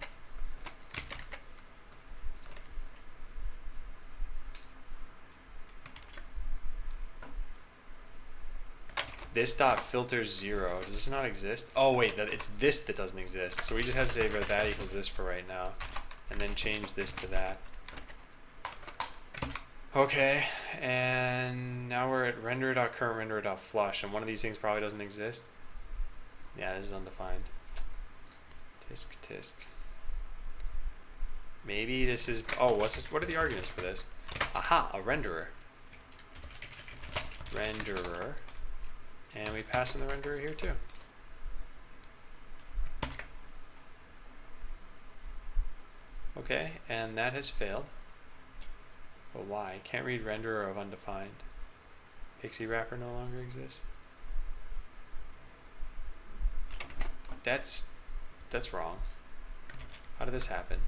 This dot filter 0. Does this not exist? Oh wait, it's this that doesn't exist. So we just have to say that equals this for right now, and then change this to that. Okay, and now we're at render.currentRender.flush, and one of these things probably doesn't exist. Yeah, this is undefined. Tisk. Maybe this is. Oh, what's this? What are the arguments for this? Aha, a renderer. Renderer. And we pass in the renderer here too. Okay, and that has failed. But why? Can't read renderer of undefined. Pixie wrapper no longer exists. That's wrong. How did this happen?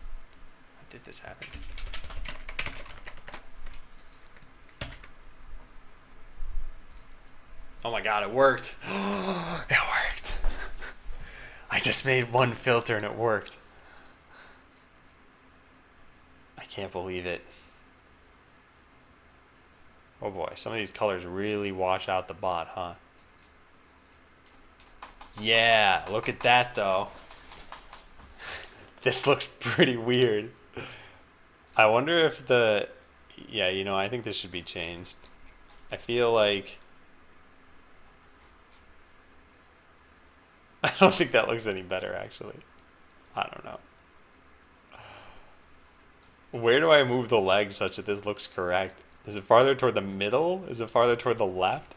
How did this happen? Oh my god, it worked. It worked. I just made one filter and it worked. I can't believe it. Oh boy, some of these colors really wash out the bot, huh? Yeah, look at that though. This looks pretty weird. I wonder if yeah, you know, I think this should be changed. I feel like I don't think that looks any better, actually. I don't know. Where do I move the leg such that this looks correct? Is it farther toward the middle? Is it farther toward the left?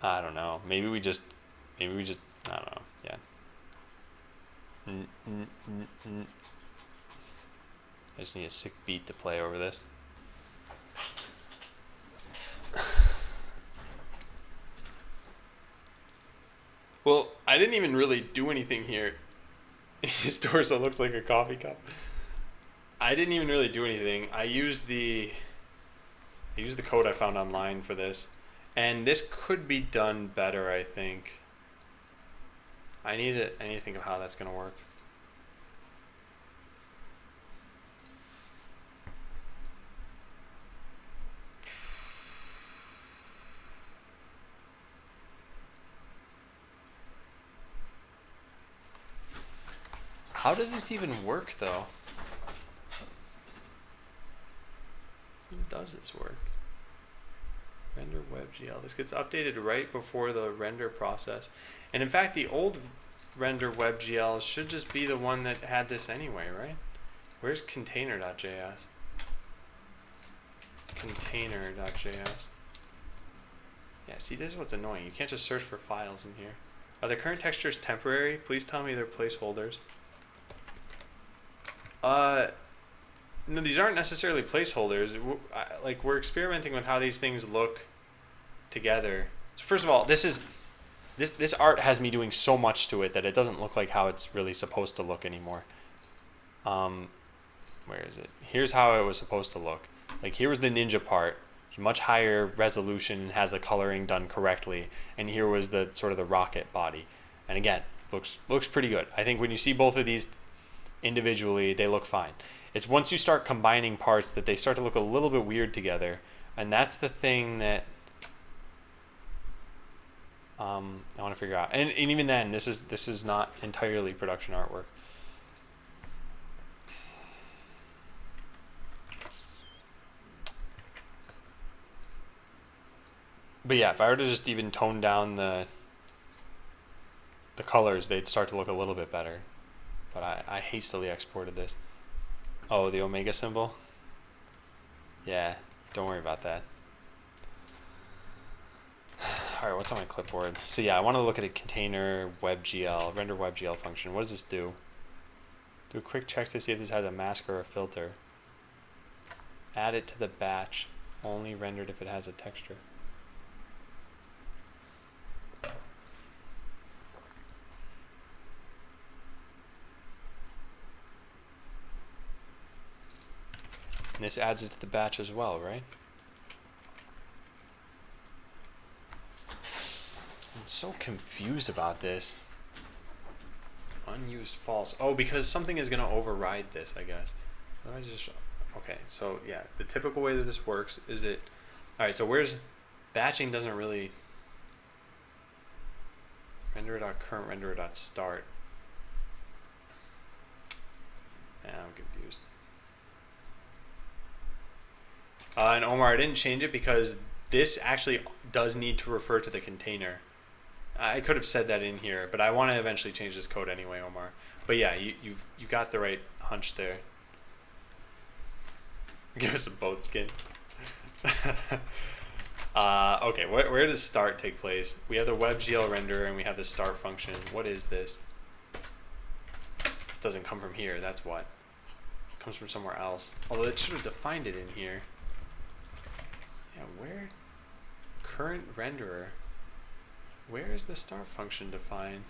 I don't know. Maybe we just, I don't know. Yeah. I just need a sick beat to play over this. Well, I didn't even really do anything here. His torso looks like a coffee cup. I didn't even really do anything. I used the code I found online for this. And this could be done better, I think. I need to think of how that's going to work. How does this even work, though? How does this work? Render WebGL. This gets updated right before the render process. And in fact, the old render WebGL should just be the one that had this anyway, right? Where's container.js? Container.js. Yeah, see, this is what's annoying. You can't just search for files in here. Are the current textures temporary? Please tell me they're placeholders. No, these aren't necessarily placeholders. Like, we're experimenting with how these things look together. So first of all, this art has me doing so much to it that it doesn't look like how it's really supposed to look anymore. Where is it? Here's how it was supposed to look. Like, here was the ninja part, much higher resolution and has the coloring done correctly. And here was the sort of the rocket body. And again, looks pretty good. I think when you see both of these individually, they look fine. It's once you start combining parts that they start to look a little bit weird together, and that's the thing that I want to figure out. And even then, this is not entirely production artwork. But yeah, if I were to just even tone down the colors, they'd start to look a little bit better. But I hastily exported this. Oh, the omega symbol? Yeah, don't worry about that. All right, what's on my clipboard? So yeah, I want to look at a container WebGL, render WebGL function. What does this do? Do a quick check to see if this has a mask or a filter. Add it to the batch. Only rendered if it has a texture. And this adds it to the batch as well, right? I'm so confused about this. Unused false. Oh, because something is going to override this, I guess. Otherwise, just okay. So yeah, the typical way that this works is it. All right. So where's batching? Doesn't really render.current render.start. Yeah, I'm confused. And Omar, I didn't change it because this actually does need to refer to the container. I could have said that in here, but I want to eventually change this code anyway, Omar. But yeah, you got the right hunch there. Give us a boat skin. Okay, where does start take place? We have the WebGL renderer and we have the start function. What is this? This doesn't come from here, that's what. It comes from somewhere else. Although it should have defined it in here. Yeah, where? Current renderer. Where is the start function defined?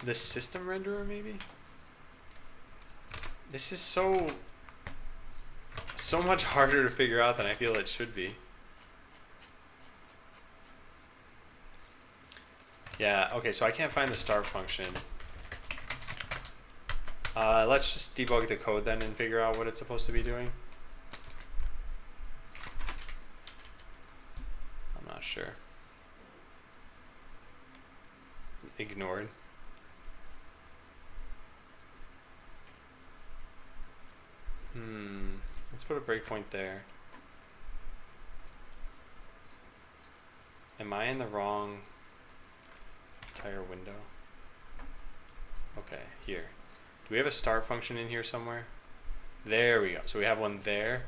The system renderer, maybe? This is so much harder to figure out than I feel it should be. Yeah, okay, so I can't find the start function. Let's just debug the code then and figure out what it's supposed to be doing. I'm not sure. Ignored. Let's put a breakpoint there. Am I in the wrong entire window? Okay, here. Do we have a start function in here somewhere? There we go. So we have one there,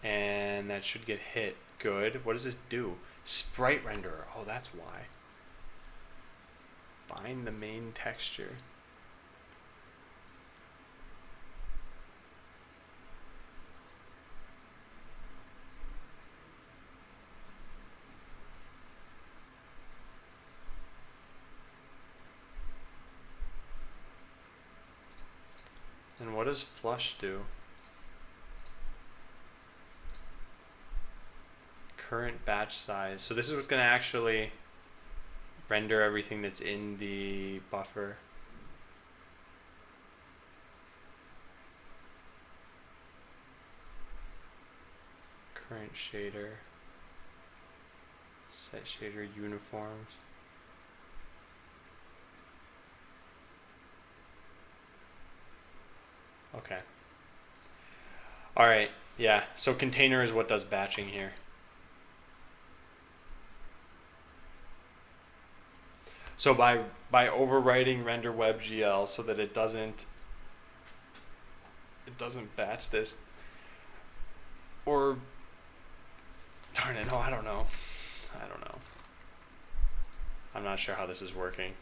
and that should get hit. Good. What does this do? Sprite renderer. Oh, that's why. Find the main texture. And what does flush do? Current batch size. So this is what's going to actually render everything that's in the buffer. Current shader. Set shader uniforms. Okay. All right. Yeah. So container is what does batching here. So by overwriting render WebGL so that it doesn't batch this, or darn it, no, I don't know. I'm not sure how this is working.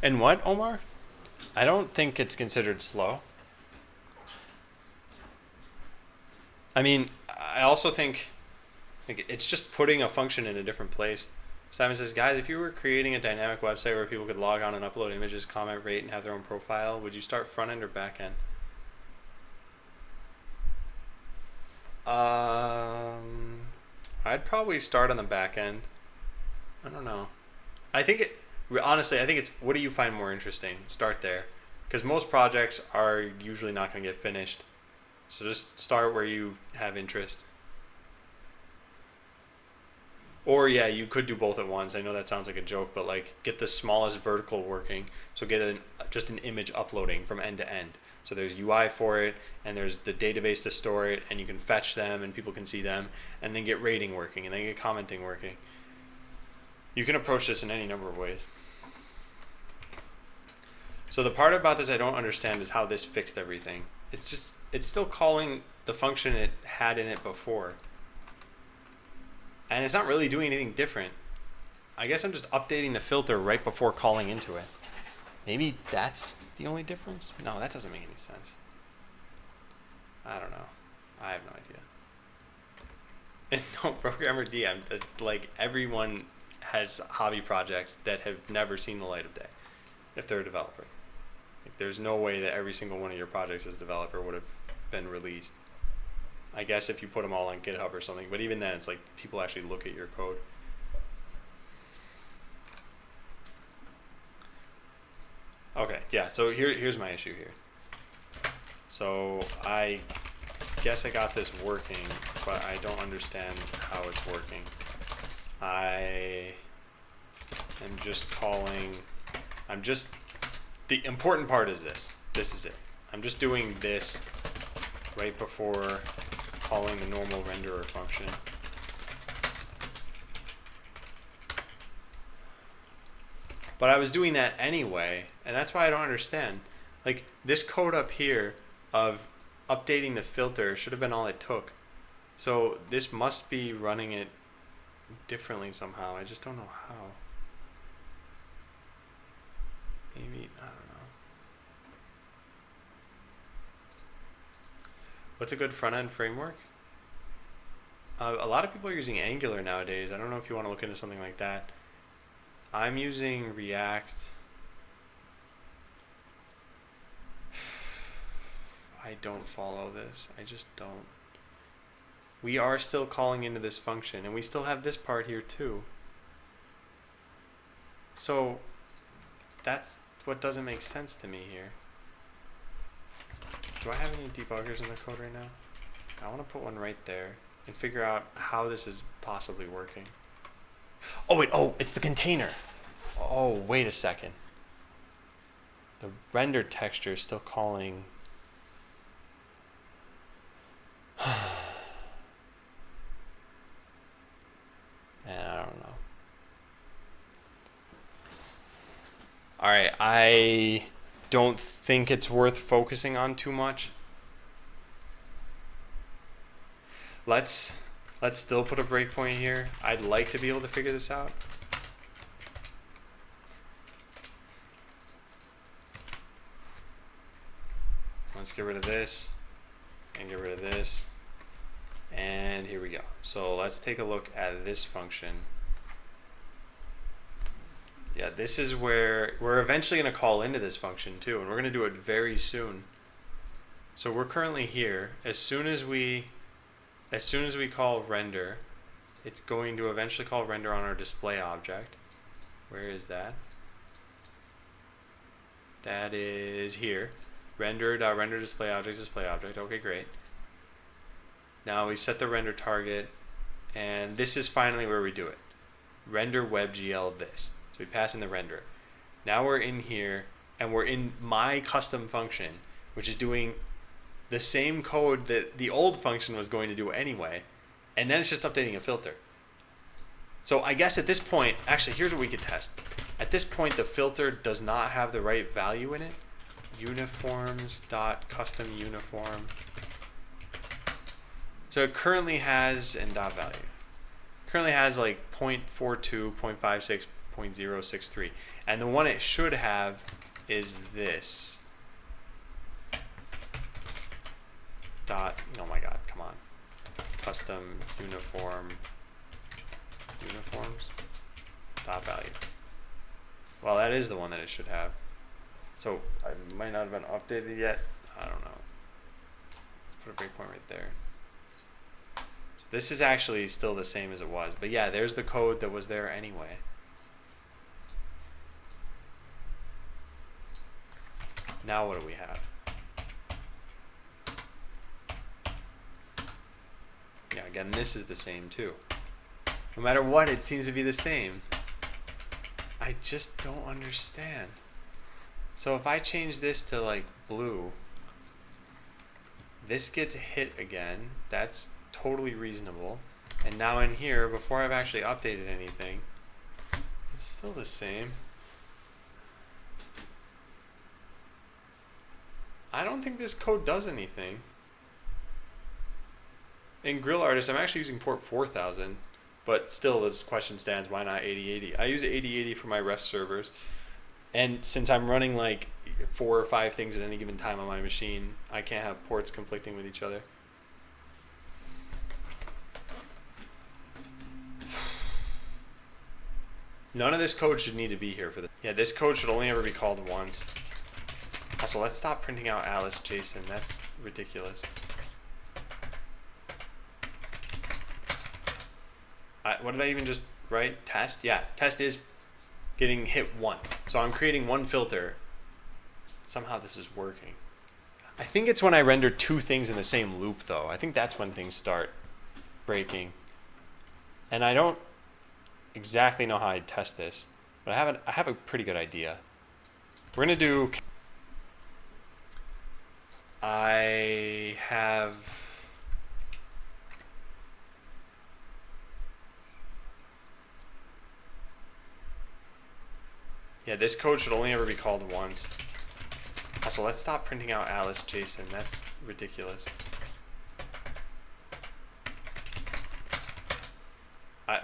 And what, Omar? I don't think it's considered slow. I mean, I also think it's just putting a function in a different place. Simon says, guys, if you were creating a dynamic website where people could log on and upload images, comment, rate, and have their own profile, would you start front end or back end? I'd probably start on the back end. I don't know. Honestly, I think it's, what do you find more interesting? Start there. Because most projects are usually not going to get finished. So just start where you have interest. Or yeah, you could do both at once. I know that sounds like a joke, but like get the smallest vertical working. So get just an image uploading from end to end. So there's UI for it, and there's the database to store it, and you can fetch them, and people can see them, and then get rating working, and then get commenting working. You can approach this in any number of ways. So the part about this I don't understand is how this fixed everything. It's still calling the function it had in it before. And it's not really doing anything different. I guess I'm just updating the filter right before calling into it. Maybe that's the only difference? No, that doesn't make any sense. I don't know. I have no idea. And no, Programmer DM, it's like everyone has hobby projects that have never seen the light of day if they're a developer. Like, there's no way that every single one of your projects as a developer would have been released. I guess if you put them all on GitHub or something, but even then it's like people actually look at your code. Okay, yeah, so here's my issue here. So I guess I got this working, but I don't understand how it's working. I am just calling, the important part is this. This is it. I'm just doing this right before calling the normal renderer function. But I was doing that anyway, and that's why I don't understand. Like, this code up here of updating the filter should have been all it took. So this must be running it differently somehow. I just don't know how. Maybe, I don't know. What's a good front-end framework? A lot of people are using Angular nowadays. I don't know if you want to look into something like that. I'm using React. I don't follow this. I just don't. We are still calling into this function, and we still have this part here too. So that's what doesn't make sense to me here. Do I have any debuggers in the code right now? I want to put one right there and figure out how this is possibly working. Oh wait, it's the container. Oh, wait a second. The render texture is still calling. Man, I don't know. Alright, I don't think it's worth focusing on too much. Let's still put a breakpoint here. I'd like to be able to figure this out. Let's get rid of this and get rid of this. And here we go. So let's take a look at this function. Yeah, this is where we're eventually going to call into this function too, and we're going to do it very soon. So we're currently here. As soon as we call render, it's going to eventually call render on our display object. Where is that? That is here. Render display object, display object. Okay, great. Now we set the render target, and this is finally where we do it. Render WebGL this. So we pass in the render. Now we're in here, and we're in my custom function, which is doing the same code that the old function was going to do anyway, and then it's just updating a filter. So I guess at this point, actually, here's what we could test. At this point, the filter does not have the right value in it. Uniforms.custom uniform. So it currently has, and dot value, currently has like 0.42, 0.56, 0.063. And the one it should have is this. Dot, oh my god, come on. Custom uniforms dot value. Well, that is the one that it should have. So I might not have been updated yet. I don't know. Let's put a breakpoint right there. So this is actually still the same as it was. But yeah, there's the code that was there anyway. Now what do we have? Yeah, again, this is the same too. No matter what, it seems to be the same. I just don't understand. So if I change this to like blue, this gets hit again. That's totally reasonable. And now in here, before I've actually updated anything, it's still the same. I don't think this code does anything. In Grill Artist, I'm actually using port 4000, But still, this question stands, why not 8080? I use 8080 for my REST servers. And since I'm running like 4 or 5 things at any given time on my machine, I can't have ports conflicting with each other. None of this code should need to be here for this. Yeah, this code should only ever be called once. Also, let's stop printing out Alice JSON. That's ridiculous. What did I even just write? Test? Yeah, test is getting hit once. So I'm creating one filter. Somehow this is working. I think it's when I render 2 things in the same loop, though. I think that's when things start breaking. And I don't exactly know how I'd test this, but I have a pretty good idea. We're gonna do. Yeah, this code should only ever be called once. Also, let's stop printing out Alice JSON. That's ridiculous.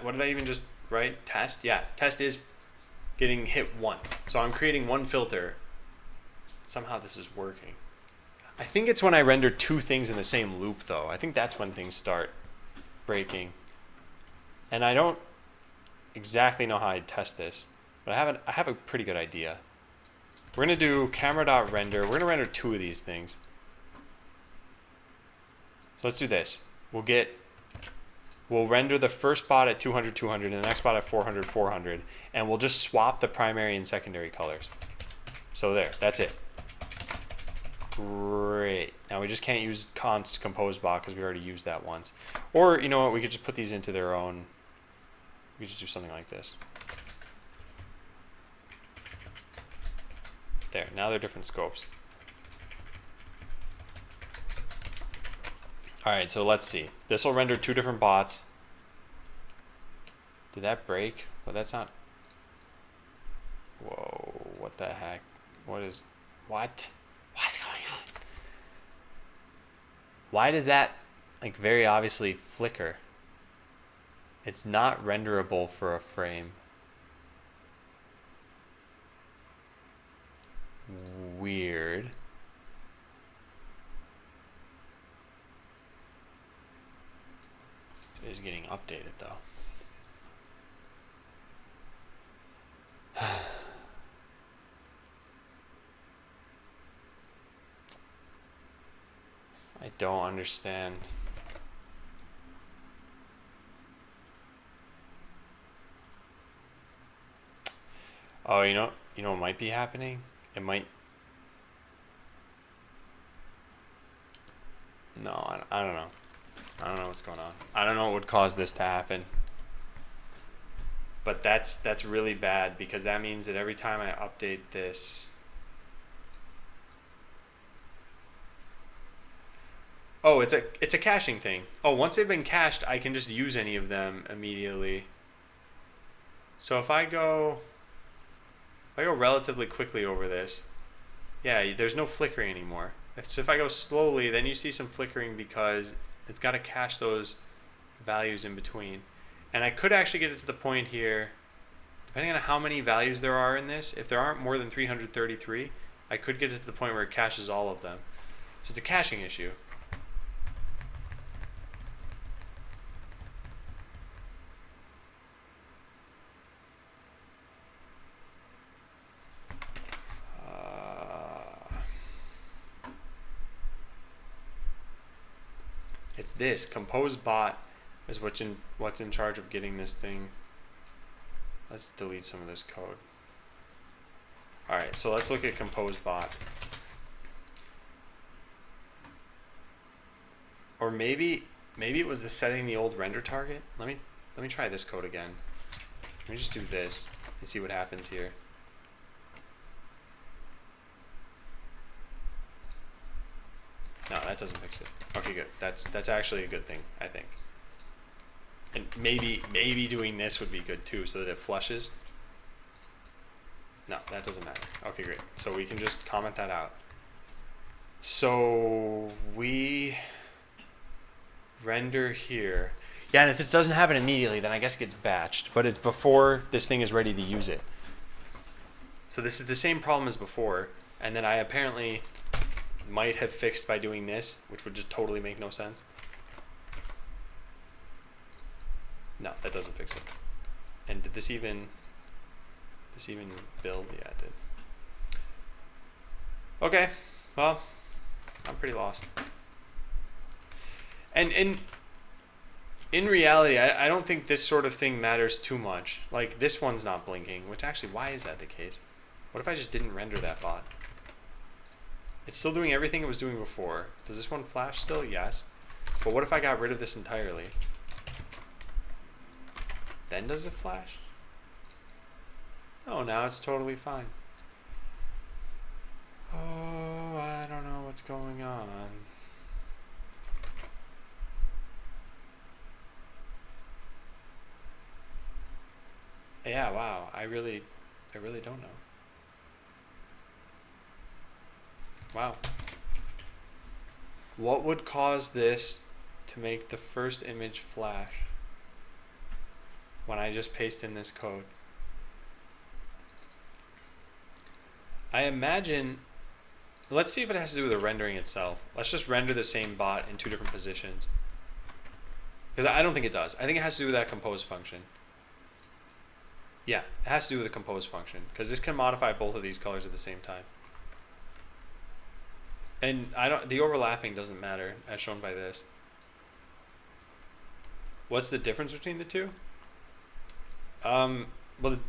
What did I even just write? Test? Yeah, test is getting hit once. So I'm creating one filter. Somehow this is working. I think it's when I render 2 things in the same loop, though. I think that's when things start breaking. And I don't exactly know how I'd test this, but I have a pretty good idea. We're gonna do camera.render. We're gonna render 2 of these things. So let's do this. We'll render the first bot at 200, 200, and the next bot at 400, 400, and we'll just swap the primary and secondary colors. So there, that's it. Great. Now we just can't use const compose bot because we already used that once. Or, you know what, we could just put these into their own. We could just do something like this. There, now they're different scopes. All right, so let's see. This will render 2 different bots. Did that break? Well, that's not. Whoa, what the heck? What? What's going on? Why does that, like, very obviously flicker? It's not renderable for a frame. Weird. It is getting updated, though. I don't understand. Oh, you know what might be happening? It might. No, I don't know. I don't know what's going on. I don't know what would cause this to happen. But that's really bad, because that means that every time I update this. Oh, it's a caching thing. Oh, once they've been cached, I can just use any of them immediately. So if I go relatively quickly over this, yeah, there's no flickering anymore. So if I go slowly, then you see some flickering because it's got to cache those values in between. And I could actually get it to the point here, depending on how many values there are in this, if there aren't more than 333, I could get it to the point where it caches all of them. So it's a caching issue. It's this compose bot is what's in charge of getting this thing. Let's delete some of this code. All right, so let's look at compose bot. Or maybe it was the setting the old render target. Let me try this code again. Let me just do this and see what happens here. No, that doesn't fix it. Okay, good. That's actually a good thing, I think. And maybe doing this would be good too, so that it flushes. No, that doesn't matter. Okay, great. So we can just comment that out. So we render here. Yeah, and if this doesn't happen immediately, then I guess it gets batched. But it's before this thing is ready to use it. So this is the same problem as before. And then I apparently might have fixed by doing this, which would just totally make no sense. No, that doesn't fix it. And did this even build? Yeah, it did. Okay, well, I'm pretty lost. And in reality, I don't think this sort of thing matters too much. Like, this one's not blinking, which actually, why is that the case? What if I just didn't render that bot? It's still doing everything it was doing before. Does this one flash still? Yes. But what if I got rid of this entirely? Then does it flash? Oh, now it's totally fine. Oh, I don't know what's going on. Yeah, wow. I really don't know. Wow. What would cause this to make the first image flash when I just paste in this code? I imagine, let's see if it has to do with the rendering itself. Let's just render the same bot in two different positions. Because I don't think it does. I think it has to do with that compose function. Yeah, it has to do with the compose function, because this can modify both of these colors at the same time. And the overlapping doesn't matter, as shown by this. What's the difference between the two? Well,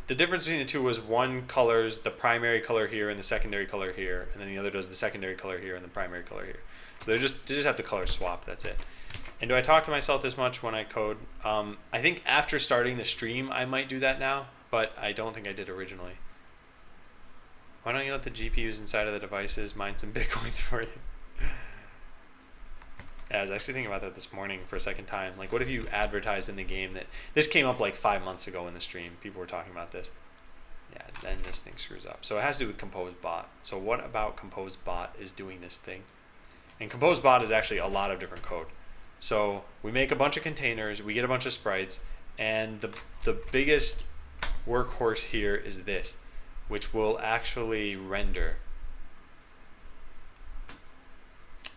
the difference between the two was one colors the primary color here and the secondary color here, and then the other does the secondary color here and the primary color here. So they just have the color swap. That's it. And do I talk to myself this much when I code? I think after starting the stream, I might do that now, but I don't think I did originally. Why don't you let the GPUs inside of the devices mine some Bitcoins for you? Yeah, I was actually thinking about that this morning for a second time. Like, what if you advertised in the game that this came up like 5 months ago in the stream? People were talking about this. Yeah, then this thing screws up. So it has to do with Compose Bot. So what about Compose Bot is doing this thing? And Compose Bot is actually a lot of different code. So we make a bunch of containers, we get a bunch of sprites, and the biggest workhorse here is this, which will actually render.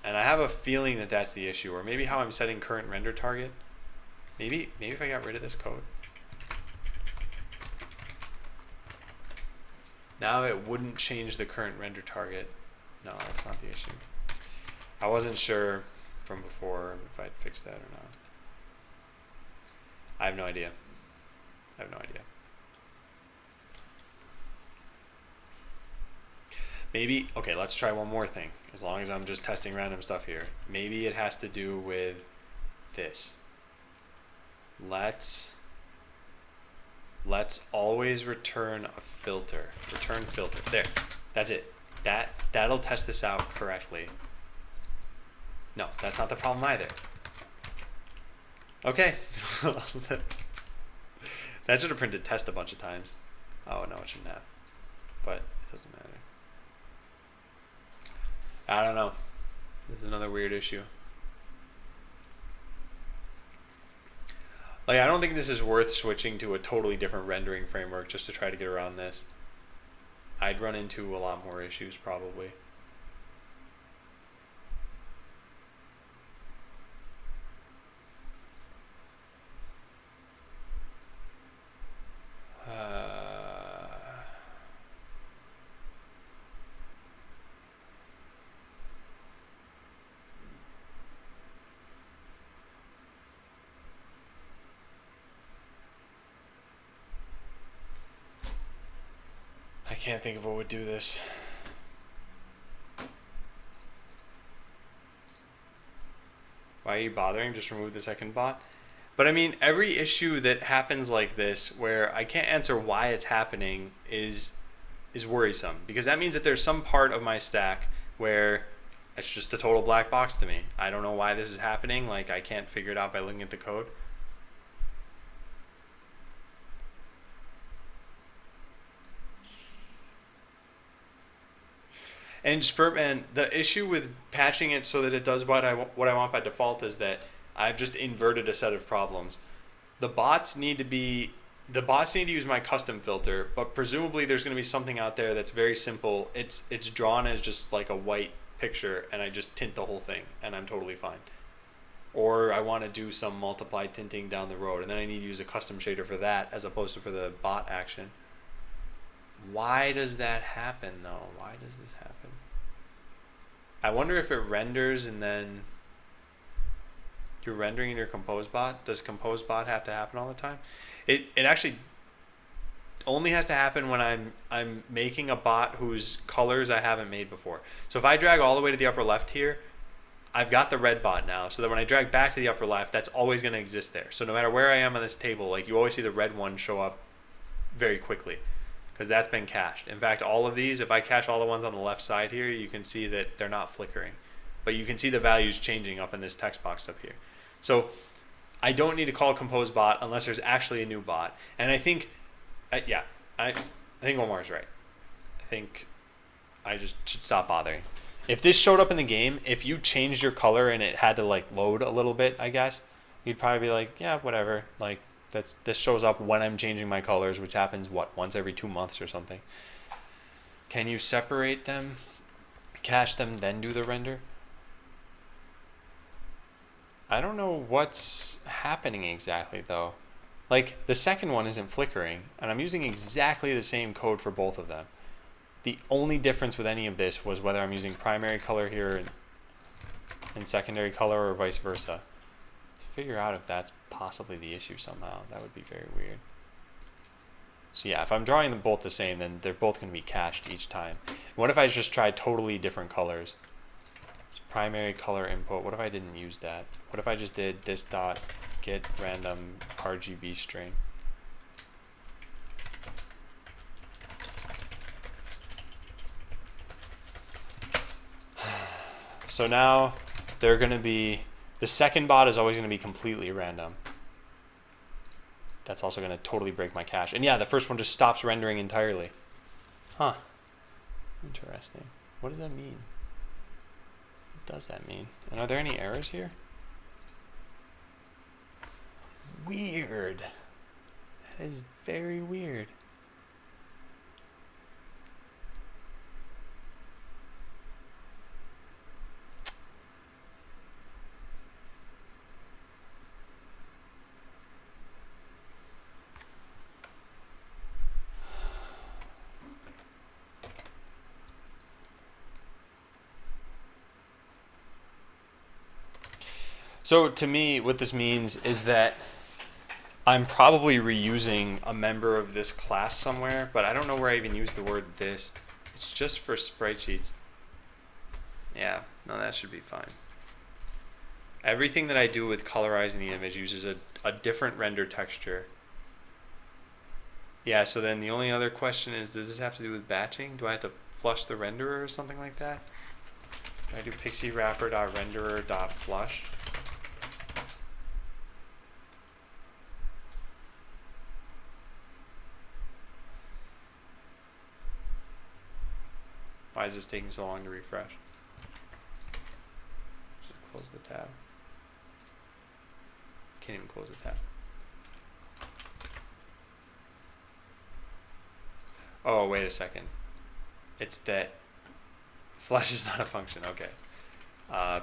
And I have a feeling that that's the issue, or maybe how I'm setting current render target. Maybe if I got rid of this code. Now it wouldn't change the current render target. No, that's not the issue. I wasn't sure from before if I'd fixed that or not. I have no idea. Maybe, okay, let's try one more thing. As long as I'm just testing random stuff here. Maybe it has to do with this. Let's always return a filter. Return filter. There. That's it. That'll test this out correctly. No, that's not the problem either. Okay. That should have printed test a bunch of times. Oh, no, it shouldn't have. But it doesn't matter. I don't know. This is another weird issue. Like, I don't think this is worth switching to a totally different rendering framework just to try to get around this. I'd run into a lot more issues probably. I can't think of what would do this. Why are you bothering? Just remove the second bot. But I mean, every issue that happens like this, where I can't answer why it's happening, is worrisome. Because that means that there's some part of my stack where it's just a total black box to me. I don't know why this is happening. Like, I can't figure it out by looking at the code. And Spurtman, the issue with patching it so that it does what I want by default is that I've just inverted a set of problems. The bots need to use my custom filter, but presumably there's going to be something out there that's very simple. It's drawn as just like a white picture, and I just tint the whole thing, and I'm totally fine. Or I want to do some multiply tinting down the road, and then I need to use a custom shader for that as opposed to for the bot action. Why does that happen though? Why does this happen? I wonder if it renders and then you're rendering in your compose bot. Does compose bot have to happen all the time? It actually only has to happen when I'm making a bot whose colors I haven't made before. So if I drag all the way to the upper left here, I've got the red bot now, so that when I drag back to the upper left, that's always going to exist there. So no matter where I am on this table, like you always see the red one show up very quickly because that's been cached. In fact, all of these, if I cache all the ones on the left side here, you can see that they're not flickering. But you can see the values changing up in this text box up here. So I don't need to call compose bot unless there's actually a new bot. And I think, I think Omar's right. I think I just should stop bothering. If this showed up in the game, if you changed your color and it had to like load a little bit, I guess, you'd probably be like, yeah, whatever. Like this shows up when I'm changing my colors, which happens once every 2 months or something. Can you separate them, cache them, then do the render? I don't know what's happening exactly though. Like the second one isn't flickering, and I'm using exactly the same code for both of them. The only difference with any of this was whether I'm using primary color here and secondary color or vice versa. Let's figure out if that's possibly the issue somehow. That would be very weird. So yeah, if I'm drawing them both the same, then they're both going to be cached each time. What if I just tried totally different colors? It's primary color input. What if I didn't use that? What if I just did this dot get random RGB string? So now they're going to be, the second bot is always going to be completely random. That's also going to totally break my cache. And yeah, the first one just stops rendering entirely. Huh. Interesting. What does that mean? What does that mean? And are there any errors here? Weird. That is very weird. So to me, what this means is that I'm probably reusing a member of this class somewhere, but I don't know where I even use the word this. It's just for sprite sheets. Yeah, no, that should be fine. Everything that I do with colorizing the image uses a different render texture. Yeah, so then the only other question is, does this have to do with batching? Do I have to flush the renderer or something like that? Do I do pixie wrapper.renderer.flush? Why is this taking so long to refresh? Just close the tab. Can't even close the tab. Oh, wait a second. It's that flush is not a function. Okay.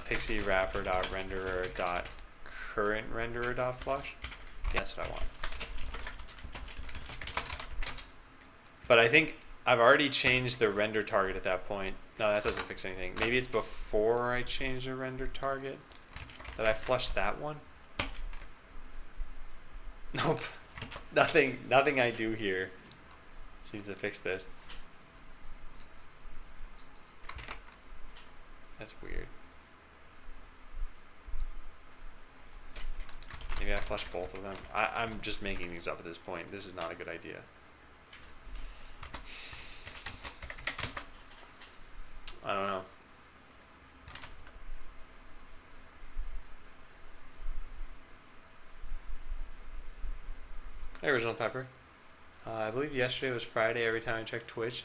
Pixie wrapper.renderer.currentRenderer.flush. Yeah, that's what I want. But I think I've already changed the render target at that point. No, that doesn't fix anything. Maybe it's before I change the render target. Did I flush that one? Nope. Nothing I do here seems to fix this. That's weird. Maybe I flushed both of them. I'm just making these up at this point. This is not a good idea. I don't know. Hey, Original Pepper. I believe yesterday was Friday every time I checked Twitch.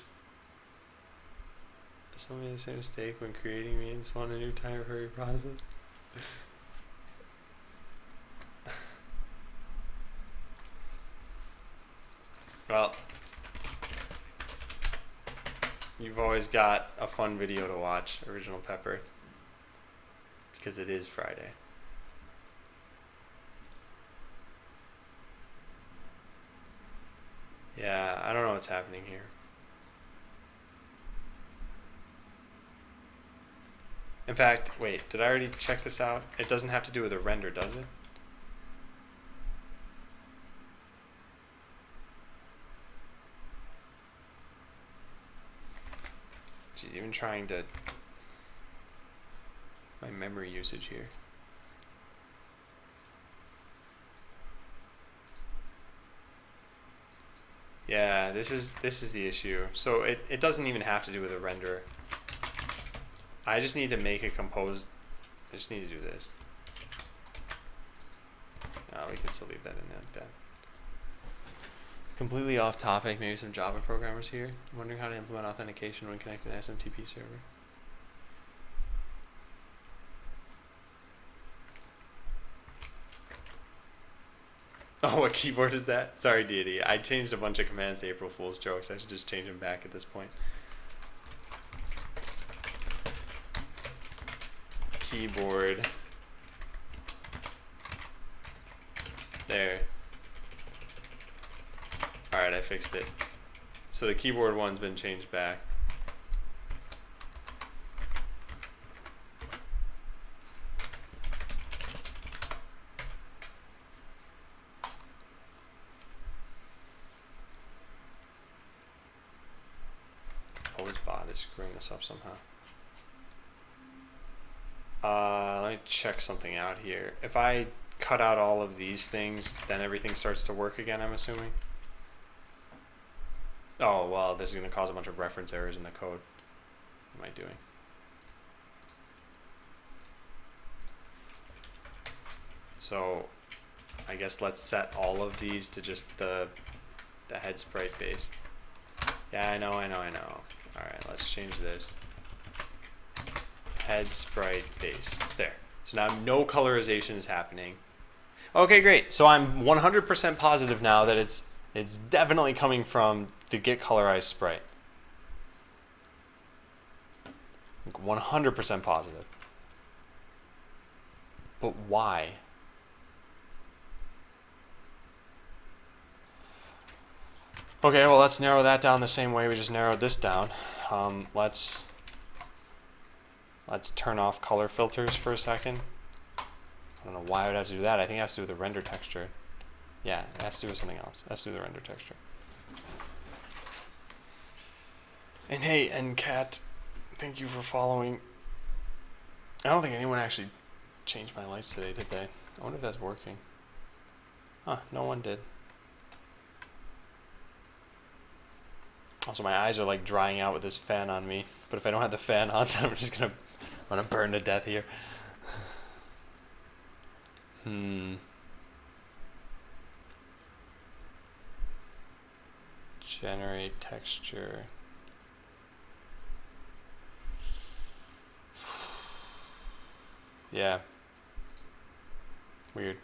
Someone made the same mistake when creating me and spawned a new timer for every process. You've always got a fun video to watch, Original Pepper. Because it is Friday. Yeah, I don't know what's happening here. In fact, wait, did I already check this out? It doesn't have to do with a render, does it? She's even trying to... my memory usage here. Yeah, this is the issue. So it doesn't even have to do with a renderer. I just need to make a composed. I just need to do this. No, we can still leave that in there like that. It's completely off topic. Maybe some Java programmers here wondering how to implement authentication when connecting to an SMTP server. Oh, what keyboard is that? Sorry, Deity. I changed a bunch of commands to April Fool's jokes. I should just change them back at this point. Keyboard. There. Alright, I fixed it. So the keyboard one's been changed back. Bot is screwing this up somehow. Let me check something out here. If I cut out all of these things, then everything starts to work again, I'm assuming. Oh, well, this is going to cause a bunch of reference errors in the code. What am I doing? So, I guess let's set all of these to just the head sprite base. Yeah, I know. Alright, let's change this. Head sprite base. There. So now no colorization is happening. Okay, great. So I'm 100% positive now that it's definitely coming from the get colorized sprite. Like 100% positive. But why? Okay, well, let's narrow that down the same way we just narrowed this down. Let's turn off color filters for a second. I don't know why I would have to do that. I think it has to do with the render texture. Yeah, it has to do with something else. It has to do with the render texture. And hey, NCat, thank you for following. I don't think anyone actually changed my lights today, did they? I wonder if that's working. Huh, no one did. Also, my eyes are like drying out with this fan on me. But if I don't have the fan on, then I'm just gonna burn to death here. Generate texture. Yeah. Weird.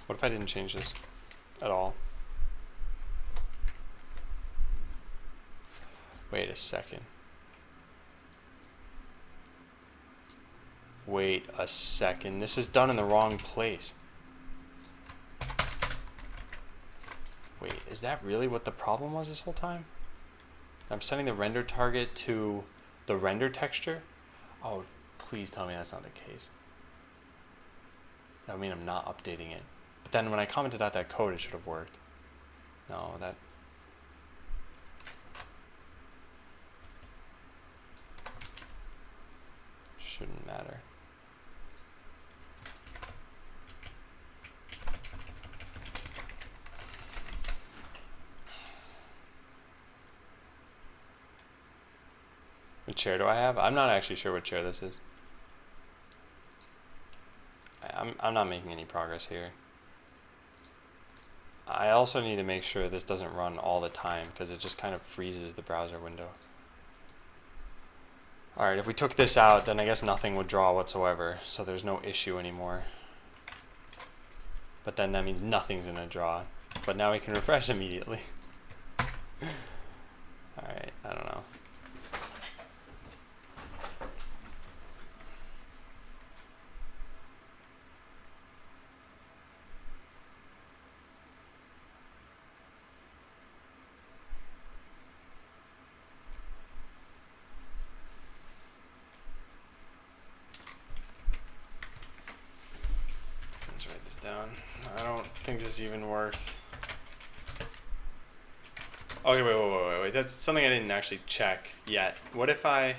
What if I didn't change this at all? Wait a second. Wait a second. This is done in the wrong place. Wait, is that really what the problem was this whole time? I'm setting the render target to the render texture? Oh, please tell me that's not the case. That would mean I'm not updating it. But then when I commented out that code, it should have worked. No, that... shouldn't matter. What chair do I have? I'm not actually sure what chair this is. I'm not making any progress here. I also need to make sure this doesn't run all the time because it just kind of freezes the browser window. Alright, if we took this out, then I guess nothing would draw whatsoever, so there's no issue anymore. But then that means nothing's going to draw. But now we can refresh immediately. Alright, I don't know. down. I don't think this even works. Okay, wait. That's something I didn't actually check yet. What if I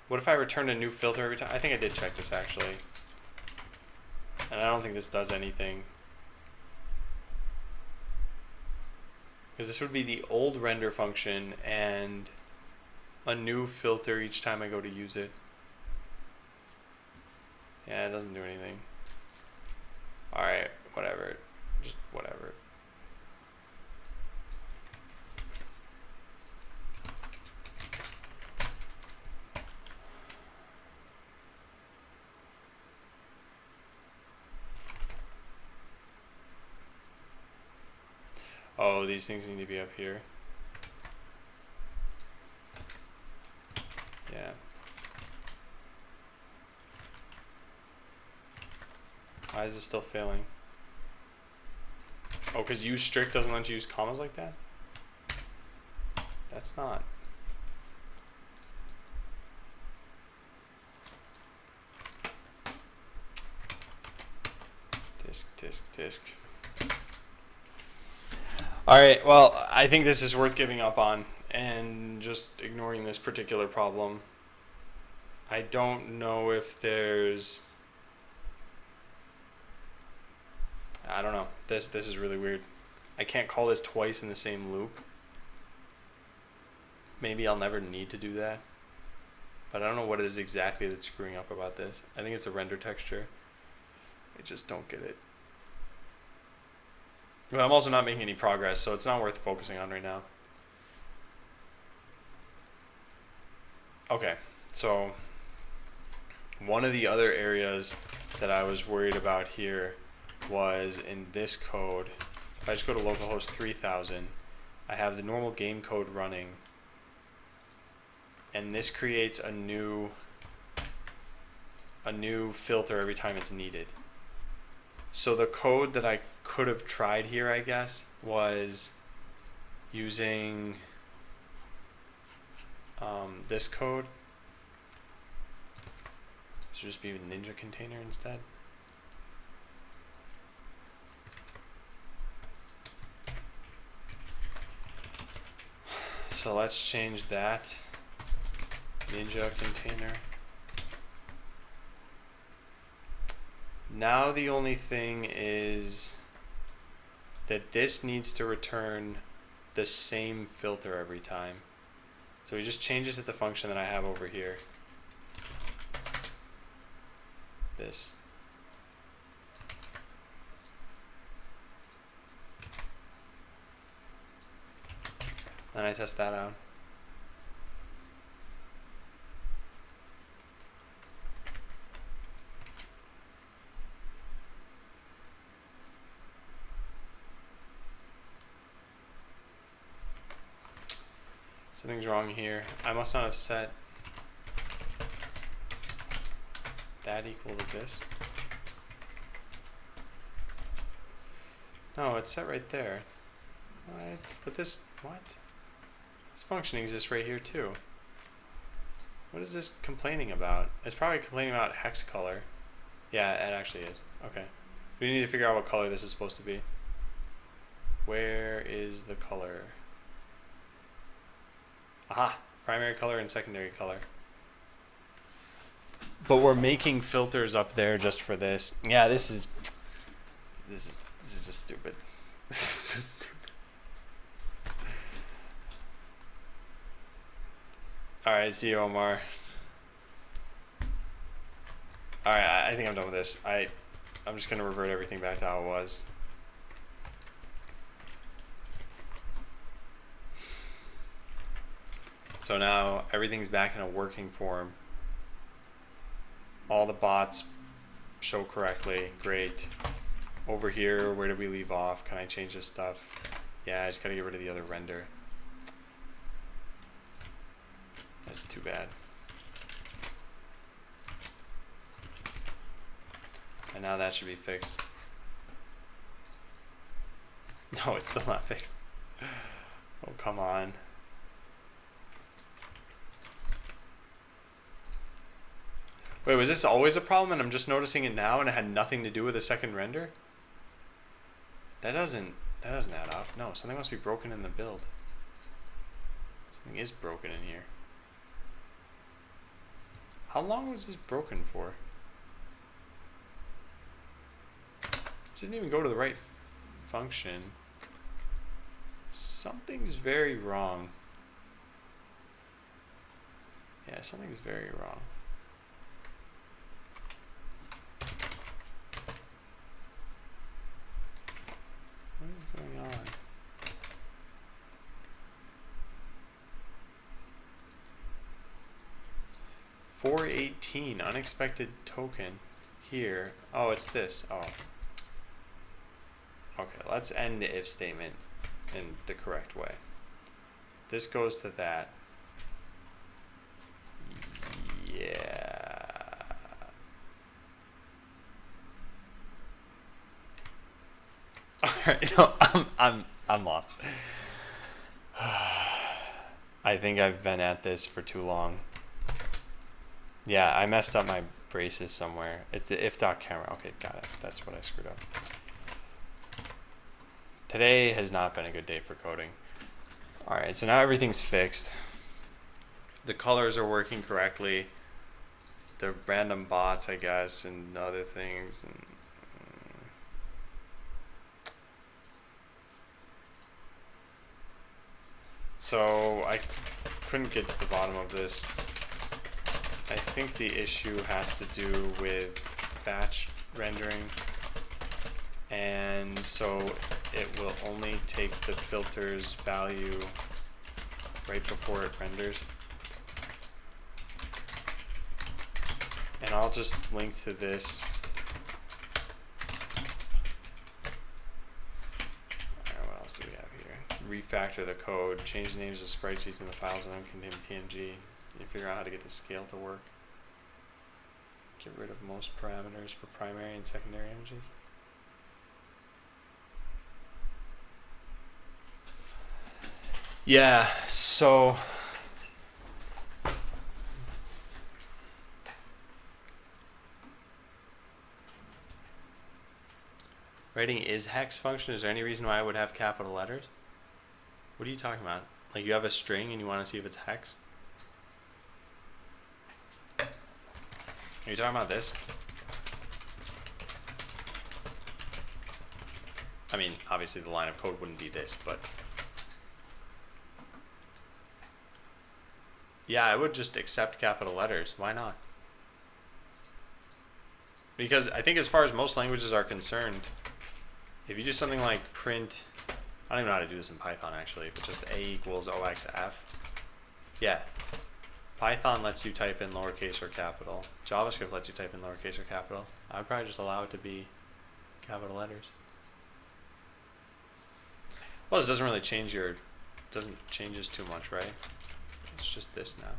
return a new filter every time? I think I did check this actually. And I don't think this does anything. Because this would be the old render function and a new filter each time I go to use it. Yeah, it doesn't do anything. Alright, whatever. Just whatever. Oh, these things need to be up here. Yeah. Why is this still failing? Oh, because use strict doesn't let you use commas like that? That's not. Disk. Alright, well, I think this is worth giving up on and just ignoring this particular problem. I don't know if there's... I don't know. This is really weird. I can't call this twice in the same loop. Maybe I'll never need to do that. But I don't know what it is exactly that's screwing up about this. I think it's the render texture. I just don't get it. But I'm also not making any progress, so it's not worth focusing on right now. Okay, so one of the other areas that I was worried about here was in this code. If I just go to localhost 3000, I have the normal game code running, and this creates a new filter every time it's needed. So the code that I could have tried here, I guess, was using this code. This should just be a Ninja container instead. So let's change that. Ninja container. Now the only thing is that this needs to return the same filter every time. So we just change it to the function that I have over here. This. Then I test that out. Something's wrong here. I must not have set that equal to this. No, it's set right there. What? But this, what? This function exists right here too. What is this complaining about? It's probably complaining about hex color. Yeah, it actually is. Okay. We need to figure out what color this is supposed to be. Where is the color? Aha! Primary color and secondary color. But we're making filters up there just for this. Yeah, this is just stupid. This is just stupid. Alright, see you, Omar. Alright, I think I'm done with this. I'm just gonna revert everything back to how it was. So now everything's back in a working form. All the bots show correctly. Great. Over here, where did we leave off? Can I change this stuff? Yeah, I just gotta get rid of the other render. That's too bad. And now that should be fixed. No, it's still not fixed. Oh, come on. Wait, was this always a problem and I'm just noticing it now and it had nothing to do with the second render? That doesn't add up. No, something must be broken in the build. Something is broken in here. How long was this broken for? This didn't even go to the right function. Something's very wrong. Yeah, something's very wrong. What is going on? $418 unexpected token here. Oh, it's this. Oh. Okay, let's end the if statement in the correct way. This goes to that. Yeah. All right, no, I'm lost. I think I've been at this for too long. Yeah, I messed up my braces somewhere. It's the if.camera. Okay, got it. That's what I screwed up. Today has not been a good day for coding. All right, so now everything's fixed. The colors are working correctly. The random bots, I guess, and other things. And, so I couldn't get to the bottom of this. I think the issue has to do with batch rendering. And so it will only take the filter's value right before it renders. And I'll just link to this. Alright, what else do we have here? Refactor the code, change the names of sprites using the files and uncontained PNG. You figure out how to get the scale to work. Get rid of most parameters for primary and secondary images. Yeah, so writing is hex function. Is there any reason why I would have capital letters? What are you talking about? Like you have a string and you want to see if it's hex? Are you talking about this? I mean, obviously the line of code wouldn't be this, but yeah, I would just accept capital letters. Why not? Because I think as far as most languages are concerned, if you do something like print, I don't even know how to do this in Python actually, but just A equals OXF. Yeah. Python lets you type in lowercase or capital. JavaScript lets you type in lowercase or capital. I would probably just allow it to be capital letters. Well, this doesn't really change doesn't change this too much, right? It's just this now.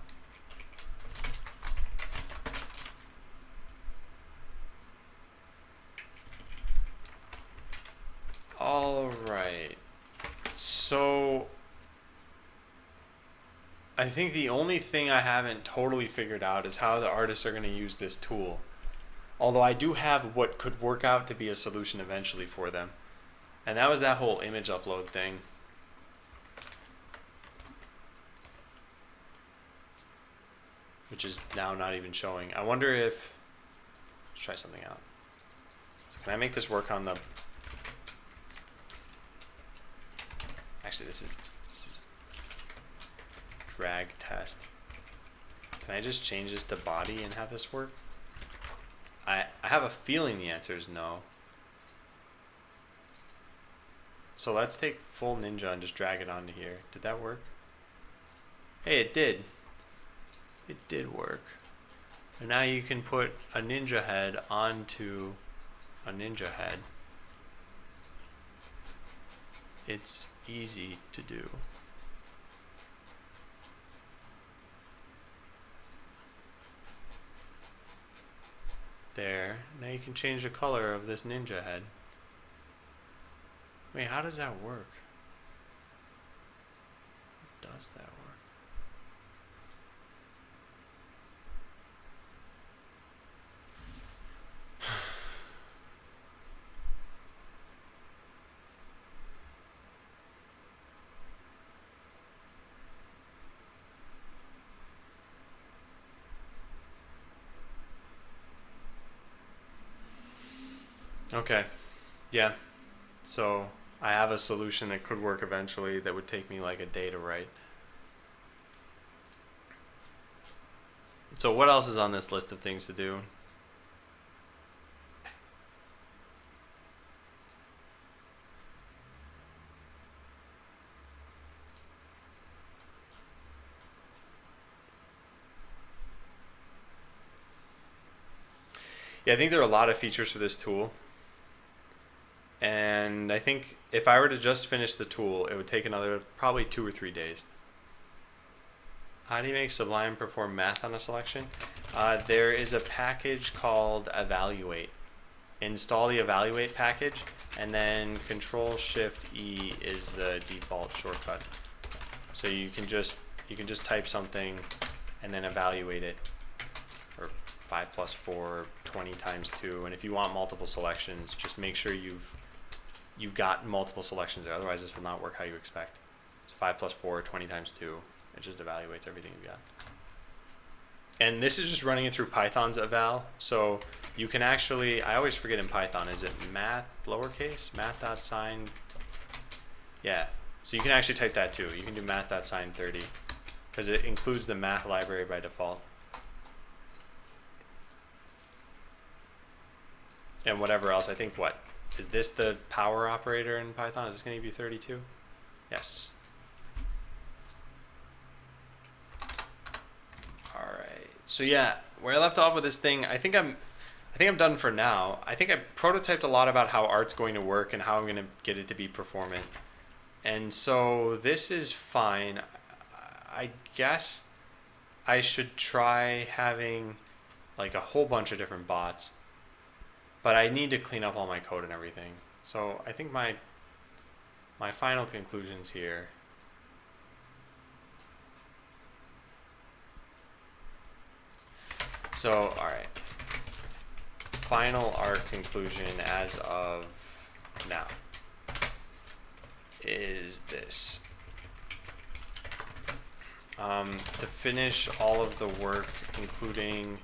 All right. So I think the only thing I haven't totally figured out is how the artists are going to use this tool. Although I do have what could work out to be a solution eventually for them. And that was that whole image upload thing. Which is now not even showing. I wonder if, let's try something out. So can I make this work on the, actually this is drag test. Can I just change this to body and have this work? I have a feeling the answer is no. So let's take full Ninja and just drag it onto here. Did that work? Hey, it did. It did work. And now you can put a ninja head onto a ninja head. It's easy to do. There. Now you can change the color of this ninja head. Wait, how does that work? How does that work? Okay. Yeah. So I have a solution that could work eventually that would take me like a day to write. So what else is on this list of things to do? Yeah, I think there are a lot of features for this tool. And I think if I were to just finish the tool, it would take another probably 2 or 3 days. How do you make Sublime perform math on a selection? There is a package called Evaluate. Install the Evaluate package, and then Control-Shift-E is the default shortcut. So you can just type something and then evaluate it, or 5 plus 4, 20 times 2, and if you want multiple selections, just make sure you've got multiple selections there. Otherwise, this will not work how you expect. So 5 plus 4, 20 times 2. It just evaluates everything you've got. And this is just running it through Python's eval. So you can actually, I always forget in Python, is it math lowercase? Math.sign? Yeah. So you can actually type that too. You can do math.sign 30 because it includes the math library by default. And whatever else, I think what? Is this the power operator in Python? Is this going to give you 32? Yes. Alright. So yeah, where I left off with this thing, I think I'm done for now. I think I prototyped a lot about how art's going to work and how I'm going to get it to be performant. And so this is fine. I guess I should try having like a whole bunch of different bots. But I need to clean up all my code and everything. So I think my final conclusions here. So, alright. Final art conclusion as of now is this. To finish all of the work, including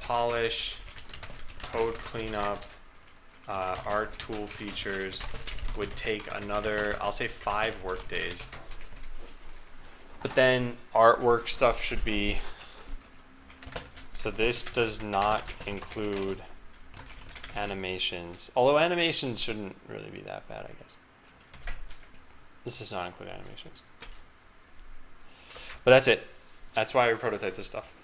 polish, code cleanup, art tool features, would take another, I'll say 5 work days. But then artwork stuff should be, so this does not include animations, although animations shouldn't really be that bad, I guess. This does not include animations. But that's it. That's why we prototype this stuff.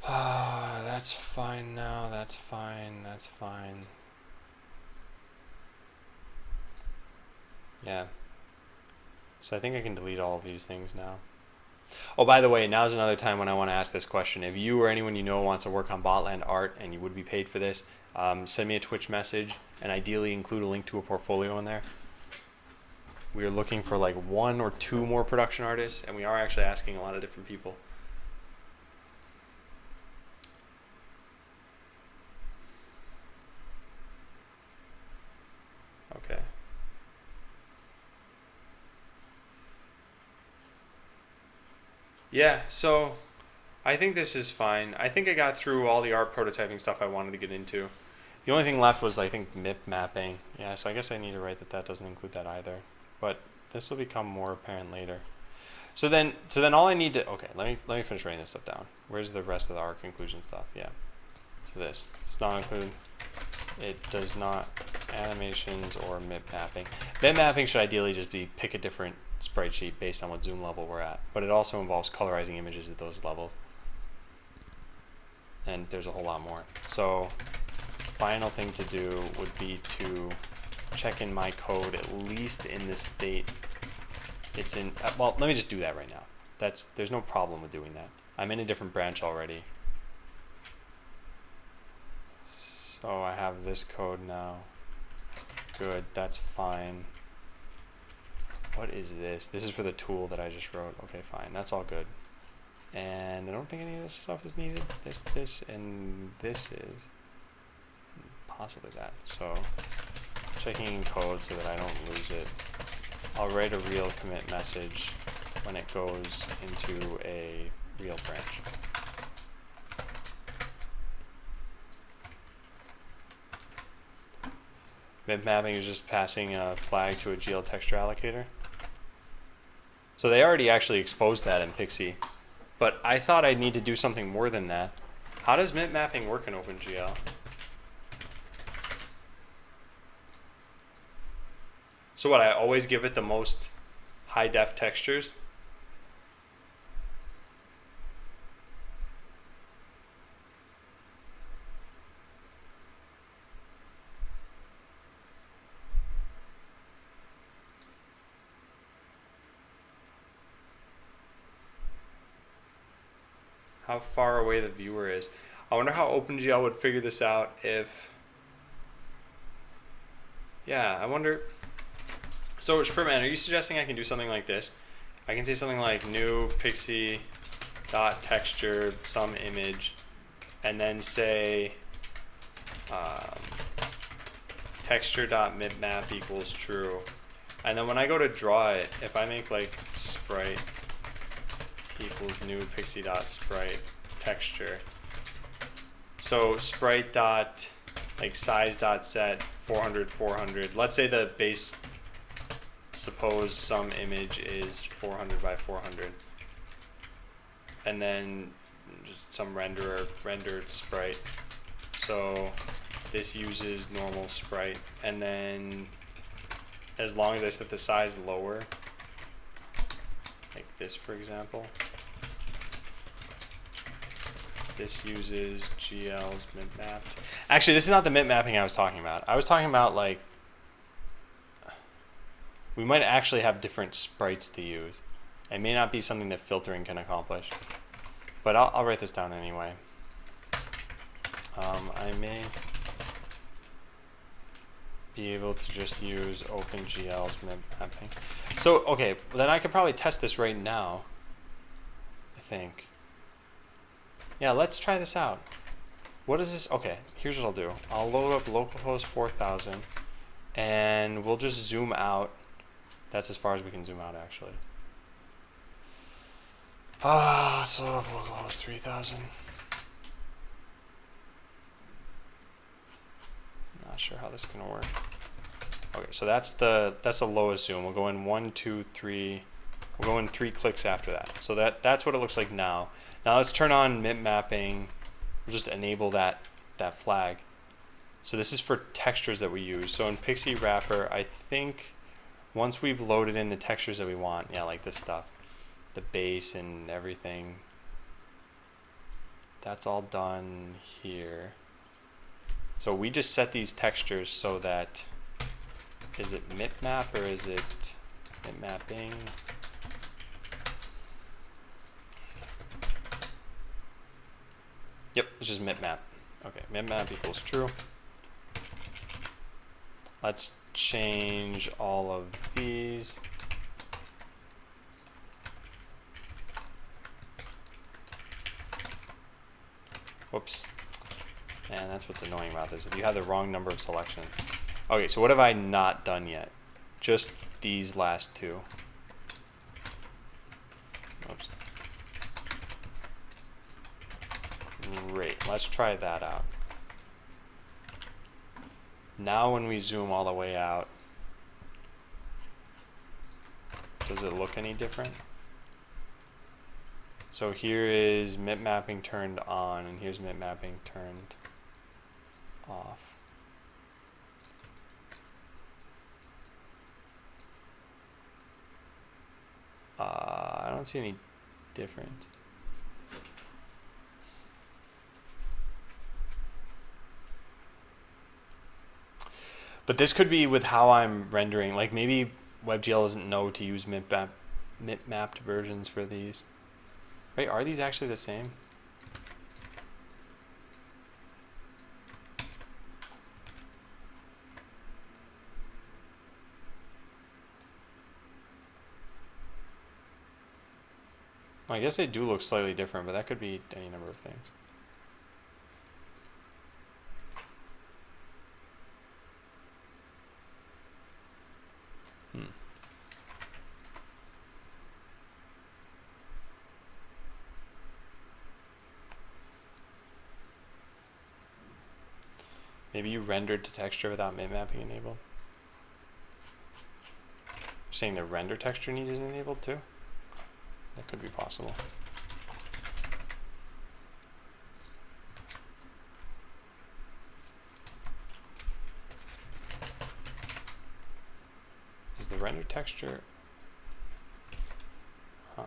That's fine now, that's fine, that's fine. Yeah. So I think I can delete all of these things now. Oh, by the way, now's another time when I want to ask this question. If you or anyone you know wants to work on Botland art and you would be paid for this, send me a Twitch message and ideally include a link to a portfolio in there. We are looking for like 1 or 2 more production artists, and we are actually asking a lot of different people. Okay. Yeah, so I think this is fine. I think I got through all the art prototyping stuff I wanted to get into. The only thing left was, I think, MIP mapping. Yeah, so I guess I need to write that doesn't include that either. But this will become more apparent later. So then all I need to, okay, let me finish writing this stuff down. Where's the rest of the art conclusion stuff? Yeah. So this does not include, it does not animations or MIP mapping. MIP mapping should ideally just be pick a different sprite sheet based on what zoom level we're at, but it also involves colorizing images at those levels, and there's a whole lot more. So final thing to do would be to check in my code at least in the state it's in. Well, let me just do that right now. There's no problem with doing that. I'm in a different branch already, so I have this code now. Good, that's fine. What is this? This is for the tool that I just wrote. Okay, fine. That's all good. And I don't think any of this stuff is needed. This, and this is possibly that. So checking code so that I don't lose it. I'll write a real commit message when it goes into a real branch. Mip mapping is just passing a flag to a GL texture allocator. So they already actually exposed that in Pixie, but I thought I'd need to do something more than that. How does mip mapping work in OpenGL? So what, I always give it the most high def textures? How far away the viewer is. I wonder how OpenGL would figure this out if... Yeah, I wonder... So, Spurman, are you suggesting I can do something like this? I can say something like new pixie dot texture some image, and then say texture dot mipmap equals true. And then when I go to draw it, if I make like sprite equals new pixie dot sprite texture. So sprite dot like size dot set 400 400. Let's say the base, suppose some image is 400 by 400, and then just some rendered sprite. So this uses normal sprite, and then as long as I set the size lower, like this for example, this uses GL's mip mapped. Actually, this is not the mip mapping I was talking about. I was talking about like, we might actually have different sprites to use. It may not be something that filtering can accomplish, but I'll write this down anyway. I may be able to just use OpenGL's mip mapping. So, okay, then I could probably test this right now, I think. Yeah, let's try this out. What is this? Okay, here's what I'll do. I'll load up localhost 4000, and we'll just zoom out. That's as far as we can zoom out, actually. Let's load up localhost 3000. Not sure how this is gonna work. Okay, so that's the lowest zoom. We'll go in 1, 2, 3. We'll go in 3 clicks after that. So that's what it looks like now. Now let's turn on mip mapping. We'll just enable that flag. So this is for textures that we use. So in Pixie Wrapper, I think once we've loaded in the textures that we want, yeah, like this stuff, the base and everything, that's all done here. So we just set these textures so that, is it mipmap or is it mip mapping? Yep, it's just mipmap. Okay, mipmap equals true. Let's change all of these. Whoops. Man, that's what's annoying about this. If you have the wrong number of selections. Okay, so what have I not done yet? Just these last two. Oops. Great, let's try that out. Now when we zoom all the way out, does it look any different? So here is mip mapping turned on, and here's mip mapping turned off. I don't see any difference. But this could be with how I'm rendering. Like maybe WebGL doesn't know to use mip-mapped versions for these. Right, are these actually the same? Well, I guess they do look slightly different, but that could be any number of things. Maybe you rendered to texture without bitmapping enabled. You're saying the render texture needs it enabled too? That could be possible. Is the render texture... Huh.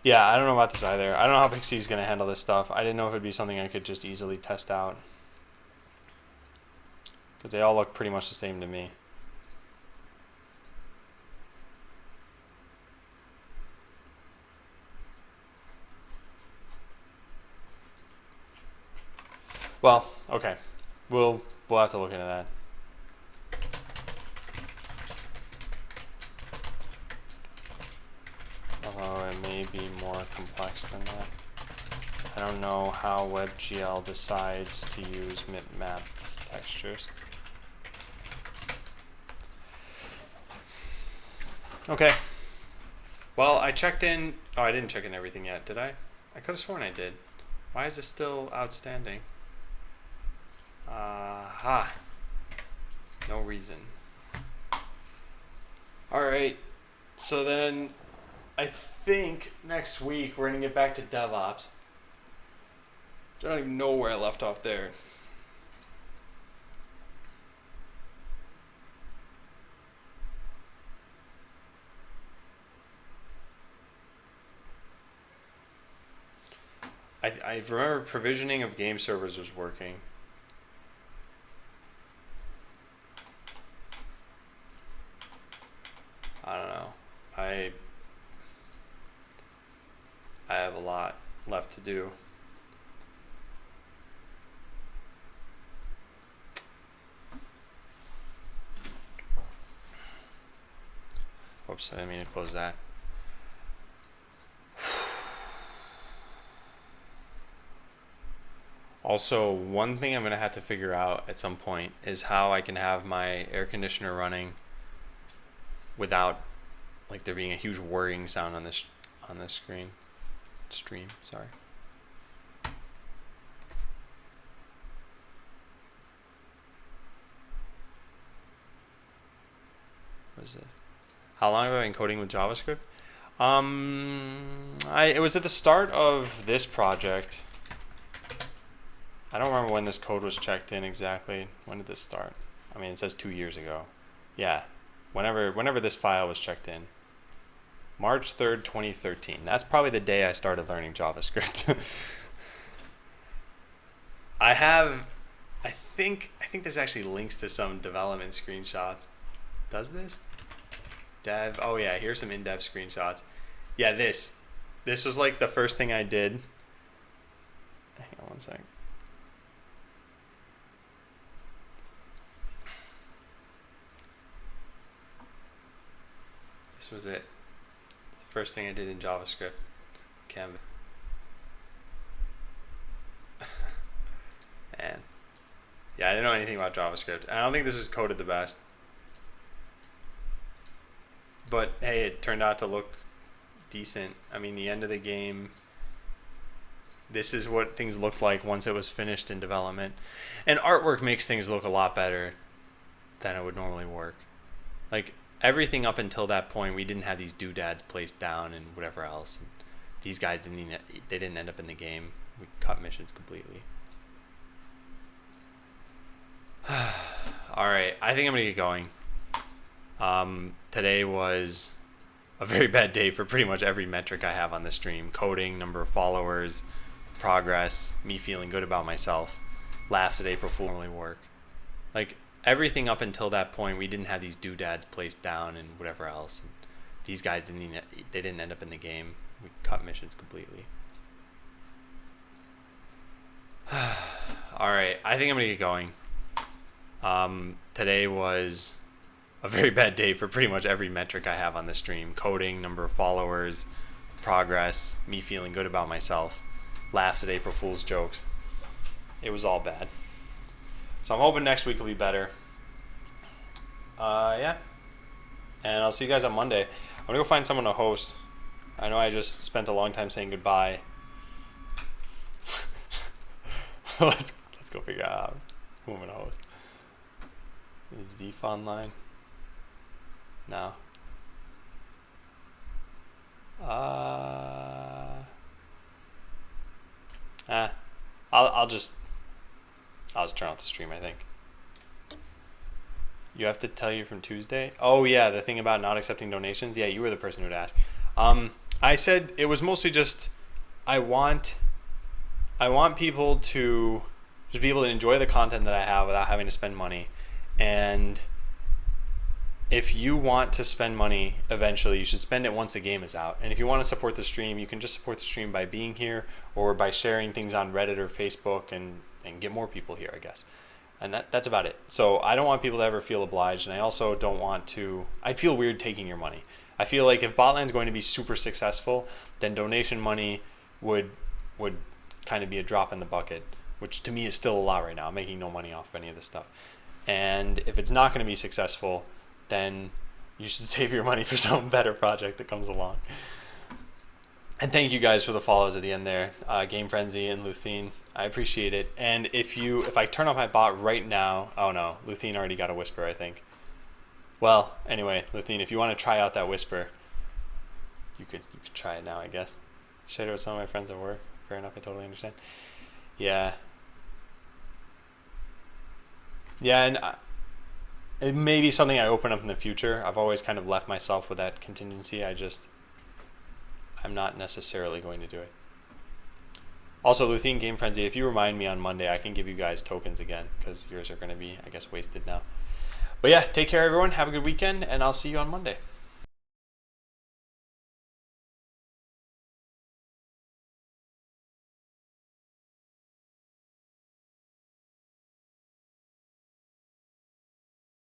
Yeah, I don't know about this either. I don't know how Pixie's going to handle this stuff. I didn't know if it'd be something I could just easily test out. Because they all look pretty much the same to me. Well, okay. We'll have to look into that. Although it may be more complex than that. I don't know how WebGL decides to use bitmap textures. Okay. Well, I checked in. Oh, I didn't check in everything yet, did I? I could have sworn I did. Why is this still outstanding? Aha. No reason. Alright. So then, I think next week we're going to get back to DevOps. I don't even know where I left off there. I remember provisioning of game servers was working. I don't know. I have a lot left to do. Oops, I didn't mean to close that. Also, one thing I'm going to have to figure out at some point is how I can have my air conditioner running without like there being a huge whirring sound on this stream, sorry. What is this? How long have I been coding with JavaScript? It was at the start of this project. I don't remember when this code was checked in exactly. When did this start? I mean, it says 2 years ago. Yeah, whenever this file was checked in. March 3rd, 2013. That's probably the day I started learning JavaScript. I think this actually links to some development screenshots. Does this? Dev. Oh yeah, here's some in-dev screenshots. Yeah, this was like the first thing I did. Hang on one second. This was it. The first thing I did in JavaScript. Canvas. And yeah, I didn't know anything about JavaScript. I don't think this was coded the best. But hey, it turned out to look decent. I mean, the end of the game, this is what things looked like once it was finished in development. And artwork makes things look a lot better than it would normally work. Like, everything up until that point, we didn't have these doodads placed down and whatever else. And these guys didn't end up in the game. We cut missions completely. Alright, I think I'm going to get going. Today was a very bad day for pretty much every metric I have on the stream. Coding, number of followers, progress, me feeling good about myself, laughs at April Fool normally work. Like, everything up until that point, we didn't have these doodads placed down and whatever else. And these guys didn't end up in the game. We cut missions completely. Alright, I think I'm going to get going. Today was a very bad day for pretty much every metric I have on the stream. Coding, number of followers, progress, me feeling good about myself, laughs at April Fool's jokes. It was all bad. So I'm hoping next week will be better. Yeah. And I'll see you guys on Monday. I'm going to go find someone to host. I know I just spent a long time saying goodbye. let's go figure out who I'm gonna host. Is Zeef online? No. I'll just turn off the stream, I think. You have to tell you from Tuesday? Oh yeah, the thing about not accepting donations? Yeah, you were the person who'd ask. I said it was mostly just I want people to just be able to enjoy the content that I have without having to spend money. And if you want to spend money eventually, you should spend it once the game is out. And if you want to support the stream, you can just support the stream by being here or by sharing things on Reddit or Facebook and get more people here, I guess. And that's about it. So I don't want people to ever feel obliged, and I also don't want to... I'd feel weird taking your money. I feel like if Botland's going to be super successful, then donation money would kind of be a drop in the bucket, which to me is still a lot right now. I'm making no money off of any of this stuff. And if it's not going to be successful, then you should save your money for some better project that comes along. And thank you guys for the follows at the end there, Game Frenzy and Luthine. I appreciate it. And if I turn off my bot right now, oh no, Luthine already got a whisper, I think. Well, anyway, Luthine, if you want to try out that whisper, you could try it now, I guess. Share it with some of my friends at work. Fair enough, I totally understand. Yeah. Yeah, and it may be something I open up in the future. I've always kind of left myself with that contingency. I'm not necessarily going to do it. Also, Luthine Game Frenzy, if you remind me on Monday, I can give you guys tokens again, because yours are going to be, I guess, wasted now. But yeah, take care, everyone. Have a good weekend, and I'll see you on Monday.